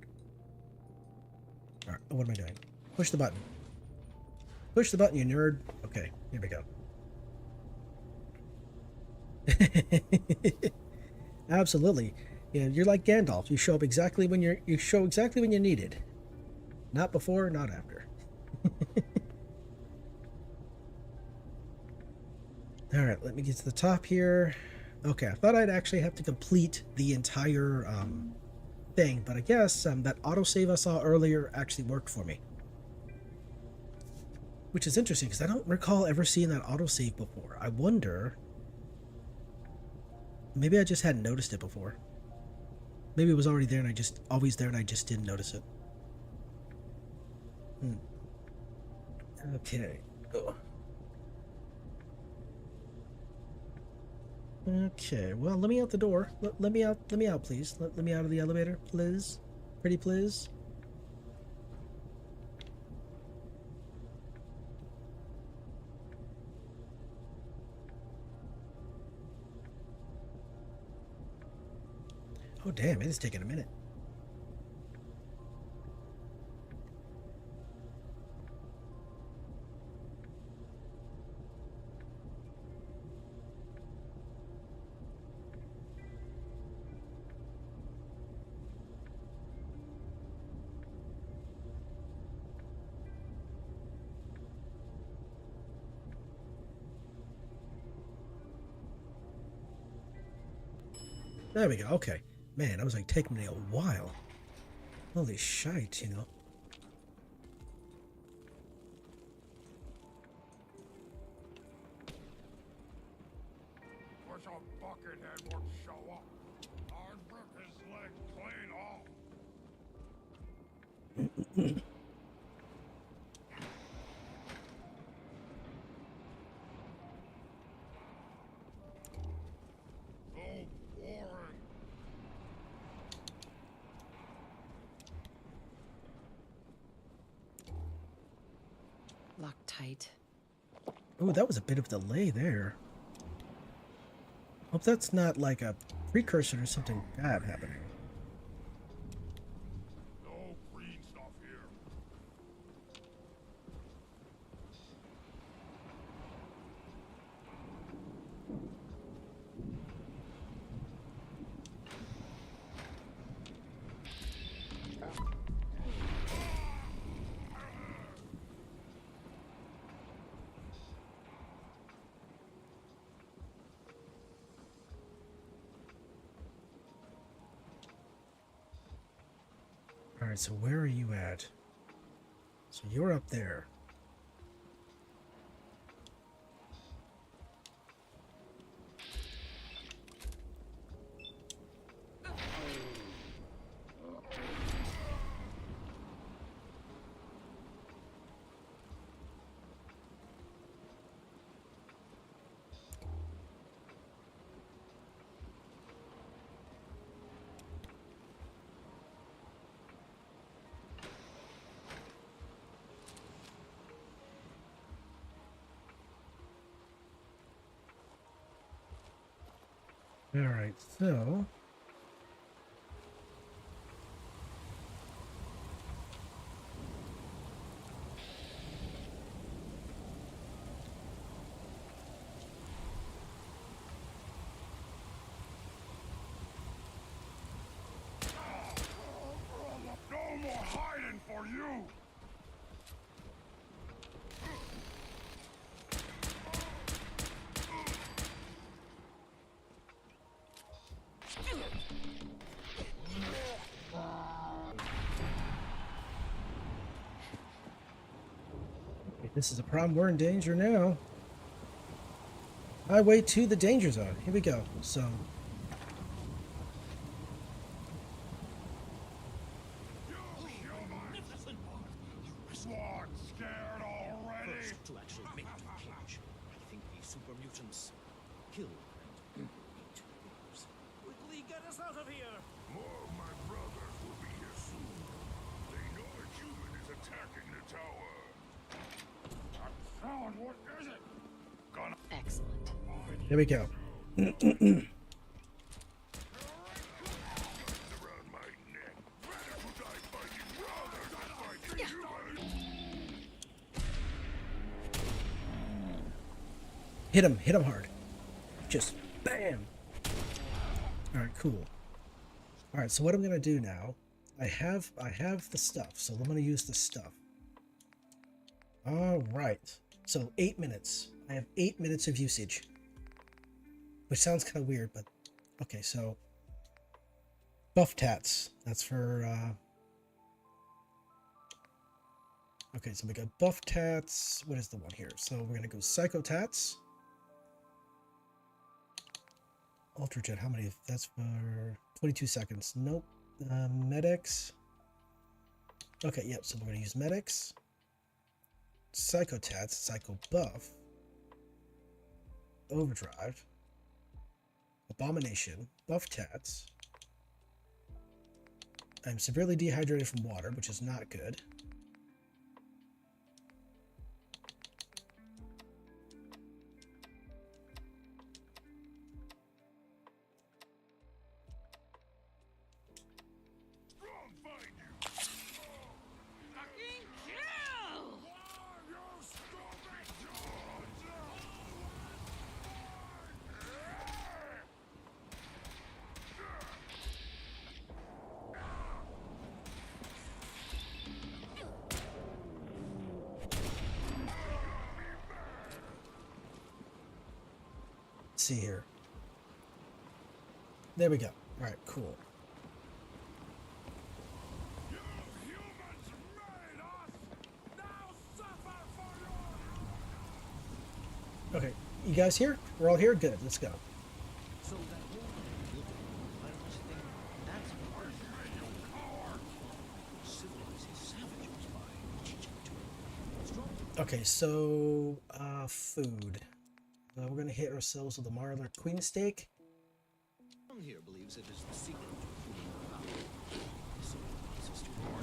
All right, what am I doing? Push the button. Push the button, you nerd. Okay, here we go. Absolutely. Yeah, you're like Gandalf. You show up exactly when you're needed. Not before, not after. All right, let me get to the top here. Okay, I thought I'd actually have to complete the entire thing, but I guess that autosave I saw earlier actually worked for me. Which is interesting, because I don't recall ever seeing that autosave before. I wonder... Maybe I just hadn't noticed it before. Maybe it was already there and always there and I just didn't notice it. Okay. Oh. Okay, well, let me out the door. Let me out, please. Let me out of the elevator, please. Pretty please. Oh, damn, it is taking a minute. There we go. Okay. Man, that was like taking me a while. Holy shite, you know. Wish a buckethead would show up. I'd rip his leg clean off. So boring. Locked tight. Oh, that was a bit of a delay there. Hope that's not like a precursor to something bad happening. No green stuff here. Alright, so where are you at? So you're up there. Alright, so... No more hiding for you! This is a problem. We're in danger now. Highway to the danger zone. Here we go. So... What, scared already? First, to actually make the cage, I think these super mutants kill and eat things. Quickly get us out of here! More of my brothers will be here soon. They know a human is attacking the tower. That sound, what is it? Gonna Excellent. Here we go. around my neck. Rather to die fighting brothers than fighting humans. Hit him hard. Just bam. Alright, cool. Alright, so what I'm gonna do now, I have the stuff, so I'm gonna use the stuff. Alright. So 8 minutes. I have 8 minutes of usage. Which sounds kind of weird, but okay, so buff tats. That's for okay, so we got buff tats. What is the one here? So we're gonna go psycho tats. Ultrajet, how many? That's for 22 seconds. Nope. Medics. Okay, yep, so we're gonna use medics. Psycho tats, psycho buff. Overdrive. Abomination. Buff tats. I'm severely dehydrated from water, which is not good. See here. There we go. All right, cool. Okay, you guys here? We're all here? Good, let's go. So that whole building, I must think that's part of it. Civilize his savages by teaching to him. Strong. Okay, so, food. We're gonna hit ourselves with a Marlar Queen steak. Some here believes it is the secret to human power. Civilize to more.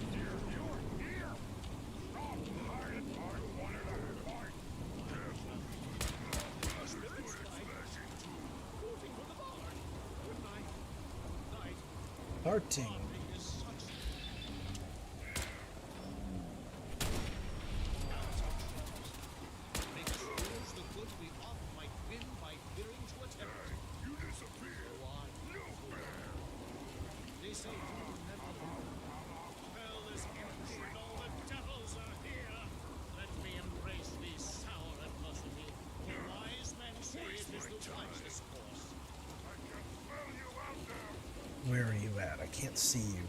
Parting. Where are you at? I can't see you.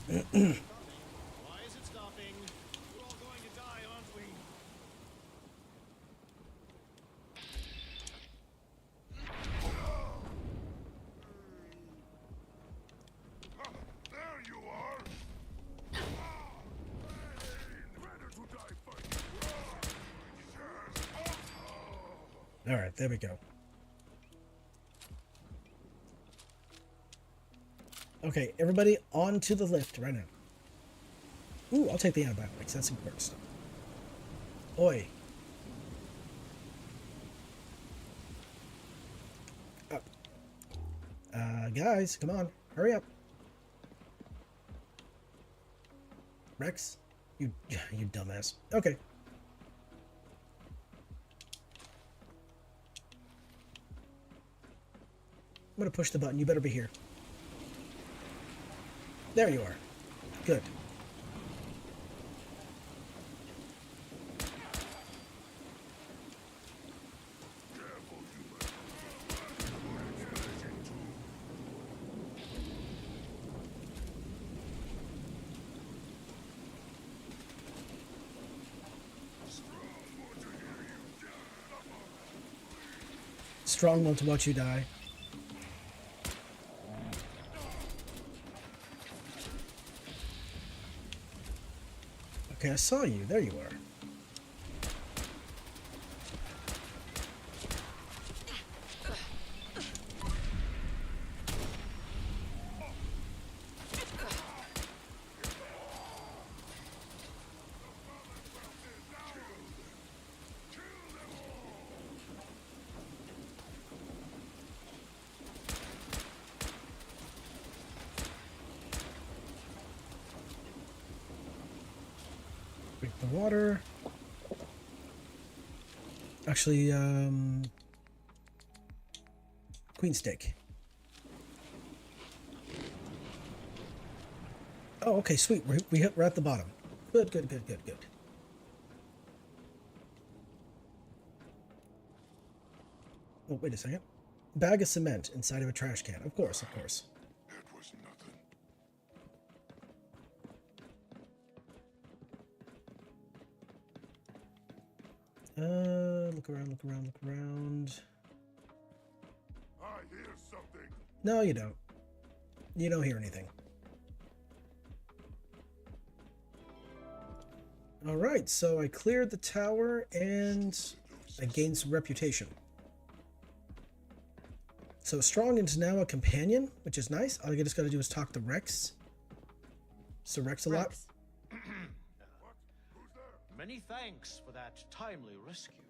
Why is it stopping? We're all going to die, aren't we? There you are! Better to die fighting. All right, there we go. Okay, everybody on to the lift right now. Ooh, I'll take the antibiotics. That's important stuff. Oi. Up. Guys, come on. Hurry up. Rex? You dumbass. Okay. I'm gonna push the button. You better be here. There you are. Good. Strong want to watch you die. Okay, I saw you. There you are. Drink the water. Actually, queen steak. Oh, okay, sweet. We're at the bottom. Good, good, good, good, good. Oh, wait a second. Bag of cement inside of a trash can. Of course, of course. It was nothing. Look around, look around, look around. I hear something. No, you don't. You don't hear anything. Alright, so I cleared the tower and I gained some reputation. So Strong is now a companion, which is nice. All I just gotta do is talk to Rex. So Rex a lot. Rex. Many thanks for that timely rescue.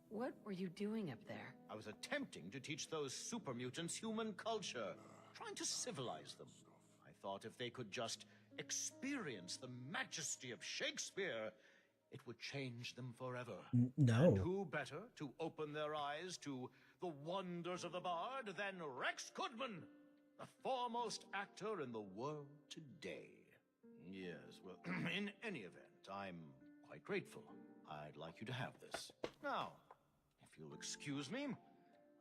What were you doing up there? I was attempting to teach those super mutants human culture, trying to civilize them. I thought if they could just experience the majesty of Shakespeare, it would change them forever. No. And who better to open their eyes to the wonders of the bard than Rex Goodman, the foremost actor in the world today? Yes, well, in any event, I'm quite grateful. I'd like you to have this. Now, if you'll excuse me,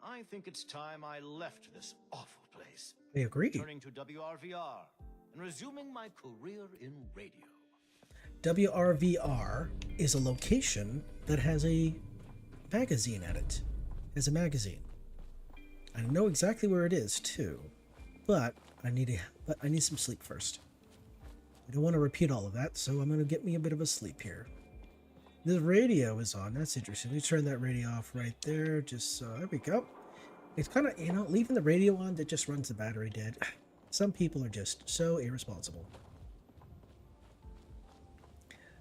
I think it's time I left this awful place. I agree. Turning to WRVR and resuming my career in radio. WRVR is a location that has a magazine at it. As a magazine. I know exactly where it is too, but I need some sleep first. I don't want to repeat all of that, so I'm going to get me a bit of a sleep here. The radio is on. That's interesting. Let me turn that radio off right there. Just so there we go. It's kind of, leaving the radio on that just runs the battery dead. Some people are just so irresponsible.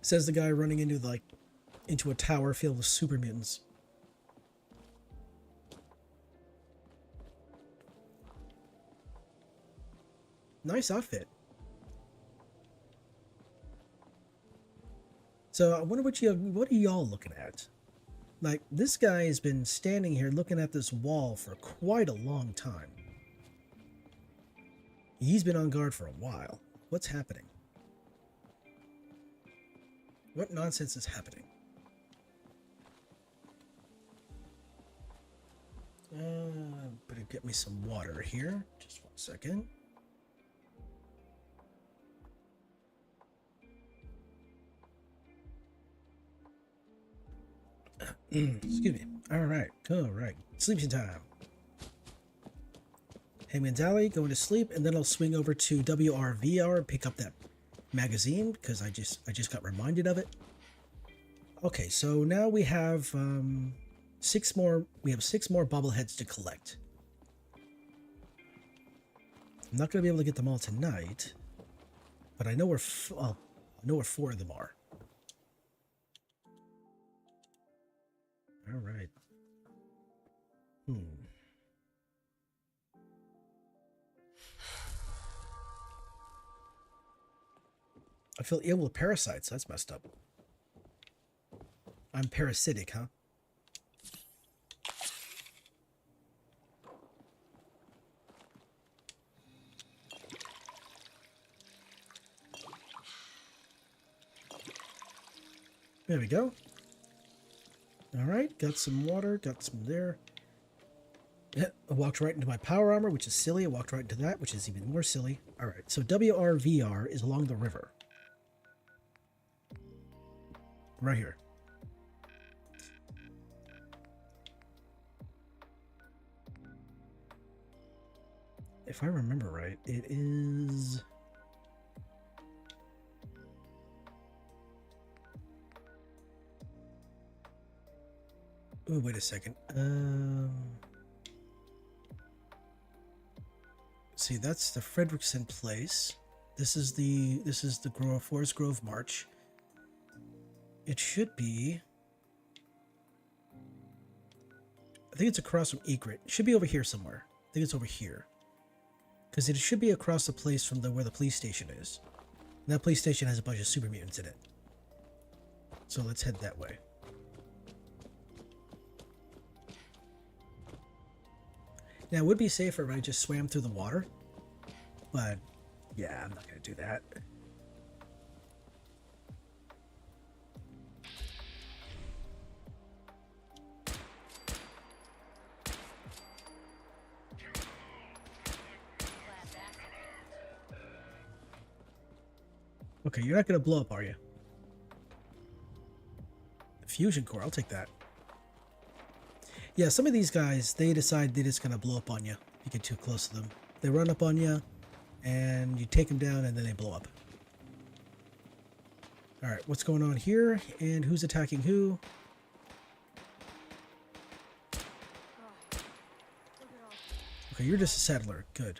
Says the guy running into a tower filled with super mutants. Nice outfit. So I wonder what are y'all looking at? Like, this guy has been standing here looking at this wall for quite a long time. He's been on guard for a while. What's happening? What nonsense is happening? Better get me some water here. Just 1 second. Excuse me. All right. Sleeping time. Hangman's Alley, going to sleep, and then I'll swing over to WRVR and pick up that magazine because I just got reminded of it. Okay, so now we have 6 more. We have 6 more bobbleheads to collect. I'm not going to be able to get them all tonight, but I know where 4 of them are. All right. I feel ill with parasites. That's messed up. I'm parasitic, huh? There we go. All right, got some water, got some there. I walked right into my power armor, which is silly. I walked right into that, which is even more silly. All right, so WRVR is along the river. Right here. If I remember right, it is... Oh, wait a second. See, that's the Frederickson place. This is the Forest Grove March. It should be. I think it's across from Egret. It should be over here somewhere. I think it's over here, because it should be across the place from where the police station is. And that police station has a bunch of super mutants in it. So let's head that way. Now, it would be safer if I just swam through the water, but yeah, I'm not going to do that. Okay, you're not going to blow up, are you? Fusion core, I'll take that. Yeah, some of these guys, they decide they're just going to blow up on you if you get too close to them. They run up on you, and you take them down, and then they blow up. Alright, what's going on here? And who's attacking who? Okay, you're just a settler. Good.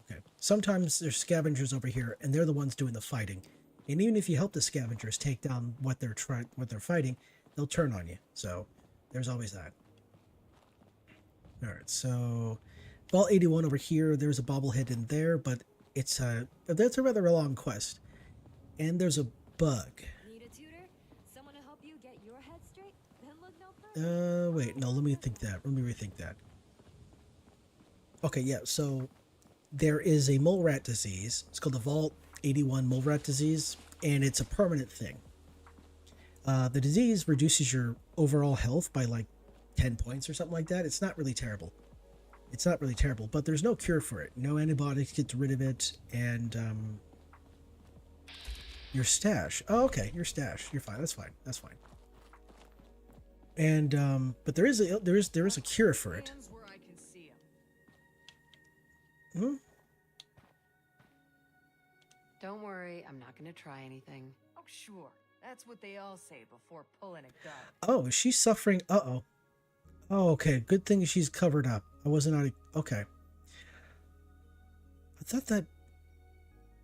Okay. Sometimes there's scavengers over here, and they're the ones doing the fighting. And even if you help the scavengers take down what they're fighting, they'll turn on you. So there's always that. All right, so Vault 81 over here. There's a bobblehead in there, but that's a rather long quest. And there's a bug. Need a tutor? Someone to help you get your head straight? Then look no further. Wait, no. Let me think that. Let me rethink that. Okay, yeah. So there is a mole rat disease. It's called the Vault 81 mole rat disease, and it's a permanent thing. The disease reduces your overall health by like 10 points or something like that. It's not really terrible. It's not really terrible, but there's no cure for it. No antibiotics gets rid of it, and your stash. Oh, okay, your stash. You're fine. That's fine. That's fine. And but there is a cure for it. Hmm? Don't worry, I'm not gonna try anything. Oh, sure. That's what they all say before pulling a gun. Oh, is she suffering? Uh-oh. Oh, okay. Good thing she's covered up. I wasn't out. Okay. I thought that.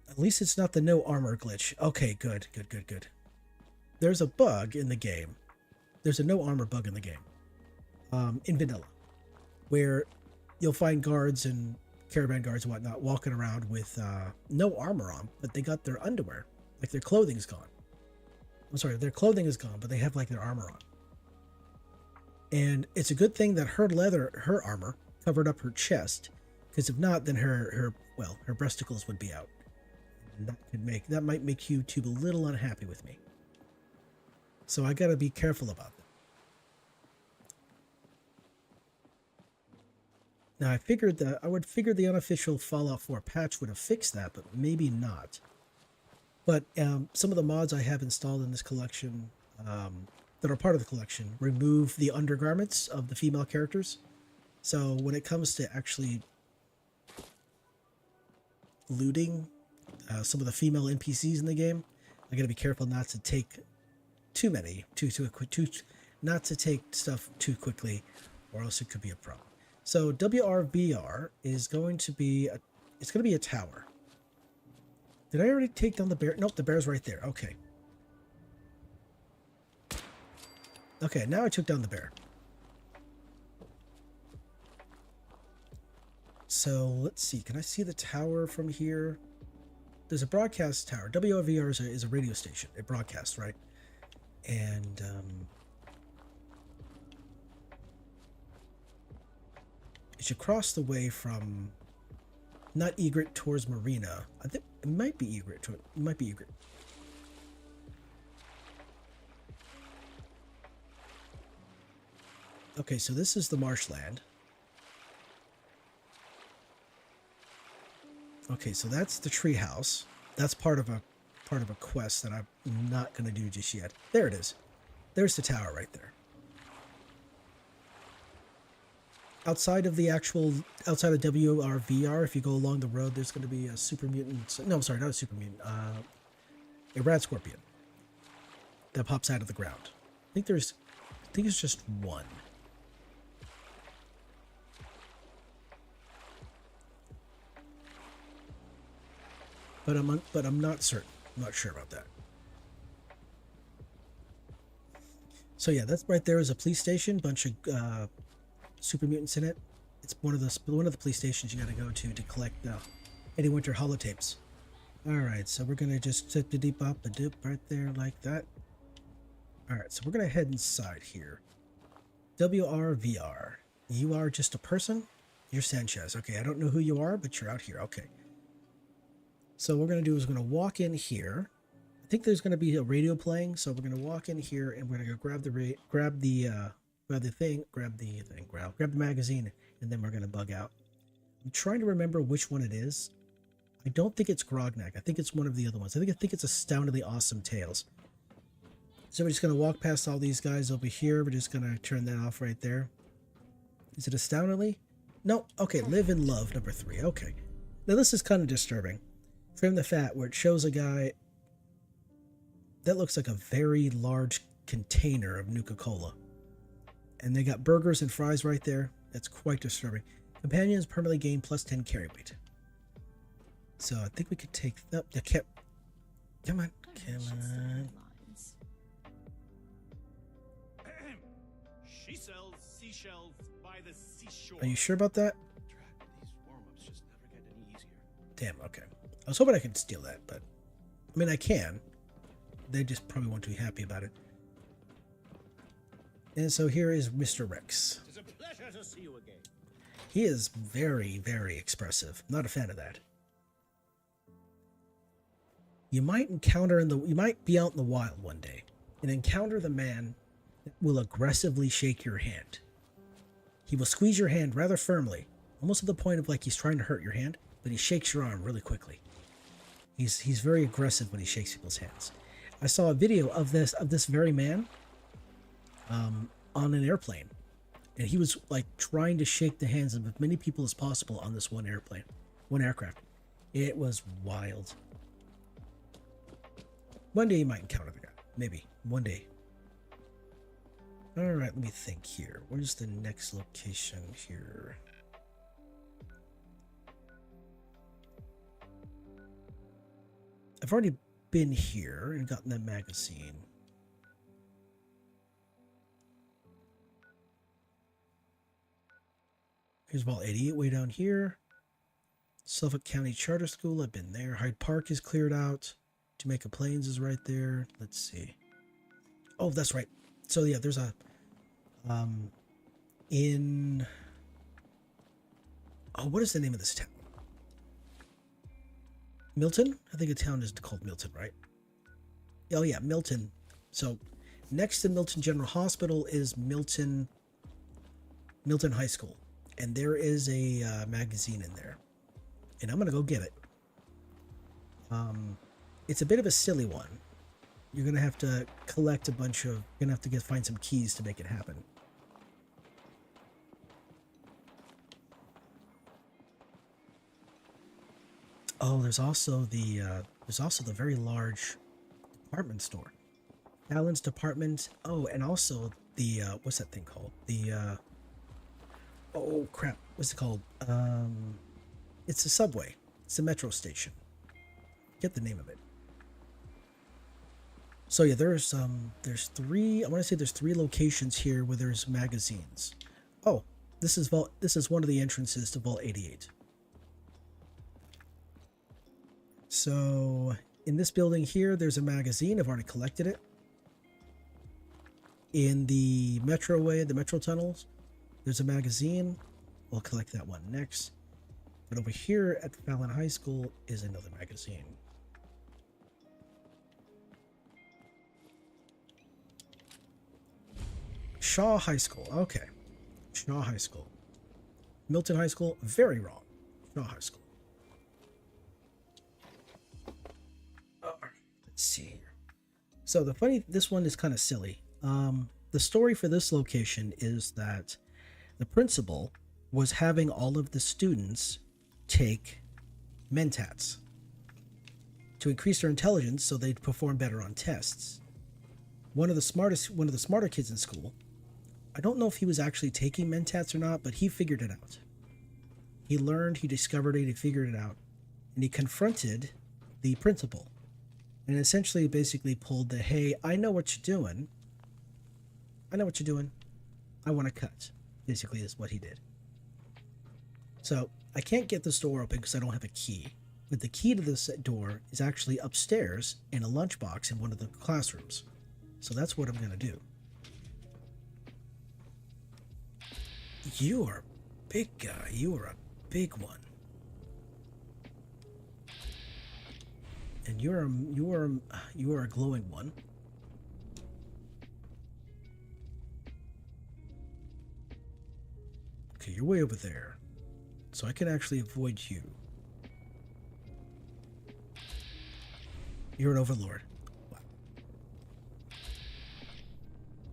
At least it's not the no armor glitch. Okay, good. There's a bug in the game. There's a no armor bug in the game. In vanilla. Where you'll find guards and caravan guards and whatnot walking around with no armor on, but they got their underwear. Like their clothing's gone. I'm sorry, their clothing is gone, but they have like their armor on. And it's a good thing that her armor covered up her chest, because if not, then her breasticles would be out. And that might make YouTube a little unhappy with me. So I gotta be careful about that. Now I would figure the unofficial Fallout 4 patch would have fixed that, but maybe not. But some of the mods I have installed in this collection, that are part of the collection, remove the undergarments of the female characters. So when it comes to actually looting some of the female NPCs in the game, I gotta be careful not to take not to take stuff too quickly, or else it could be a problem. So WRVR is going to be a tower. Did I already take down the bear? Nope, the bear's right there. Okay. Okay, now I took down the bear. So let's see. Can I see the tower from here? There's a broadcast tower. WRVR is a radio station. It broadcasts, right? And it should cross the way from not Egret towards Marina. I think it might be Egret. It might be Egret. Okay, so this is the marshland. Okay, so that's the treehouse. That's part of a quest that I'm not going to do just yet. There it is. There's the tower right there. Outside of WRVR, if you go along the road, there's going to be a super mutant. No, I'm sorry, not a super mutant. A rad scorpion that pops out of the ground. I think it's just one. But I'm not certain. I'm not sure about that. So yeah, that's right there is a police station. Bunch of super mutants in it. It's one of the police stations you got to go to collect any winter holotapes. All right, so we're gonna just set the deep up a dip right there like that. All right, so we're gonna head inside here. WRVR. You are just a person. You're Sanchez. Okay, I don't know who you are, but you're out here. Okay. So what we're going to do is we're going to walk in here. I think there's going to be a radio playing, so we're going to walk in here and we're going to go grab the magazine, and then we're going to bug out. I'm trying to remember which one it is. I don't think it's Grognak. I think it's one of the other ones. I think it's Astoundingly Awesome Tales. So we're just going to walk past all these guys over here. We're just going to turn that off right there. Is it Astoundingly? No. Okay, Live and Love, number 3. Okay. Now this is kind of disturbing. Frame the Fat, where it shows a guy that looks like a very large container of Nuka-Cola. And they got burgers and fries right there. That's quite disturbing. Companions permanently gain plus 10 carry weight. So I think we could take the cap. Come on. She sells seashells by the seashore. Are you sure about that? These warm-ups just never get any easier. Damn, okay. I was hoping I could steal that, but I mean I can. They just probably won't be happy about it. And so here is Mr. Rex. It's a pleasure to see you again. He is very, very expressive. Not a fan of that. You might be out in the wild one day and encounter the man that will aggressively shake your hand. He will squeeze your hand rather firmly, almost to the point of like he's trying to hurt your hand, but he shakes your arm really quickly. He's very aggressive when he shakes people's hands. I saw a video of this very man on an airplane, and he was like trying to shake the hands of as many people as possible on this one aircraft. It was wild. One day you might encounter the guy. Maybe. One day. Alright, let me think here. Where's the next location here? I've already been here and gotten that magazine. Here's Vault 88 way down here. Suffolk County Charter School, I've been there. Hyde Park is cleared out. Jamaica Plains is right there. Let's see. Oh, that's right. So yeah, there's a in what is the name of this town? Milton? I think a town is called Milton, right? Oh yeah, Milton. So next to Milton General Hospital is Milton High School, and there is a magazine in there, and I'm gonna go get it. It's a bit of a silly one. You're gonna have to collect a bunch of. You're gonna have to find some keys to make it happen. Oh, there's also the very large department store, Allen's Department. Oh, and also the what's that thing called? The oh crap, what's it called? It's a subway. It's a metro station. Get the name of it. So yeah, there's three. I want to say there's 3 locations here where there's magazines. Oh, this is one of the entrances to Vault 88. So in this building here, there's a magazine. I've already collected it. In the metroway, the metro tunnels, there's a magazine. We'll collect that one next. But over here at Fallon High School is another magazine. Shaw High School. Okay. Shaw High School. Milton High School. Very wrong. Shaw High School. Let's see here. So this one is kind of silly. The story for this location is that the principal was having all of the students take mentats to increase their intelligence so they'd perform better on tests. One of the smarter kids in school, I don't know if he was actually taking mentats or not, but he figured it out. He learned, he discovered it, he figured it out, and he confronted the principal and essentially basically pulled the, hey, I know what you're doing. I know what you're doing. I want to cut, basically is what he did. So I can't get this door open because I don't have a key, but the key to this door is actually upstairs in a lunchbox in one of the classrooms. So that's what I'm going to do. You are a big guy. You are a big one. And you are a glowing one. Okay, you're way over there. So I can actually avoid you. You're an overlord. Wow.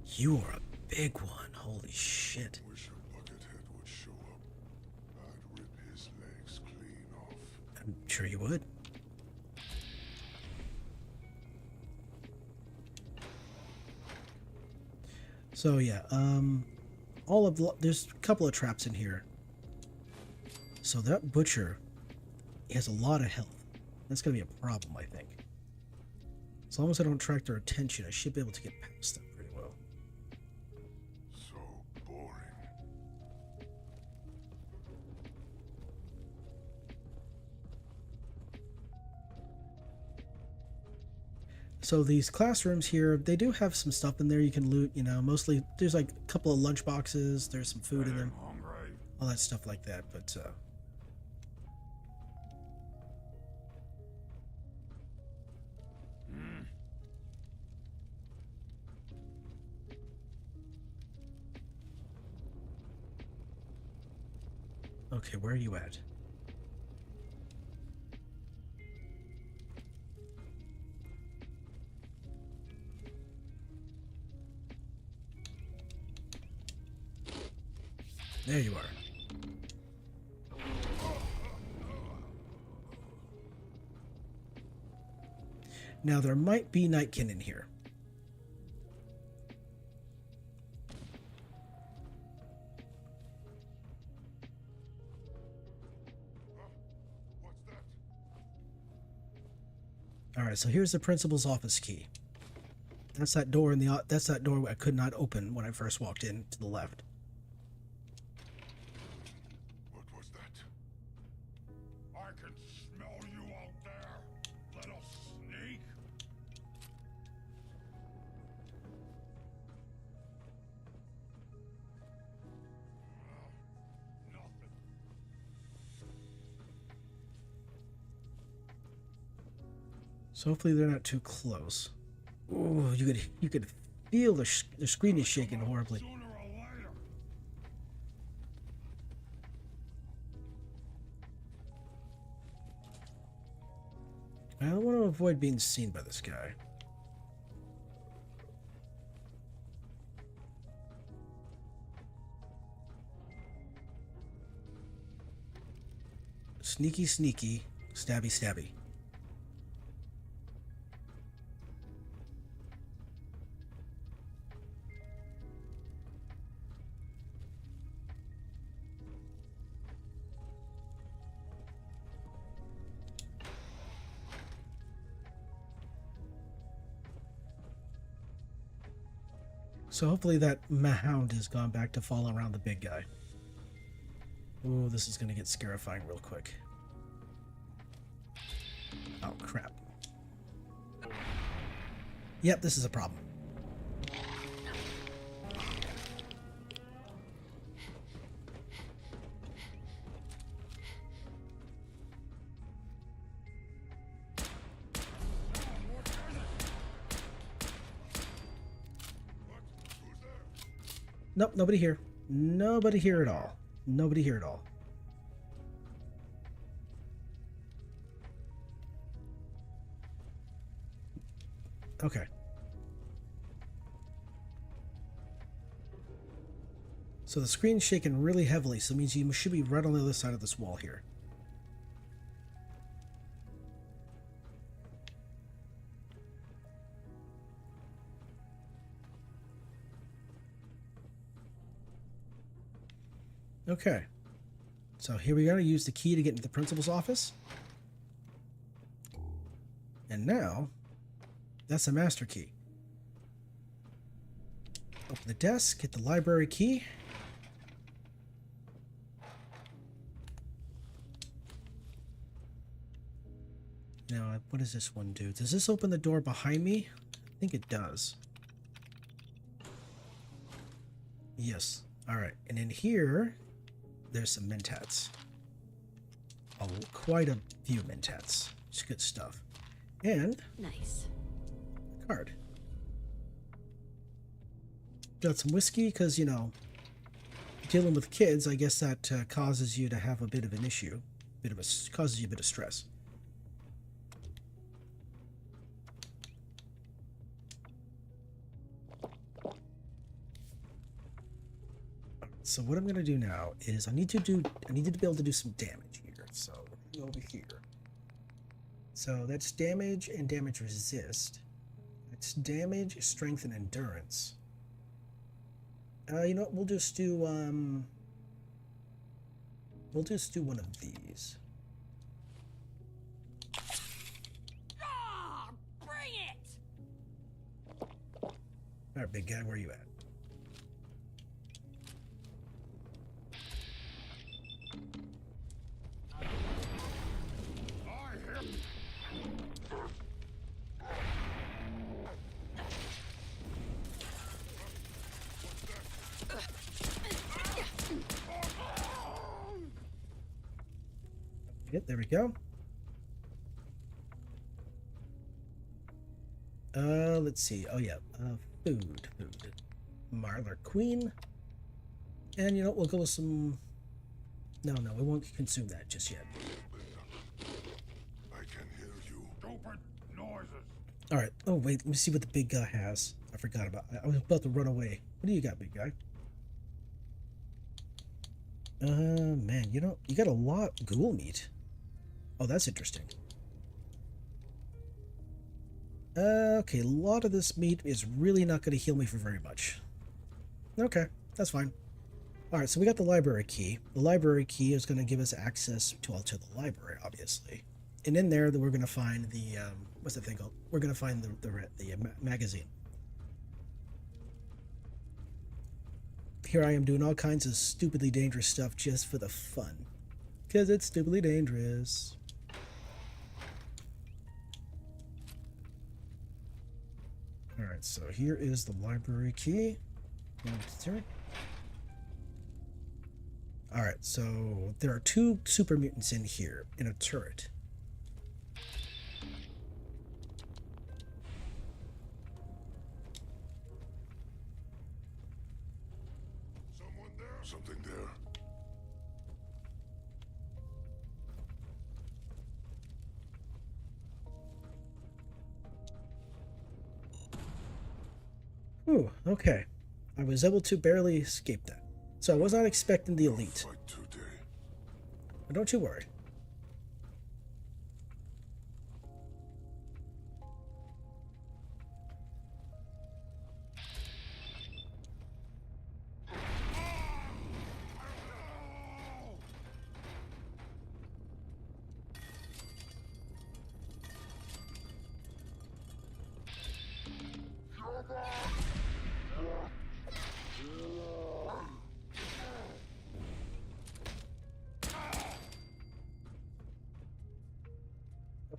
You are a big one. Holy shit. Wish a buckethead would show up. I'd rip his legs clean off. I'm sure you would. So yeah, there's a couple of traps in here. So that butcher, he has a lot of health. That's gonna be a problem, I think. As long as I don't attract their attention, I should be able to get past them pretty well. So boring. So these classrooms here, they do have some stuff in there you can loot, you know, mostly there's like a couple of lunch boxes, there's some food in them. All that stuff like that, but Okay, where are you at? There you are. Now there might be Nightkin in here. All right, so here's the principal's office key. That's that door in the that's that door I could not open when I first walked in to the left. What was that? I can smell you out there, little sneak. Nothing. So hopefully they're not too close. Ooh, you could feel the screen is shaking horribly. Sooner or later. I don't want to avoid being seen by this guy. Sneaky, sneaky, stabby, stabby. So hopefully that hound has gone back to fall around the big guy. Ooh, this is going to get scarifying real quick. Oh, crap. Yep, this is a problem. Nope, nobody here. Nobody here at all. Nobody here at all. Okay. So the screen's shaking really heavily, so it means you should be right on the other side of this wall here. Okay. So here we gotta use the key to get into the principal's office. And now, that's a master key. Open the desk, get the library key. Now, what does this one do? Does this open the door behind me? I think it does. Yes. Alright, and in here, there's some mentats. Oh, quite a few mentats. It's good stuff. And Nice. a card. Got some whiskey, because, you know, dealing with kids, I guess that causes you to have a bit of an issue. Causes you a bit of stress. So what I'm going to do now is I need to be able to do some damage here. So we're going to go over here. So that's damage and damage resist. It's damage, strength, and endurance. You know what? We'll just do one of these. Ah, bring it! All right, big guy, where are you at? Yep, there we go. Let's see. Oh yeah, food. Marlar Queen. And you know, we'll go with some No, we won't consume that just yet. I can hear you. Stupid noises. All right. Oh wait, let me see what the big guy has. I forgot about. I was about to run away. What do you got, big guy? Man, you got a lot ghoul meat. Oh, that's interesting. Okay, a lot of this meat is really not going to heal me for very much. Okay, that's fine. Alright, so we got the library key. The library key is going to give us access to the library, obviously. And in there, we're going to find the, what's the thing called? We're going to find the magazine. Here I am doing all kinds of stupidly dangerous stuff just for the fun. Because it's stupidly dangerous. Alright, so here is the library key. Alright, so there are 2 super mutants in here, in a turret. Someone there? Something there. Ooh, okay. I was able to barely escape that. So I was not expecting the elite. But don't you worry.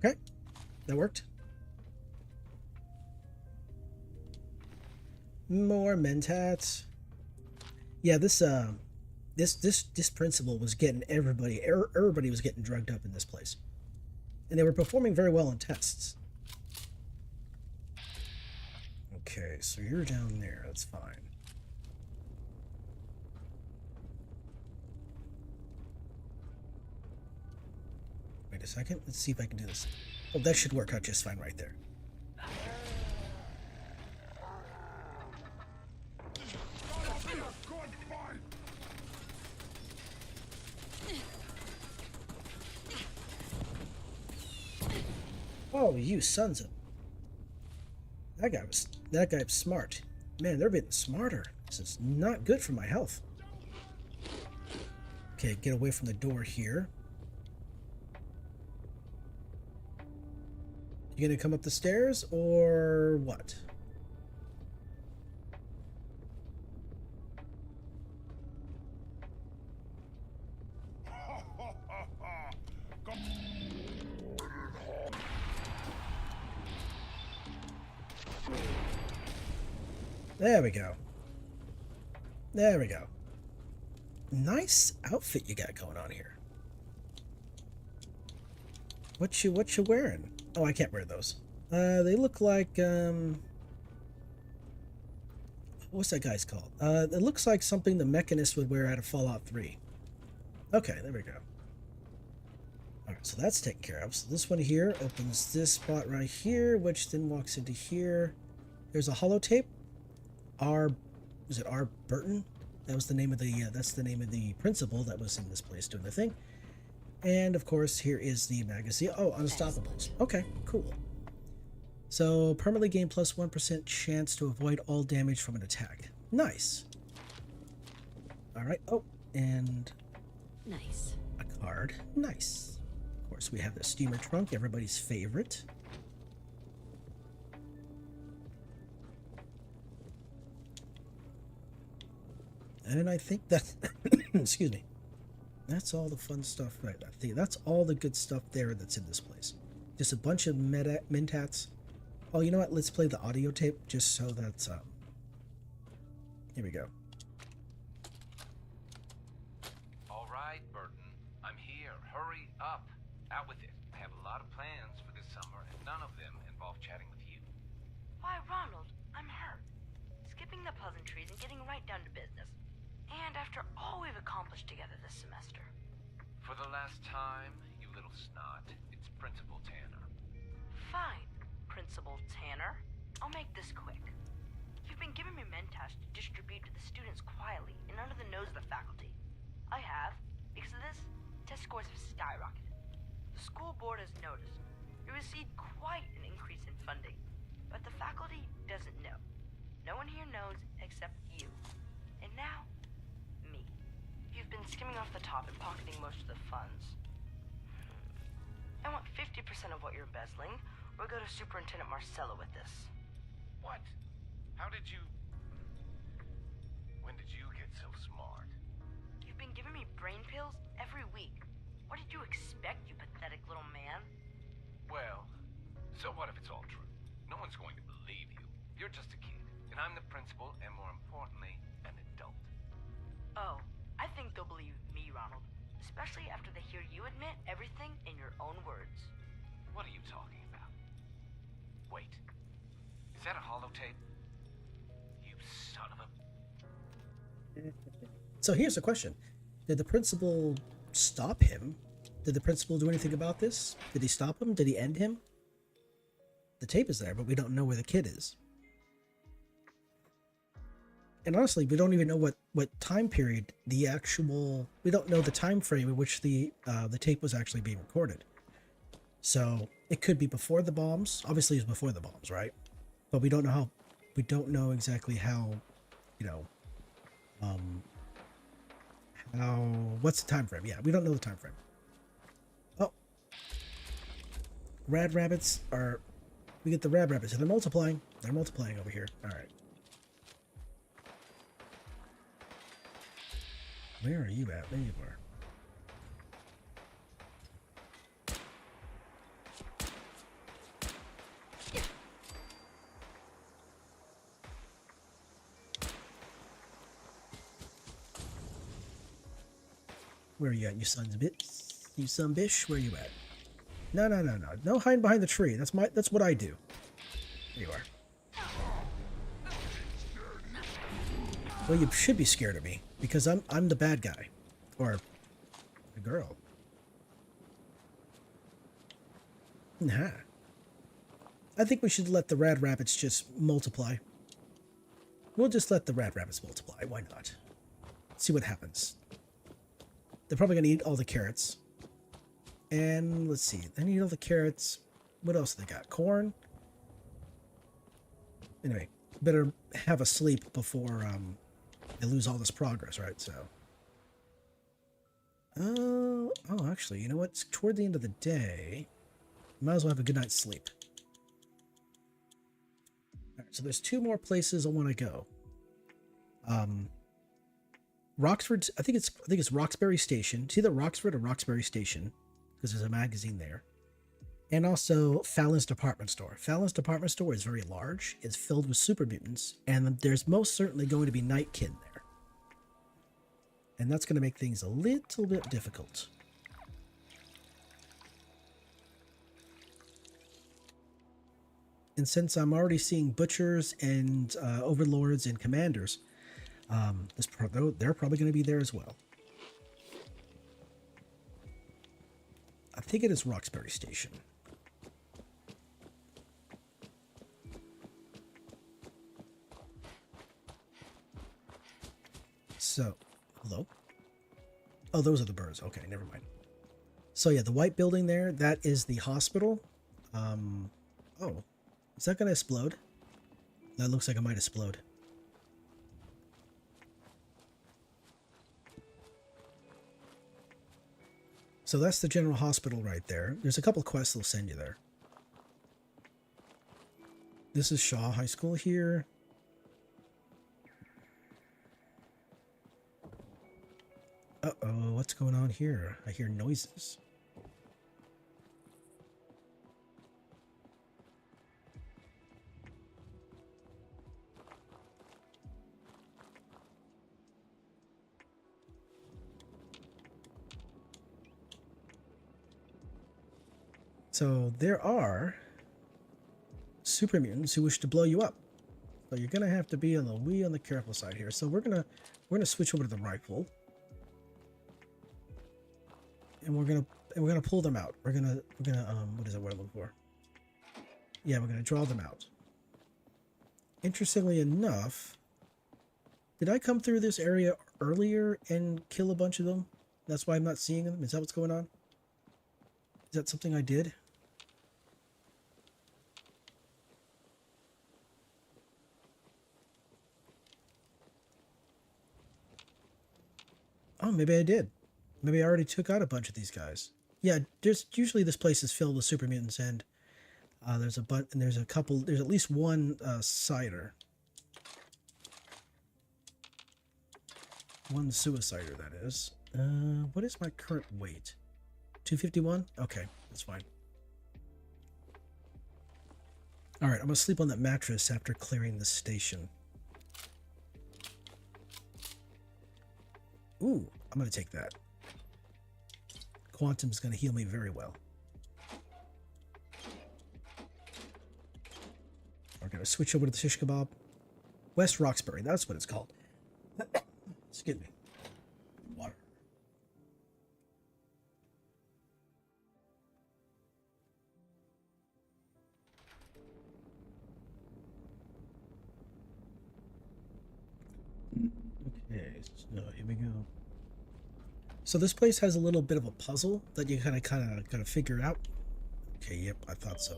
Okay, that worked. More mentats. Yeah, this principal was getting everybody was getting drugged up in this place, and they were performing very well on tests. Okay, so you're down there. That's fine. Wait a second. Let's see if I can do this. Oh, that should work out just fine right there. Oh, you sons of... That guy was smart. Man, they're getting smarter. This is not good for my health. Okay, get away from the door here. You gonna come up the stairs or what? There we go. There we go. Nice outfit you got going on here. What you wearing? Oh, I can't wear those. They look like what's that guy's called? It looks like something the Mechanist would wear out of Fallout 3. Okay, there we go. Alright, so that's taken care of. So this one here opens this spot right here, which then walks into here. There's a holotape. Was it R. Burton? That was the name of the that's the name of the principal that was in this place doing the thing. And of course, here is the magazine. Oh, Unstoppables. Okay, cool. So permanently gain plus 1% chance to avoid all damage from an attack. Nice. All right. Oh, and nice. A card. Nice. Of course, we have the steamer trunk, everybody's favorite. And I think that, excuse me, that's all the fun stuff, right? I think that's all the good stuff there that's in this place. Just a bunch of mentats. Oh, you know what? Let's play the audio tape just so that's, here we go. All right, Burton, I'm here. Hurry up. Out with it. I have a lot of plans for this summer, and none of them involve chatting with you. Why, Ronald, I'm hurt. Skipping the pleasantries and getting right down to business. And after all we've accomplished together this semester. For the last time, you little snot, it's Principal Tanner. Fine, Principal Tanner. I'll make this quick. You've been giving me mentats to distribute to the students quietly and under the nose of the faculty. I have. Because of this, test scores have skyrocketed. The school board has noticed. We received quite an increase in funding, but the faculty doesn't know. No one here knows except you. And now, me. You've been skimming off the top and pocketing most of the funds. I want 50% of what you're embezzling, or go to Superintendent Marcello with this. What? How did you... When did you get so smart? You've been giving me brain pills every week. What did you expect, you pathetic little man? Well, so what if it's all true? No one's going to believe you. You're just a kid, and I'm the principal, and more importantly, an adult. Oh, I think they'll believe me, Ronald. Especially after they hear you admit everything in your own words. What are you talking about? Wait. Is that a holotape? You son of a... So here's the question. Did the principal stop him? Did the principal do anything about this? Did he stop him? Did he end him? The tape is there, but we don't know where the kid is. And honestly, we don't even know what time period the actual... We don't know the time frame in which the tape was actually being recorded. So it could be before the bombs. Obviously, it's before the bombs, right? But we don't know how... We don't know exactly how, you know... What's the time frame? Yeah, we don't know the time frame. Oh. Rad rabbits are... We get the rad rabbits, and they're multiplying. They're multiplying over here. All right. Where are you at? There you are. Where are you at, you sons of bitch? You son bish? Where are you at? No. No hiding behind the tree. That's what I do. There you are. Well, you should be scared of me because I'm the bad guy, or the girl. Nah. I think we should let the rad rabbits just multiply. We'll just let the rad rabbits multiply. Why not? See what happens. They're probably gonna eat all the carrots. And let's see. They need all the carrots. What else they got? Corn. Anyway, better have a sleep before they lose all this progress, right? So. Oh, actually, you know what? It's toward the end of the day. Might as well have a good night's sleep. All right, so there's two more places I want to go. Roxford, I think it's Roxbury Station. It's either Roxford or Roxbury Station, because there's a magazine there. And also Fallon's department store. Fallon's department store is very large. It's filled with super mutants, and there's most certainly going to be Nightkin there. And that's going to make things a little bit difficult. And since I'm already seeing butchers and overlords and commanders, they're probably going to be there as well. I think it is Roxbury Station. So, hello? Oh, those are the birds. Okay, never mind. So yeah, the white building there, that is the hospital. Oh, is that going to explode? That looks like it might explode. So that's the general hospital right there. There's a couple quests they'll send you there. This is Shaw High School here. Uh-oh, what's going on here? I hear noises. So there are super mutants who wish to blow you up. So you're gonna have to be on the careful side here. So we're gonna switch over to the rifle. and we're gonna pull them out. We're gonna what is it? What I'm looking for? Yeah, we're gonna draw them out. Interestingly enough, did I come through this area earlier and kill a bunch of them? That's why I'm not seeing them? Is that what's going on? Is that something I did? Oh, maybe I did. Maybe I already took out a bunch of these guys. Yeah, just usually this place is filled with super mutants, and there's a couple. There's at least one cider. One suicider, that is. What is my current weight? 251? Okay, that's fine. Alright, I'm gonna sleep on that mattress after clearing the station. Ooh, I'm gonna take that. Quantum's gonna heal me very well. We're gonna switch over to the shish kebab. West Roxbury, that's what it's called. Excuse me. Water. Okay, so here we go. So this place has a little bit of a puzzle that you kind of figure out. Okay, yep, I thought so.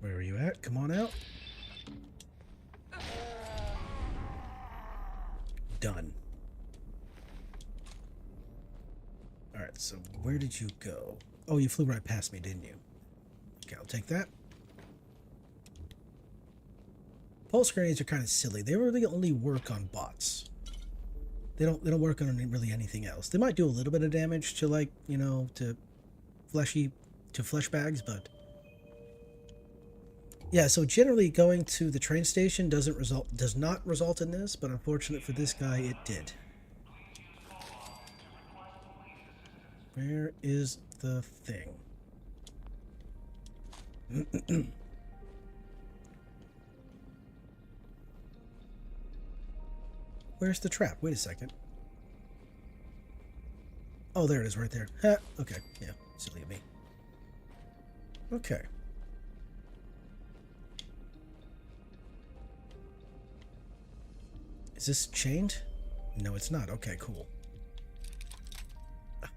Where are you at? Come on out. Done. Alright, so where did you go? Oh, you flew right past me, didn't you? Okay, I'll take that. Pulse grenades are kind of silly. They really only work on bots. They don't work on really anything else. They might do a little bit of damage to, like, you know, to flesh bags, but yeah, so generally going to the train station does not result in this, but unfortunate for this guy, it did. Where is the thing? Where's the trap? Wait a second. Oh, there it is right there. Ha, okay, yeah, silly of me. Okay. Is this chained? No, it's not. Okay, cool.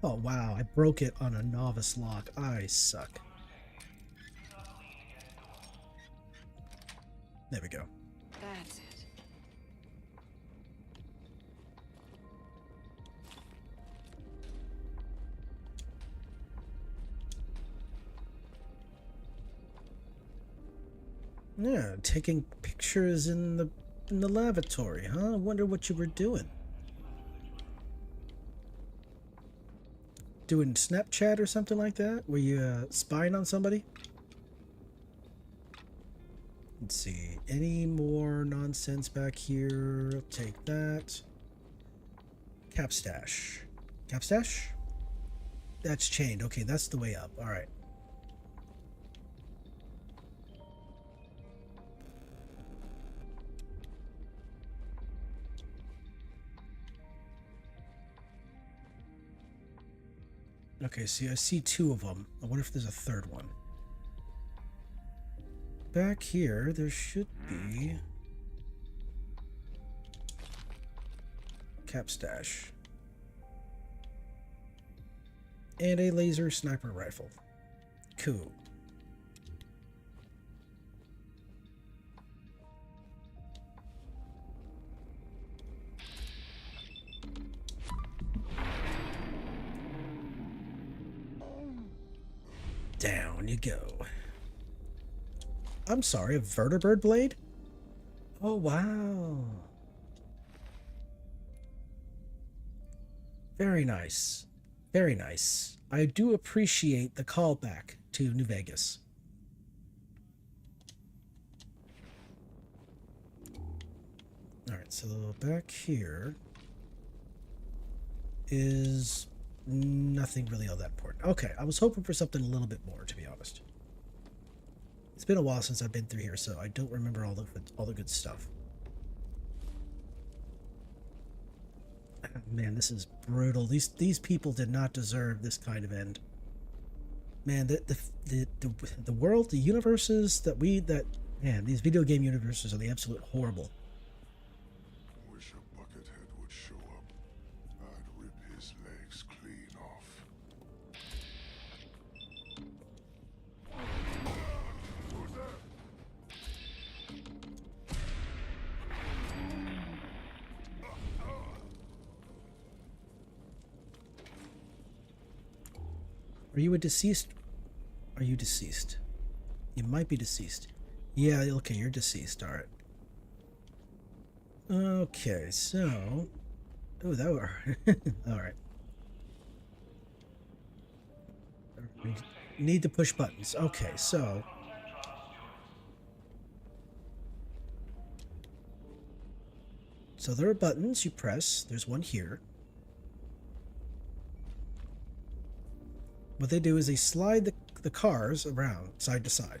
Oh, wow. I broke it on a novice lock. I suck. There we go. That's it. Yeah, taking pictures in the lavatory, huh? I wonder what you were doing. Doing Snapchat or something like that? Were you spying on somebody? Let's see. Any more nonsense back here? I'll take that. Capstash. Capstash? That's chained. Okay, that's the way up. Alright. Okay, see, I see two of them. I wonder if there's a third one. Back here, there should be Capstash. And a laser sniper rifle. Cool. Down you go. I'm sorry, a vertibird blade? Oh, wow. Very nice. Very nice. I do appreciate the callback to New Vegas. Alright, so back here is Nothing really all that important. Okay, I was hoping for something a little bit more, to be honest. It's been a while since I've been through here, so I don't remember all the good stuff. Man, this is brutal. These people did not deserve this kind of end. Man, the world, the universes man, these video game universes are the absolute horrible. Wish a buckethead would show up. I'd rip his legs clean off. Who's that? Are you a deceased? Are you deceased? You might be deceased. Yeah, okay, you're deceased. All right. Okay, so... Oh, that were... All right. Need to push buttons. Okay, so... So there are buttons you press. There's one here. What they do is they slide the cars around side to side.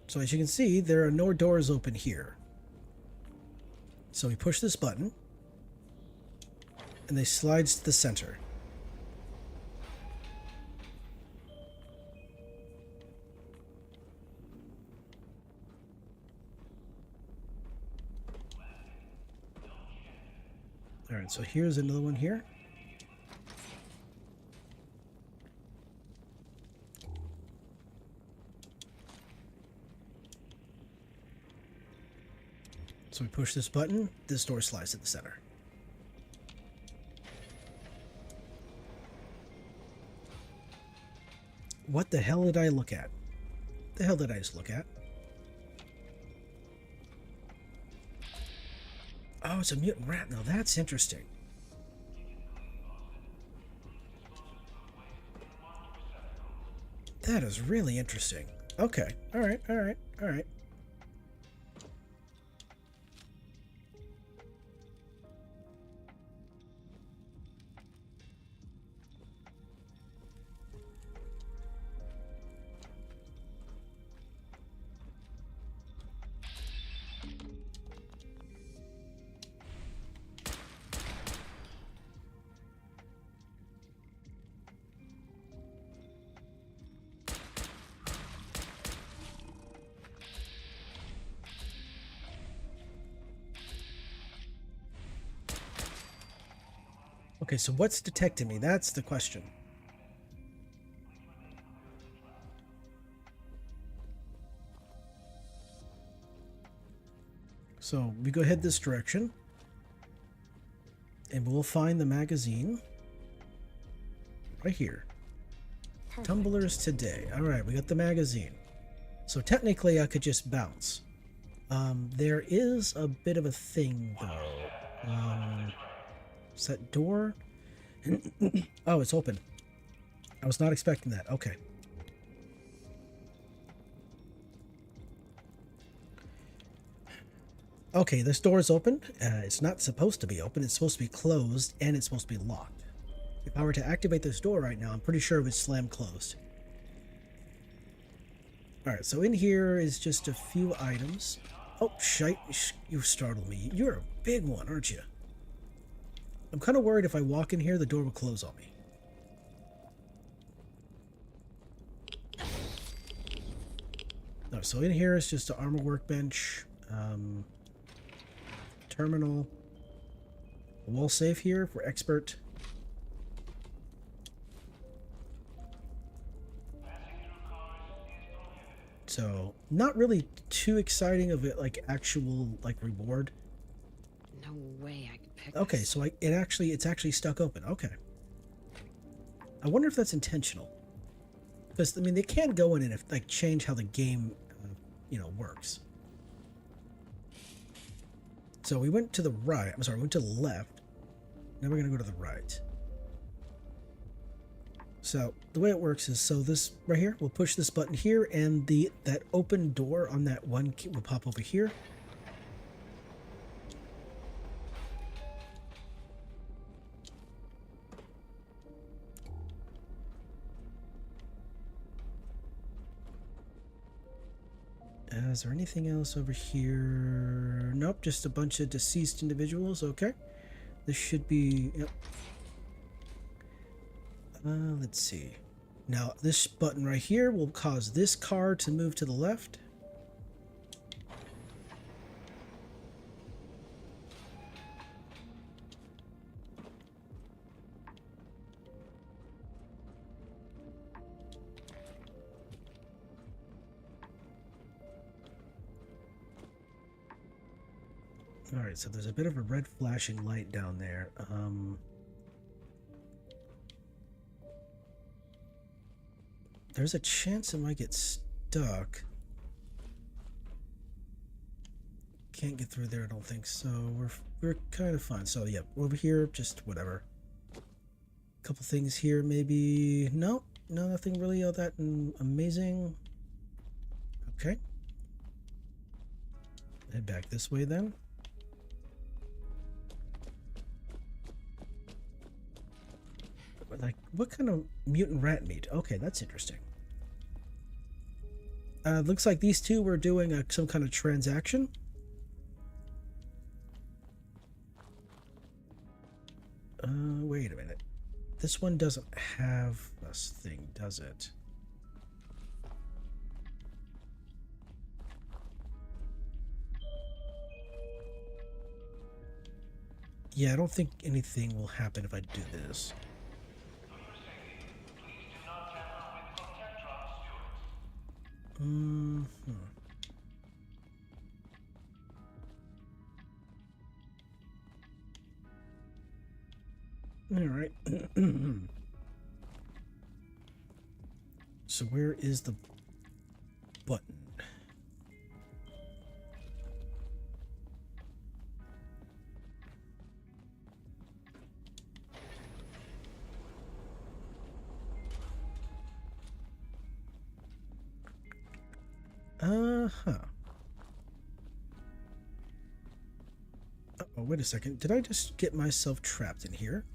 So as you can see, there are no doors open here. So we push this button, and they slides to the center. All right, so here's another one here. So we push this button, this door slides to the center. What the hell did I look at? The hell did I just look at? Oh, it's a mutant rat. Now that's interesting. That is really interesting. Okay. All right. All right. All right. Okay, so what's detecting me? That's the question. So we go head this direction, and we'll find the magazine right here. Perfect. Tumblers today. All right, we got the magazine. So technically, I could just bounce. There is a bit of a thing, though. Is that door? Oh, it's open. I was not expecting that. Okay. Okay, this door is open. It's not supposed to be open. It's supposed to be closed, and it's supposed to be locked. If I were to activate this door right now, I'm pretty sure it would slam closed. Alright, so in here is just a few items. Oh, shite. You startled me. You're a big one, aren't you? I'm kind of worried if I walk in here, the door will close on me. No, so in here is just an armor workbench, terminal, a wall safe here for expert. So not really too exciting of it, like actual like reward. No way I could pick. Okay, this. so it's actually stuck open. Okay. I wonder if that's intentional. Because I mean, they can go in and like change how the game, works. So we went to the right. I'm sorry, we went to the left. Now we're gonna go to the right. So the way it works is, so this right here, we'll push this button here, and that open door on that one key will pop over here. Is there anything else over here? Nope, just a bunch of deceased individuals. Okay. This should be... Yep. Let's see. Now, this button right here will cause this car to move to the left. Alright, so there's a bit of a red flashing light down there. There's a chance it might get stuck. Can't get through there, I don't think so. We're kind of fine. So yeah, over here, just whatever. A couple things here, maybe. Nope, no, nothing really all that amazing. Okay. Head back this way then. Like, what kind of mutant rat meat? Okay, that's interesting. Looks like these two were doing some kind of transaction. Wait a minute. This one doesn't have this thing, does it? Yeah, I don't think anything will happen if I do this. All right. So where is the button? Oh, wait a second. Did I just get myself trapped in here?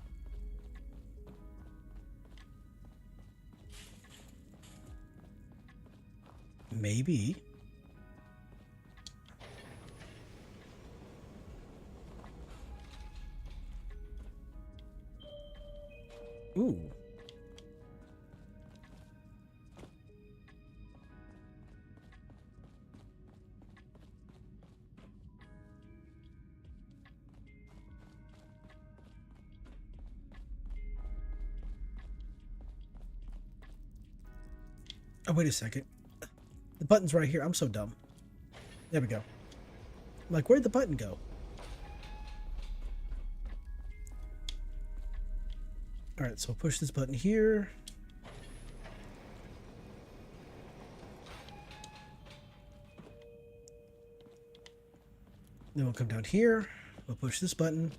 Maybe. Ooh. Oh, wait a second. The button's right here. I'm so dumb. There we go. I'm like, where'd the button go? Alright, so push this button here. Then we'll come down here. We'll push this button.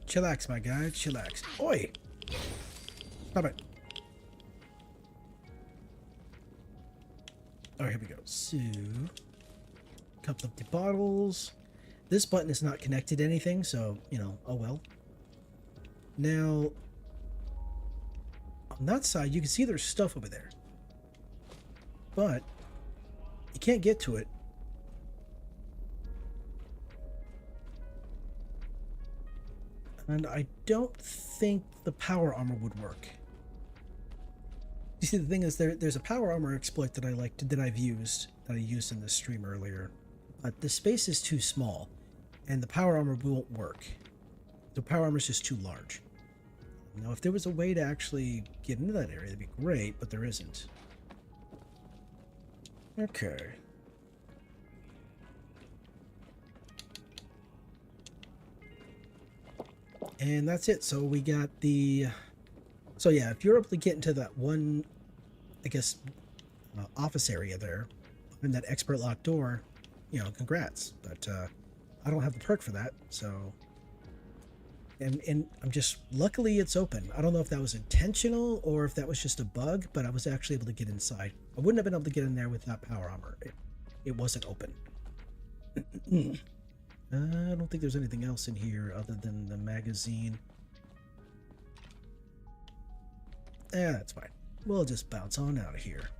Chillax, my guy. Chillax. Oi! Stop it. Alright, here we go. So, couple of the bottles. This button is not connected to anything, so, you know, oh well. Now, on that side, you can see there's stuff over there. But, you can't get to it. And I don't think the power armor would work. You see, the thing is, there's a power armor exploit that I used in this stream earlier. But the space is too small, and the power armor won't work. The power armor is just too large. Now, if there was a way to actually get into that area, that'd be great, but there isn't. Okay. And that's it. So we got the... So yeah, if you're able to get into that one I guess, office area there, and that expert lock door, you know, congrats. But I don't have the perk for that, so. And I'm just, luckily it's open. I don't know if that was intentional or if that was just a bug, but I was actually able to get inside. I wouldn't have been able to get in there without power armor. It wasn't open. I don't think there's anything else in here other than the magazine. That's fine. We'll just bounce on out of here.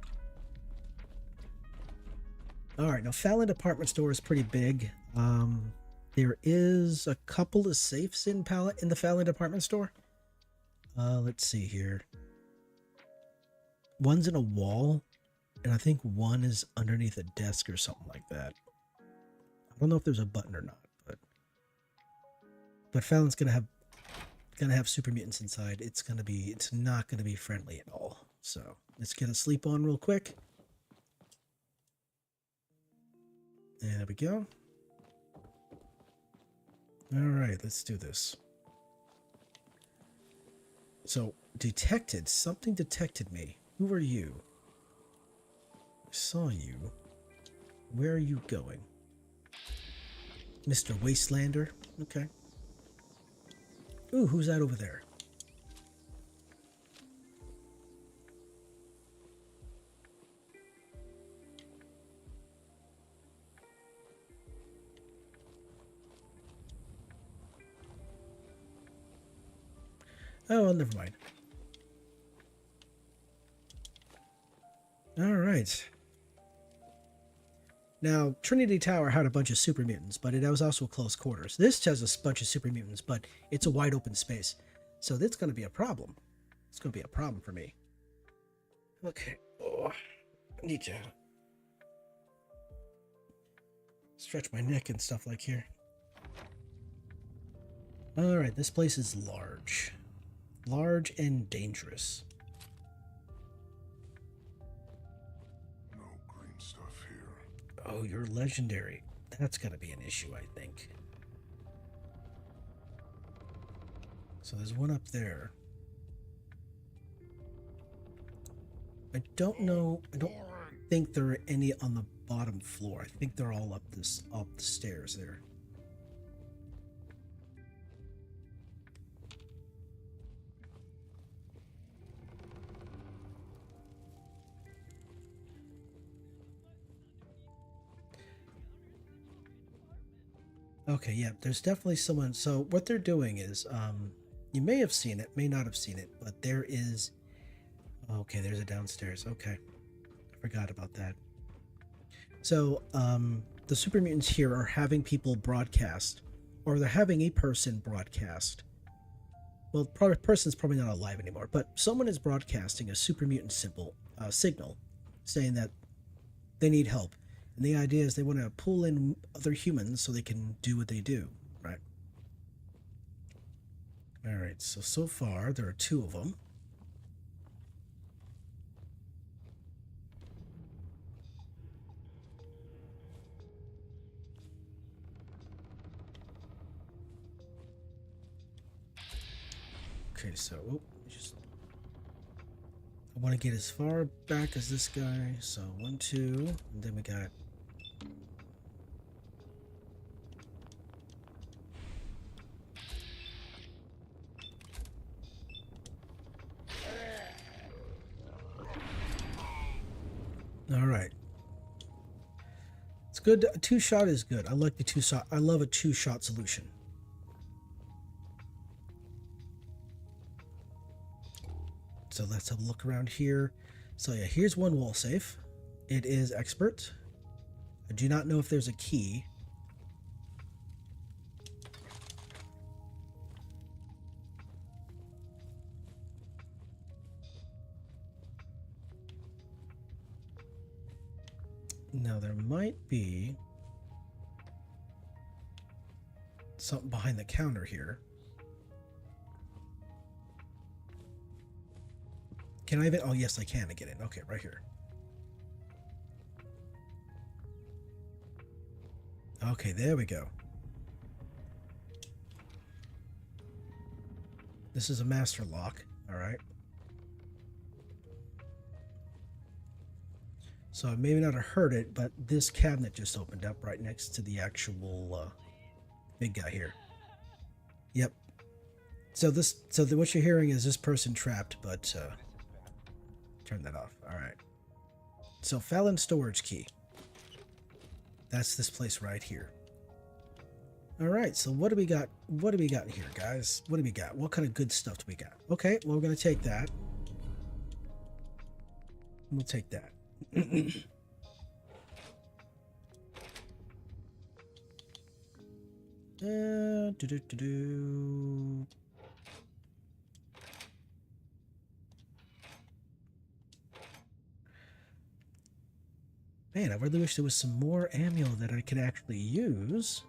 Alright, now Fallon department store is pretty big. There is a couple of safes in the Fallon department store. Let's see here. One's in a wall, and I think one is underneath a desk or something like that. I don't know if there's a button or not, but Fallon's gonna have super mutants inside. It's not gonna be friendly at all. So let's get a sleep on real quick. There we go. All right, let's do this. So, something detected me. Who are you? I saw you. Where are you going? Mr. Wastelander? Okay. Ooh, who's that over there? Oh, well, never mind. All right. Now, Trinity Tower had a bunch of super mutants, but it was also close quarters. This has a bunch of super mutants, but it's a wide open space. So that's going to be a problem. It's going to be a problem for me. Okay. Oh, I need to stretch my neck and stuff like here. All right, this place is large. Large and dangerous. No green stuff here. Oh, you're legendary. That's gonna be an issue, I think. So there's one up there. I don't know. I don't think there are any on the bottom floor. I think they're all up the stairs there. Okay, yeah, there's definitely someone. So what they're doing is, you may have seen it, may not have seen it, but there is. Okay, there's a downstairs. Okay, I forgot about that. So the super mutants here are having people broadcast, or they're having a person broadcast. Well, person's probably not alive anymore, but someone is broadcasting a super mutant signal, saying that they need help. And the idea is they want to pull in other humans so they can do what they do, right? All right, so far there are 2 of them. Okay, so I want to get as far back as this guy. So 1, 2, and then we got. All right. It's good. A 2-shot is good. I like the 2-shot. I love a 2-shot solution. So let's have a look around here. So yeah, here's one wall safe. It is expert. I do not know if there's a key. Now there might be something behind the counter here. Can I even? Oh yes, I can get in. Okay, right here. Okay, there we go. This is a master lock. All right. So I may not have heard it, but this cabinet just opened up right next to the actual big guy here. Yep. So what you're hearing is this person trapped, but turn that off. All right. So Fallon storage key. That's this place right here. All right. So what do we got? What do we got in here, guys? What do we got? What kind of good stuff do we got? Okay. Well, we're gonna take that. We'll take that. Man, I really wish there was some more ammo that I could actually use.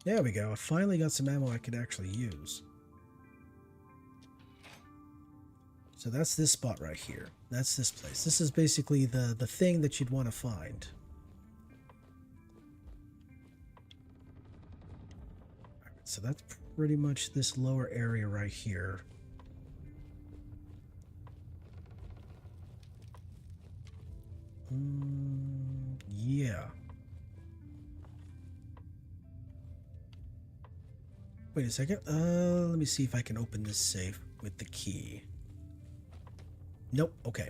There we go. I finally got some ammo I could actually use. So that's this spot right here. That's this place. This is basically the thing that you'd want to find. All right, so that's pretty much this lower area right here. Yeah. Wait a second. Let me see if I can open this safe with the key. Nope. Okay.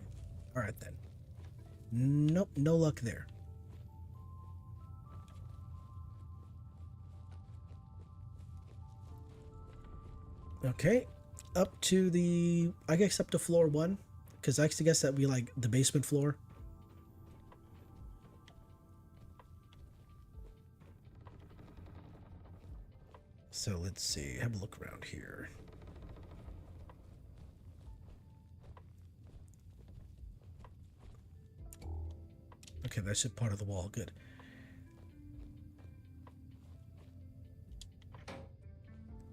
All right then. Nope. No luck there. Okay. Up to the... I guess up to floor 1. Because I guess that'd be like the basement floor. So let's see. Have a look around here. Okay, that's just part of the wall. Good.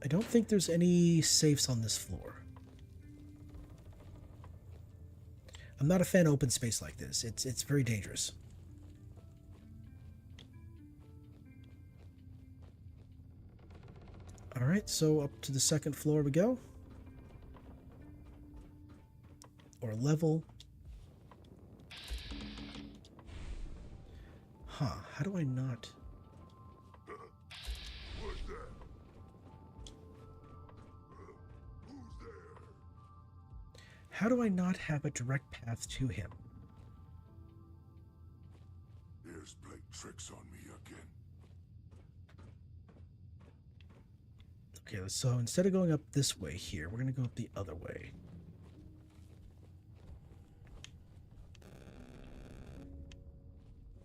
I don't think there's any safes on this floor. I'm not a fan of open space like this. It's very dangerous. All right, so up to the second floor we go. Or level. Huh, how do I not... What's that? Who's there? How do I not have a direct path to him? Here's playing tricks on me again. Okay, so instead of going up this way here, we're going to go up the other way.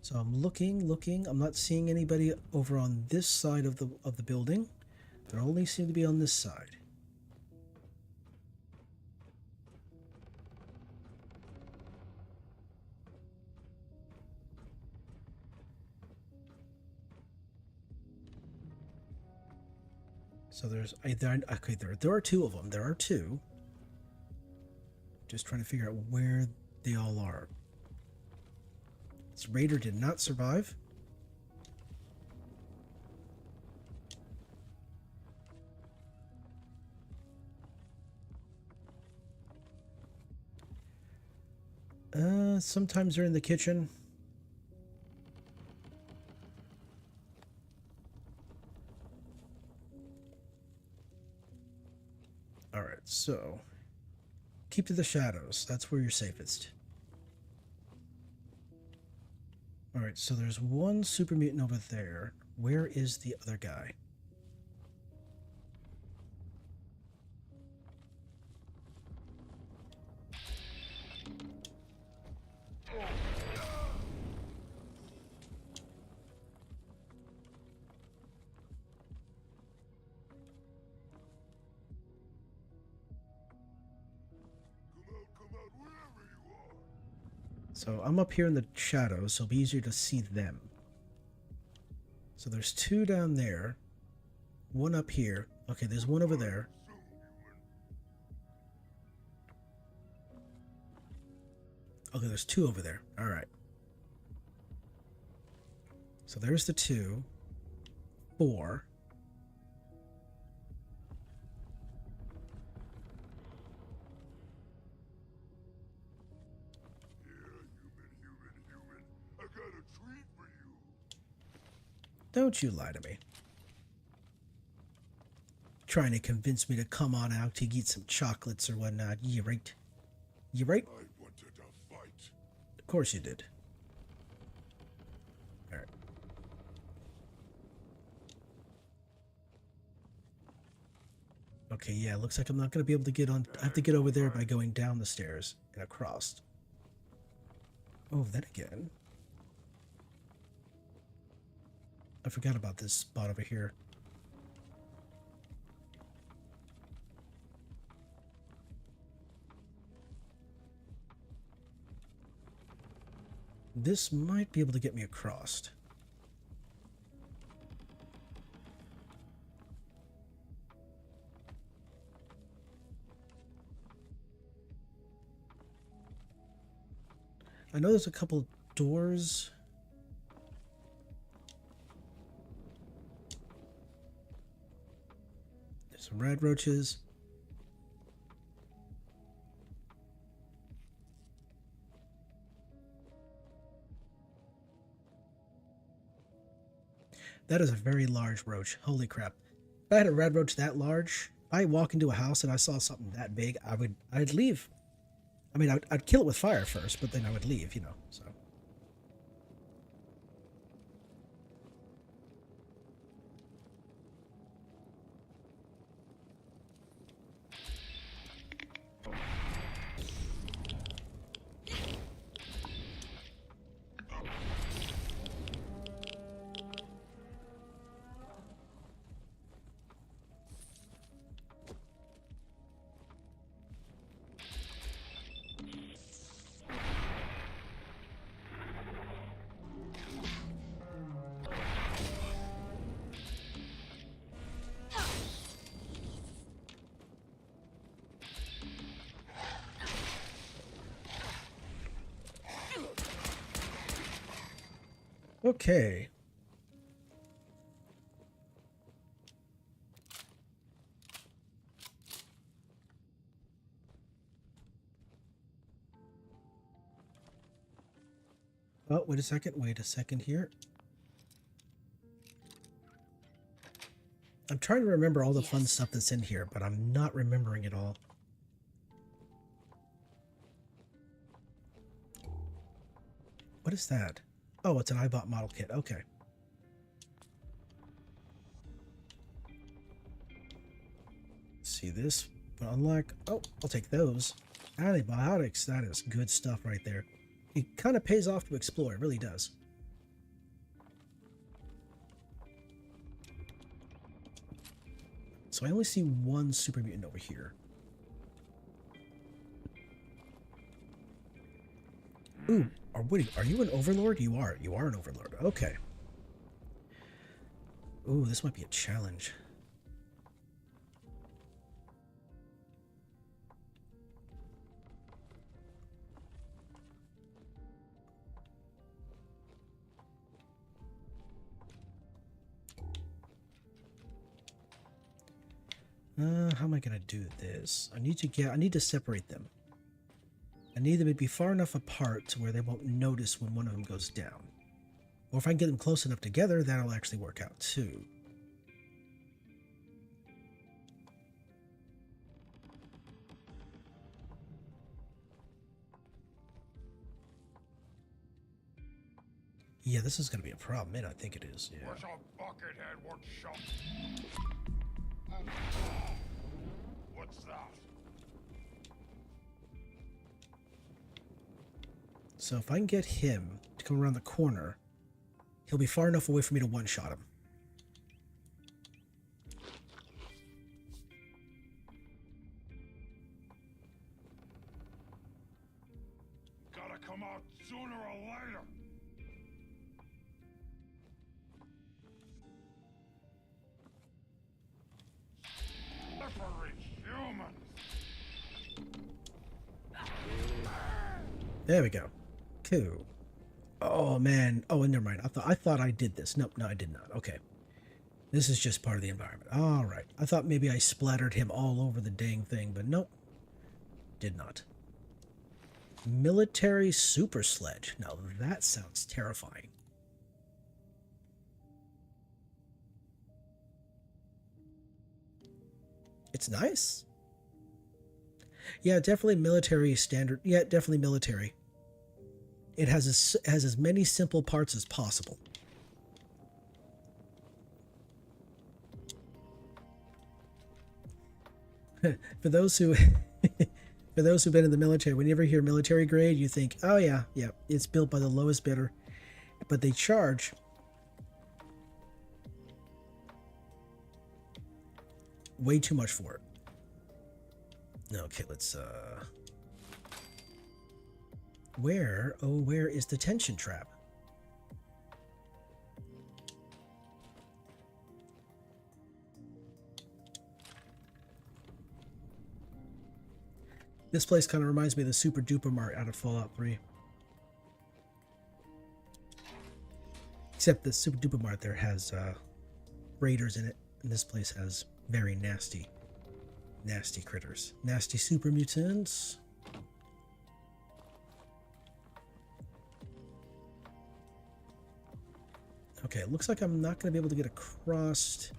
So I'm looking. I'm not seeing anybody over on this side of the building. They only seem to be on this side. So there's okay, there are two of them. There are two. Just trying to figure out where they all are. This raider did not survive. Sometimes they're in the kitchen. All right, so keep to the shadows. That's where you're safest. All right, so there's one super mutant over there. Where is the other guy? So I'm up here in the shadows, so it'll be easier to see them. So there's two down there. One up here. Okay, there's one over there. Okay, there's two over there. All right. So there's the 2. 4. Don't you lie to me. Trying to convince me to come on out to eat some chocolates or whatnot. You right? You right? I wanted a fight. Of course you did. Alright. Okay, yeah, looks like I'm not going to be able to get on. I have to get over there by going down the stairs and across. Oh, then again. I forgot about this spot over here. This might be able to get me across. I know there's a couple doors. There's some red roaches. That is a very large roach. Holy crap. If I had a red roach that large, if I walk into a house and I saw something that big, I'd leave. I mean, I'd kill it with fire first, but then I would leave, you know, so. Okay. Oh, wait a second here. I'm trying to remember all the fun stuff that's in here, but I'm not remembering it all. What is that? Oh, it's an iBot model kit. Okay. See this? Unlock. Oh, I'll take those. Antibiotics. That is good stuff right there. It kind of pays off to explore. It really does. So I only see one super mutant over here. Ooh, Woody, are you an overlord? You are. You are an overlord. Okay. Ooh, this might be a challenge. How am I gonna do this? I need to separate them. I need them to be far enough apart to where they won't notice when one of them goes down. Or if I can get them close enough together, that'll actually work out too. Yeah, this is gonna be a problem, man. I think it is. Yeah. What's a buckethead would shot? What's that? So if I can get him to come around the corner, he'll be far enough away for me to one-shot him. Gotta come out sooner or later. Slippery humans. There we go. Cool. Oh man. Oh, and never mind. I thought I did this. Nope, no, I did not. Okay. This is just part of the environment. All right. I thought maybe I splattered him all over the dang thing, but nope. Did not. Military super sledge. Now that sounds terrifying. It's nice. Yeah, definitely military standard. Yeah, definitely military. It has as many simple parts as possible. For those who for those who've been in the military, when you ever hear military grade, you think, oh yeah, it's built by the lowest bidder. But they charge way too much for it. Okay, let's where is the tension trap? This place kind of reminds me of the Super Duper Mart out of Fallout 3. Except the Super Duper Mart there has raiders in it, and this place has very nasty critters. Nasty super mutants. Okay, it looks like I'm not going to be able to get across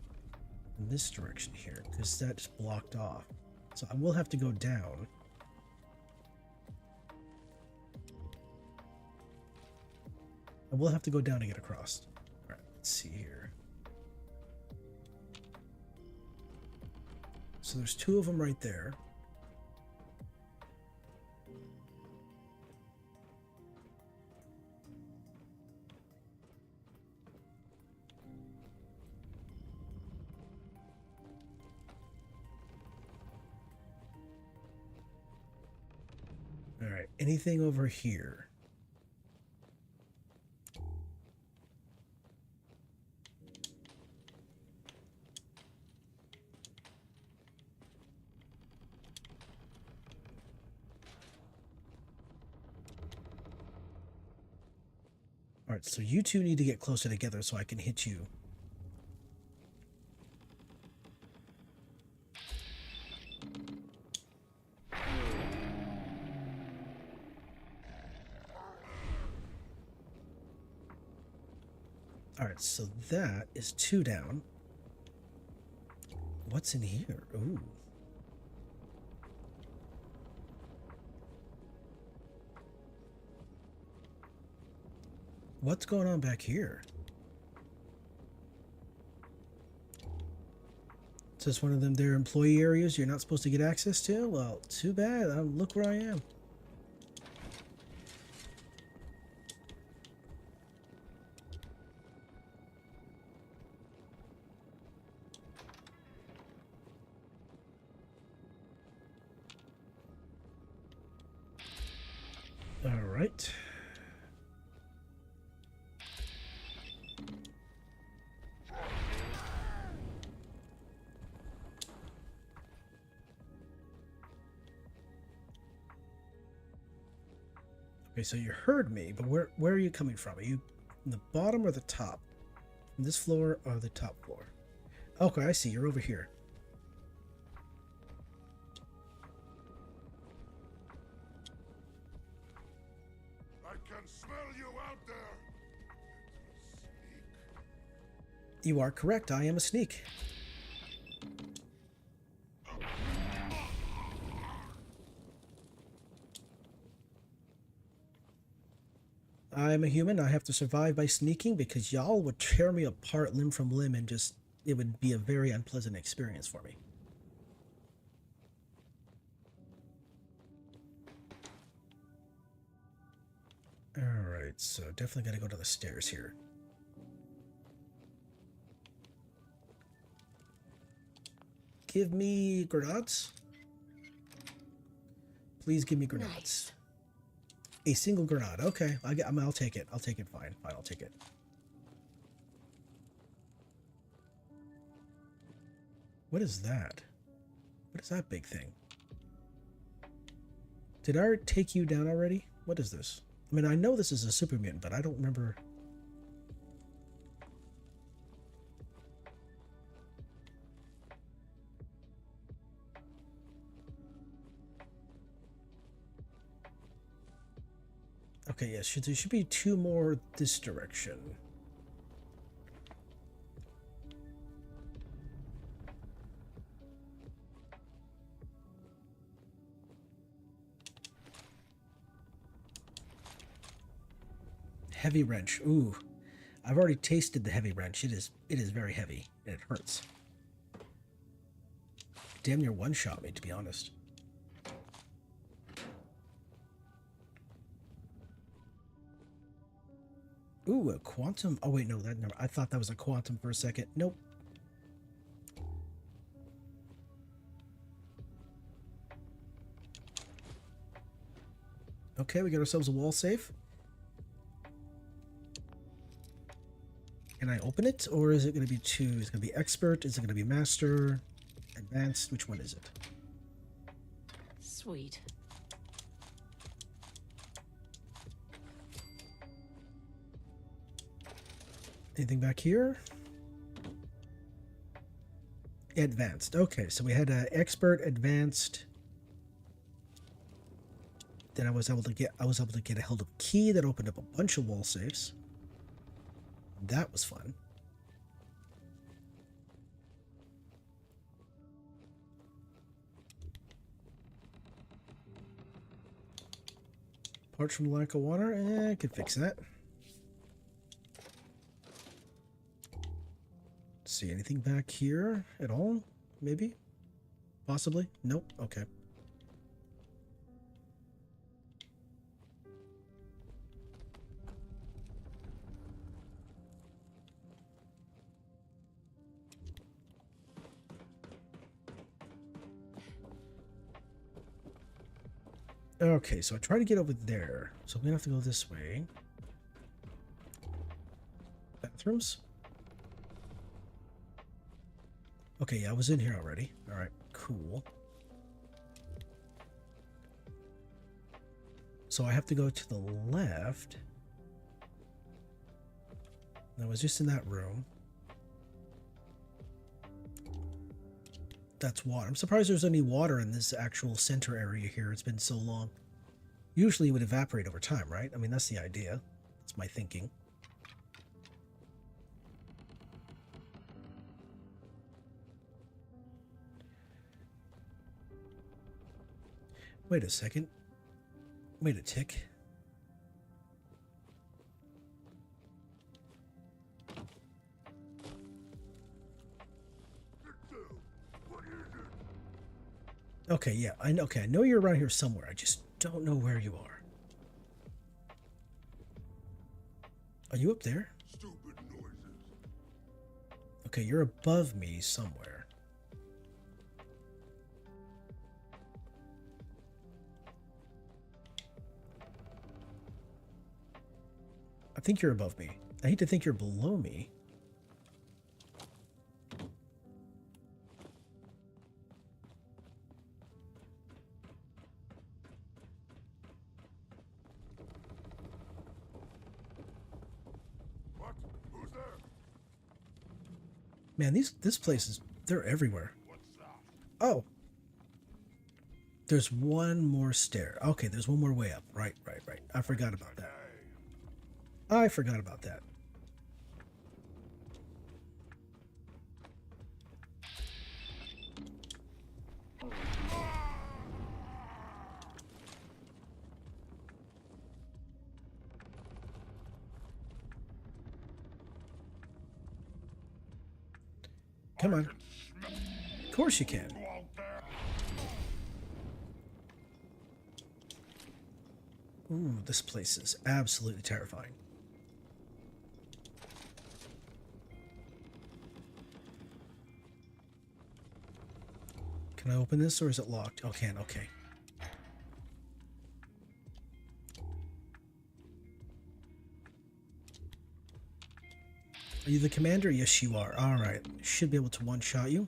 in this direction here, because that's blocked off. So I will have to go down. I will have to go down to get across. Alright, let's see here. So there's two of them right there. Alright, anything over here? Alright, so you two need to get closer together so I can hit you. Alright, so that is 2 down. What's in here? Ooh. What's going on back here? Is this one of them their employee areas you're not supposed to get access to? Well, too bad. Look where I am. All right. Okay, so you heard me, but where are you coming from? Are you in the bottom or the top? From this floor or the top floor? Okay, I see. You're over here. I can smell you out there. You are correct. I am a sneak. I'm a human. I have to survive by sneaking because y'all would tear me apart limb from limb and just, it would be a very unpleasant experience for me. Alright, so definitely gotta go to the stairs here. Give me grenades. Please give me grenades. Nice. A single grenade. Okay, I'll take it. I'll take it. Fine. I'll take it. What is that? What is that big thing? Did I take you down already? What is this? I mean, I know this is a super mutant, but I don't remember. Okay, yes, there should be 2 more this direction. Heavy wrench. Ooh. I've already tasted the heavy wrench. It is very heavy and it hurts. Damn near one-shot me, to be honest. Ooh, a quantum. Oh wait, no, that never. I thought that was a quantum for a second. Nope. Okay, we got ourselves a wall safe. Can I open it, or is it going to be two? Is it going to be expert? Is it going to be master? Advanced? Which one is it? Sweet. Anything back here? Advanced. Okay, so we had expert, advanced. Then I was able to get a hold of a key that opened up a bunch of wall safes. That was fun. Parts from lack of water? I could fix that. See anything back here at all? Maybe? Possibly? Nope. Okay. Okay, so I try to get over there. So I'm gonna have to go this way. Bathrooms? Okay, yeah, I was in here already. Alright, cool. So I have to go to the left. I was just in that room. That's water. I'm surprised there's any water in this actual center area here. It's been so long. Usually it would evaporate over time, right? I mean, that's the idea. That's my thinking. Wait a second. Wait a tick. Okay, yeah, I know you're around here somewhere. I just don't know where you are. Are you up there? Stupid noises. Okay, you're above me somewhere. I think you're above me. I hate to think you're below me. Man, this place is, they're everywhere. Oh. There's one more stair. Okay, there's one more way up. Right. I forgot about that. I forgot about that. Come on. Of course you can. Ooh, this place is absolutely terrifying. Can I open this or is it locked? Oh, can. Okay. Are you the commander? Yes, you are. All right. Should be able to one-shot you.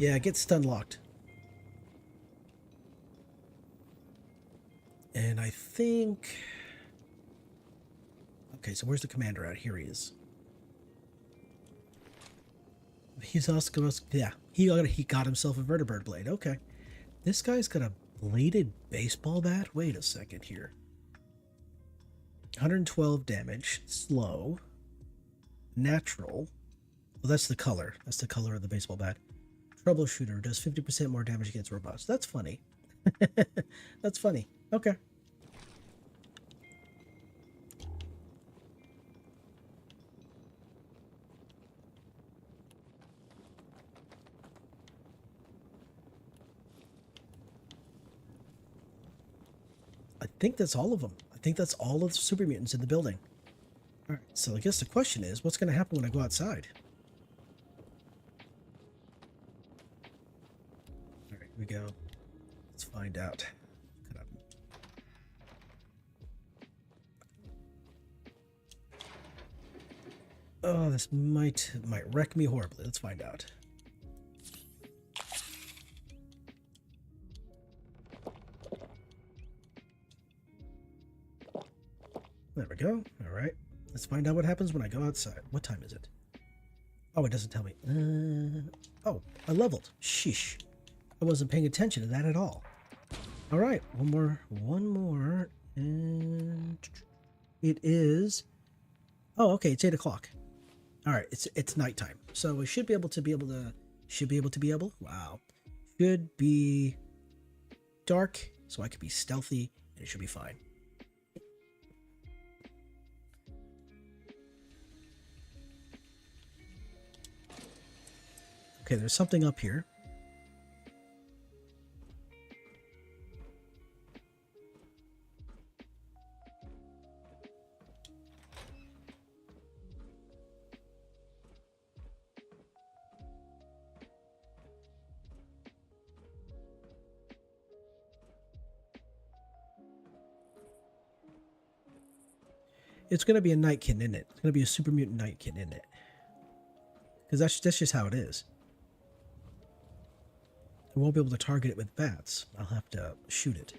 Yeah, get stun locked. And I think... Okay, so where's the commander at? Here he is. He's also he got himself a vertibird blade. Okay, this guy's got a bladed baseball bat. Wait a second here. 112 damage, slow, natural. Well, that's the color. That's the color of the baseball bat. Troubleshooter does 50% more damage against robots. That's funny. That's funny. Okay. I think that's all of them. I think that's all of the super mutants in the building. All right, so I guess the question is, what's going to happen when I go outside? All right, here we go. Let's find out. Oh, this might wreck me horribly. Let's find out. There we go. All right. Let's find out what happens when I go outside. What time is it? Oh, it doesn't tell me. Oh, I leveled. Sheesh. I wasn't paying attention to that at all. All right. One more. And it is... Oh, okay. It's 8 o'clock. All right. It's nighttime. So we should be able to wow. Should be dark, so I could be stealthy, and it should be fine. Okay, there's something up here. It's going to be a nightkin in it. It's going to be a super mutant nightkin in it. Because that's just how it is. I won't be able to target it with bats. I'll have to shoot it.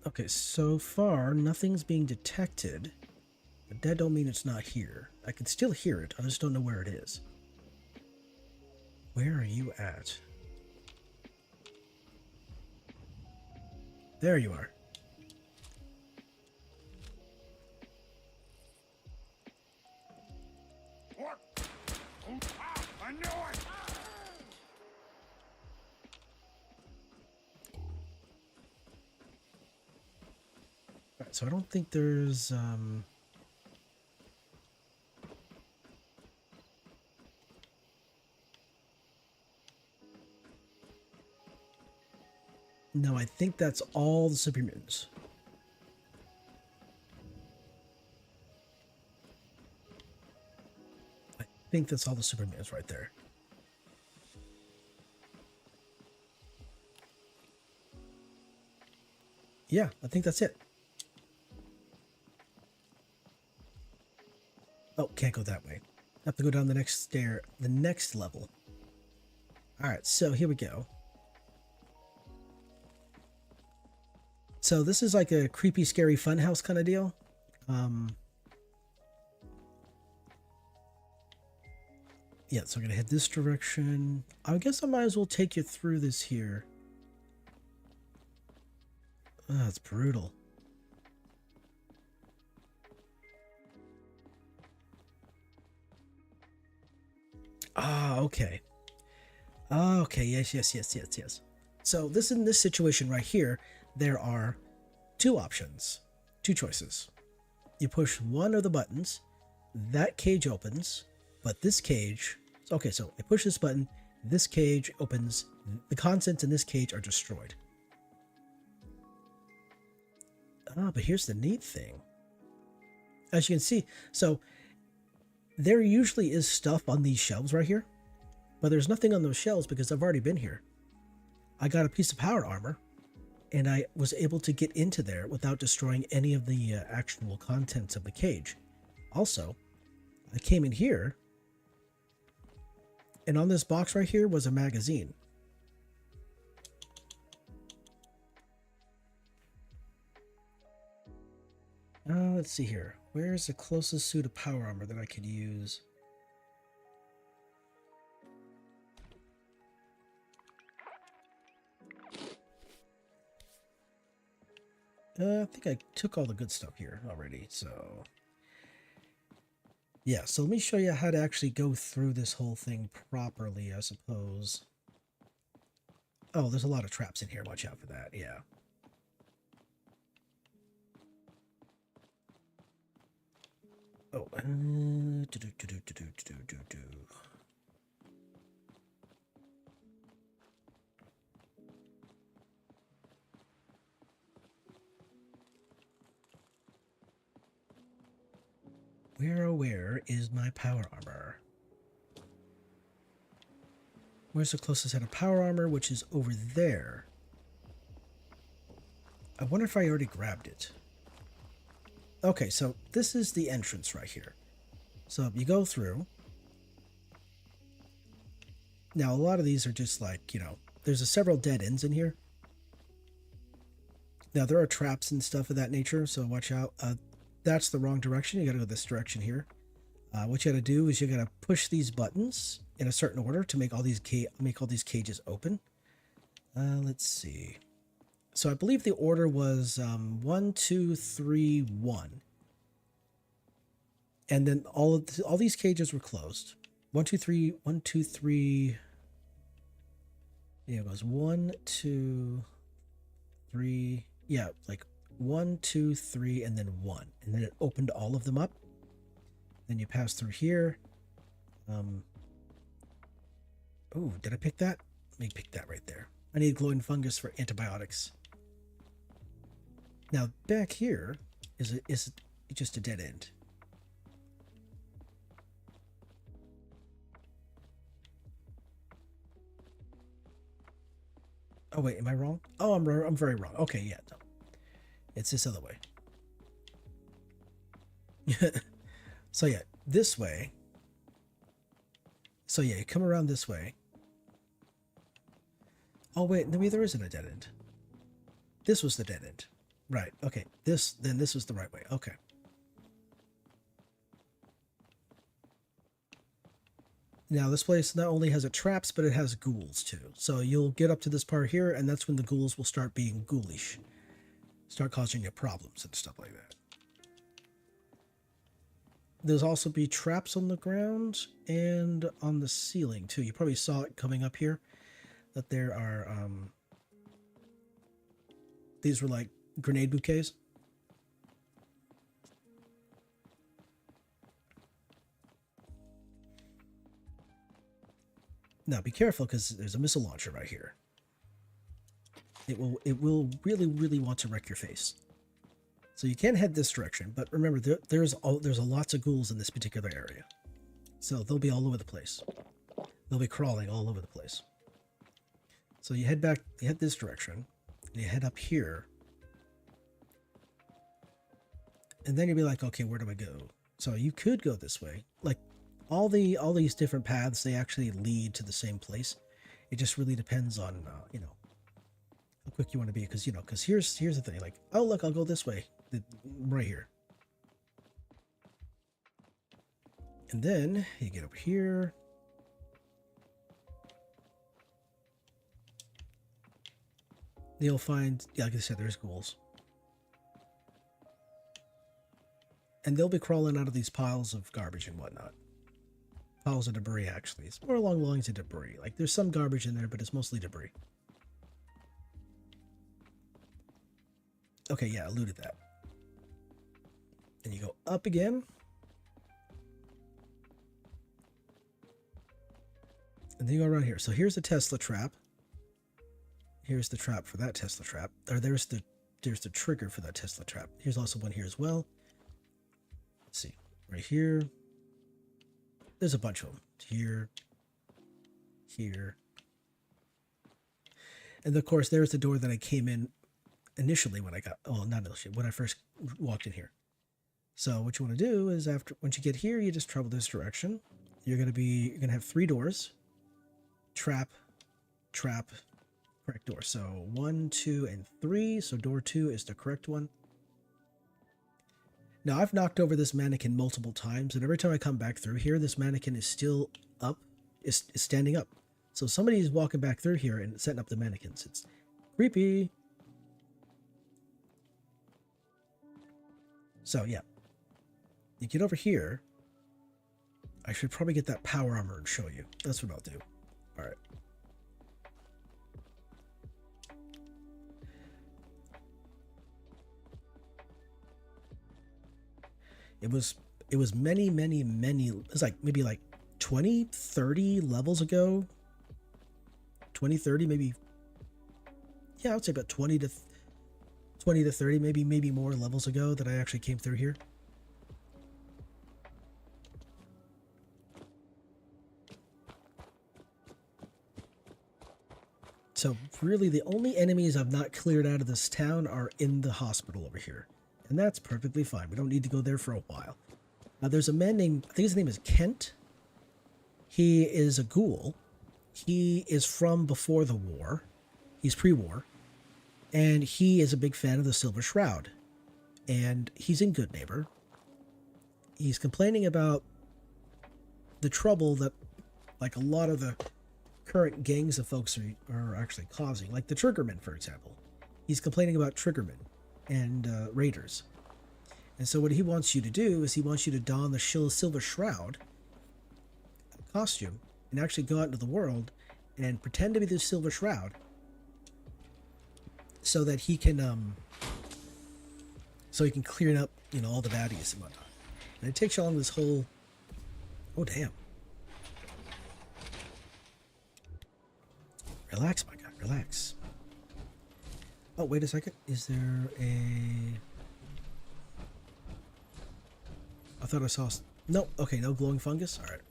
Okay, so far nothing's being detected, but that don't mean it's not here. I can still hear it, I just don't know where it is. Where are you at? There you are. What? I knew it! Alright, so I don't think there's No, I think that's all the super mutants. I think that's all the super mutants right there. Yeah, I think that's it. Oh, can't go that way. Have to go down the next stair, the next level. All right, so here we go. So this is like a creepy, scary funhouse kind of deal. Yeah, so I'm gonna head this direction. I guess I might as well take you through this here. Oh, that's brutal. Ah, okay. Okay, yes. So this in this situation right here, there are two options, two choices. You push one of the buttons, that cage opens, but this cage... Okay, so I push this button, this cage opens, the contents in this cage are destroyed. Ah, but here's the neat thing. As you can see, so there usually is stuff on these shelves right here, but there's nothing on those shelves because I've already been here. I got a piece of power armor, and I was able to get into there without destroying any of the actual contents of the cage. Also, I came in here, and on this box right here was a magazine. let's see here. Where's the closest suit of power armor that I could use? I think I took all the good stuff here already, so... Yeah, so let me show you how to actually go through this whole thing properly, I suppose. Oh, there's a lot of traps in here. Watch out for that, yeah. Oh, Where is my power armor? Where's the closest set of power armor, which is over there? I wonder if I already grabbed it. Okay, so this is the entrance right here. So you go through. Now, a lot of these are just like, you know, there's several dead ends in here. Now, there are traps and stuff of that nature, so watch out. That's the wrong direction. You got to go this direction here. What you got to do is you got to push these buttons in a certain order to make all these cages open. Let's see. So I believe the order was 1, 2, 3, 1, and then all these cages were closed. 1, 2, 3, 1, 2, 3. Yeah, it goes 1, 2, 3. Yeah, like 1, 2, 3, and then 1, and then it opened all of them up. Then you pass through here. Oh, did I pick that? Let me pick that right there. I need glowing fungus for antibiotics. Now back here is just a dead end. Oh wait, am I wrong? Oh, I'm very wrong. Okay, yeah, no. It's this other way. So yeah, this way. So yeah, you come around this way. Oh wait, maybe there isn't a dead end. This was the dead end. Right, okay. This was the right way. Okay. Now this place not only has traps, but it has ghouls too. So you'll get up to this part here, and that's when the ghouls will start being ghoulish. Start causing you problems and stuff like that. There's also be traps on the ground and on the ceiling too. You probably saw it coming up here, that there are, these were like grenade bouquets. Now be careful, because there's a missile launcher right here. It will really want to wreck your face. So you can head this direction, but remember there's lots of ghouls in this particular area. So they'll be all over the place. They'll be crawling all over the place. So you head back, you head this direction, and you head up here. And then you'll be like, okay, where do I go? So you could go this way. Like all these different paths, they actually lead to the same place. It just really depends on you know, how quick you want to be, because here's the thing, like, oh look, I'll go this way, right here. And then you get over here. You'll find, yeah, like I said, there's ghouls. And they'll be crawling out of these piles of garbage and whatnot. Piles of debris, actually. It's more along the lines of debris. Like, there's some garbage in there, but it's mostly debris. Okay, yeah, I looted that. And you go up again. And then you go around here. So here's the Tesla trap. Here's the trap for that Tesla trap. Or there's the trigger for that Tesla trap. Here's also one here as well. Let's see. Right here. There's a bunch of them. Here. Here. And of course, there's the door that I came in initially when I got, oh, not initially, when I first walked in here. So what you want to do is once you get here, you just travel this direction. You're going to have 3 doors. Trap, trap, correct door. So 1, 2, and 3. So door 2 is the correct one. Now, I've knocked over this mannequin multiple times, and every time I come back through here, this mannequin is still up, is standing up. So somebody's walking back through here and setting up the mannequins. It's creepy. So, yeah. You get over here. I should probably get that power armor and show you. That's what I'll do. All right. It was many, it was like maybe like 20, 30 levels ago. 20, 30, maybe. Yeah, I would say about 20 to 30, maybe more levels ago that I actually came through here. So really the only enemies I've not cleared out of this town are in the hospital over here. And that's perfectly fine. We don't need to go there for a while. Now there's a man named, I think his name is Kent. He is a ghoul. He is from before the war. He's pre-war. And he is a big fan of the Silver Shroud. And he's in Good Neighbor. He's complaining about the trouble that, like, a lot of the current gangs of folks are actually causing. Like the Triggermen, for example. He's complaining about Triggermen and raiders. And so what he wants you to do is he wants you to don the Silver Shroud costume and actually go out into the world and pretend to be the Silver Shroud so that he can clear up, you know, all the baddies and whatnot. And it takes you along this whole... Oh, damn. Relax, my guy, relax. Oh, wait a second. Is there a... I thought I saw... No, okay, no glowing fungus. All right.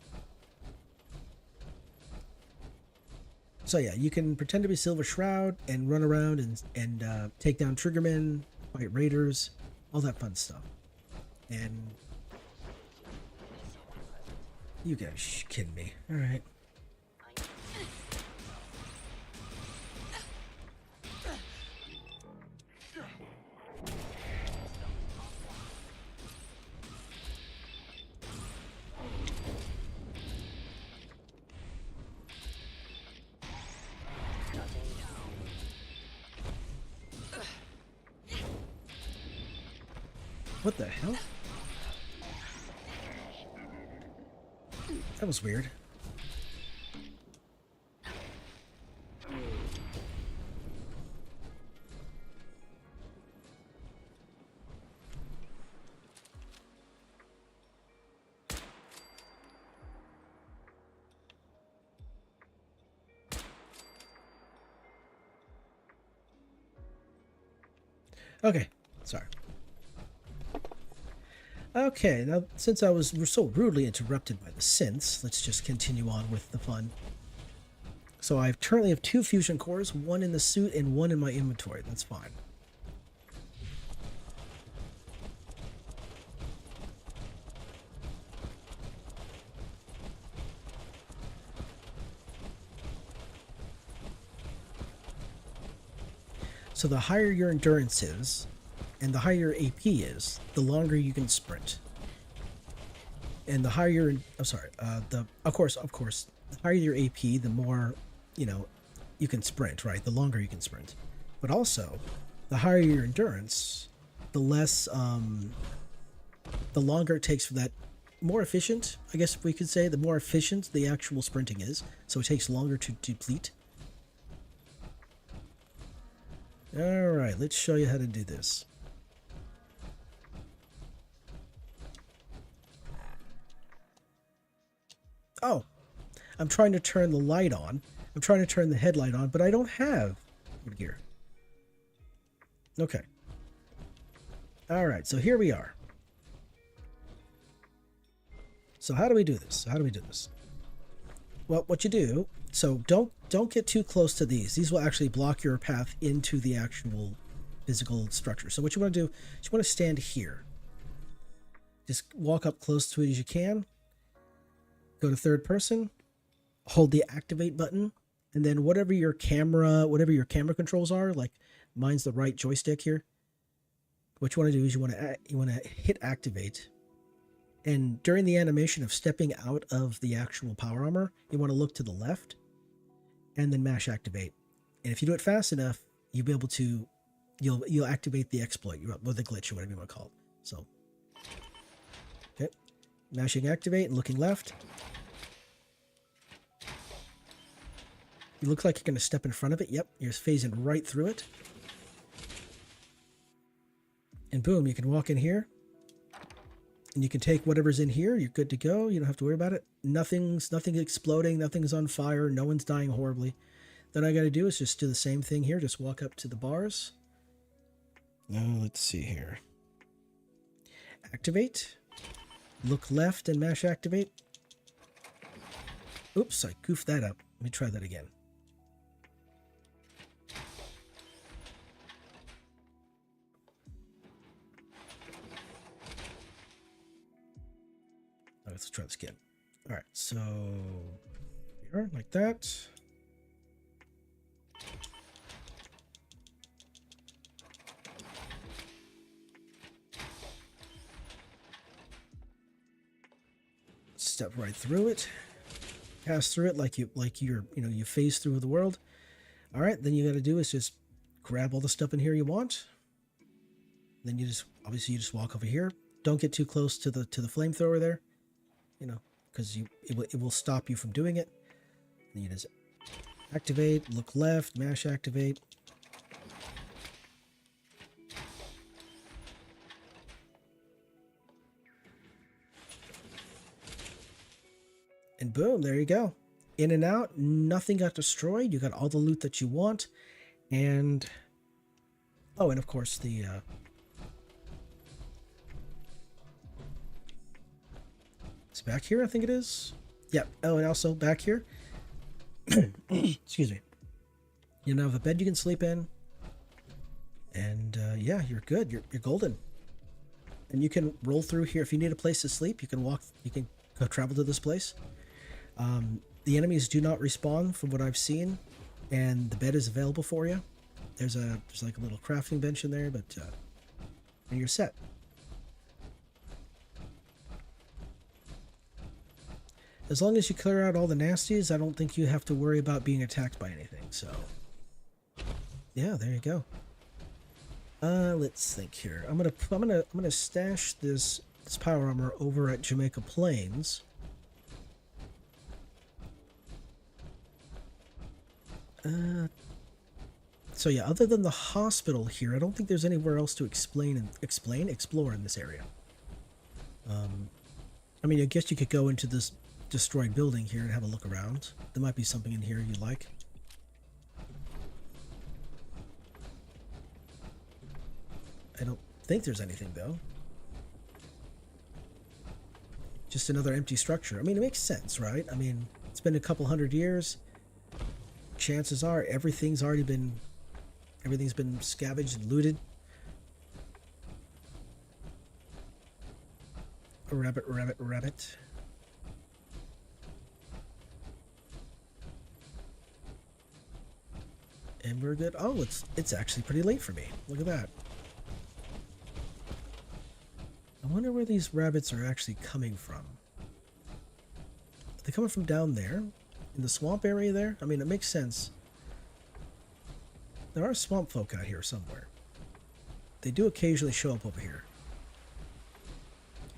So yeah, you can pretend to be Silver Shroud and run around and take down Triggermen, fight raiders, all that fun stuff. And... You guys kidding me. All right. What the hell? That was weird. Okay, sorry. Okay, now since I was so rudely interrupted by the synths, let's just continue on with the fun. So I currently have 2 fusion cores, 1 in the suit and 1 in my inventory. That's fine. So the higher your endurance is, and the higher your AP is, the longer you can sprint. And the higher your, of course, the higher your AP, the more, you know, you can sprint, right? The longer you can sprint. But also, the higher your endurance, the less, the longer it takes for that, more efficient, I guess we could say, the more efficient the actual sprinting is. So it takes longer to deplete. All right, let's show you how to do this. Oh, I'm trying to turn the light on. I'm trying to turn the headlight on, but I don't have gear. Okay. All right, so here we are. So how do we do this? Well, what you do, so don't get too close to these. These will actually block your path into the actual physical structure. So what you want to do is you want to stand here. Just walk up close to it as you can. Go to third person, hold the activate button, and then whatever your camera controls are, like mine's the right joystick here, what you want to do is you want to hit activate, and during the animation of stepping out of the actual power armor, you want to look to the left, and then mash activate. And if you do it fast enough, you'll be able to you'll activate the exploit or the glitch or whatever you want to call it. So, okay, mashing activate and looking left. It looks like you're going to step in front of it. Yep, you're phasing right through it. And boom, you can walk in here. And you can take whatever's in here. You're good to go. You don't have to worry about it. Nothing's exploding. Nothing's on fire. No one's dying horribly. Then all I got to do is just do the same thing here. Just walk up to the bars. Now, let's see here. Activate. Look left and mash activate. Oops, I goofed that up. Let me try that again. Let's try this again. All right, so here, like that. Step right through it. Pass through it like you phase through the world. All right, then you got to do is just grab all the stuff in here you want. Then you just walk over here. Don't get too close to the flamethrower there. You know, because it will stop you from doing it. Then you just activate, look left, mash activate. And boom, there you go. In and out, nothing got destroyed. You got all the loot that you want. And, oh, and of course the, it's back here, I think it is. Yep. Oh, and also back here. Excuse me. You now have a bed you can sleep in. And, yeah, you're good. You're golden. And you can roll through here. If you need a place to sleep, you can go travel to this place. The enemies do not respawn from what I've seen, and the bed is available for you. There's like a little crafting bench in there, but and you're set. As long as you clear out all the nasties, I don't think you have to worry about being attacked by anything. So, yeah, there you go. Let's think here. I'm gonna stash this power armor over at Jamaica Plains. So yeah, other than the hospital here, I don't think there's anywhere else to explore in this area. I mean, I guess you could go into this destroyed building here and have a look around. There might be something in here you like. I don't think there's anything though. Just another empty structure. I mean, it makes sense, right? I mean, it's been a couple hundred years. Chances are everything's been scavenged and looted. Rabbit. And we're good. Oh, it's actually pretty late for me. Look at that. I wonder where these rabbits are actually coming from. Are they coming from down there? In the swamp area there? I mean, it makes sense. There are swamp folk out here somewhere. They do occasionally show up over here.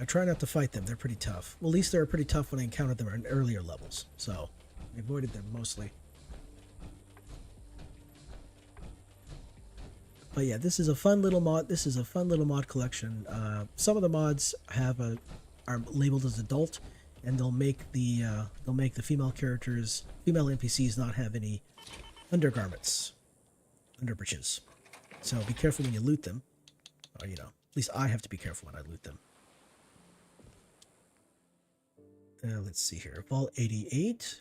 I try not to fight them. They're pretty tough. Well, at least they were pretty tough when I encountered them in earlier levels. So, I avoided them mostly. But yeah, this is a fun little mod. This is a fun little mod collection. Some of the mods are labeled as adult, and they'll make the female characters, female NPCs, not have any undergarments, underbreeches. So be careful when you loot them. Or, you know, at least I have to be careful when I loot them. Let's see here. Vault 88.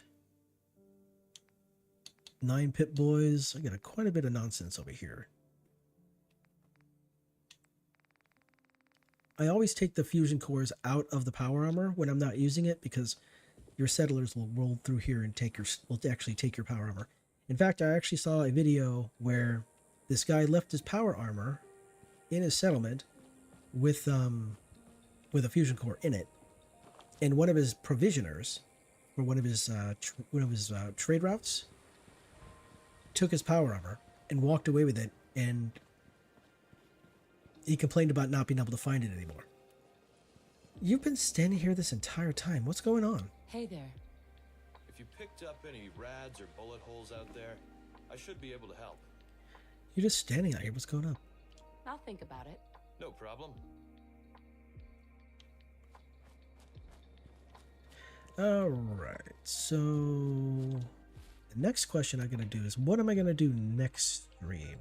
9 Pip Boys. I got quite a bit of nonsense over here. I always take the fusion cores out of the power armor when I'm not using it, because your settlers will roll through here and will actually take your power armor. In fact, I actually saw a video where this guy left his power armor in his settlement with a fusion core in it, and one of his provisioners, or one of his trade routes, took his power armor and walked away with it, and he complained about not being able to find it anymore. You've been standing here this entire time. What's going on? Hey there. If you picked up any rads or bullet holes out there, I should be able to help. You're just standing out here. What's going on? I'll think about it. No problem. Alright, so the next question I'm going to do is, what am I going to do next stream?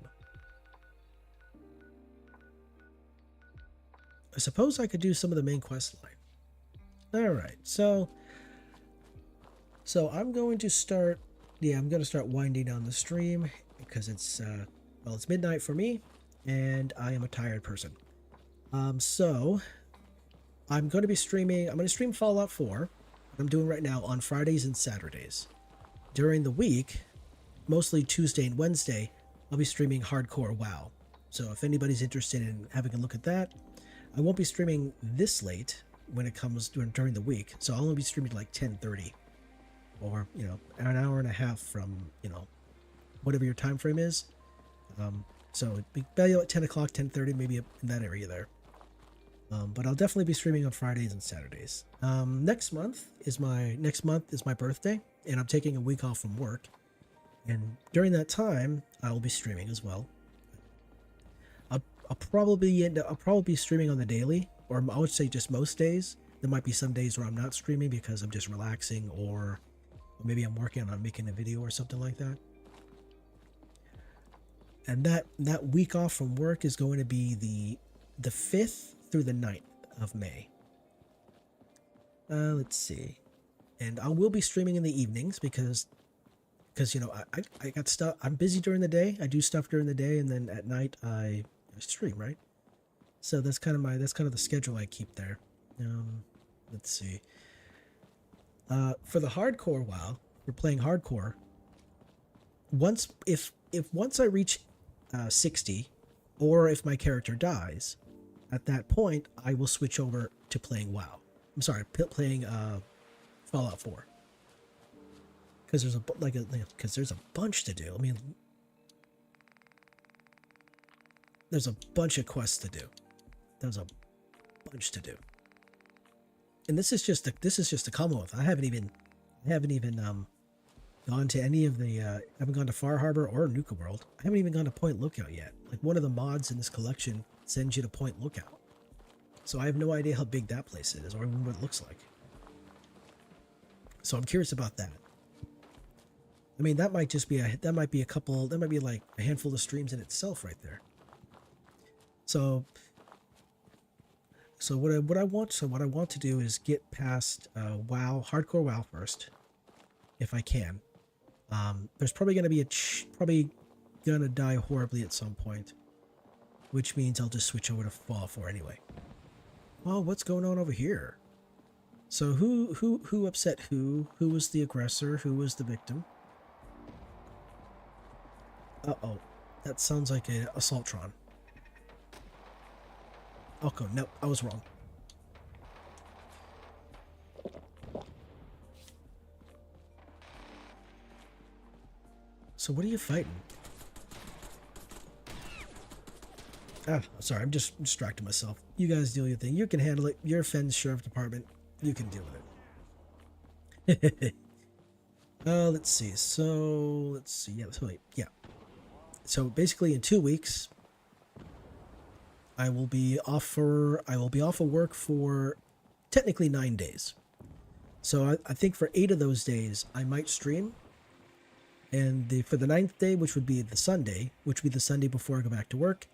I suppose I could do some of the main quest line. Alright, so I'm going to start, I'm going to start winding down the stream because it's, well, it's midnight for me and I am a tired person. So I'm going to be streaming, I'm going to stream Fallout 4. I'm doing right now on Fridays and Saturdays. During the week, mostly Tuesday and Wednesday, I'll be streaming Hardcore WoW. So if anybody's interested in having a look at that, I won't be streaming this late when it comes during the week. So I'll only be streaming like 10:30, or an hour and a half from whatever your time frame is. So it'd be about at 10 o'clock, 10:30, maybe in that area there. But I'll definitely be streaming on Fridays and Saturdays. Next month is my birthday, and I'm taking a week off from work. And during that time, I will be streaming as well. I'll probably be streaming on the daily, or I would say just most days. There might be some days where I'm not streaming because I'm just relaxing, or maybe I'm working on making a video or something like that. And that week off from work is going to be the 5th through the 9th of May. Let's see. And I will be streaming in the evenings because I got stuff. I'm busy during the day. I do stuff during the day, and then at night I stream, right? So that's kind of the schedule I keep there. Let's see. For the hardcore WoW, we're playing hardcore. Once I reach 60, or if my character dies, at that point I will switch over to playing WoW. I'm sorry, playing Fallout 4. Because there's a bunch to do. I mean, there's a bunch of quests to do. There's a bunch to do. And this is just the Commonwealth. I haven't even gone to any of the. I haven't gone to Far Harbor or Nuka World. I haven't even gone to Point Lookout yet. Like, one of the mods in this collection sends you to Point Lookout. So I have no idea how big that place is or even what it looks like. So I'm curious about that. I mean, that might be like a handful of streams in itself right there. So what I want to do is get past WoW, hardcore WoW first, if I can. There's probably going to be probably gonna die horribly at some point, which means I'll just switch over to Fallout 4 anyway. Oh, what's going on over here? So who upset who? Who was the aggressor? Who was the victim? Uh-oh. That sounds like a Assaultron. Okay, nope, I was wrong. So what are you fighting? Ah, sorry, I'm just distracting myself. You guys deal with your thing. You can handle it. You're Fenn's Sheriff Department. You can deal with it. Let's see. Yeah. So basically, in 2 weeks, I will be off of work for technically 9 days. So I think for 8 of those days, I might stream. And for the 9th day, which would be the Sunday, which would be the Sunday before I go back to work,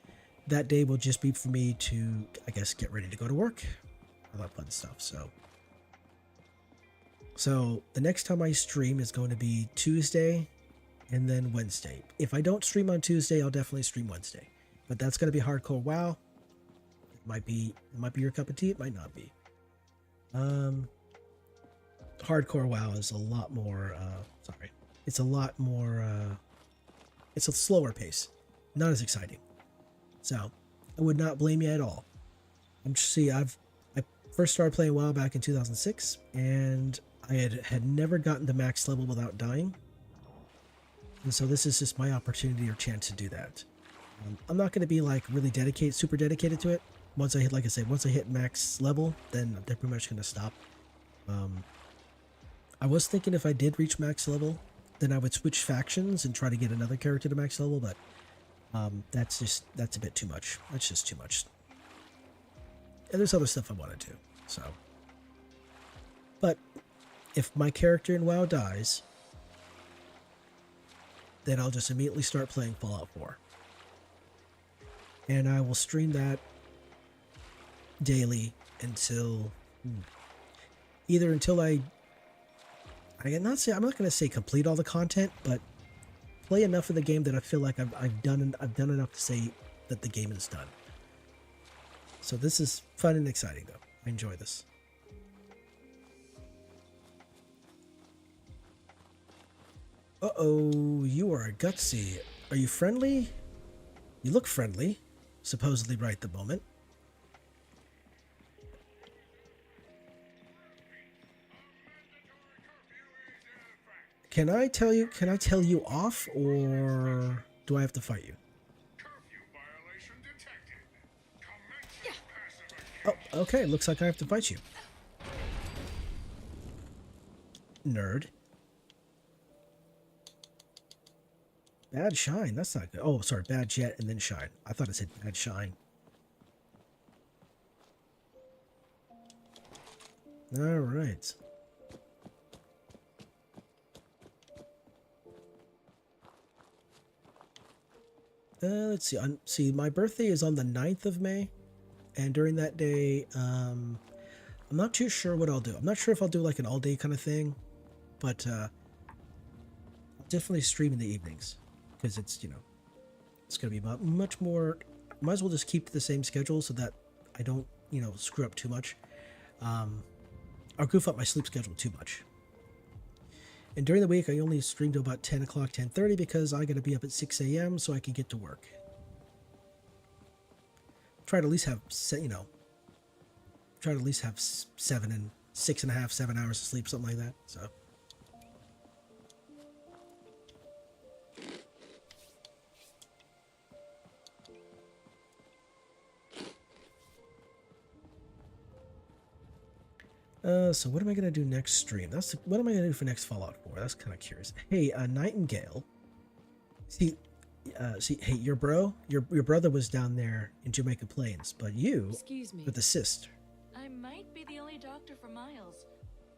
that day will just be for me to, I guess, get ready to go to work. All that fun stuff. So the next time I stream is going to be Tuesday and then Wednesday. If I don't stream on Tuesday, I'll definitely stream Wednesday. But that's going to be hardcore WoW. It might be your cup of tea. It might not be. Hardcore WoW is a lot more. It's a lot more. It's a slower pace, not as exciting. So I would not blame you at all. I first started playing WoW back in 2006, and I had never gotten to max level without dying. And so this is just my opportunity or chance to do that. I'm not going to be like really super dedicated to it. Once I hit, like I said, once I hit max level, then they're pretty much going to stop. I was thinking if I did reach max level, then I would switch factions and try to get another character to max level, but that's a bit too much. That's just too much. And there's other stuff I want to do, so. But if my character in WoW dies, then I'll just immediately start playing Fallout 4. And I will stream that daily until I'm not going to say complete all the content, but play enough of the game that I feel like I've done enough to say that the game is done. So this is fun and exciting, though. I enjoy this. Uh-oh, you are gutsy. Are you friendly? You look friendly, supposedly right at the moment. Can I tell you off, or do I have to fight you? Oh, okay, looks like I have to fight you. Nerd. Bad shine, that's not good. Oh, sorry, bad jet and then shine. I thought it said bad shine. Alright. Let's see. See, my birthday is on the 9th of May. And during that day, I'm not too sure what I'll do. I'm not sure if I'll do like an all-day kind of thing. But I'll definitely stream in the evenings. Because it's, it's going to be much more... Might as well just keep the same schedule so that I don't, screw up too much. Or goof up my sleep schedule too much. And during the week, I only stream to about 10 o'clock, 10:30 because I got to be up at 6 a.m. so I can get to work. Try to at least have, try to at least have 6.5, 7 hours of sleep, something like that. So. So what am I going to do next stream? What am I going to do for next Fallout 4? That's kind of curious. Hey, Nightingale. See, hey, your brother was down there in Jamaica Plains, but you, excuse me, with the cyst. I might be the only doctor for miles.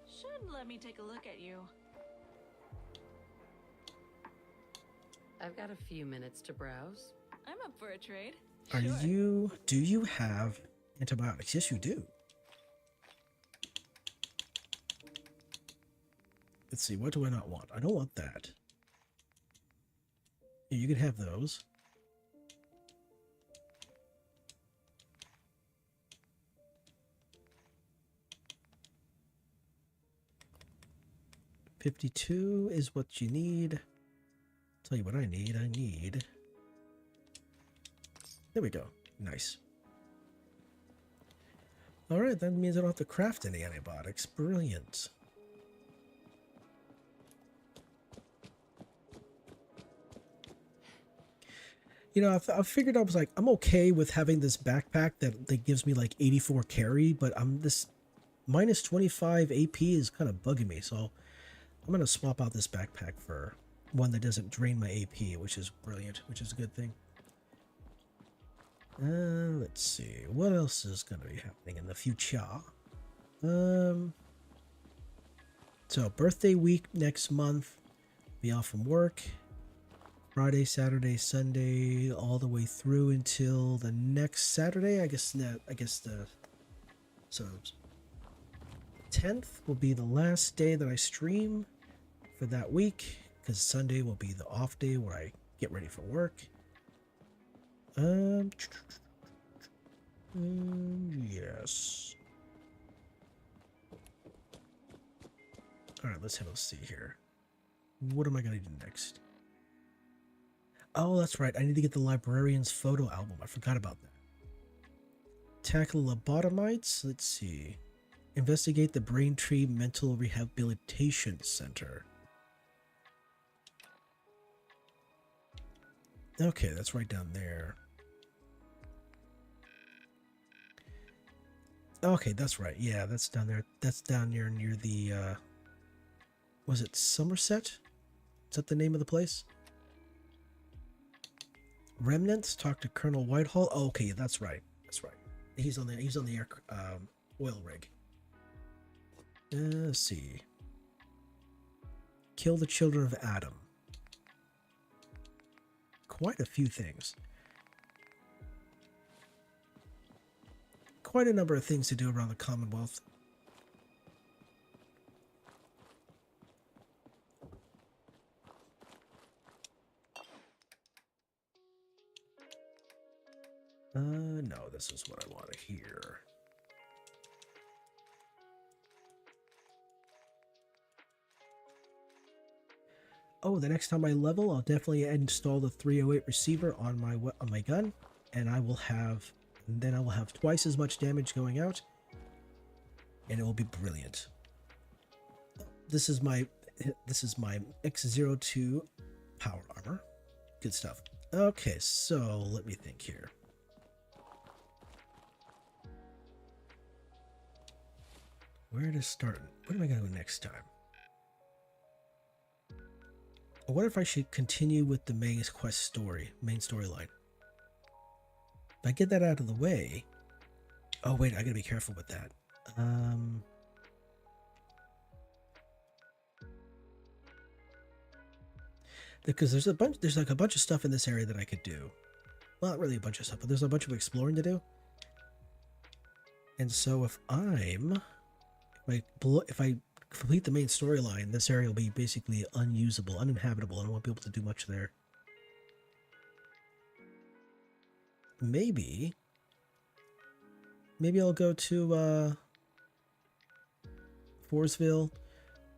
Should let me take a look at you. I've got a few minutes to browse. I'm up for a trade. Do you have antibiotics? Yes, you do. Let's see, what do I not want? I don't want that. Yeah, you can have those. $52 is what you need. Tell you what I need. There we go. Nice. Alright, that means I don't have to craft any antibiotics. Brilliant. I figured I was like, I'm okay with having this backpack that gives me like 84 carry, but this minus 25 AP is kind of bugging me, so I'm going to swap out this backpack for one that doesn't drain my AP, which is brilliant, which is a good thing. Let's see, what else is going to be happening in the future? So birthday week next month, be off from work. Friday, Saturday, Sunday, all the way through until the next Saturday. I guess the 10th will be the last day that I stream for that week, because Sunday will be the off day where I get ready for work. Yes. All right, let's see here. What am I gonna do next? Oh, that's right. I need to get the librarian's photo album. I forgot about that. Tackle lobotomites. Let's see. Investigate the Braintree Mental Rehabilitation Center. Okay, that's right down there. Okay, that's right. Yeah, that's down there. That's down near the, was it Somerset? Is that the name of the place? Remnants. Talk to Colonel Whitehall. Oh, okay, that's right. That's right. He's on the air, oil rig. Let's see. Kill the children of Adam. Quite a few things. Quite a number of things to do around the Commonwealth. No, this is what I want to hear. Oh, the next time I level, I'll definitely install the 308 receiver on my gun, and I will have twice as much damage going out, and it will be brilliant. This is my X02 power armor. Good stuff. Okay, so let me think here. Where to start? Where am I going to go next time? I wonder if I should continue with the main quest main storyline. If I get that out of the way... Oh wait, I gotta be careful with that. Because there's like a bunch of stuff in this area that I could do. Well, not really a bunch of stuff, but there's a bunch of exploring to do. And so if I complete the main storyline, this area will be basically unusable, uninhabitable, and I won't be able to do much there. Maybe I'll go to Forestville,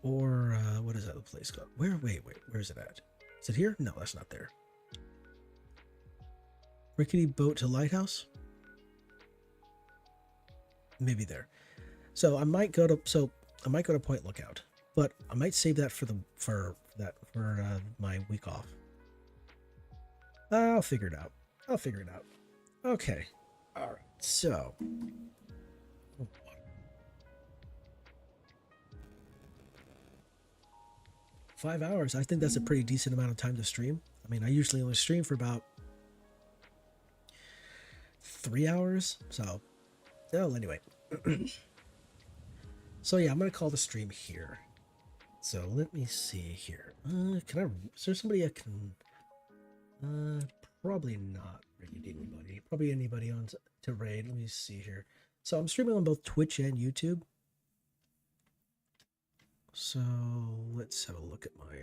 or what is that place called? Wait, where is it at? Is it here? No, that's not there. Rickety boat to lighthouse? Maybe there. So I might go to Point Lookout, but I might save that for my week off. I'll figure it out. Okay. All right. So. 5 hours. I think that's a pretty decent amount of time to stream. I mean, I usually only stream for about 3 hours. So, well, anyway. So yeah, I'm gonna call the stream here. So let me see here. Is there somebody I can? Probably not raid anybody. Probably anybody on to raid. Let me see here. So I'm streaming on both Twitch and YouTube. So let's have a look at my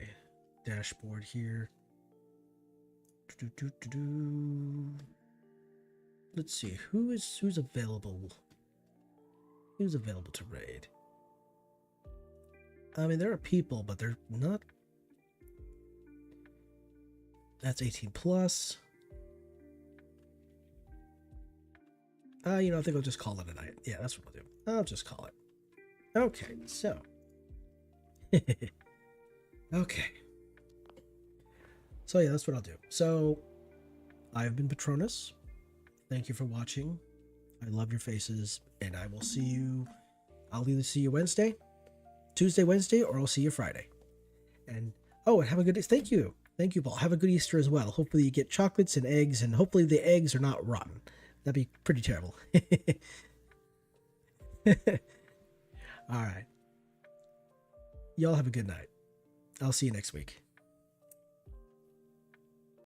dashboard here. Let's see who's available. Who's available to raid? I mean, there are people, but they're not. That's 18 plus. I think I'll just call it a night. Yeah, that's what I'll do. I'll just call it. Okay, so. Okay. So yeah, that's what I'll do. So, I've been Patronus. Thank you for watching. I love your faces, and I will see you. I'll either see you Tuesday, Wednesday, or I'll see you Friday. And have a good day. Thank you, Paul. Have a good Easter as well. Hopefully you get chocolates and eggs, and hopefully the eggs are not rotten. That'd be pretty terrible. All right. Y'all have a good night. I'll see you next week.